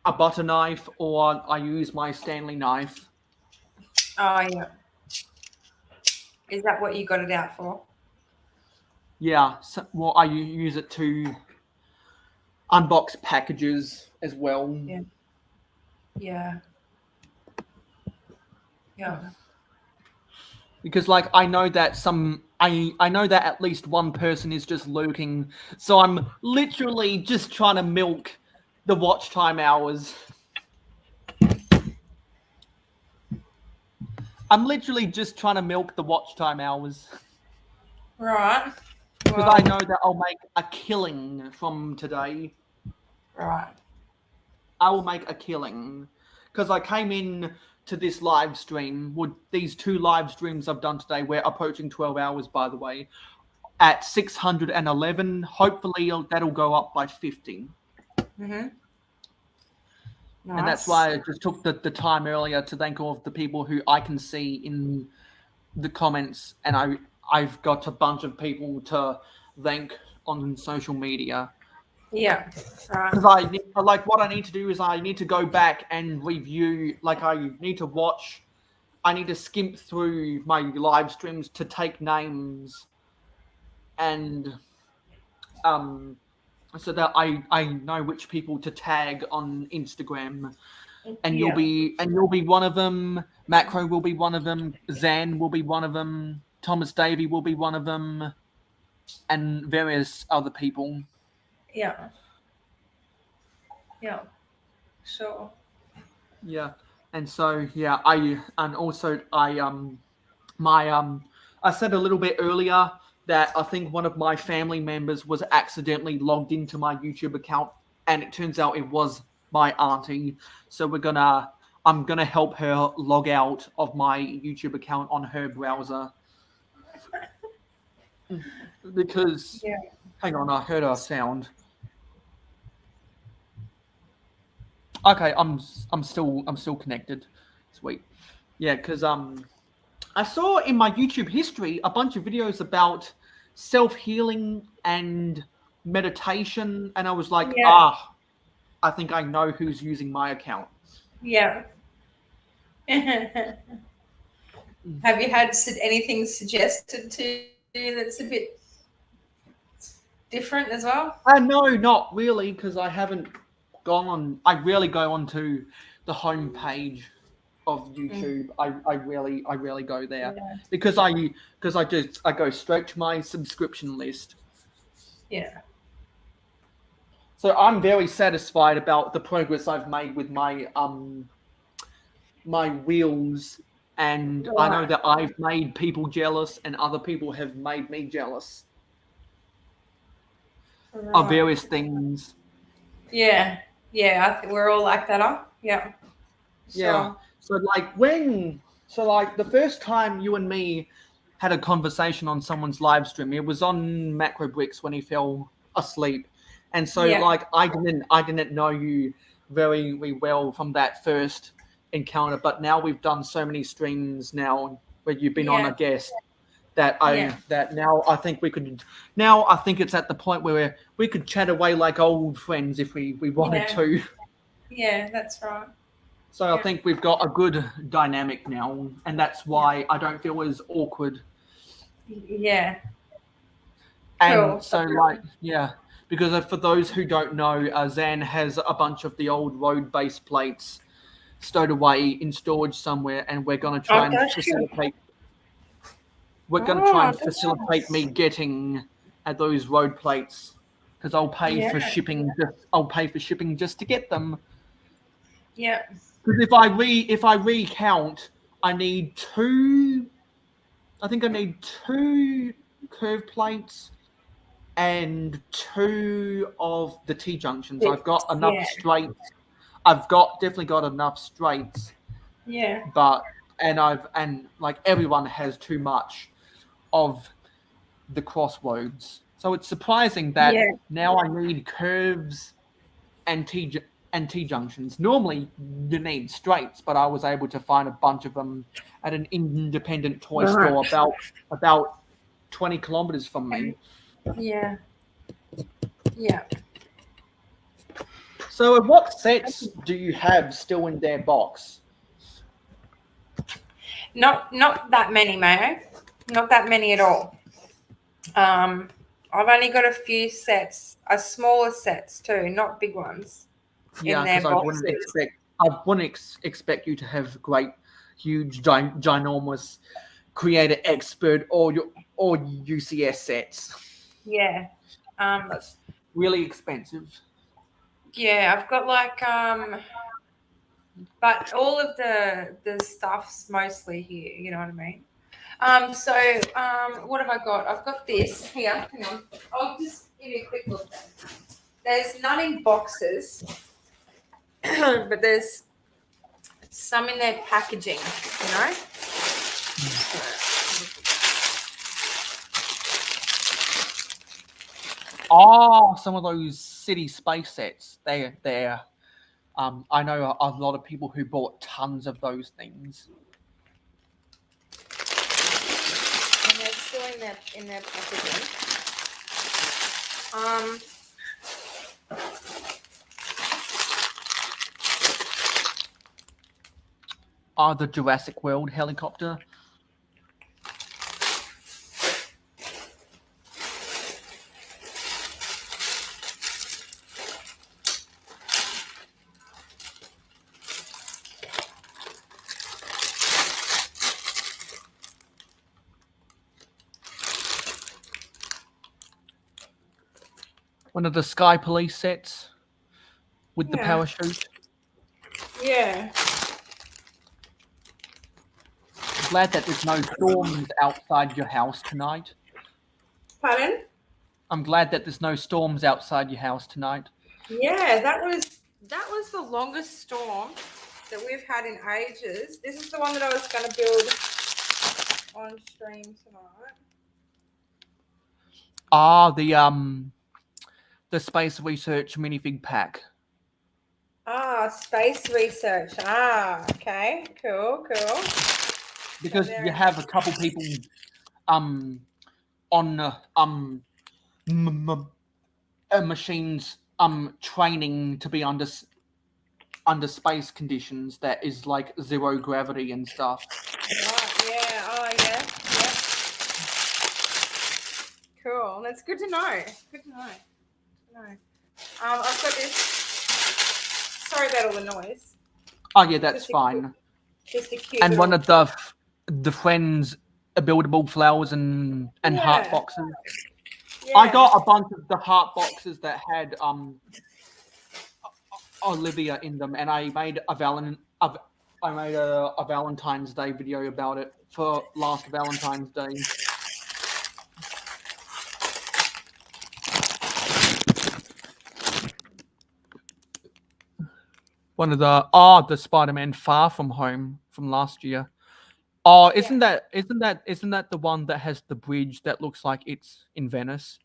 a butter knife or I use my Stanley knife. Oh yeah. Is that what you got it out for? Yeah, so, well I use it to unbox packages as well. Yeah. Yeah. Yeah. Because like I know that I know that at least one person is just lurking, so I'm literally just trying to milk the watch time hours. I'm literally just trying to milk the watch time hours. Right. because I know that I'll make a killing from today. Right. I will make a killing because I came in to this live stream. With these 2 live streams I've done today, we're approaching 12 hours, by the way, at 611. Hopefully that'll go up by 50. Nice. And that's why I just took the time earlier to thank all of the people who I can see in the comments, and I've got a bunch of people to thank on social media. Yeah. Right. Because what I need to do is I need to go back and review. Like I need to skimp through my live streams to take names, and so that I know which people to tag on Instagram. And you'll be one of them. Macro will be one of them. Zan will be one of them. Thomas Davey will be one of them, and various other people. Yeah. Yeah. Sure. Yeah, and so yeah, I said a little bit earlier that I think one of my family members was accidentally logged into my YouTube account, and it turns out it was my auntie. So I'm gonna help her log out of my YouTube account on her browser because hang on, I heard a sound. Okay, I'm still connected. Sweet. Yeah, because I saw in my YouTube history a bunch of videos about self-healing and meditation, and I was like, I think I know who's using my account. Yeah. Have you had anything suggested to you that's a bit different as well? No, not really, because I haven't gone on. I rarely go onto the home page of YouTube. I rarely go there because I go straight to my subscription list. Yeah. So I'm very satisfied about the progress I've made with my my wheels, and I know that I've made people jealous, and other people have made me jealous of various things. Yeah. Yeah, I think we're all like that, huh? Yeah. Yeah. So the first time you and me had a conversation on someone's live stream, it was on Macro Bricks when he fell asleep. And so I didn't know you very, very well from that first encounter, but now we've done so many streams now where you've been on a guest that now I think it's at the point where we could chat away like old friends if we wanted to. Yeah, that's right. So I think we've got a good dynamic now, and that's why I don't feel as awkward. Yeah. And so because for those who don't know, Zan has a bunch of the old road base plates stowed away in storage somewhere, and we're going to try and facilitate. We're going to try and facilitate me getting at those road plates because I'll pay for shipping. I'll pay for shipping just to get them. Yeah. Because if I recount, I need two. I think I need 2 curve plates and 2 of the T junctions. I've got enough straights. I've definitely got enough straights. Yeah. But everyone has too much of the crossroads. So it's surprising that now I need curves and T junctions. Normally you need straights, but I was able to find a bunch of them at an independent toy store about 20 kilometers from me. Yeah. Yeah. So what sets do you have still in their box? Not that many, Mayo. Not that many at all. I've only got a few sets, smaller sets too, not big ones. Yeah, because I wouldn't expect you to have great, huge, ginormous creator expert or UCS sets. Yeah. That's really expensive. Yeah, I've got but all of the stuff's mostly here, you know what I mean? What have I got? I've got this here. Hang on. I'll just give you a quick look. There's none in boxes, but there's some in their packaging, you know? Oh, some of those city space sets. They're I know a lot of people who bought tons of those things. And they're still in their packaging. The Jurassic World helicopter. One of the Sky Police sets with the parachute. Yeah. Glad that there's no storms outside your house tonight. Pardon? I'm glad that there's no storms outside your house tonight. Yeah, that was the longest storm that we've had in ages. This is the one that I was going to build on stream tonight. The Space Research minifig pack. Space research. Okay. Cool. Because you have a couple people on machines training to be under space conditions that is like zero gravity and stuff. Right, yeah. Oh, yeah. Yep. Cool. That's good to know. I've got this. Sorry about all the noise. Oh yeah, that's fine. Just a cute. And one of the friends buildable flowers and heart boxes. Yeah. I got a bunch of the heart boxes that had Olivia in them, and I made a Valentine's Day video about it for last Valentine's Day. One of the Spider-Man Far From Home from last year. Oh, isn't that the one that has the bridge that looks like it's in Venice?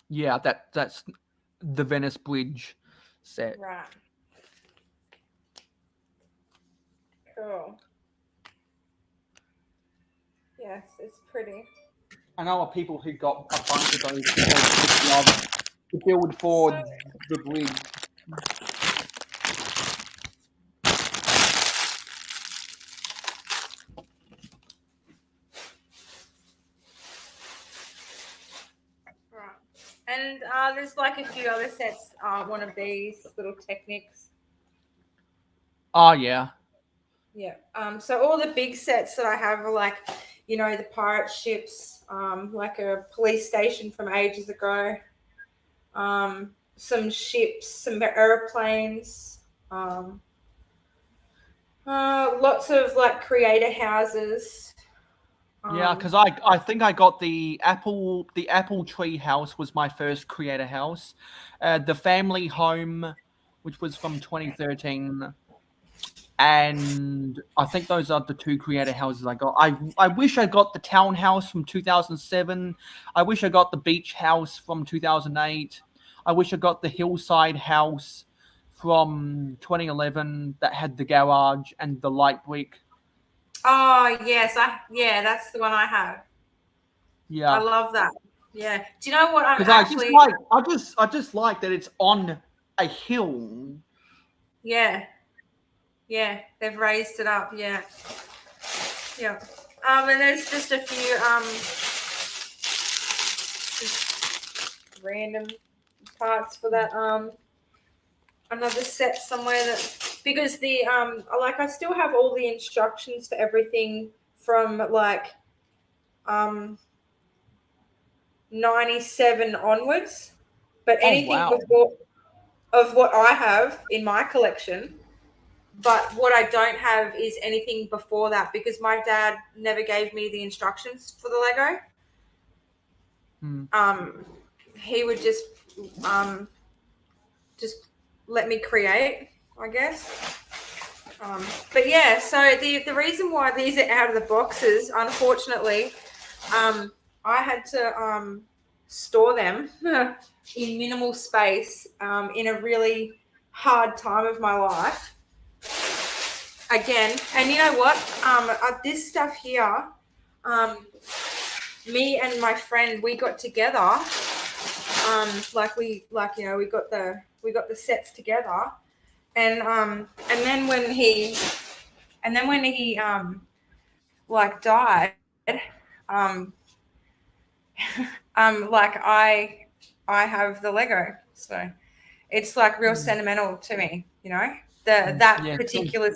Yeah, that's the Venice Bridge set. Right. Cool. Yes, it's pretty. I know people who got a bunch of those to build for the bridge. Right. And there's like a few other sets. One of these little Technics. Oh yeah. Yeah. So all the big sets that I have are like, you know, the pirate ships, like a police station from ages ago, some ships, some airplanes, lots of like creator houses. Yeah, because I think I got the apple tree house was my first creator house, the family home, which was from 2013. And I think those are the two creator houses I got. I wish I got the townhouse from 2007. I wish I got the beach house from 2008. I wish I got the hillside house from 2011 that had the garage and the light brick. Oh yes, that's the one I have. Yeah, I love that. Yeah. Do you know what I'm because actually? I just like that it's on a hill. Yeah. Yeah, they've raised it up. Yeah. And there's just a few just random parts for that another set somewhere that, because the like I still have all the instructions for everything from like 97 onwards, but anything before of what I have in my collection but what I don't have is anything before that because my dad never gave me the instructions for the Lego. He would just let me create, I guess. But yeah, so the reason why these are out of the boxes, unfortunately, I had to store them in minimal space in a really hard time of my life. Again, and you know what? This stuff here, me and my friend, we got together. We got the sets together, and then when he died, I have the Lego, so it's like real sentimental to me, you know. Particular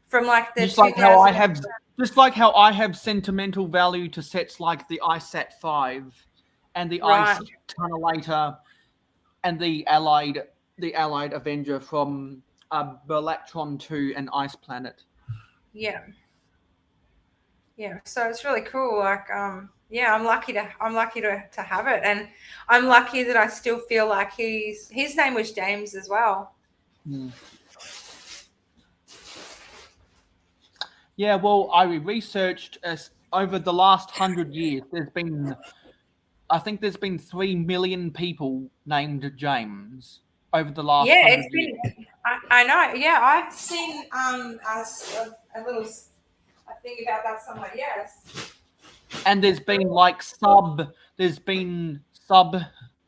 from like the just like how I have sentimental value to sets like the iSat 5 and the Ice Tunnelator and the Allied Avenger from Berlactron 2 and Ice Planet. Yeah. So it's really cool. I'm lucky to have it, and I'm lucky that I still feel like his name was James as well. Yeah, well, I researched over the last 100 years. I think there's been 3 million people named James over the last 100 years. I know. Yeah, I've seen a little thing about that somewhere. Yes. And there's been sub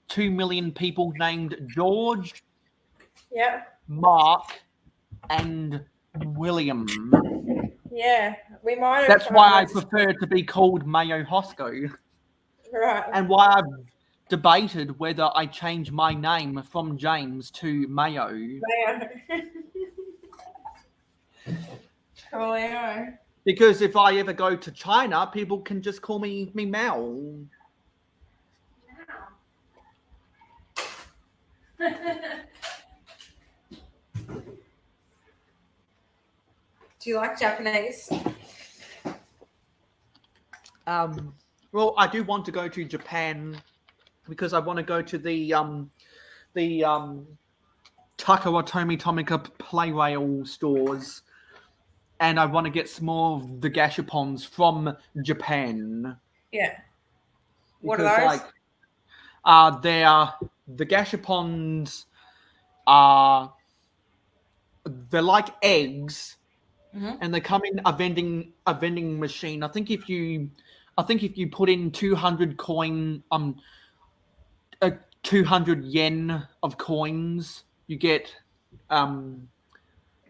2 million people named George, Mark, and William. Yeah, we might have. That's why I prefer to be called Mayo Hosko. Right. And why I've debated whether I change my name from James to Mayo. Coolio. Because if I ever go to China, people can just call me Mao. Do you like Japanese? Well, I do want to go to Japan because I want to go to the Takara Tomy Tomica Play Rail stores, and I want to get some more of the gashapons from Japan. Yeah. What Because, are those? The gashapons they're like eggs, and they come in a vending machine. I think if you put in 200 200 yen of coins, you get a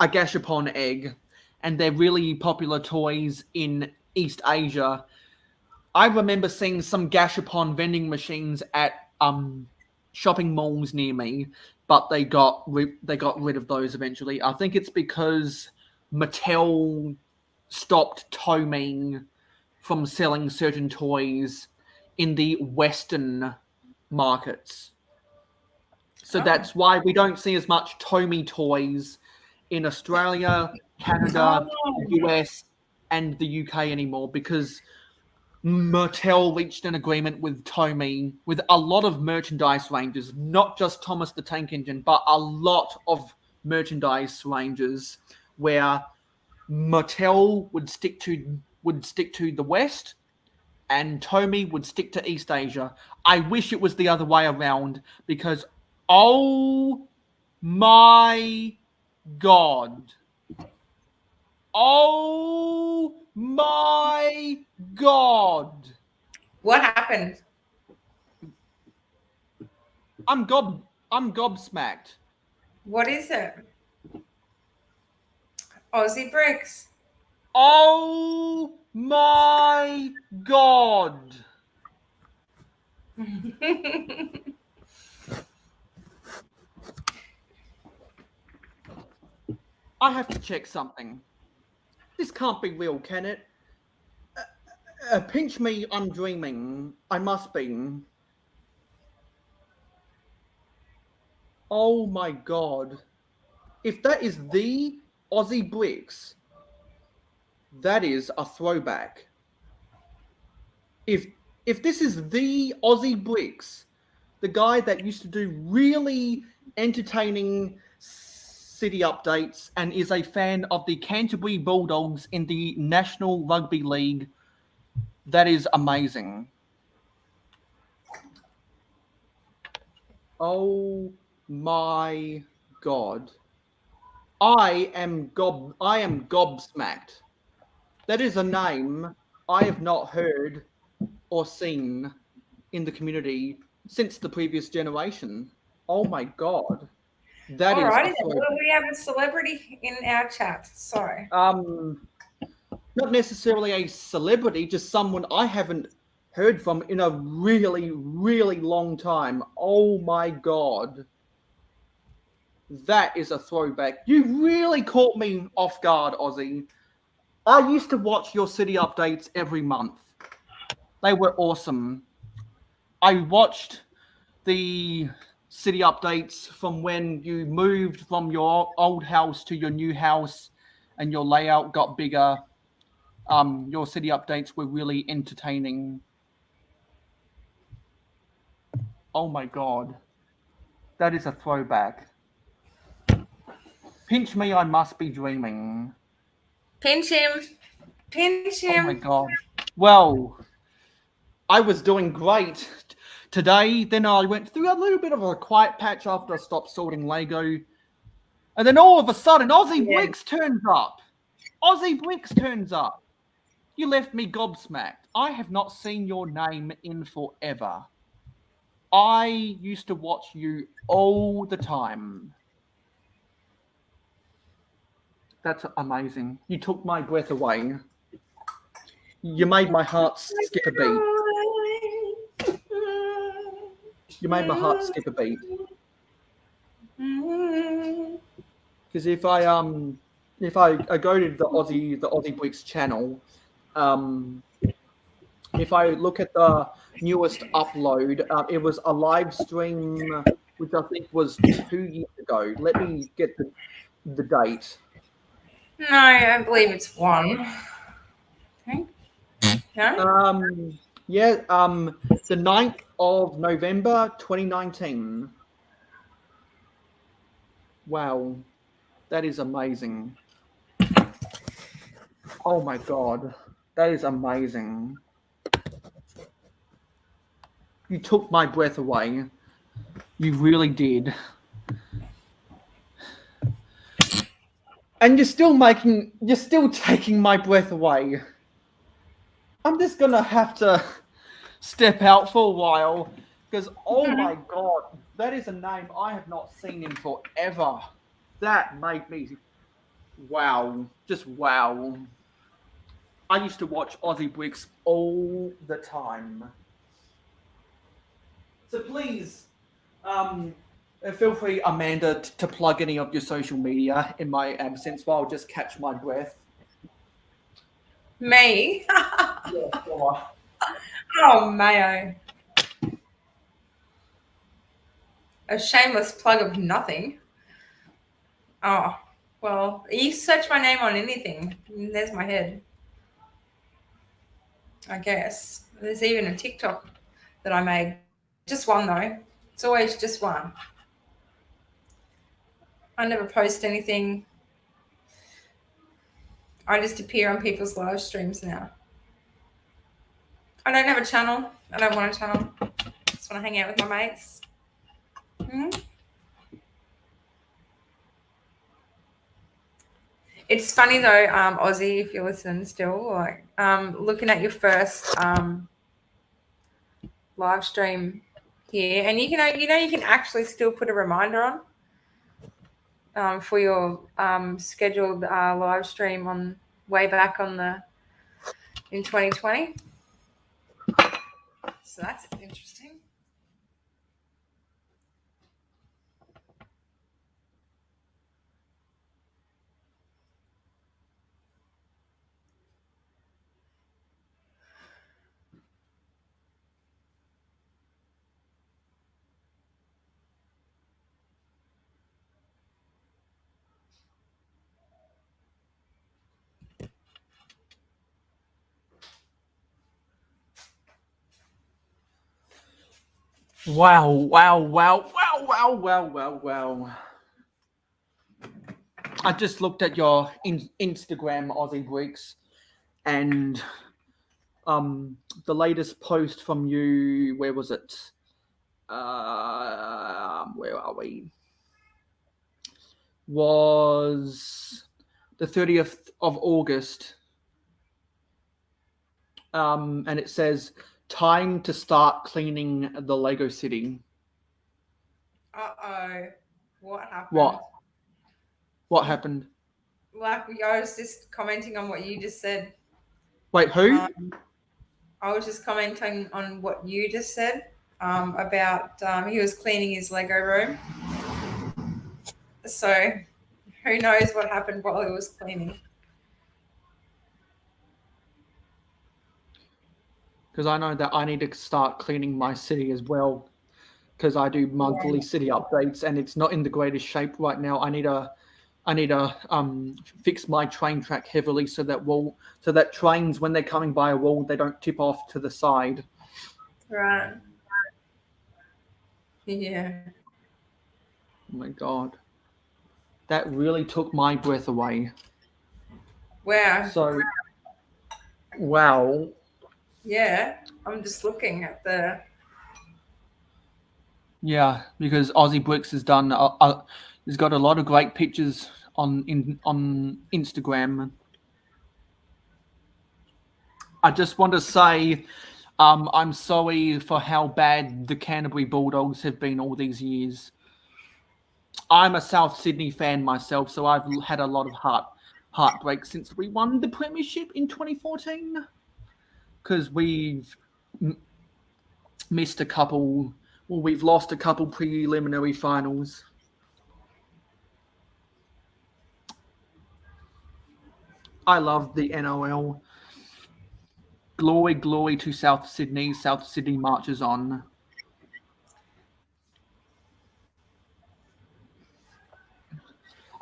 gashapon egg, and they're really popular toys in East Asia. I remember seeing some gashapon vending machines at shopping malls near me, but they got rid of those eventually. I think it's because Mattel stopped Tomy from selling certain toys in the Western markets. So that's why we don't see as much Tomy toys in Australia, Canada, US, and the UK anymore, because Mattel reached an agreement with Tomy with a lot of merchandise ranges, not just Thomas the Tank Engine, but a lot of merchandise ranges where Mattel would stick to the West and Tomy would stick to East Asia. I wish it was the other way around, because oh my God. Oh my God. What happened? I'm gobsmacked. What is it? Aussie bricks. Oh my God. I have to check something. This can't be real, can it? Pinch me, I'm dreaming. I must be. Oh my God. If that is the Aussie Bricks. That is a throwback. If this is the Aussie Bricks, the guy that used to do really entertaining city updates and is a fan of the Canterbury Bulldogs in the National Rugby League, that is amazing. Oh my God. I am gobsmacked. That is a name I have not heard or seen in the community since the previous generation. Oh my God. That is Alrighty, a then. Well, we have a celebrity in our chat. Sorry. not necessarily a celebrity, just someone I haven't heard from in a really, really long time. Oh my God. That is a throwback. You really caught me off guard, Ozzy. I used to watch your city updates every month. They were awesome. I watched the city updates from when you moved from your old house to your new house and your layout got bigger. Your city updates were really entertaining. Oh my God. That is a throwback. Pinch me, I must be dreaming. Pinch him. Pinch him. Oh my God. Well, I was doing great today. Then I went through a little bit of a quiet patch after I stopped sorting Lego. And then all of a sudden, Aussie Bricks turns up. Aussie Bricks turns up. You left me gobsmacked. I have not seen your name in forever. I used to watch you all the time. That's amazing. You took my breath away. You made my heart skip a beat. You made my heart skip a beat. Because if I go to the Aussie Bricks channel, if I look at the newest upload, it was a live stream which I think was 2 years ago. Let me get the date. No, I believe it's one. Okay. No? Yeah, the 9th of November 2019. Wow, that is amazing. Oh my God, that is amazing. You took my breath away. You really did. And you're still taking my breath away. I'm just gonna have to step out for a while because, oh my God, that is a name I have not seen in forever. That made me, wow, just wow. I used to watch Aussie Bricks all the time. So please, feel free, Amanda, to plug any of your social media in my absence while I'll just catch my breath. Me? Yeah, sure. Oh, Mayo. A shameless plug of nothing. Oh, well, you search my name on anything, there's my head. I guess. There's even a TikTok that I made. Just one, though. It's always just one. I never post anything. I just appear on people's live streams now. I don't have a channel. I don't want a channel. Just want to hang out with my mates. It's funny though, Ozzy, if you're listening still, like looking at your first live stream here, and you can actually still put a reminder on for your scheduled live stream on way back in 2020. So that's interesting. Wow, wow, wow, wow, wow, wow, wow, wow. I just looked at your Instagram, Aussie Bricks, and the latest post from you, where was it? Where are we? Was the 30th of August. And it says, time to start cleaning the Lego City. Uh-oh. What happened? What happened? Like, I was just commenting on what you just said. Wait, who? I was just commenting on what you just said about he was cleaning his Lego room. So who knows what happened while he was cleaning. Because I know that I need to start cleaning my city as well. Because I do monthly city updates and it's not in the greatest shape right now. I need to fix my train track heavily so that trains, when they're coming by a wall, they don't tip off to the side. Right. Yeah. Oh my god. That really took my breath away. Wow. So, wow. Yeah. I'm just looking at the. Yeah, because Aussie Bricks has done. He's got a lot of great pictures on Instagram. I just want to say, I'm sorry for how bad the Canterbury Bulldogs have been all these years. I'm a South Sydney fan myself, so I've had a lot of heartbreak since we won the premiership in 2014. Because we've missed a couple. Well, we've lost a couple preliminary finals. I love the NOL. Glory, glory to South Sydney. South Sydney marches on.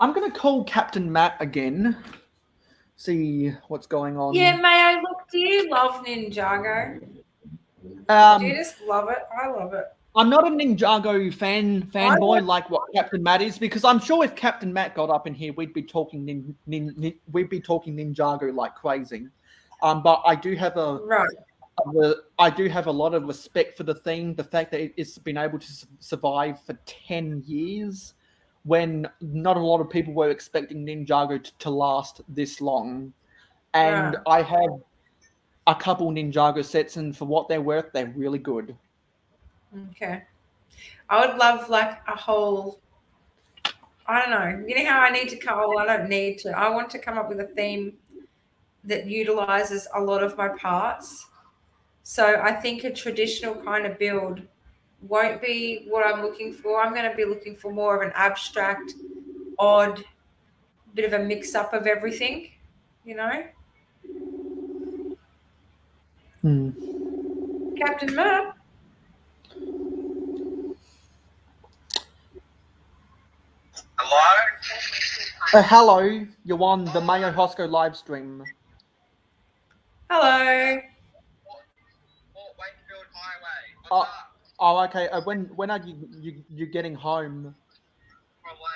I'm going to call Captain Matt again. See what's going on. Yeah, Mayo, look, do you love Ninjago? Do you just love it? I love it. I'm not a Ninjago fanboy like what Captain Matt is, because I'm sure if Captain Matt got up in here, we'd be talking Ninjago like crazy. But I do have I do have a lot of respect for the thing. The fact that it's been able to survive for 10 years, when not a lot of people were expecting Ninjago to last this long. And I have a couple Ninjago sets, and for what they're worth, they're really good. Okay. I would love like a whole, I don't know. You know how I need to come, well, I don't need to. I want to come up with a theme that utilizes a lot of my parts. So I think a traditional kind of build won't be what I'm looking for. I'm going to be looking for more of an abstract, odd, bit of a mix up of everything, you know? Captain Matt. Hello? Hello, you're on the Mayo Hosko live stream. Hello. Oh, okay. When are you getting home? Probably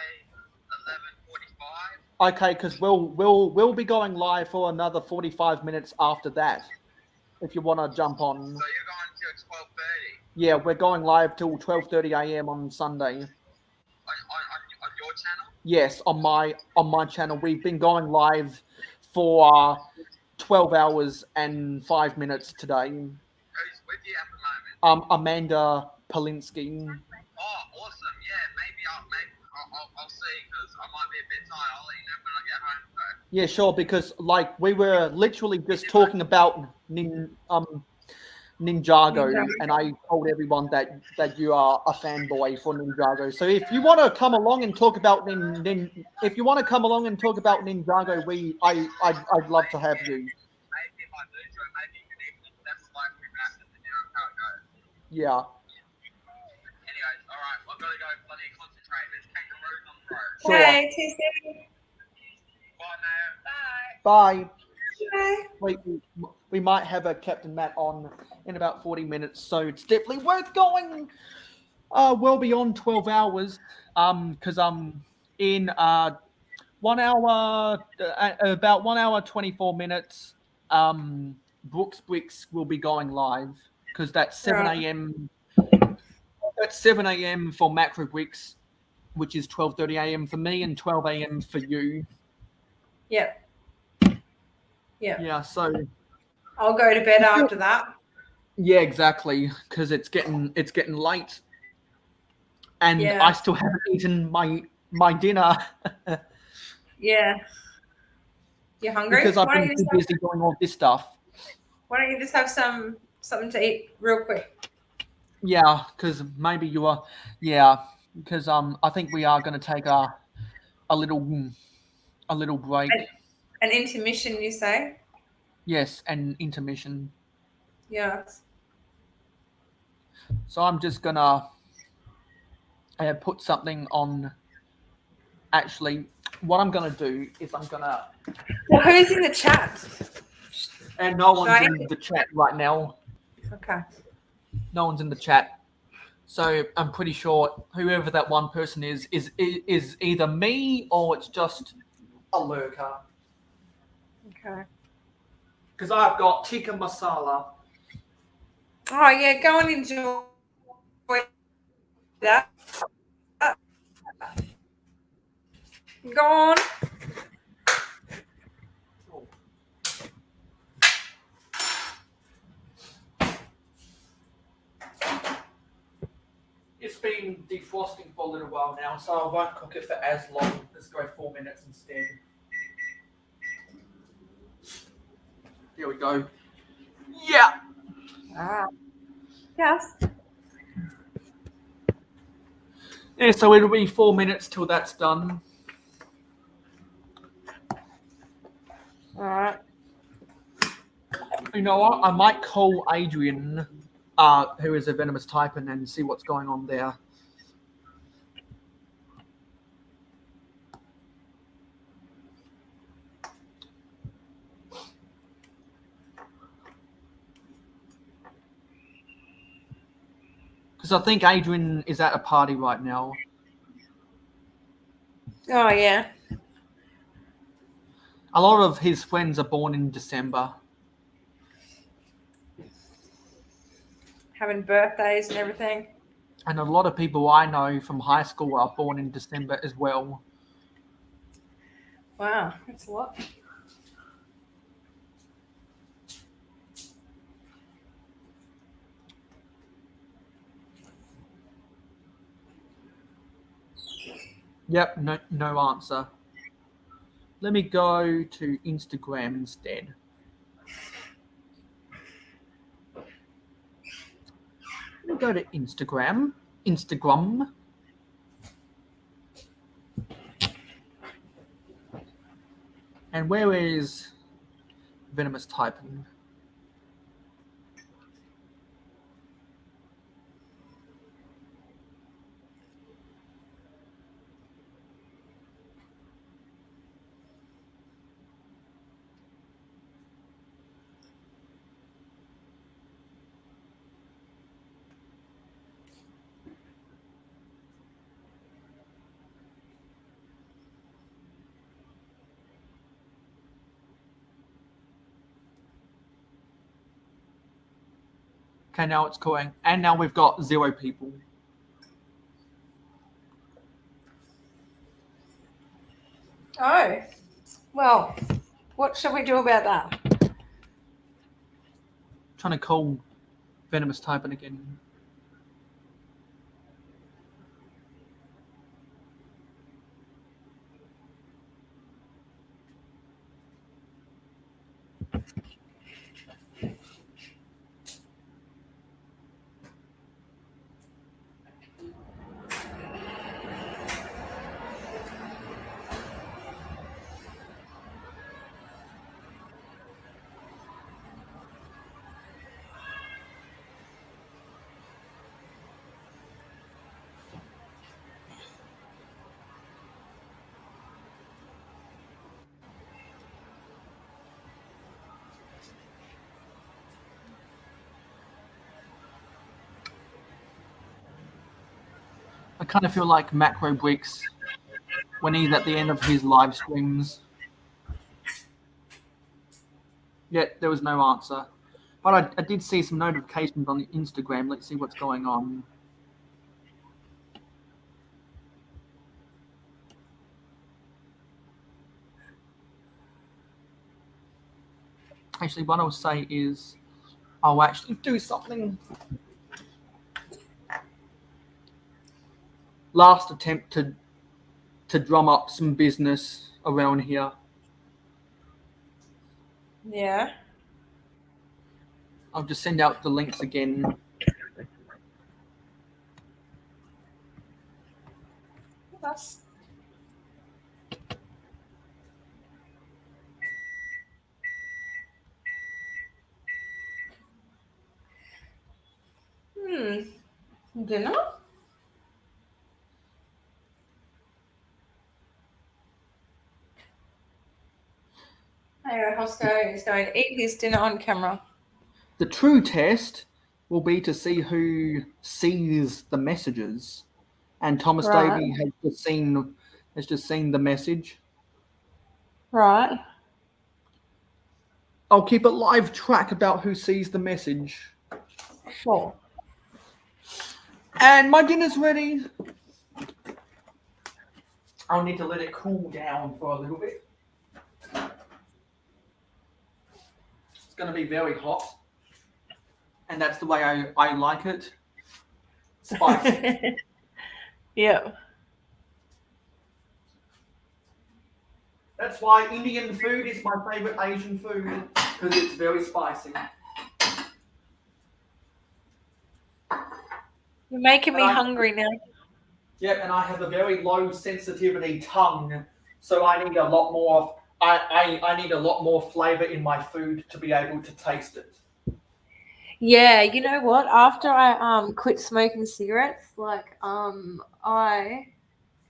11:45. Okay, because we'll be going live for another 45 minutes after that. If you want to jump on. So you're going till 12:30. Yeah, we're going live till 12:30 a.m. on Sunday. On your channel? Yes, on my channel. We've been going live for 12 hours and 5 minutes today. Who's with you at the moment? Amanda Polinsky. Oh, awesome! Yeah, maybe I'll see, because I might be a bit tired. I'll let you know when I get home. So. Yeah, sure. Because like we were literally just talking about Ninjago, and I told everyone that you are a fanboy for Ninjago. So if you want to come along and talk about Ninjago, I'd love to have you. Maybe if I do join, maybe you can even accept like we match and then you know how it goes. Yeah. Anyways, all right, I've got to go bloody concentrate. There's kangaroos on the road. Sure. Hey, TC. Bye now. Bye. Bye. we might have a Captain Matt on in about 40 minutes, so it's definitely worth going well beyond 12 hours. Because in 1 hour, about 1 hour 24 minutes, Brooks Bricks will be going live because that's 7 a.m. That's 7 a.m. for Macro Bricks, which is 12:30 a.m. for me and 12 a.m. for you. Yeah. Yeah. Yeah. So I'll go to bed after that. yeah, exactly, because it's getting late, and Yeah. I still haven't eaten my dinner. Yeah. You hungry? Because I've Why don't been you too busy doing all this stuff. Why don't you just have something to eat real quick? Yeah, because maybe you are. Yeah, because I think we are going to take a little break. An intermission, you say? Yes, an intermission. Yeah. So I'm just gonna put something on. Actually, what I'm gonna do is I'm gonna. Well, who's in the chat? And no one's in the chat right now. Okay. No one's in the chat. So I'm pretty sure whoever that one person is either me or it's just a lurker. Okay. Because I've got tikka masala. Oh yeah, go and enjoy that. Go on. It's been defrosting for a little while now, so I won't cook it for as long. Let's go 4 minutes instead. There we go. Yeah. Yes. Yeah, so it'll be 4 minutes till that's done. All right. You know what? I might call Adrian, who is a venomous type, and see what's going on there. Because I think Adrian is at a party right now. Oh yeah. A lot of his friends are born in December. Having birthdays and everything. And a lot of people I know from high school are born in December as well. Wow, that's a lot. Yep, no answer. Let me go to Instagram instead. Let me go to Instagram. And where is venomous typing? Okay, now it's going. And now we've got 0 people. Oh. Well, what should we do about that? Trying to call venomous typing again. kind of feel like Macro Bricks when he's at the end of his live streams. Yet there was no answer. But I did see some notifications on the Instagram. Let's see what's going on. Actually, what I'll say is I'll actually do something. Last attempt to drum up some business around here. Yeah. I'll just send out the links again. That's... Dinner? Mayo Hosko is going to eat his dinner on camera. The true test will be to see who sees the messages. And Thomas Right. Davey has just seen the message. Right. I'll keep a live track about who sees the message. Sure. And my dinner's ready. I'll need to let it cool down for a little bit. It's going to be very hot. And that's the way I like it. Spicy. Yeah. That's why Indian food is my favorite Asian food, because it's very spicy. You're making me hungry now. Yep, and I have a very low sensitivity tongue, so I need a lot more. I need a lot more flavor in my food to be able to taste it. Yeah, you know what? After I quit smoking cigarettes, like I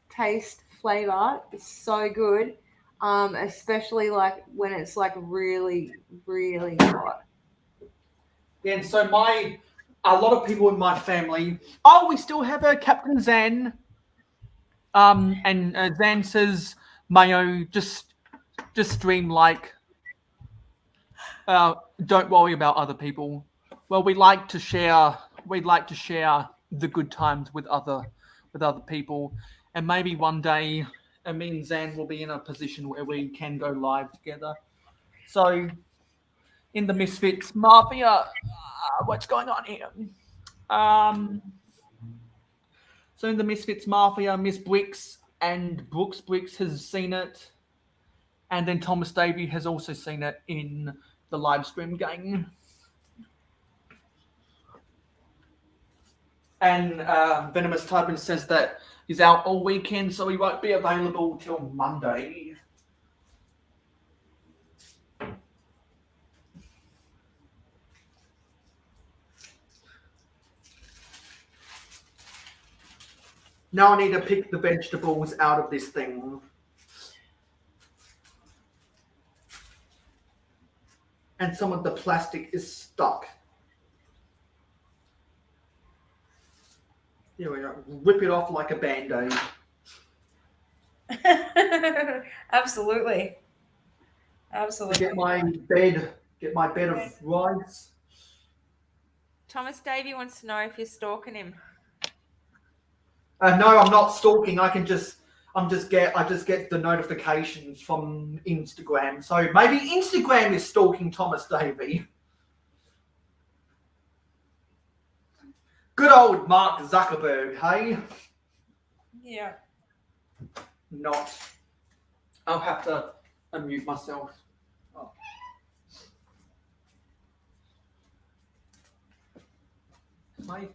taste flavor. It's so good. Especially like when it's like really, really hot. Yeah, and so a lot of people in my family. We still have a Captain Zan. And Zan says, Mayo, just stream like. Don't worry about other people. Well, we'd like to share the good times with other people, and maybe one day, me and Zan will be in a position where we can go live together. So, in the Misfits Mafia, what's going on here? So in the Misfits Mafia, Miss Bricks and Brooks Bricks has seen it, and then Thomas Davey has also seen it in the live stream gang. And Venomous Typin says that he's out all weekend, so he won't be available till Monday. Now I need to pick the vegetables out of this thing. And some of the plastic is stuck. Here we go. Rip it off like a Band-Aid. Absolutely. Absolutely. Get my bed of rice. Thomas Davey wants to know if you're stalking him. No, I'm not stalking. I just get the notifications from Instagram. So maybe Instagram is stalking Thomas Davey. Good old Mark Zuckerberg, hey? Yeah. Not. I'll have to unmute myself. Oh. My.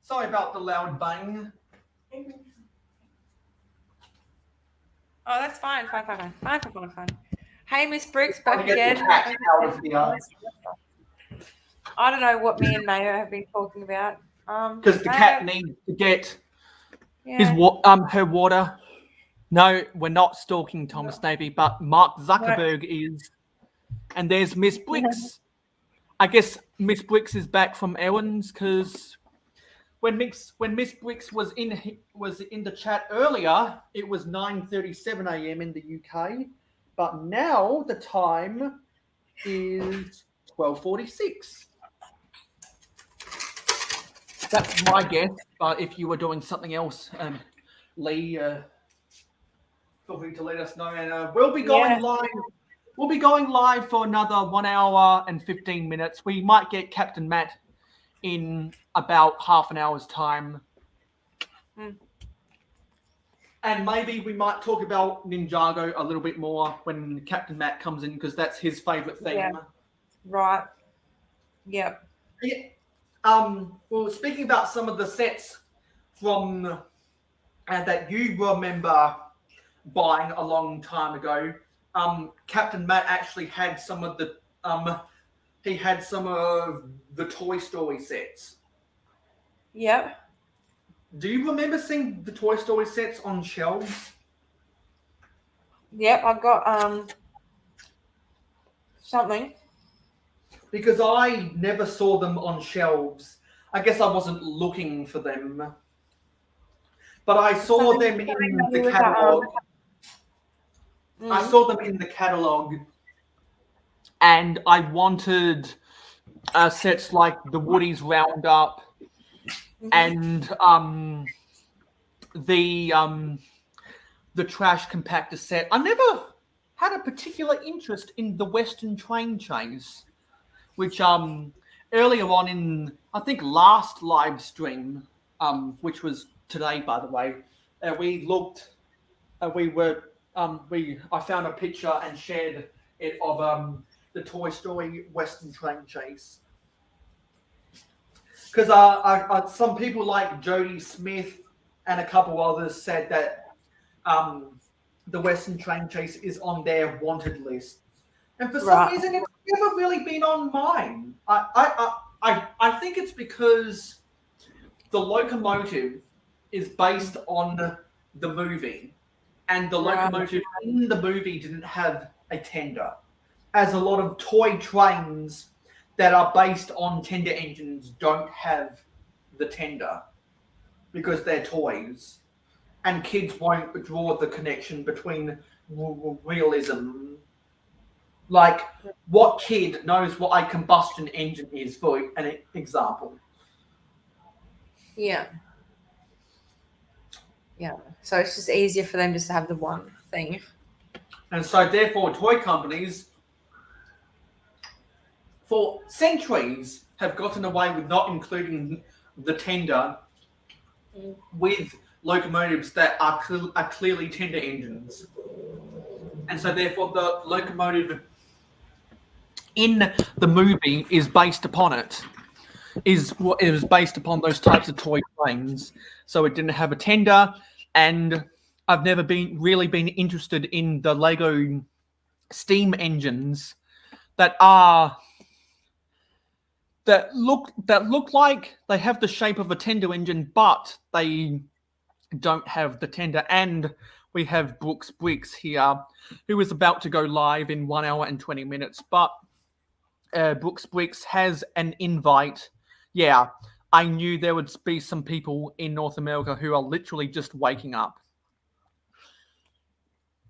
Sorry about the loud bang. Oh, that's fine. Fine. Hey, Miss Brooks, back Get again. the cat out of here. I don't know what me and Mayo have been talking about. Because the cat needs to get His her water. No, we're not stalking Thomas Navy, but Mark Zuckerberg is. And there's Miss Bricks. I guess Miss Bricks is back from Owens because when Miss Bricks was in the chat earlier, it was 9:37 a.m. in the UK, but now the time is 12:46. That's my guess. But if you were doing something else, Lee, feel free to let us know, and we'll be going live. We'll be going live for another 1 hour and 15 minutes. We might get Captain Matt in about half an hour's time. And maybe we might talk about Ninjago a little bit more when Captain Matt comes in, because that's his favourite theme. Yeah. Right. Yep. Yeah. Well, speaking about some of the sets from that you remember buying a long time ago, Captain Matt actually had some of the he had some of the Toy Story sets. Yep. Do you remember seeing the Toy Story sets on shelves? Yep, I've got something. Because I never saw them on shelves. I guess I wasn't looking for them. But I saw them in the catalogue. I saw them in the catalogue. And I wanted sets like the Woody's Roundup and the Trash Compactor set. I never had a particular interest in the Western Train Chase, which earlier on in, I think, last live stream, which was today, by the way, we looked, I found a picture and shared it of the Toy Story Western Train Chase. Because some people like Jody Smith and a couple others said that the Western Train Chase is on their wanted list. And for some reason, it's never really been on mine. I think it's because the locomotive is based on the movie, and the locomotive in the movie didn't have a tender, as a lot of toy trains that are based on tender engines don't have the tender because they're toys, and kids won't draw the connection between realism. Like, what kid knows what a combustion engine is, for an example? Yeah. Yeah. So it's just easier for them just to have the one thing. And so, therefore, toy companies, for centuries, have gotten away with not including the tender with locomotives that are clearly tender engines. And so, therefore, the locomotive in the movie is based upon it. It was based upon those types of toy trains. So it didn't have a tender, and I've never really been interested in the Lego steam engines that look like they have the shape of a tender engine, but they don't have the tender. And we have Brooks Briggs here, who is about to go live in 1 hour and 20 minutes. But Brooks Briggs has an invite. Yeah, I knew there would be some people in North America who are literally just waking up.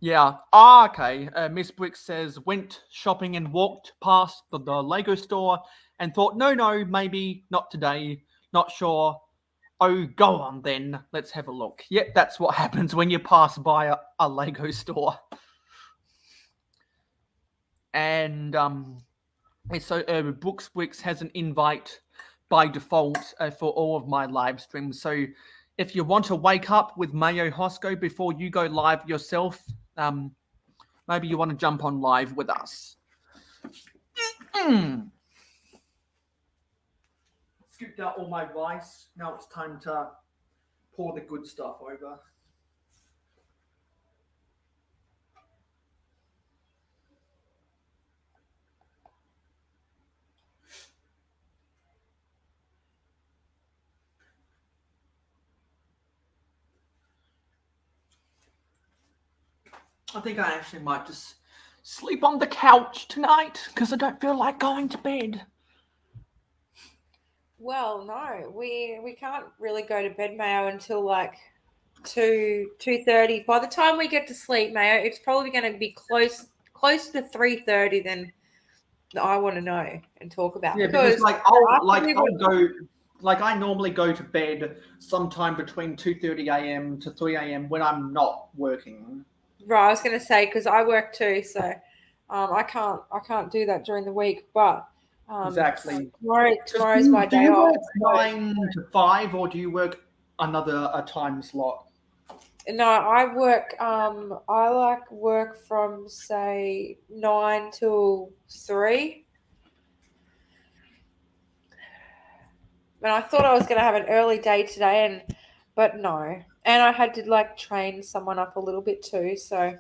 Yeah. Okay. Miss Bricks says, went shopping and walked past the Lego store and thought, no, maybe not today. Not sure. Oh, go on then. Let's have a look. Yep, that's what happens when you pass by a Lego store. And so Brooks Bricks has an invite by default for all of my live streams. So if you want to wake up with Mayo Hosko before you go live yourself, maybe you want to jump on live with us. Scooped out all my rice. Now it's time to pour the good stuff over. I think I actually might just sleep on the couch tonight because I don't feel like going to bed. Well, no, we can't really go to bed, Mayo, until like 2:30. By the time we get to sleep, Mayo, it's probably going to be close to 3:30. Then I want to know and talk about. Yeah, because I normally go to bed sometime between 2:30 a.m. to 3 a.m. when I'm not working. Right, I was going to say because I work too, so I can't do that during the week. But Exactly. Tomorrow's my day Do you off. work 9 to 5 or do you work a time slot? No, I work. I like work from say 9 till 3. And I thought I was going to have an early day today, but no. And I had to like train someone up a little bit too, so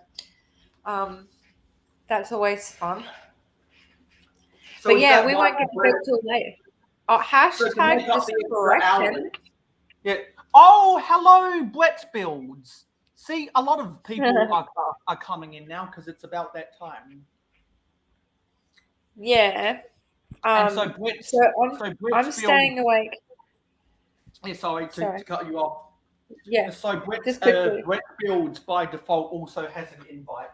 that's always fun. So but yeah, we won't get to bed till later. Oh, hashtag just correction. Yeah. Oh, hello, Brett's Builds. See, a lot of people are coming in now because it's about that time. Yeah. And so I'm staying awake. Yeah, sorry to cut you off. Yeah. So Brett's Builds by default also has an invite.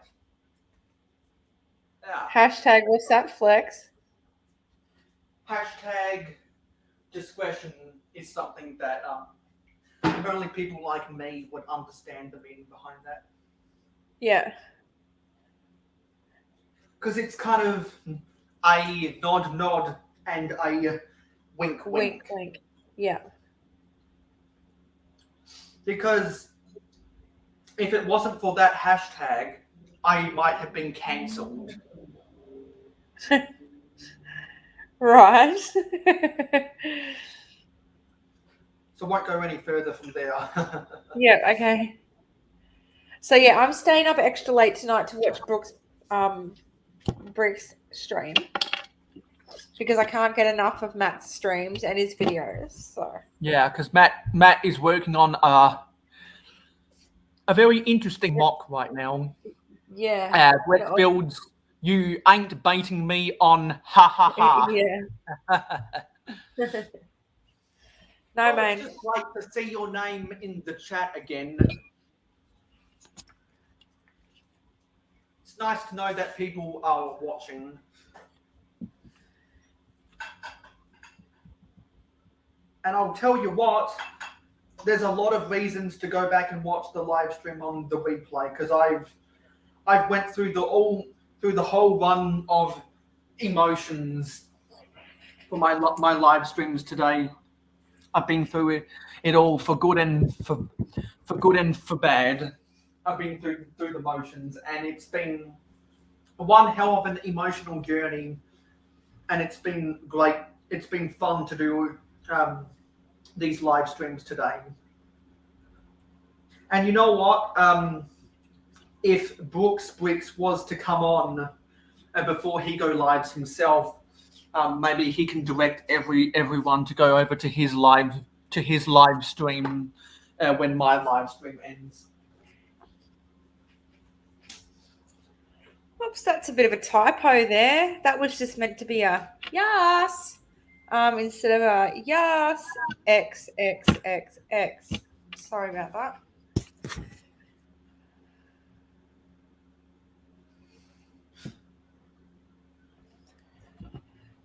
Yeah. Hashtag what's that, Flex? Hashtag discretion is something that only people like me would understand the meaning behind that. Yeah. Because it's kind of a nod and a wink. Yeah. Because if it wasn't for that hashtag, I might have been cancelled. Right. So I won't go any further from there. Yeah, okay. So yeah, I'm staying up extra late tonight to watch Brick's stream. Because I can't get enough of Matt's streams and his videos. So yeah, because Matt is working on a very interesting mock right now. Yeah. Brett Builds, you ain't baiting me on ha ha ha. Yeah. No, man. I'd just like to see your name in the chat again. It's nice to know that people are watching. And I'll tell you what, there's a lot of reasons to go back and watch the live stream on the replay because I've went through the whole run of emotions for my live streams today. I've been through it all for good and for bad. I've been through the motions, and it's been one hell of an emotional journey, and it's been great. It's been fun to do these live streams today. And you know what? If Brooks was to come on before he go lives himself, maybe he can direct everyone to go over to his live stream when my live stream ends. Oops, that's a bit of a typo there. That was just meant to be a yes, instead of a yes XXXX. Sorry about that.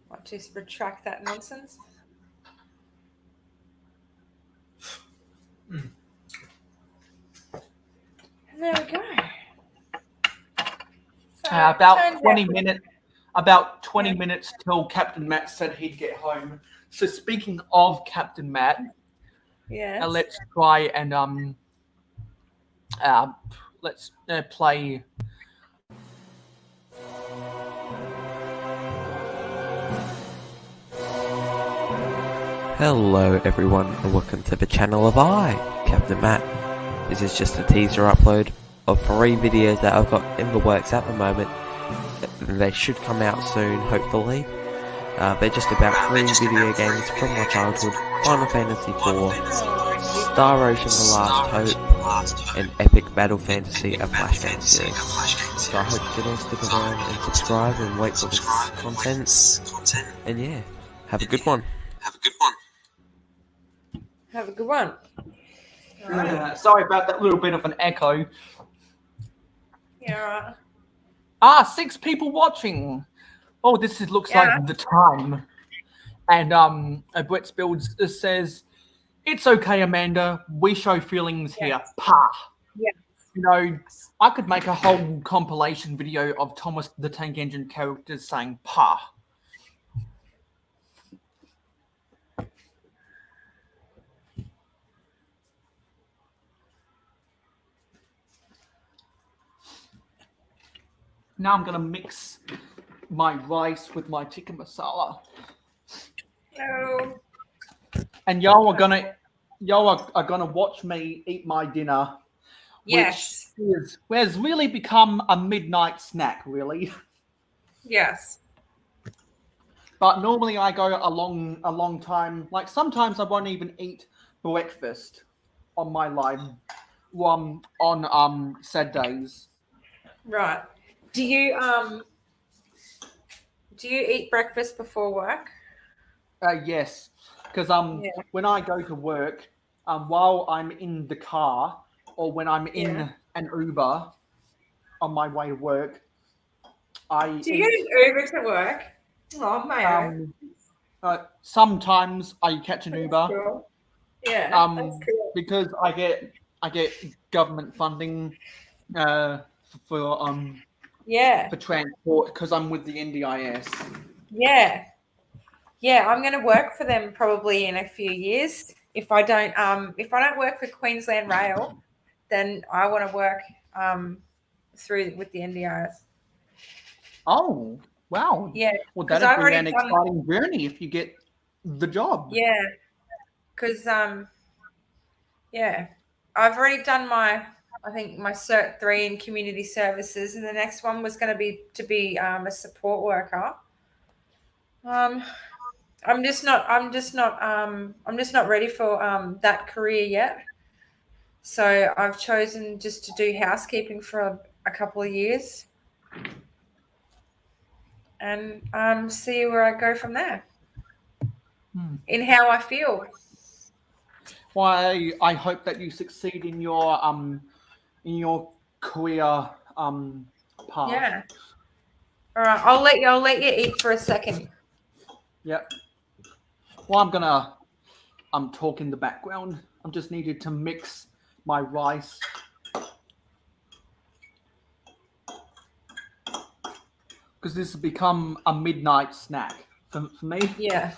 I'll just retract that nonsense. And there we go. So About 20 minutes till Captain Matt said he'd get home. So speaking of Captain Matt, yes. Let's try and let's play. Hello everyone and welcome to the channel of Captain Matt. This is just a teaser upload of 3 videos that I've got in the works at the moment. They should come out soon, hopefully. They're just about 3 video games from my childhood: Final Fantasy IV, Star Ocean: The Last Hope, an epic battle fantasy and flash game series. So I hope you'll all stick around and subscribe and wait for this content. And yeah, have a good one. Have a good one. Sorry about that little bit of an echo. Yeah. 6 people watching. Oh, looks Yeah. like the time. And Brett Builds says, "It's okay, Amanda. We show feelings here." Pa. Yeah. You know, I could make a whole compilation video of Thomas the Tank Engine characters saying pa. Now I'm gonna mix my rice with my tikka masala. Hello. And y'all are gonna watch me eat my dinner. Yes. Which has really become a midnight snack, really. Yes. But normally I go a long time. Like sometimes I won't even eat breakfast on my live on said days. Right. Do you eat breakfast before work? Yes, because when I go to work, while I'm in the car or when I'm in an Uber on my way to work, Do you get an Uber to work? Oh, Mayo. Sometimes I catch an Uber. Cool. Yeah, that's cool. Because I get government funding for transport because I'm with the NDIS. Yeah. Yeah, I'm going to work for them probably in a few years. If I don't work for Queensland Rail, then I want to work with the NDIS. Oh, wow. Yeah. Well, that'd be an exciting journey if you get the job. Yeah. Because I've already done my Cert 3 in community services, and the next one was going to be a support worker. I'm just not ready for that career yet. So I've chosen just to do housekeeping for a couple of years and see where I go from there. In how I feel. Well, I hope that you succeed in your career path. Yeah. All right, I'll let you eat for a second. Yep. Well, I'm talking in the background. I just needed to mix my rice. Because this has become a midnight snack for me. Yeah.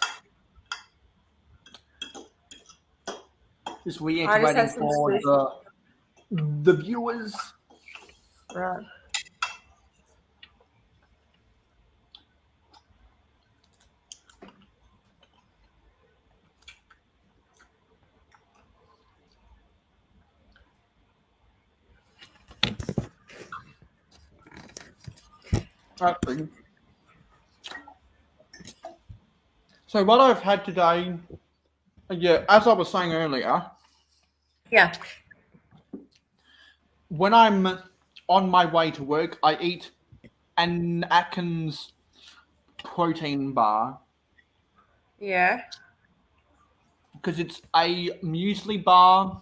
Just reiterating for the viewers. Right. So what I've had today, as I was saying earlier, when I'm on my way to work, I eat an Atkins protein bar. Yeah. Because it's a muesli bar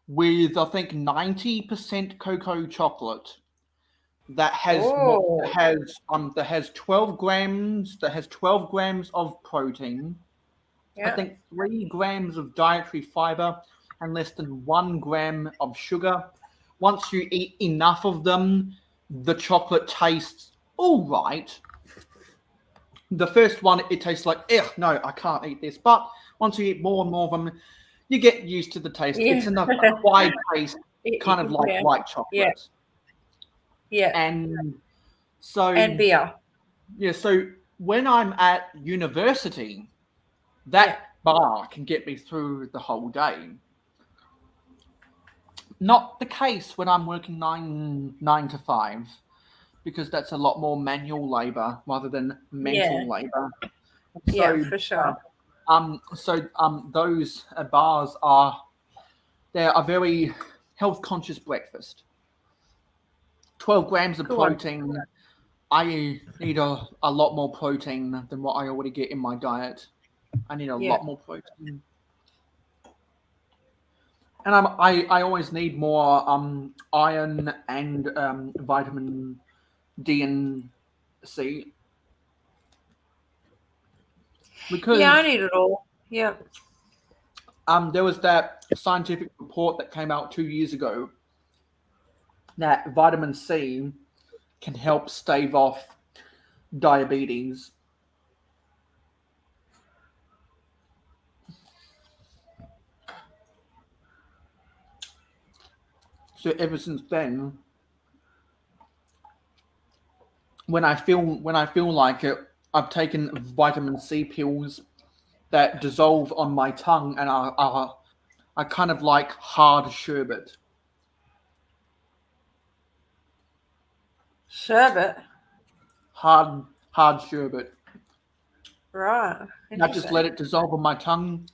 with, I think, 90% cocoa chocolate that has 12 grams. That has 12 grams of protein. Yeah. I think 3 grams of dietary fiber and less than 1 gram of sugar. Once you eat enough of them, the chocolate tastes all right. The first one, it tastes like, no, I can't eat this. But once you eat more and more of them, you get used to the taste. Yeah. It's enough wide taste, kind of like white chocolate. Yeah. And so... And beer. Yeah, so when I'm at university, that bar can get me through the whole day. Not the case when I'm working 9 to 5. Because that's a lot more manual labor rather than mental labor. So, for sure. Those bars are they're a very health conscious breakfast. 12 grams of Go on. protein. I need a lot more protein than what I already get in my diet. I need a Yeah. lot more protein. And I always need more iron and vitamin D and C. Because Yeah, I need it all. Yeah. there was that scientific report that came out 2 years ago that vitamin C can help stave off diabetes. So ever since then, when I feel like it, I've taken vitamin C pills that dissolve on my tongue and are kind of like hard sherbet. Sherbet. Hard sherbet. Right. And I just let it dissolve on my tongue.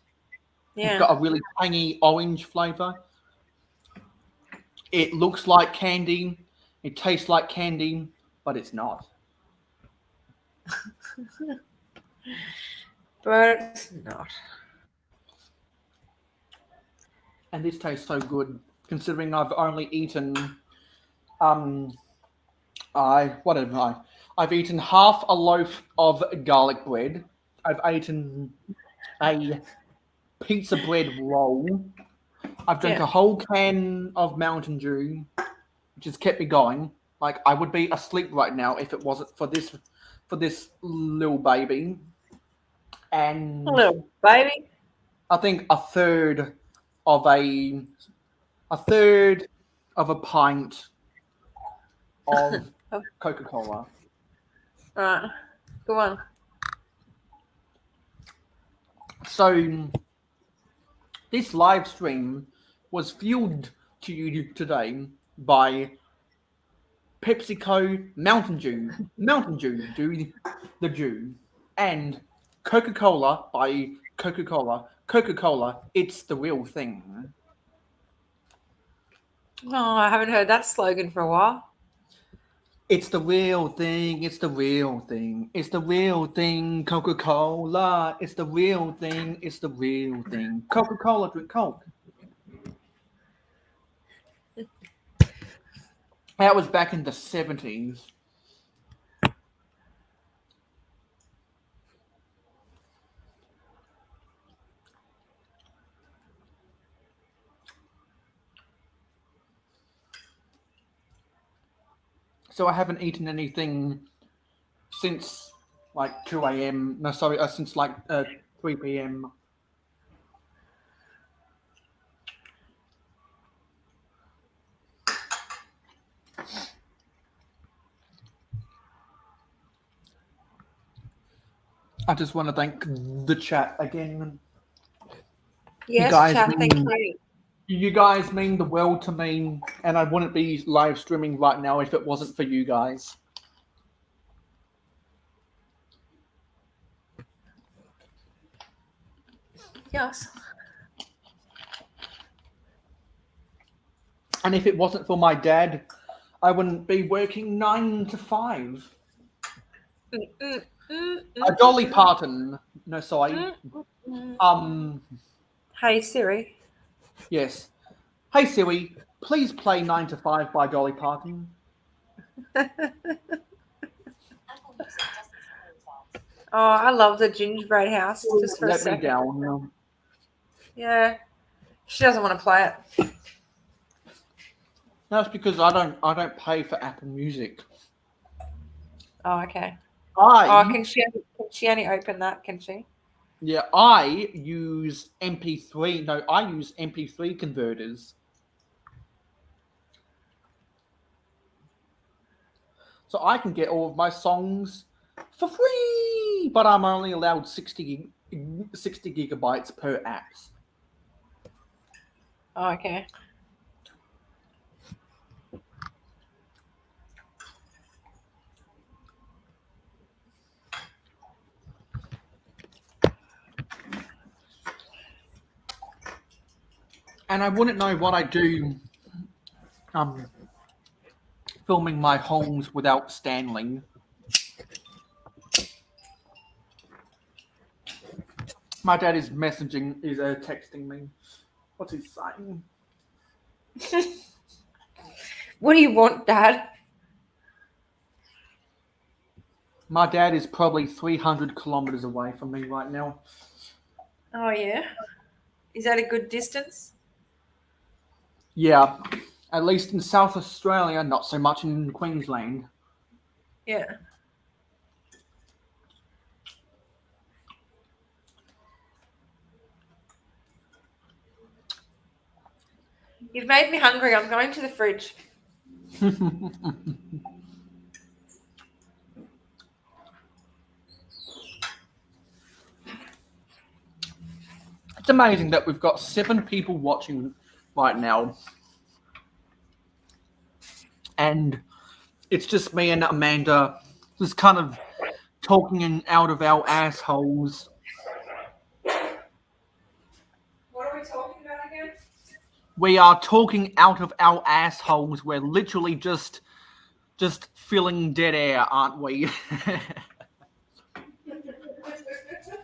Yeah. It's got a really tangy orange flavor. It looks like candy. It tastes like candy, but it's not. But it's not. And this tastes so good, considering I've only eaten I've eaten half a loaf of garlic bread. I've eaten a pizza bread roll. I've drank Yeah. a whole can of Mountain Dew, which has kept me going. Like I would be asleep right now if it wasn't for this little baby. And A little baby. I think a third of a pint of Coca-Cola. Right. Go on. So this live stream was fueled to you today by PepsiCo Mountain Dew, the Dew, and Coca-Cola by Coca-Cola. Coca-Cola, it's the real thing. Oh, I haven't heard that slogan for a while. It's the real thing. It's the real thing. It's the real thing. Coca-Cola. It's the real thing. It's the real thing. Coca-Cola, drink Coke. That was back in the 70s. So I haven't eaten anything since like 2 a.m. No, sorry, since like 3 p.m. I just want to thank the chat again. Yes, you guys chat, mean, thank you. You guys mean the world to me, and I wouldn't be live streaming right now if it wasn't for you guys. Yes. And if it wasn't for my dad, I wouldn't be working 9 to 5. Dolly Parton. No, sorry. Hey Siri. Yes. Hey Siri, please play 9 to 5 by Dolly Parton. Oh, I love the gingerbread house. Just for a Let me second. down. Yeah. She doesn't want to play it. That's because I don't pay for Apple Music. Oh, okay. Can she only open that, can she? Yeah, I use MP3. No, I use MP3 converters. So I can get all of my songs for free, but I'm only allowed 60 gigabytes per app. Oh, okay. And I wouldn't know what I do filming my homes without Stanley. My dad is texting me. What's he saying? What do you want, Dad? My dad is probably 300 kilometers away from me right now. Oh, yeah? Is that a good distance? Yeah, at least in South Australia, not so much in Queensland. Yeah. You've made me hungry. I'm going to the fridge. It's amazing that we've got 7 people watching right now. And it's just me and Amanda just kind of talking out of our assholes. What are we talking about again? We are talking out of our assholes. We're literally just filling dead air, aren't we?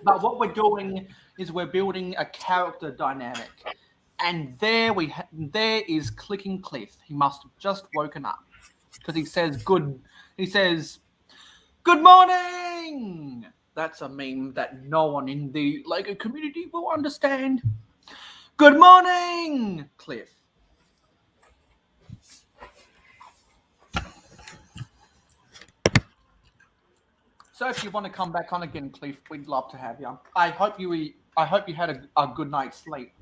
But what we're doing is we're building a character dynamic. And there is Clicking Cliff. He must have just woken up. Because he says good morning! That's a meme that no one in the Lego community will understand. Good morning, Cliff. So if you want to come back on again, Cliff, we'd love to have you. I hope you had a good night's sleep.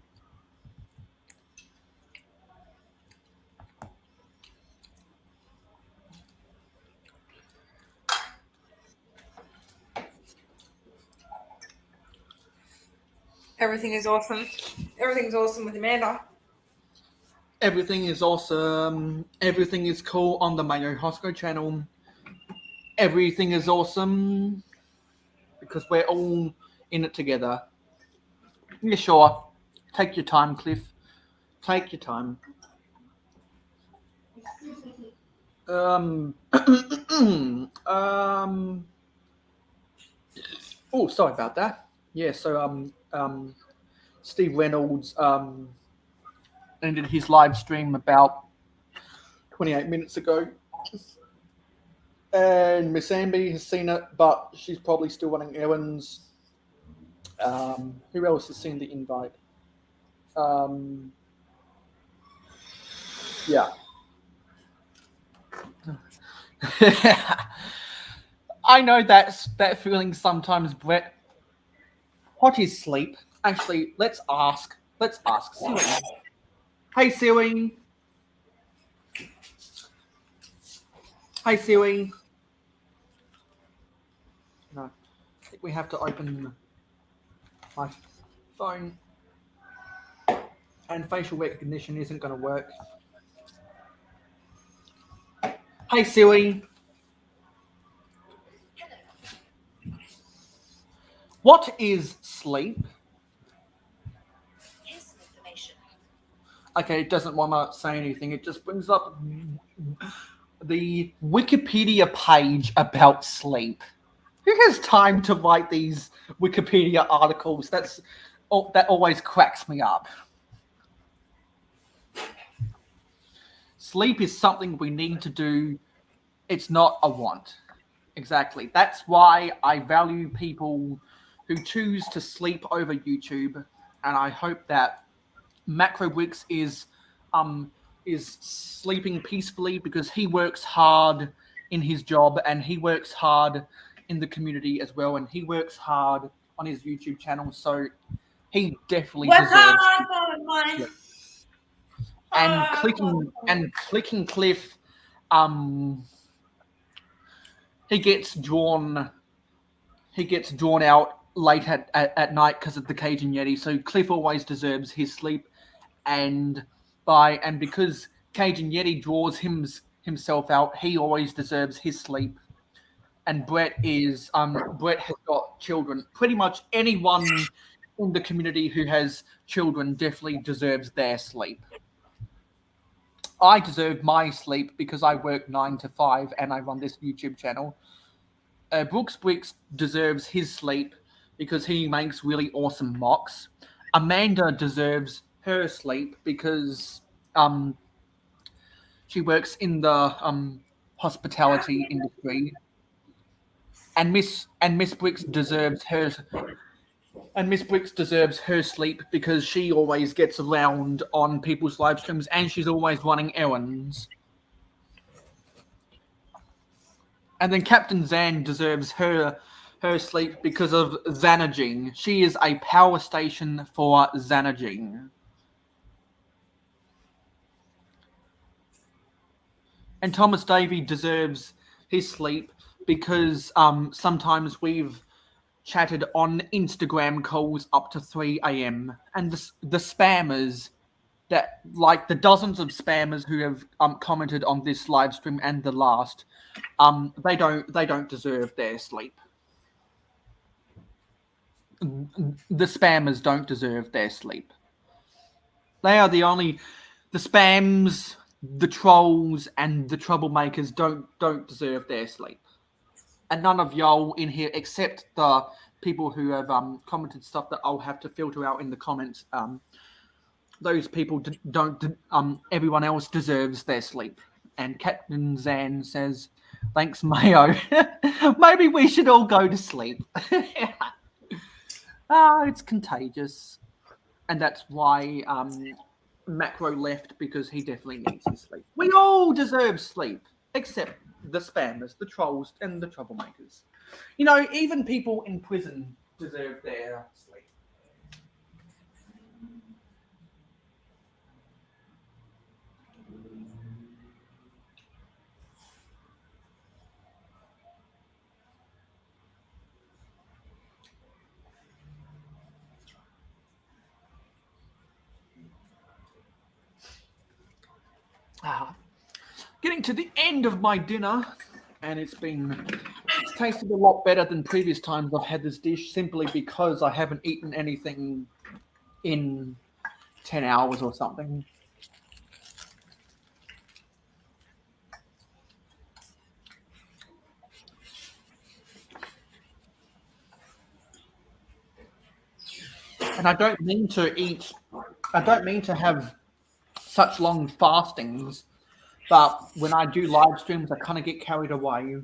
Everything is awesome. Everything's awesome with Amanda. Everything is awesome. Everything is cool on the Mayo Hosko channel. Everything is awesome because we're all in it together. Yeah, sure. Take your time, Cliff. Take your time. Oh, sorry about that. Yeah, so Steve Reynolds ended his live stream about 28 minutes ago. And Miss Amby has seen it, but she's probably still running errands. Who else has seen the invite? Yeah. I know that feeling sometimes, Brett. What is sleep? Actually, let's ask Siri. Hey, Siri. Hey, Siri. No, I think we have to open my phone. And facial recognition isn't going to work. Hey, Siri. What is sleep? Here's some information. Okay, it doesn't want to say anything. It just brings up the Wikipedia page about sleep. Who has time to write these Wikipedia articles? That always cracks me up. Sleep is something we need to do. It's not a want. Exactly. That's why I value people who choose to sleep over YouTube, and I hope that Macrowix is sleeping peacefully because he works hard in his job and he works hard in the community as well, and he works hard on his YouTube channel, so he definitely deserves it. And clicking Cliff, he gets drawn out late at night because of the Cajun Yeti. So Cliff always deserves his sleep, and because Cajun Yeti draws himself out, he always deserves his sleep. And Brett has got children. Pretty much anyone in the community who has children definitely deserves their sleep. I deserve my sleep because I work 9 to 5 and I run this YouTube channel. Brooks deserves his sleep because he makes really awesome mocks. Amanda deserves her sleep because she works in the hospitality industry. And Miss Brooks deserves her. And Miss Brooks deserves her sleep because she always gets around on people's live streams and she's always running errands. And then Captain Zan deserves her sleep because of Xanaging. She is a power station for Xanaging. And Thomas Davey deserves his sleep because sometimes we've chatted on Instagram calls up to 3 a.m. And the spammers, that like the dozens of spammers who have commented on this live stream and the last, they don't deserve their sleep. The spammers don't deserve their sleep. They are the spams, the trolls, and the troublemakers don't deserve their sleep. And none of y'all in here, except the people who have commented stuff that I'll have to filter out in the comments. Those people don't. Everyone else deserves their sleep. And Captain Zan says, "Thanks, Mayo. Maybe we should all go to sleep." It's contagious, and that's why Macro left, because he definitely needs his sleep. We all deserve sleep, except the spammers, the trolls, and the troublemakers. You know, even people in prison deserve their sleep. Getting to the end of my dinner, and it's tasted a lot better than previous times I've had this dish, simply because I haven't eaten anything in 10 hours or something. And I don't mean to have such long fastings, but when I do live streams, I kind of get carried away.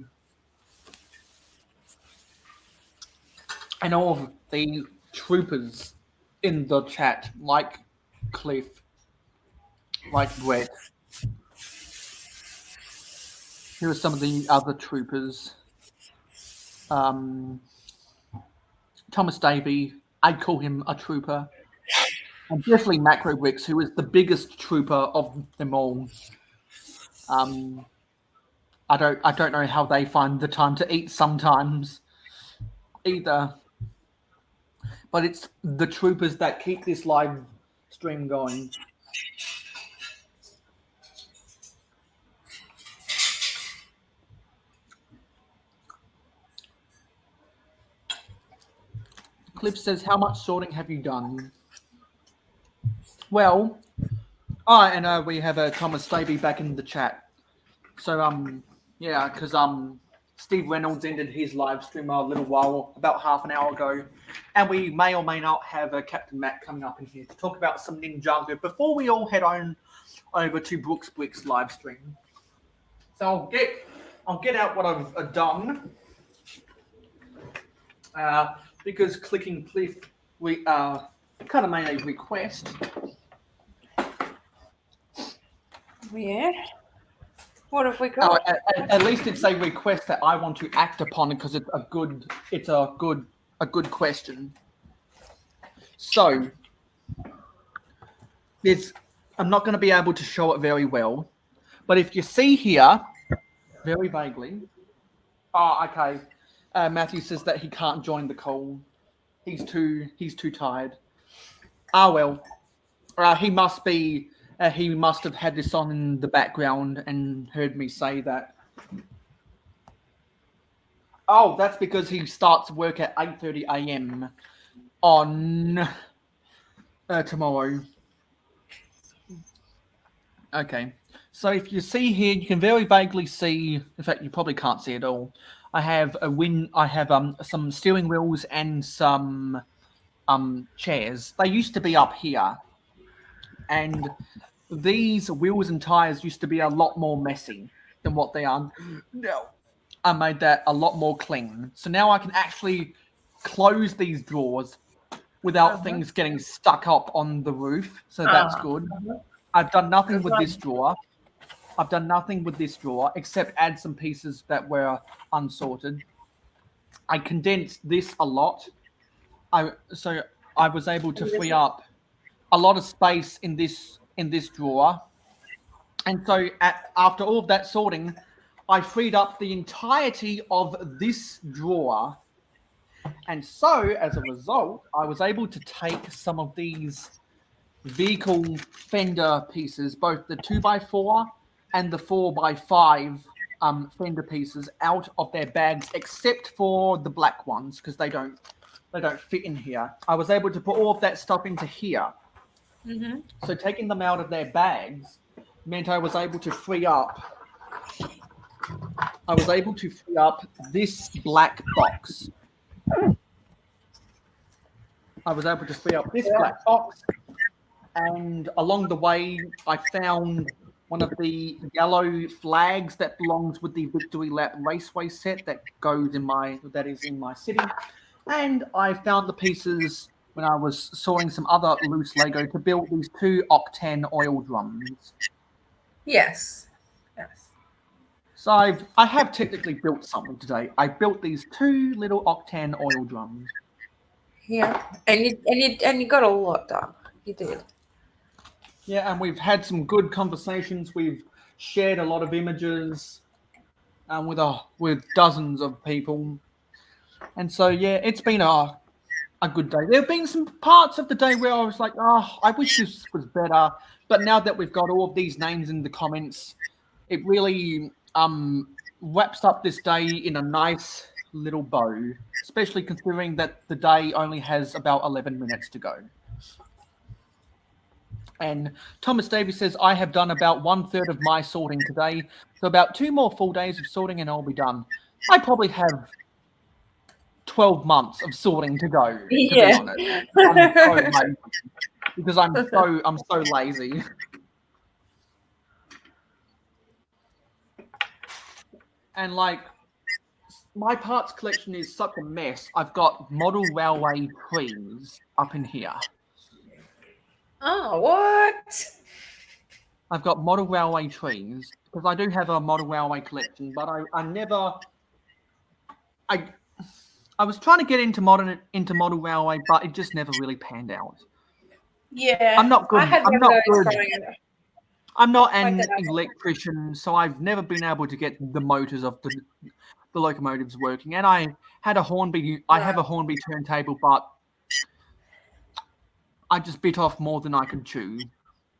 And all of the troopers in the chat, like Cliff, like Brett. Here are some of the other troopers. Thomas Davey, I'd call him a trooper. And definitely Macro Bricks, who is the biggest trooper of them all. I don't know how they find the time to eat sometimes either. But it's the troopers that keep this live stream going. Cliff says, how much sorting have you done? Well, and we have Thomas Davey back in the chat. So, yeah, because Steve Reynolds ended his live stream a little while, about half an hour ago. And we may or may not have Captain Matt coming up in here to talk about some Ninjago before we all head on over to Brooks Brick's live stream. So I'll get out what I've done. Because clicking Cliff, we kind of made a request. Yeah. What have we got? At least it's a request that I want to act upon because it's a good question. So I'm not going to be able to show it very well, but if you see here, very vaguely. Oh, okay. Matthew says that he can't join the call. He's too tired. Well. He must have had this on in the background and heard me say that. Oh, that's because he starts work at 8:30 a.m. on tomorrow. Okay. So if you see here, you can very vaguely see. In fact, you probably can't see it all. I have some steering wheels and some chairs. They used to be up here, and these wheels and tires used to be a lot more messy than what they are now. I made that a lot more clean. So now I can actually close these drawers without things getting stuck up on the roof. So that's good. I've done nothing with this drawer. I've done nothing with this drawer except add some pieces that were unsorted. I condensed this a lot. So I was able to free up a lot of space in this drawer. And so after all of that sorting, I freed up the entirety of this drawer. And so, as a result, I was able to take some of these vehicle fender pieces, both the 2x4 and the 4x5 fender pieces, out of their bags, except for the black ones, because they don't fit in here. I was able to put all of that stuff into here. Mm-hmm. So taking them out of their bags meant I was able to free up this black box. And along the way, I found one of the yellow flags that belongs with the Victory Lap Raceway set that is in my city. And I found the pieces when I was sawing some other loose Lego to build these 2 octane oil drums. Yes. So I have technically built something today. I built these 2 little octane oil drums. Yeah, and you got a lot done. You did. Yeah, and we've had some good conversations. We've shared a lot of images with dozens of people. And so, yeah, it's been a good day. There have been some parts of the day where I was like, oh, I wish this was better. But now that we've got all of these names in the comments, it really wraps up this day in a nice little bow, especially considering that the day only has about 11 minutes to go. And Thomas Davies says, I have done about 1/3 of my sorting today. So about 2 more full days of sorting and I'll be done. I probably have 12 months of sorting to go, to be honest. I'm so lazy, because I'm so lazy. And like, my parts collection is such a mess. I've got model railway trees up in here. Oh, what? I've got model railway trees because I do have a model railway collection, but I was trying to get into model railway, but it just never really panned out. Yeah, I'm not good. I'm not good. I'm not an Like that. electrician, so I've never been able to get the motors of the locomotives working. And I had a Hornby. I have a Hornby turntable, but I just bit off more than I could chew.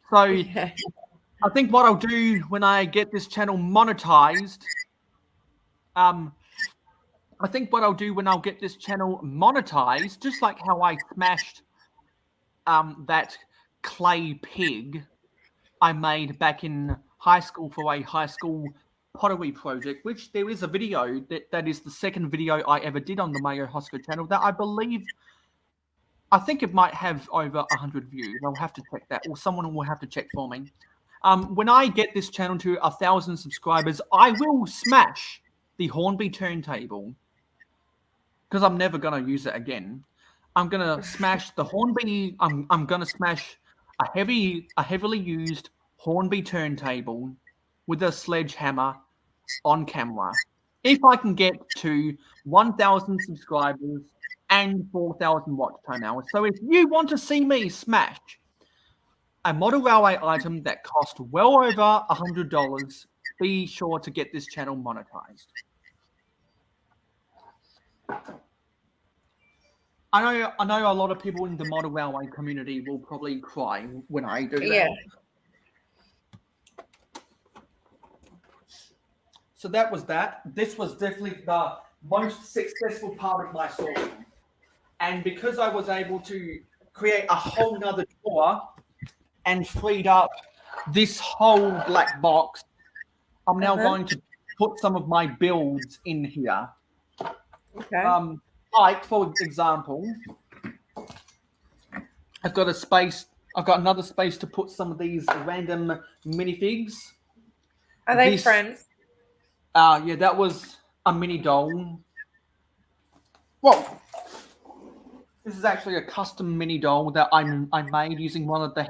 So I think what I'll do when I get this channel monetized, just like how I smashed that clay pig I made back in high school for a high school pottery project, which there is a video that is the second video I ever did on the Mayo Hosko channel that I think it might have over 100 views. I'll have to check that, or someone will have to check for me. When I get this channel to 1,000 subscribers, I will smash the Hornby turntable because I'm never going to use it again. I'm going to smash the Hornby. I'm going to smash a heavily used Hornby turntable with a sledgehammer on camera. If I can get to 1,000 subscribers and 4,000 watch time hours. So if you want to see me smash a model railway item that cost well over $100, be sure to get this channel monetized. I know a lot of people in the model railway community will probably cry when I do that. Yeah. So that was that. This was definitely the most successful part of my sorting. And because I was able to create a whole nother drawer and freed up this whole black box, I'm now going to put some of my builds in here. Okay. Like, for example, I've got another space to put some of these random minifigs. Are they friends? Yeah, that was a mini doll. Well, this is actually a custom mini doll that I made using one of the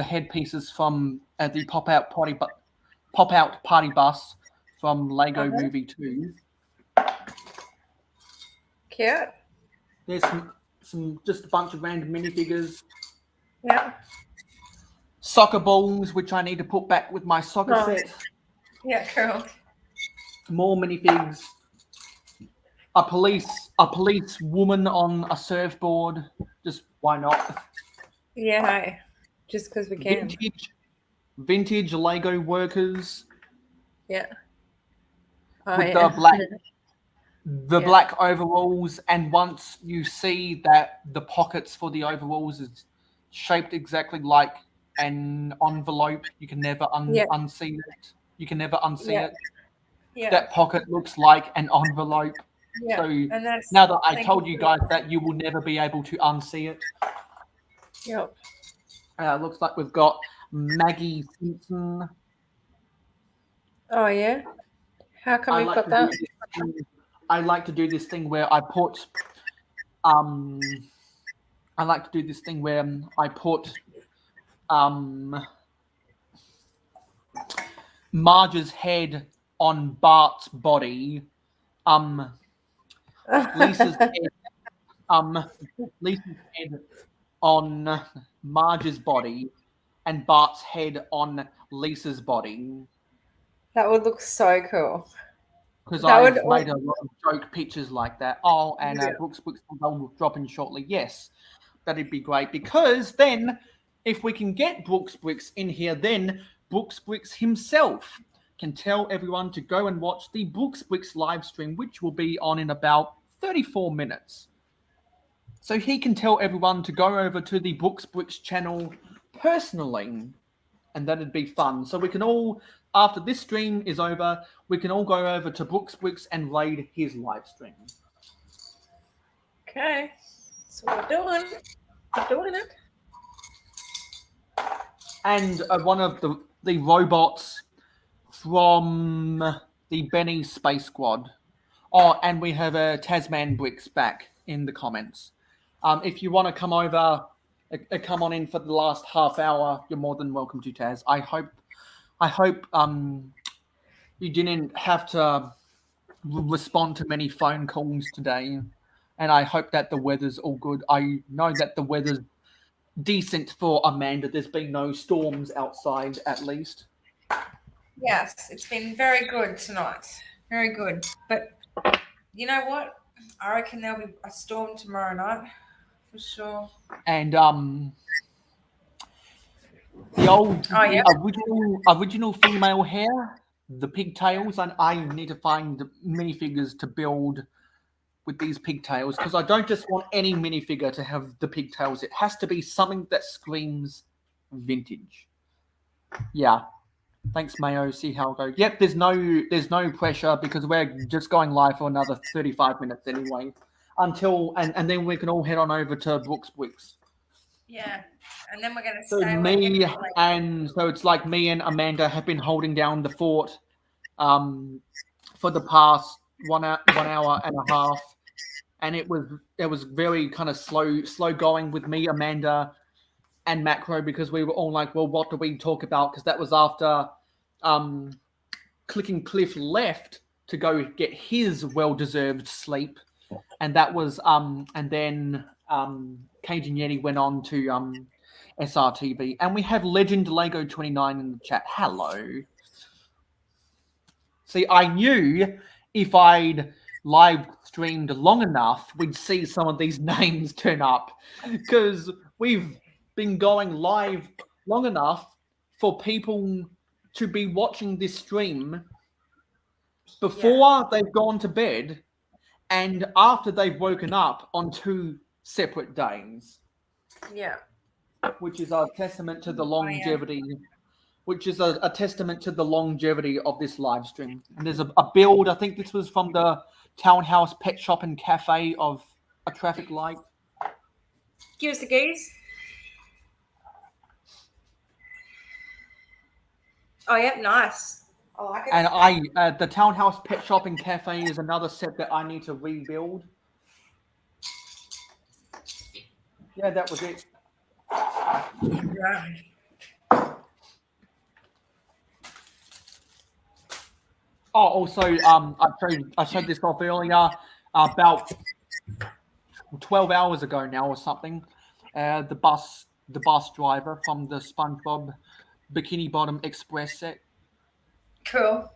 headpieces from the pop-out party bus from Lego Movie 2. Cute. There's some just a bunch of random minifigures. Yeah. Soccer balls, which I need to put back with my soccer set. Yeah, cool. More minifigs. A police woman on a surfboard. Just why not? Yeah, hey. Just because we can. Vintage Lego workers. Yeah. With the black overalls, and once you see that the pockets for the overalls is shaped exactly like an envelope, you can never unsee it. You can never unsee it. Yeah. That pocket looks like an envelope. Yeah. So And that's, now that I told you guys that, you will never be able to unsee it. Yep. Looks like we've got Maggie Simpson. Oh yeah. How come we've got that? I like to do this thing where I put Marge's head on Bart's body. Lisa's head on Marge's body, and Bart's head on Lisa's body. That would look so cool. Because I've made a lot of joke pictures like that. Oh, and Brooks will drop in shortly. Yes, that'd be great. Because then, if we can get Brooks in here, then Brooks himself can tell everyone to go and watch the Brooks live stream, which will be on in about 34 minutes. So he can tell everyone to go over to the Brooks channel personally, and that'd be fun. So we can all, after this stream is over, we can all go over to Brooks and raid his live stream. Okay. So we're doing it. And one of the robots from the Benny Space Squad. Oh, and we have a Tasman Bricks back in the comments. If you want to come over, come on in for the last half hour, you're more than welcome to, Taz. I hope you didn't have to respond to many phone calls today, and I hope that the weather's all good. I know that the weather's decent for Amanda. There's been no storms outside, at least. Yes, it's been very good tonight. Very good. But you know what? I reckon there'll be a storm tomorrow night, for sure. And the old original female hair, the pigtails, and I need to find minifigures to build with these pigtails, because I don't just want any minifigure to have the pigtails. It has to be something that screams vintage. Yeah. Thanks, Mayo. See how it goes. Yep, there's no pressure, because we're just going live for another 35 minutes anyway. Until and then we can all head on over to Brooks. Yeah. And then we're gonna So so it's like me and Amanda have been holding down the fort for the past one hour and a half. And it was very kind of slow going with me, Amanda, and Macro, because we were all like, well, what do we talk about? Because that was after Clicking Cliff left to go get his well-deserved sleep. And that was and then Cajun Yeti went on to SRTV. And we have Legend Lego 29 in the chat. Hello. See, I knew if I'd live streamed long enough, we'd see some of these names turn up, because we've been going live long enough for people to be watching this stream before they've gone to bed and after they've woken up on 2 separate days. Yeah. Which is a testament to the longevity. Which is a testament to the longevity of this live stream. And there's a build. I think this was from the Townhouse Pet Shop and Cafe of a traffic light. Give us the keys. Oh, yep, nice. I like it. And the Townhouse Pet Shop and Cafe is another set that I need to rebuild. Yeah, that was it. Right. Oh, also, I showed this off earlier, about 12 hours ago now or something. The bus driver from the SpongeBob Bikini Bottom Express set. Cool.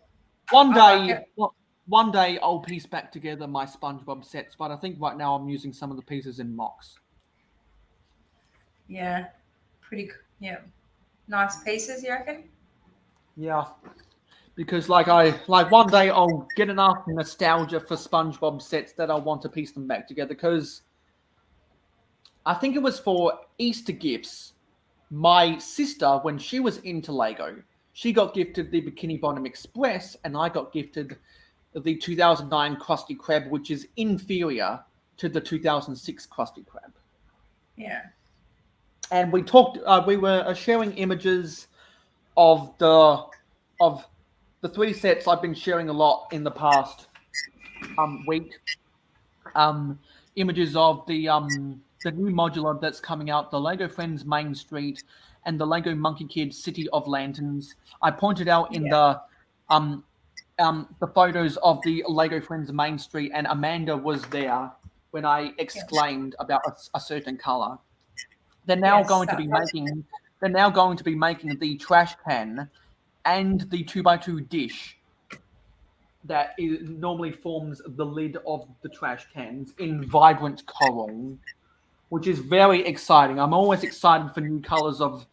One I like day I'll piece back together my SpongeBob sets, but I think right now I'm using some of the pieces in mocks. Yeah. Pretty. Yeah. Nice pieces, you reckon? Yeah. Because one day I'll get enough nostalgia for SpongeBob sets that I'll want to piece them back together. Because I think it was for Easter gifts. My sister, when she was into Lego, she got gifted the Bikini Bottom Express, and I got gifted the 2009 Krusty Krab, which is inferior to the 2006 Krusty Krab. Yeah. And we talked. We were sharing images of the 3 sets I've been sharing a lot in the past week. Images of the new modular that's coming out, the Lego Friends Main Street, and the Lego Monkey Kids City of Lanterns. I pointed out in the photos of the Lego Friends Main Street, and Amanda was there when I exclaimed about a certain color. They're now going to be making. They're now going to be making the trash can and the 2x2 dish that normally forms the lid of the trash cans in vibrant coral, which is very exciting. I'm always excited for new colors of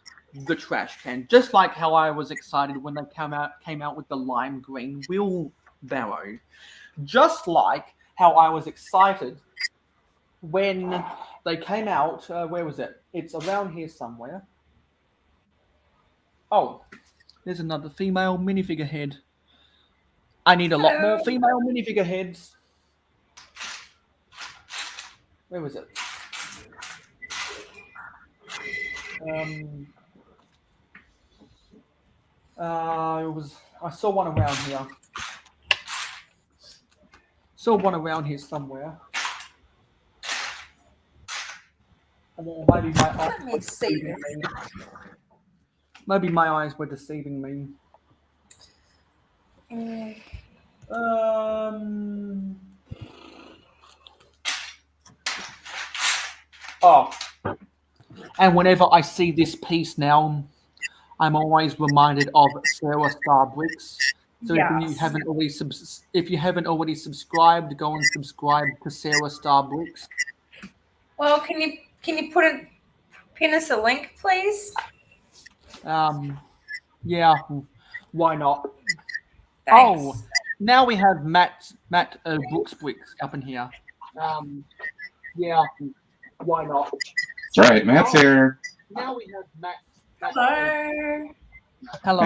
the trash can, just like how I was excited when they came out with the lime green wheelbarrow, just like how I was excited when they came out. Where was it? It's around here somewhere. Oh, there's another female minifigure head. I need a lot more female minifigure heads. Where was it? I saw one around here. Saw one around here somewhere. Or maybe my eyes were deceiving me. Maybe my eyes were deceiving me. Oh. And whenever I see this piece now, I'm always reminded of Sarah Star Bricks. So if you haven't already subscribed, go and subscribe to Sarah Star Bricks. Well, can you pin us a link, please? Yeah, why not? Thanks. Oh, now we have Matt Brooks Bricks up in here. Yeah, why not? That's right, Matt's here. Now we have Matt. Hello. Hello.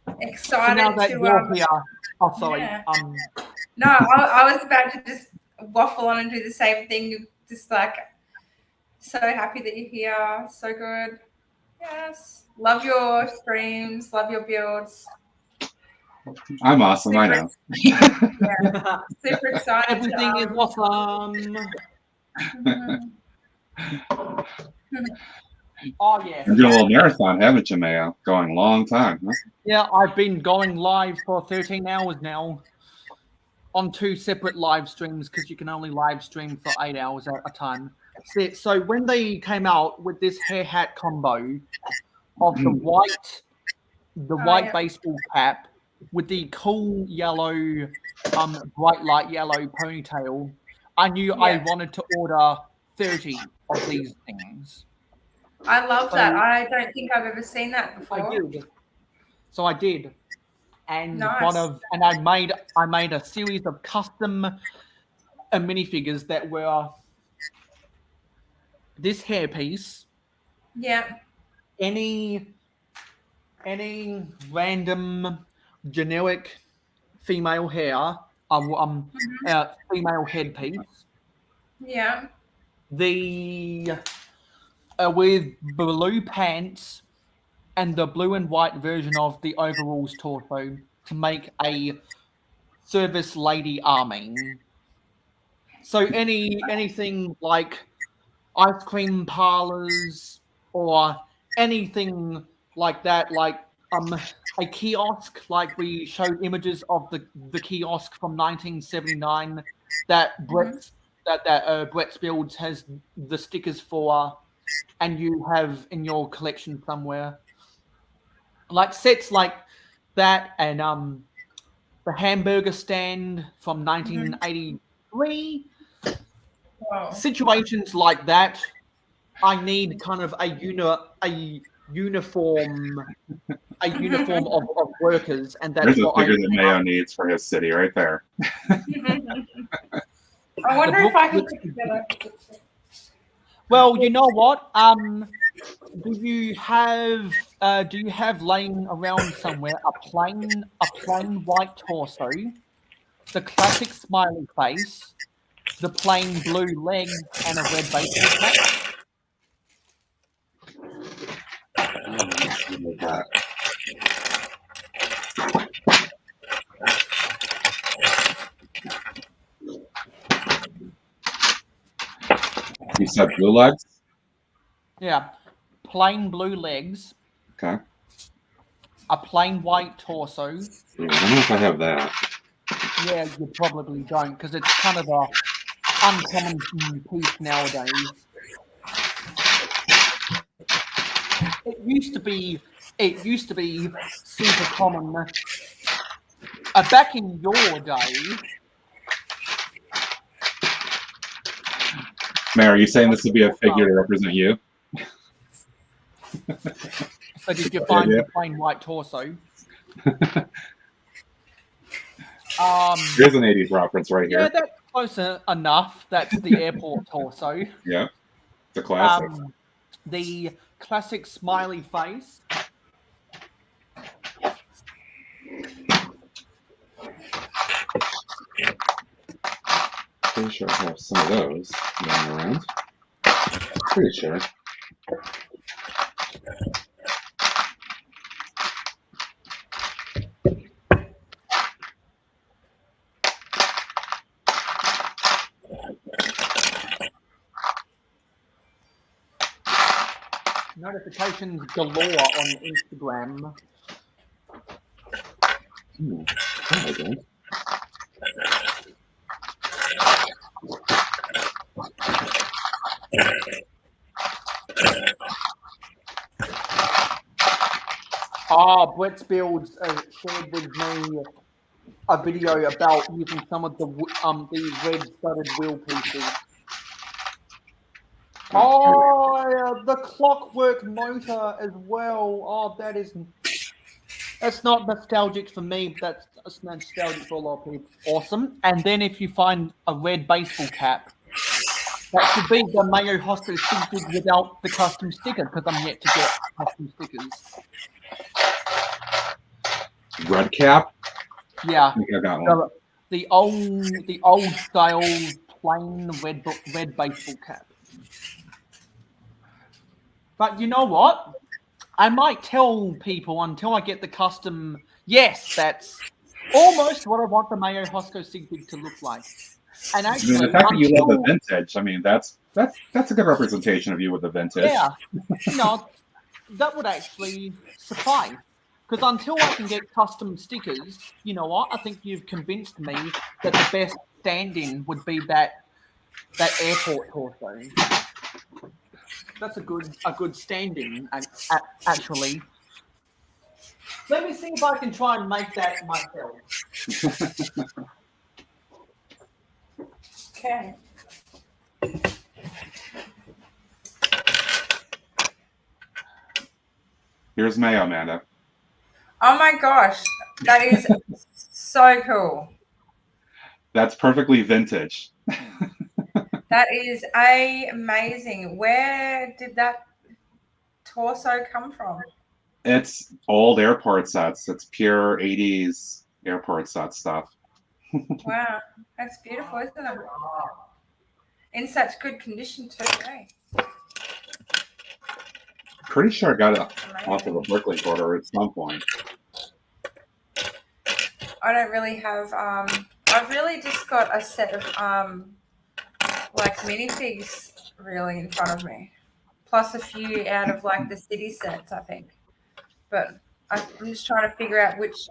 Hey, Excited so now that to you're here. Oh, sorry. Yeah. No, I was about to just waffle on and do the same thing. Just like so happy that you're here. So good. Yes. Love your streams. Love your builds. I'm awesome. I know. Yeah. Super excited. Everything is awesome. Oh yeah. You're doing a little marathon, haven't you, Mayo? Going a long time, huh? Yeah, I've been going live for 13 hours now on 2 separate live streams because you can only live stream for 8 hours at a time. So when they came out with this hair hat combo of the white baseball cap with the cool yellow, bright light yellow ponytail, I knew I wanted to order 30 of these things. I love that. I don't think I've ever seen that before. I did. So I did. and Nice. I made a series of custom minifigures that were this hairpiece, Yeah. any random generic female hair, female headpiece, Yeah. the with blue pants and the blue and white version of the overalls torso to make a service lady army. So anything like ice cream parlors or anything like that, like a kiosk, like we showed images of the kiosk from 1979 that Brett's Builds has the stickers for, and you have in your collection somewhere. Like sets like that, and the hamburger stand from 1983. Wow. Situations like that, I need kind of a uniform of workers, and that's There's a what figure that Mayo needs for his city right there. I wonder if I could put together. Well, you know what? Do you have laying around somewhere a plain white torso, the classic smiley face, the plain blue legs, and a red baseball cap? You said blue legs? Yeah, plain blue legs. Okay. A plain white torso. Yeah, I don't know if I have that. Yeah, you probably don't, because it's kind of a uncommon piece nowadays. It used to be super common back in your day. Mayor, are you saying this would be a figure to represent you? So did you find the plain white torso? Here's an 80s reference right here. Yeah, that's close enough. That's the airport torso. Yeah, it's a classic. The classic smiley face. Pretty sure I have some of those lying around. Pretty sure. Notifications galore on Instagram. Brett's Builds shared with me a video about using some of the red studded wheel pieces. Oh, the clockwork motor as well. Oh, that's not nostalgic for me, but that's nostalgic for a lot of people. Awesome. And then if you find a red baseball cap, that should be the Mayo Hosko sticker without the custom sticker, because I'm yet to get custom stickers. Red cap? Yeah. I think I got one. The old style plain red baseball cap. But you know what? I might tell people until I get the custom. Yes, that's almost what I want the Mayo Hosko Sig to look like. And actually, the fact that you love the vintage, I mean, that's a good representation of you with the vintage. Yeah, that would actually suffice. Because until I can get custom stickers, you know what? I think you've convinced me that the best stand-in would be that airport torso. That's a good stand-in, actually. Let me see if I can try and make that myself. Okay. Here's Mayo, Amanda. Oh my gosh. That is so cool. That's perfectly vintage. That is amazing. Where did that torso come from? It's old airport sets. It's pure 80s airport set stuff. Wow, that's beautiful, isn't it? In such good condition too, eh? Pretty sure I got it off of a Bricklink order at some point. I don't really have I've really just got a set of like minifigs really in front of me. Plus a few out of like the city sets, I think. But I'm just trying to figure out which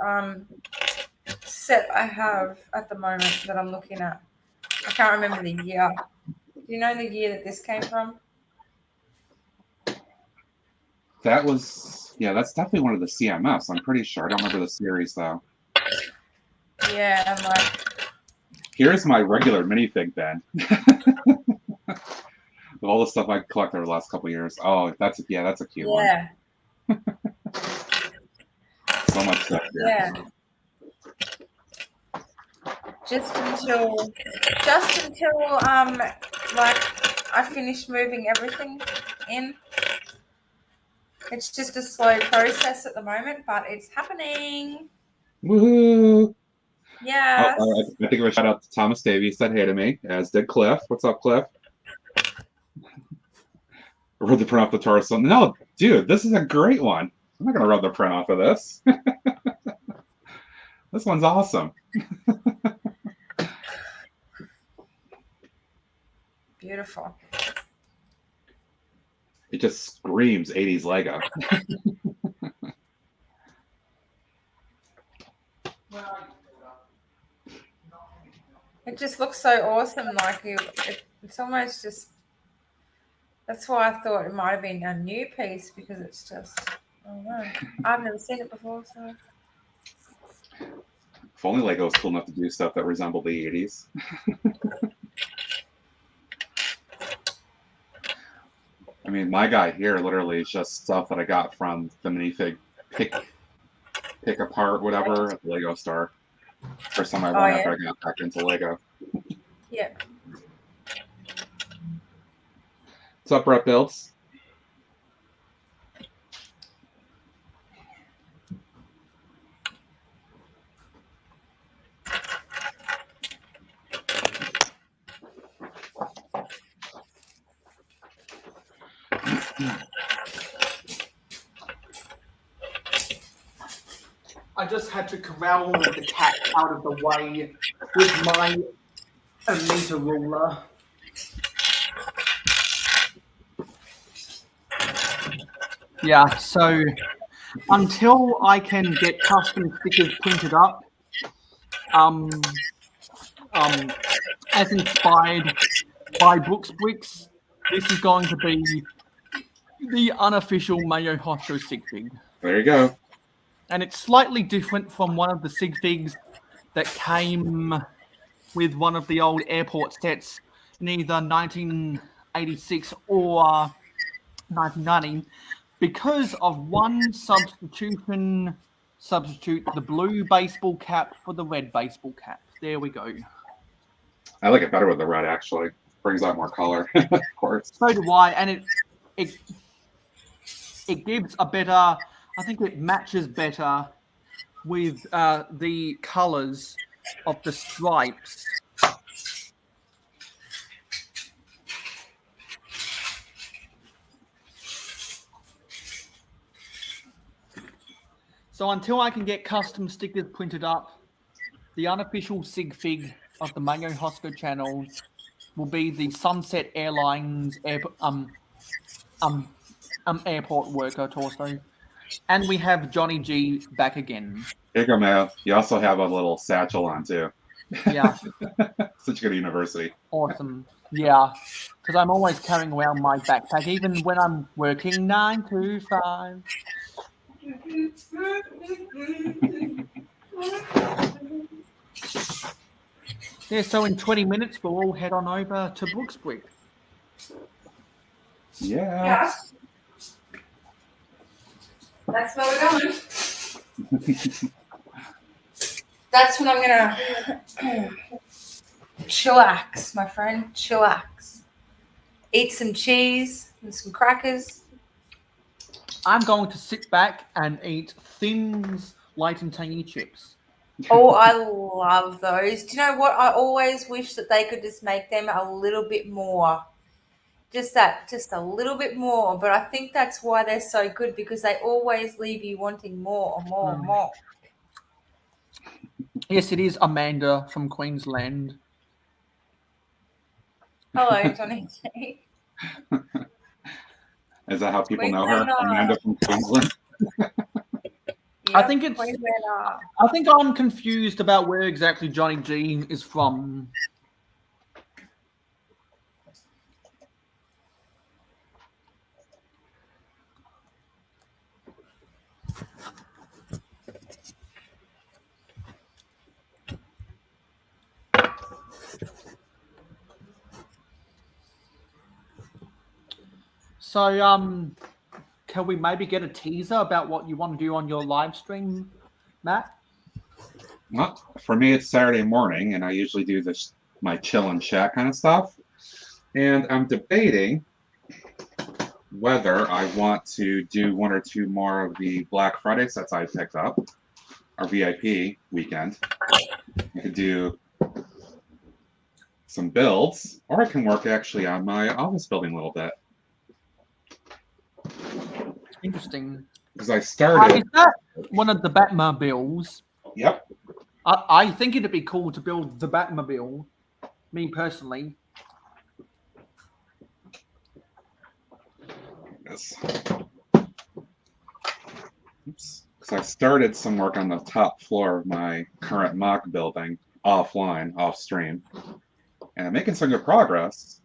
set I have at the moment that I'm looking at. I can't remember the year. Do you know the year that this came from? That was, yeah, that's definitely one of the CMFs. I'm pretty sure. I don't remember the series though. Yeah, I'm like, Here's my regular minifig bin. With all the stuff I collected over the last couple of years. Oh, that's a cute one. yeah, So much stuff here. yeah. Just until like I finish moving everything in. It's just a slow process at the moment, but it's happening. Woohoo! Yeah. Oh, I think of a shout out to Thomas Davies said hey to me, as did Cliff. What's up, Cliff? Rub the print off the torso. No, dude, this is a great one. I'm not gonna rub the print off of this. This one's awesome. Beautiful. It just screams 80s Lego. It just looks so awesome. Like it's almost just. That's why I thought it might have been a new piece because it's just. I don't know. I've never seen it before, so. If only Lego was cool enough to do stuff that resembled the 80s. I mean, my guy here literally is just stuff that I got from the minifig pick apart, whatever, at the Lego store. First time I went after I got back into Lego. Yeah. What's up, Brett Builds? I just had to corral the cat out of the way with my meter ruler. Yeah, so until I can get custom stickers printed up, as inspired by Brooks Bricks, this is going to be the unofficial Mayo Hosko sig fig. There you go. And it's slightly different from one of the sig figs that came with one of the old airport sets in either 1986 or 1990 because of one substitute the blue baseball cap for the red baseball cap. There we go. I like it better with the red, actually. Brings out more color, of course. So do I, and it gives a better, I think it matches better with the colors of the stripes. So until I can get custom stickers printed up, the unofficial sig fig of the Mayo Hosko channel will be the Sunset Airlines airport worker torso. And we have Johnny G back again. Here you go, Mayo. You also have a little satchel on, too. Yeah. Such a good university. Awesome. Yeah. Because I'm always carrying around my backpack, even when I'm working 9 to 5. Yeah, so in 20 minutes, we'll all head on over to Brooks Bricks. Yeah. That's where we're going. That's when I'm gonna chillax, my friend. Chillax. Eat some cheese and some crackers. I'm going to sit back and eat Thins light and tangy chips. Oh, I love those. Do you know what? I always wish that they could just make them a little bit more. Just a little bit more. But I think that's why they're so good, because they always leave you wanting more. Yes, it is Amanda from Queensland. Hello, Johnny G. Is that how people know her? Queenslander. Amanda from Queensland? I think it's. Queenslander. I think I'm confused about where exactly Johnny G is from. So, can we maybe get a teaser about what you want to do on your live stream, Matt? Well, for me, it's Saturday morning, and I usually do this my chill and chat kind of stuff. And I'm debating whether I want to do one or two more of the Black Friday sets I picked up, our VIP weekend. I could do some builds, or I can work actually on my office building a little bit. Interesting. Because I started. Is that one of the Batmobiles? Yep. I think it'd be cool to build the Batmobile. Me personally. Yes. Oops. Because I started some work on the top floor of my current mock building offline, off stream, and I'm making some good progress.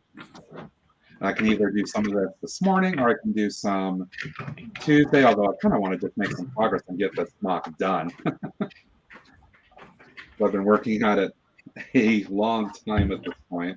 I can either do some of this morning, or I can do some Tuesday, although I kind of want to just make some progress and get this mock done. I've been working on it a long time at this point.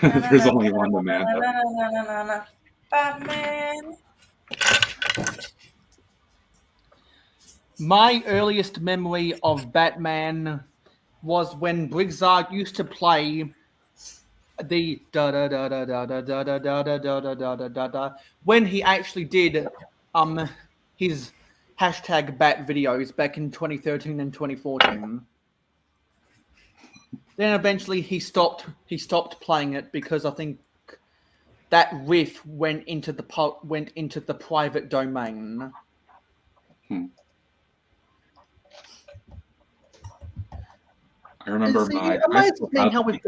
There's only one Amanda. Batman. My earliest memory of Batman was when Briggsard used to play the da da da da da da da da da da da da da da da when he actually did his hashtag Bat videos back in 2013 and 2014. Then eventually he stopped playing it because I think that riff went into the private domain. I remember It's amazing how we've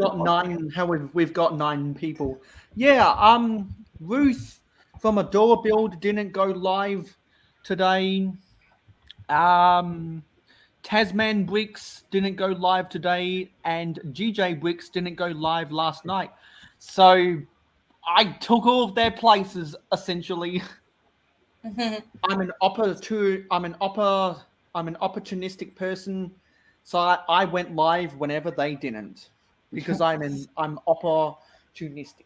got 9 people. Yeah, Ruth from Adora Build didn't go live today. Tasman Bricks didn't go live today, and GJ Bricks didn't go live last night. So I took all of their places essentially. I'm an opportunistic person, so I went live whenever they didn't, because I'm opportunistic.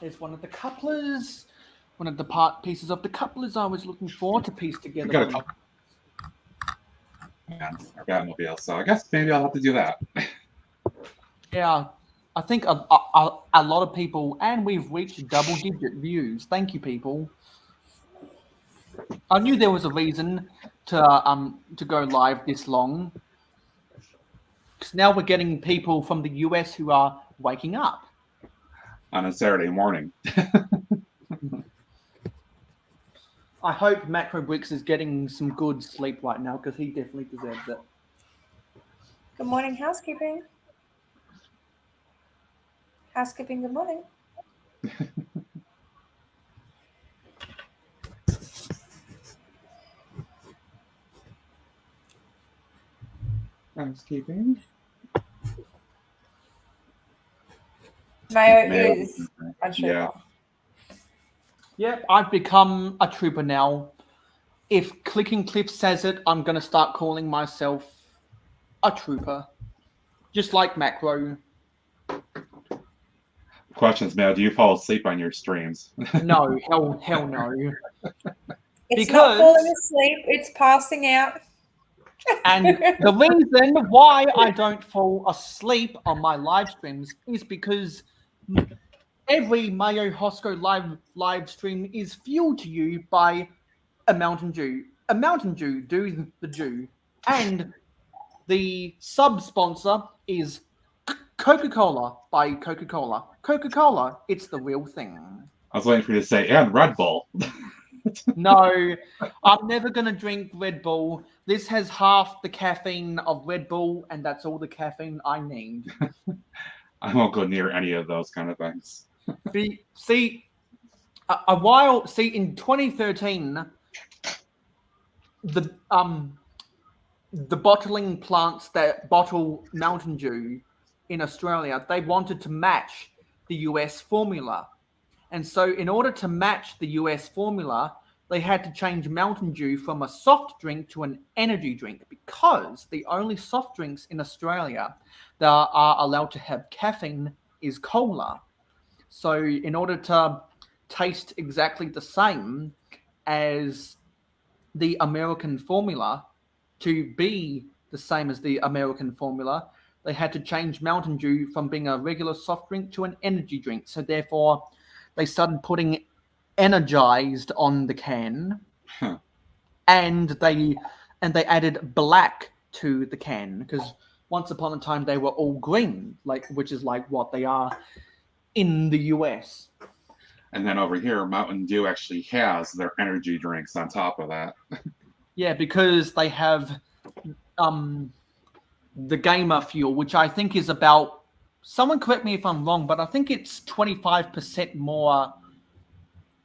There's one of the couplers, one of the pieces of the couplers I was looking for to piece together. Batmobile, so I guess maybe I'll have to do that. Yeah, I think a lot of people, and we've reached double-digit views. Thank you, people. I knew there was a reason to go live this long, because now we're getting people from the US who are waking up on a Saturday morning. I hope Macro Bricks is getting some good sleep right now, because he definitely deserves it. Good morning, housekeeping. Housekeeping, good morning. Housekeeping. Mayo is yeah. Yep, I've become a trooper now. If Clicking Cliff says it, I'm going to start calling myself a trooper. Just like Macro. Questions, Mayo. Do you fall asleep on your streams? No, hell no. It's Because- not falling asleep, it's passing out. And the reason why I don't fall asleep on my live streams is because every Mayo Hosko live stream is fueled to you by a Mountain Dew. A Mountain Dew, do the Jew. And the sub-sponsor is Coca-Cola by Coca-Cola. Coca-Cola, it's the real thing. I was waiting for you to say, and Red Bull. No, I'm never going to drink Red Bull. This has half the caffeine of Red Bull, and that's all the caffeine I need. I won't go near any of those kind of things. In 2013, the bottling plants that bottle Mountain Dew in Australia, they wanted to match the US formula. And so in order to match the US formula, they had to change Mountain Dew from a soft drink to an energy drink because the only soft drinks in Australia that are allowed to have caffeine is cola. So in order to taste exactly the same as the American formula, to be the same as the American formula, they had to change Mountain Dew from being a regular soft drink to an energy drink. So therefore, they started putting energized on the can, and they added black to the can because once upon a time they were all green, which is like what they are in the US. And then over here, Mountain Dew actually has their energy drinks on top of that. Yeah, because they have the gamer fuel, which I think is about, someone correct me if I'm wrong, but I think it's 25% more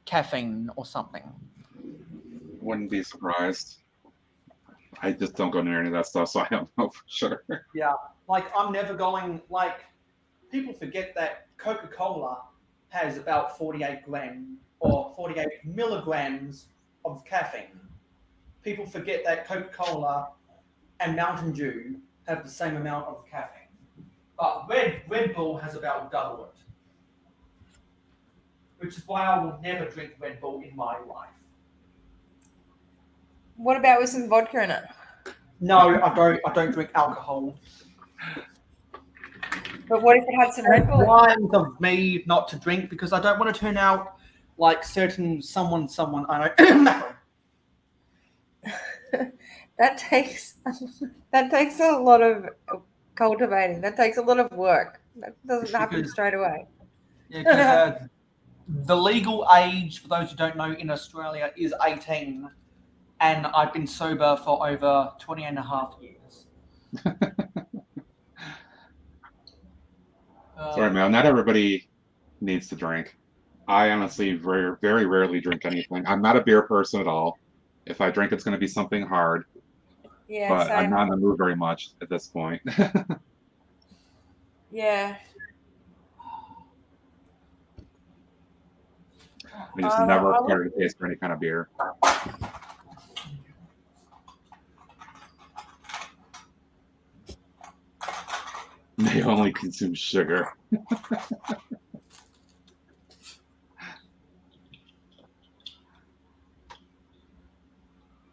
caffeine or something. Wouldn't be surprised. I just don't go near any of that stuff, so I don't know for sure. Yeah, I'm never going, people forget that Coca-Cola has about 48 milligrams of caffeine. People forget that Coca-Cola and Mountain Dew have the same amount of caffeine. But Red Bull has about double it. Which is why I will never drink Red Bull in my life. What about with some vodka in it? No, I don't drink alcohol. But what if it had some Red Bull? Lines of me not to drink because I don't want to turn out like someone I know. That takes a lot of cultivating. That takes a lot of work. That doesn't happen straight away. Yeah, because the legal age, for those who don't know, in Australia is 18, and I've been sober for over 20 and a half years. Sorry, man. Not everybody needs to drink. I honestly very, very rarely drink anything. I'm not a beer person at all. If I drink, it's going to be something hard. Yeah, but same. I'm not in the mood very much at this point. Yeah. I just never acquired a taste for any kind of beer. They only consume sugar.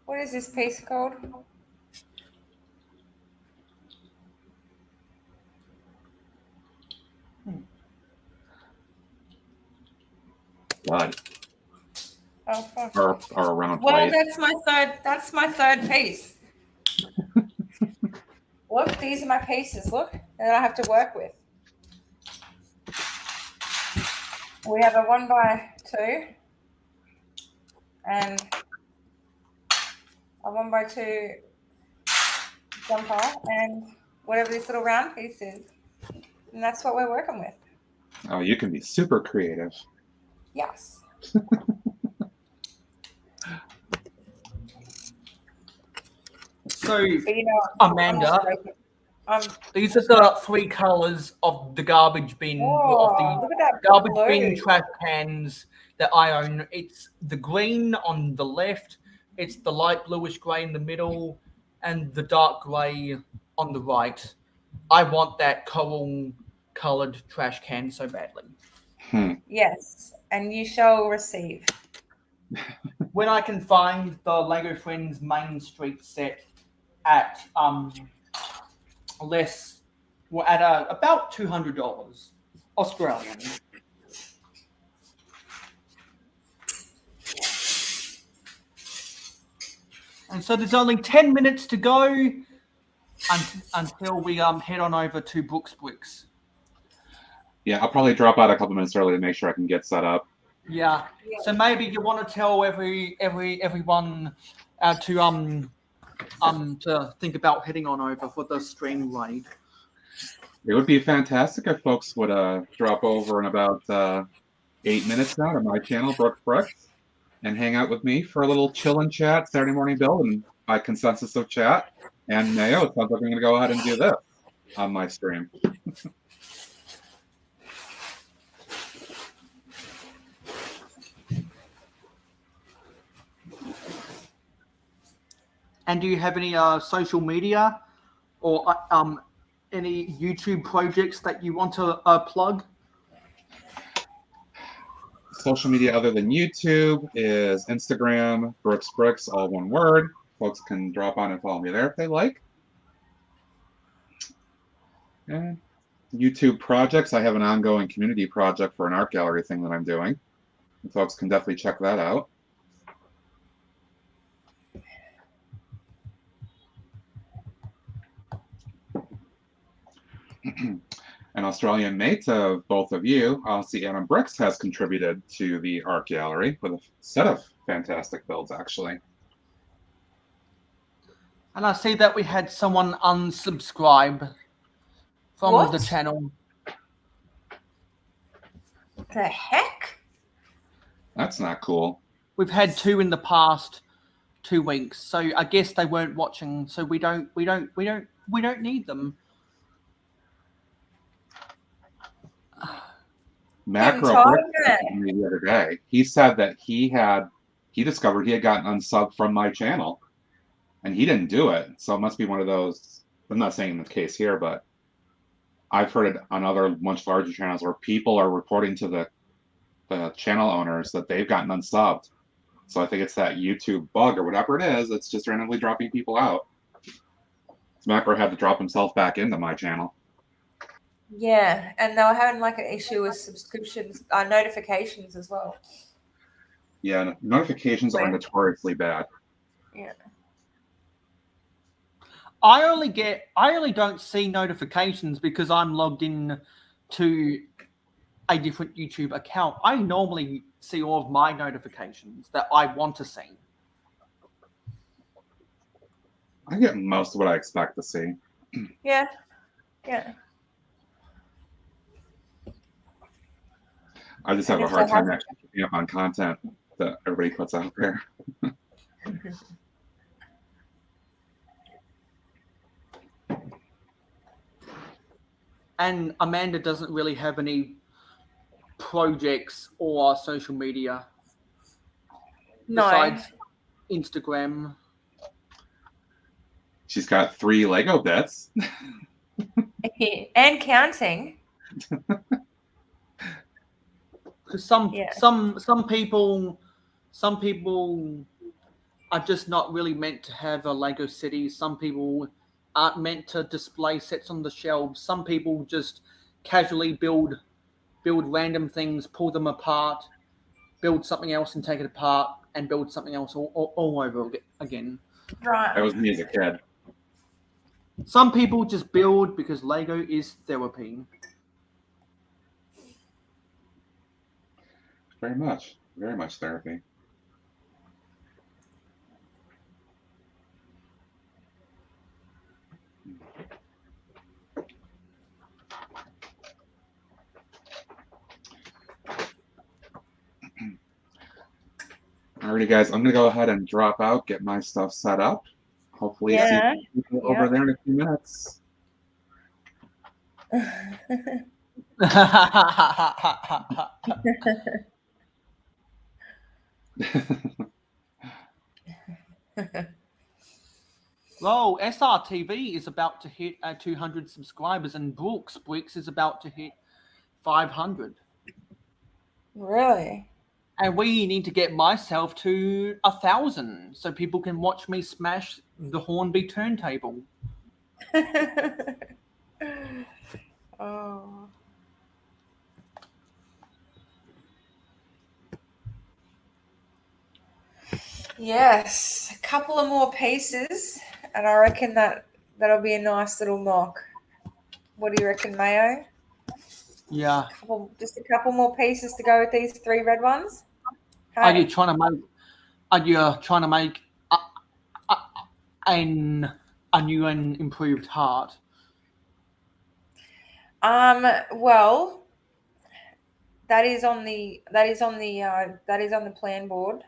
What is this piece called? Blood. Oh, fuck. Or a round Well, plate. that's my third piece. Look, these are my pieces. Look, that I have to work with. We have a 1x2 and a 1x2 jumper and whatever this little round piece is. And that's what we're working with. Oh, you can be super creative. Yes. So, But you know, Amanda, these are the three colors of the garbage bin, Oh, of look the at that garbage blue. bin, trash cans, that I own. It's the green on the left, it's the light bluish grey in the middle, and the dark grey on the right. I want that coral coloured trash can so badly. Yes, and you shall receive. When I can find the Lego Friends Main Street set at less, well, at about $200 Australian. And so there's only 10 minutes to go until we head on over to Brooks Bricks. Yeah, I'll probably drop out a couple minutes early to make sure I can get set up. Yeah. So maybe you want to tell everyone to think about heading on over for the stream raid. It would be fantastic if folks would drop over in about 8 minutes now to my channel, Brooks Bricks, and hang out with me for a little chill and chat Saturday morning build. And by consensus of chat and Mayo, it sounds like I'm going to go ahead and do this on my stream. And do you have any social media or any YouTube projects that you want to plug? Social media other than YouTube is Instagram, Brooks Bricks, all one word. Folks can drop on and follow me there if they like. And YouTube projects, I have an ongoing community project for an art gallery thing that I'm doing. And folks can definitely check that out. An Australian mate of both of you, Aussie Adam Bricks, has contributed to the art gallery with a set of fantastic builds, actually. And I see that we had someone unsubscribe from the channel. The heck? That's not cool. We've had 2 in the past 2 weeks, so I guess they weren't watching. So we don't need them. Macro Bricks me the other day. He said that he discovered he had gotten unsubbed from my channel, and he didn't do it. So it must be one of those. I'm not saying the case here, but I've heard it on other much larger channels where people are reporting to the channel owners that they've gotten unsubbed. So I think it's that YouTube bug or whatever it is. It's just randomly dropping people out. Macro had to drop himself back into my channel. Yeah, and they were having like an issue with subscriptions, notifications as well. Yeah, notifications are notoriously bad. Yeah. I only don't see notifications because I'm logged in to a different YouTube account. I normally see all of my notifications that I want to see. I get most of what I expect to see. Yeah. Yeah. I just have a hard time actually keeping up on content that everybody puts out there. And Amanda doesn't really have any projects or social media besides Instagram. She's got 3 Lego bits. And counting. Because some people are just not really meant to have a Lego city. Some people aren't meant to display sets on the shelves. Some people just casually build random things, pull them apart, build something else and take it apart, and build something else all over again. Right. That was me as a kid. Some people just build because Lego is therapy. Very much therapy. Alrighty, guys, I'm gonna go ahead and drop out, get my stuff set up. Hopefully, see people over there in a few minutes. Well, SRTV is about to hit 200 subscribers, and Brooks is about to hit 500. Really? And we need to get myself to 1,000 so people can watch me smash the Hornby turntable. Oh. Yes, a couple of more pieces, and I reckon that'll be a nice little mock. What do you reckon, Mayo? Yeah. Just a couple more pieces to go with these 3 red ones. Are Hey. you trying to make a new and improved heart? Well, that is on the plan board.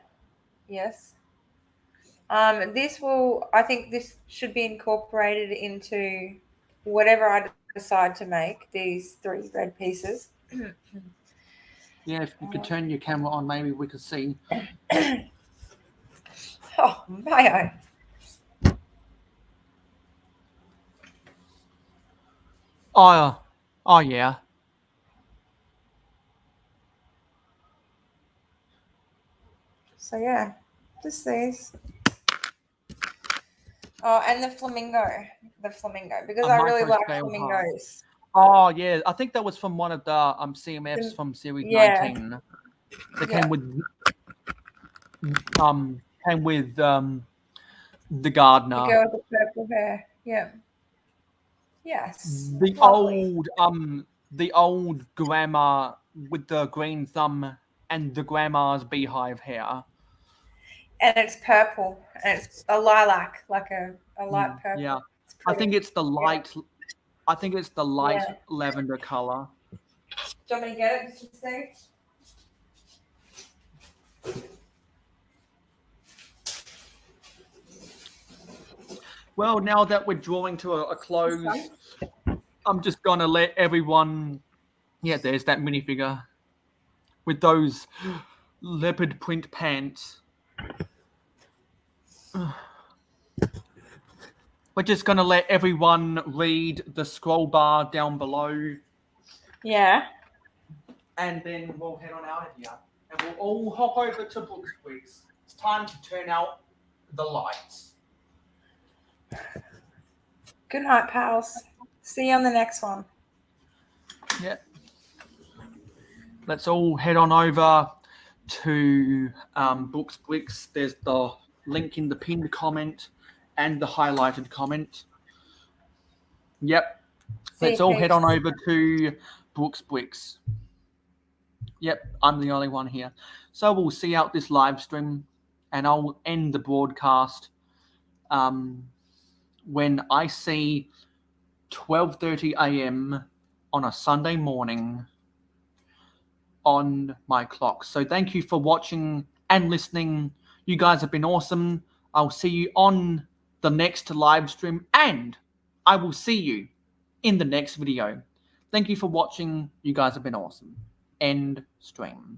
Yes. I think this should be incorporated into whatever I decide to make, these 3 red pieces. Yeah, if you could turn your camera on, maybe we could see. Oh, Mayo. Oh yeah. So yeah, just these. Oh, and the flamingo, because I really like flamingos. Oh yeah, I think that was from one of the CMFs from Series 19. They came with the gardener. The girl with the purple hair. Yeah. Yes. The old grandma with the green thumb and the grandma's beehive hair. And it's purple, and it's a lilac, like a light purple. Yeah, I think it's the light. Yeah. I think it's the light lavender color. Do you want me to get it? Just to see? Well, now that we're drawing to a close, I'm just gonna let everyone. Yeah, there's that minifigure with those leopard print pants. We're just going to let everyone read the scroll bar down below. Yeah. And then we'll head on out of here. And we'll all hop over to Books. It's time to turn out the lights. Good night, pals. See you on the next one. Yeah. Let's all head on over to Books. There's the link in the pinned comment and the highlighted comment. Yep. Let's all head on over to Books. Yep, I'm the only one here. So we'll see out this live stream, and I'll end the broadcast when I see 12:30 a.m. on a Sunday morning on my clock. So thank you for watching and listening. You guys have been awesome. I'll see you on the next live stream, and I will see you in the next video. Thank you for watching. You guys have been awesome. End stream.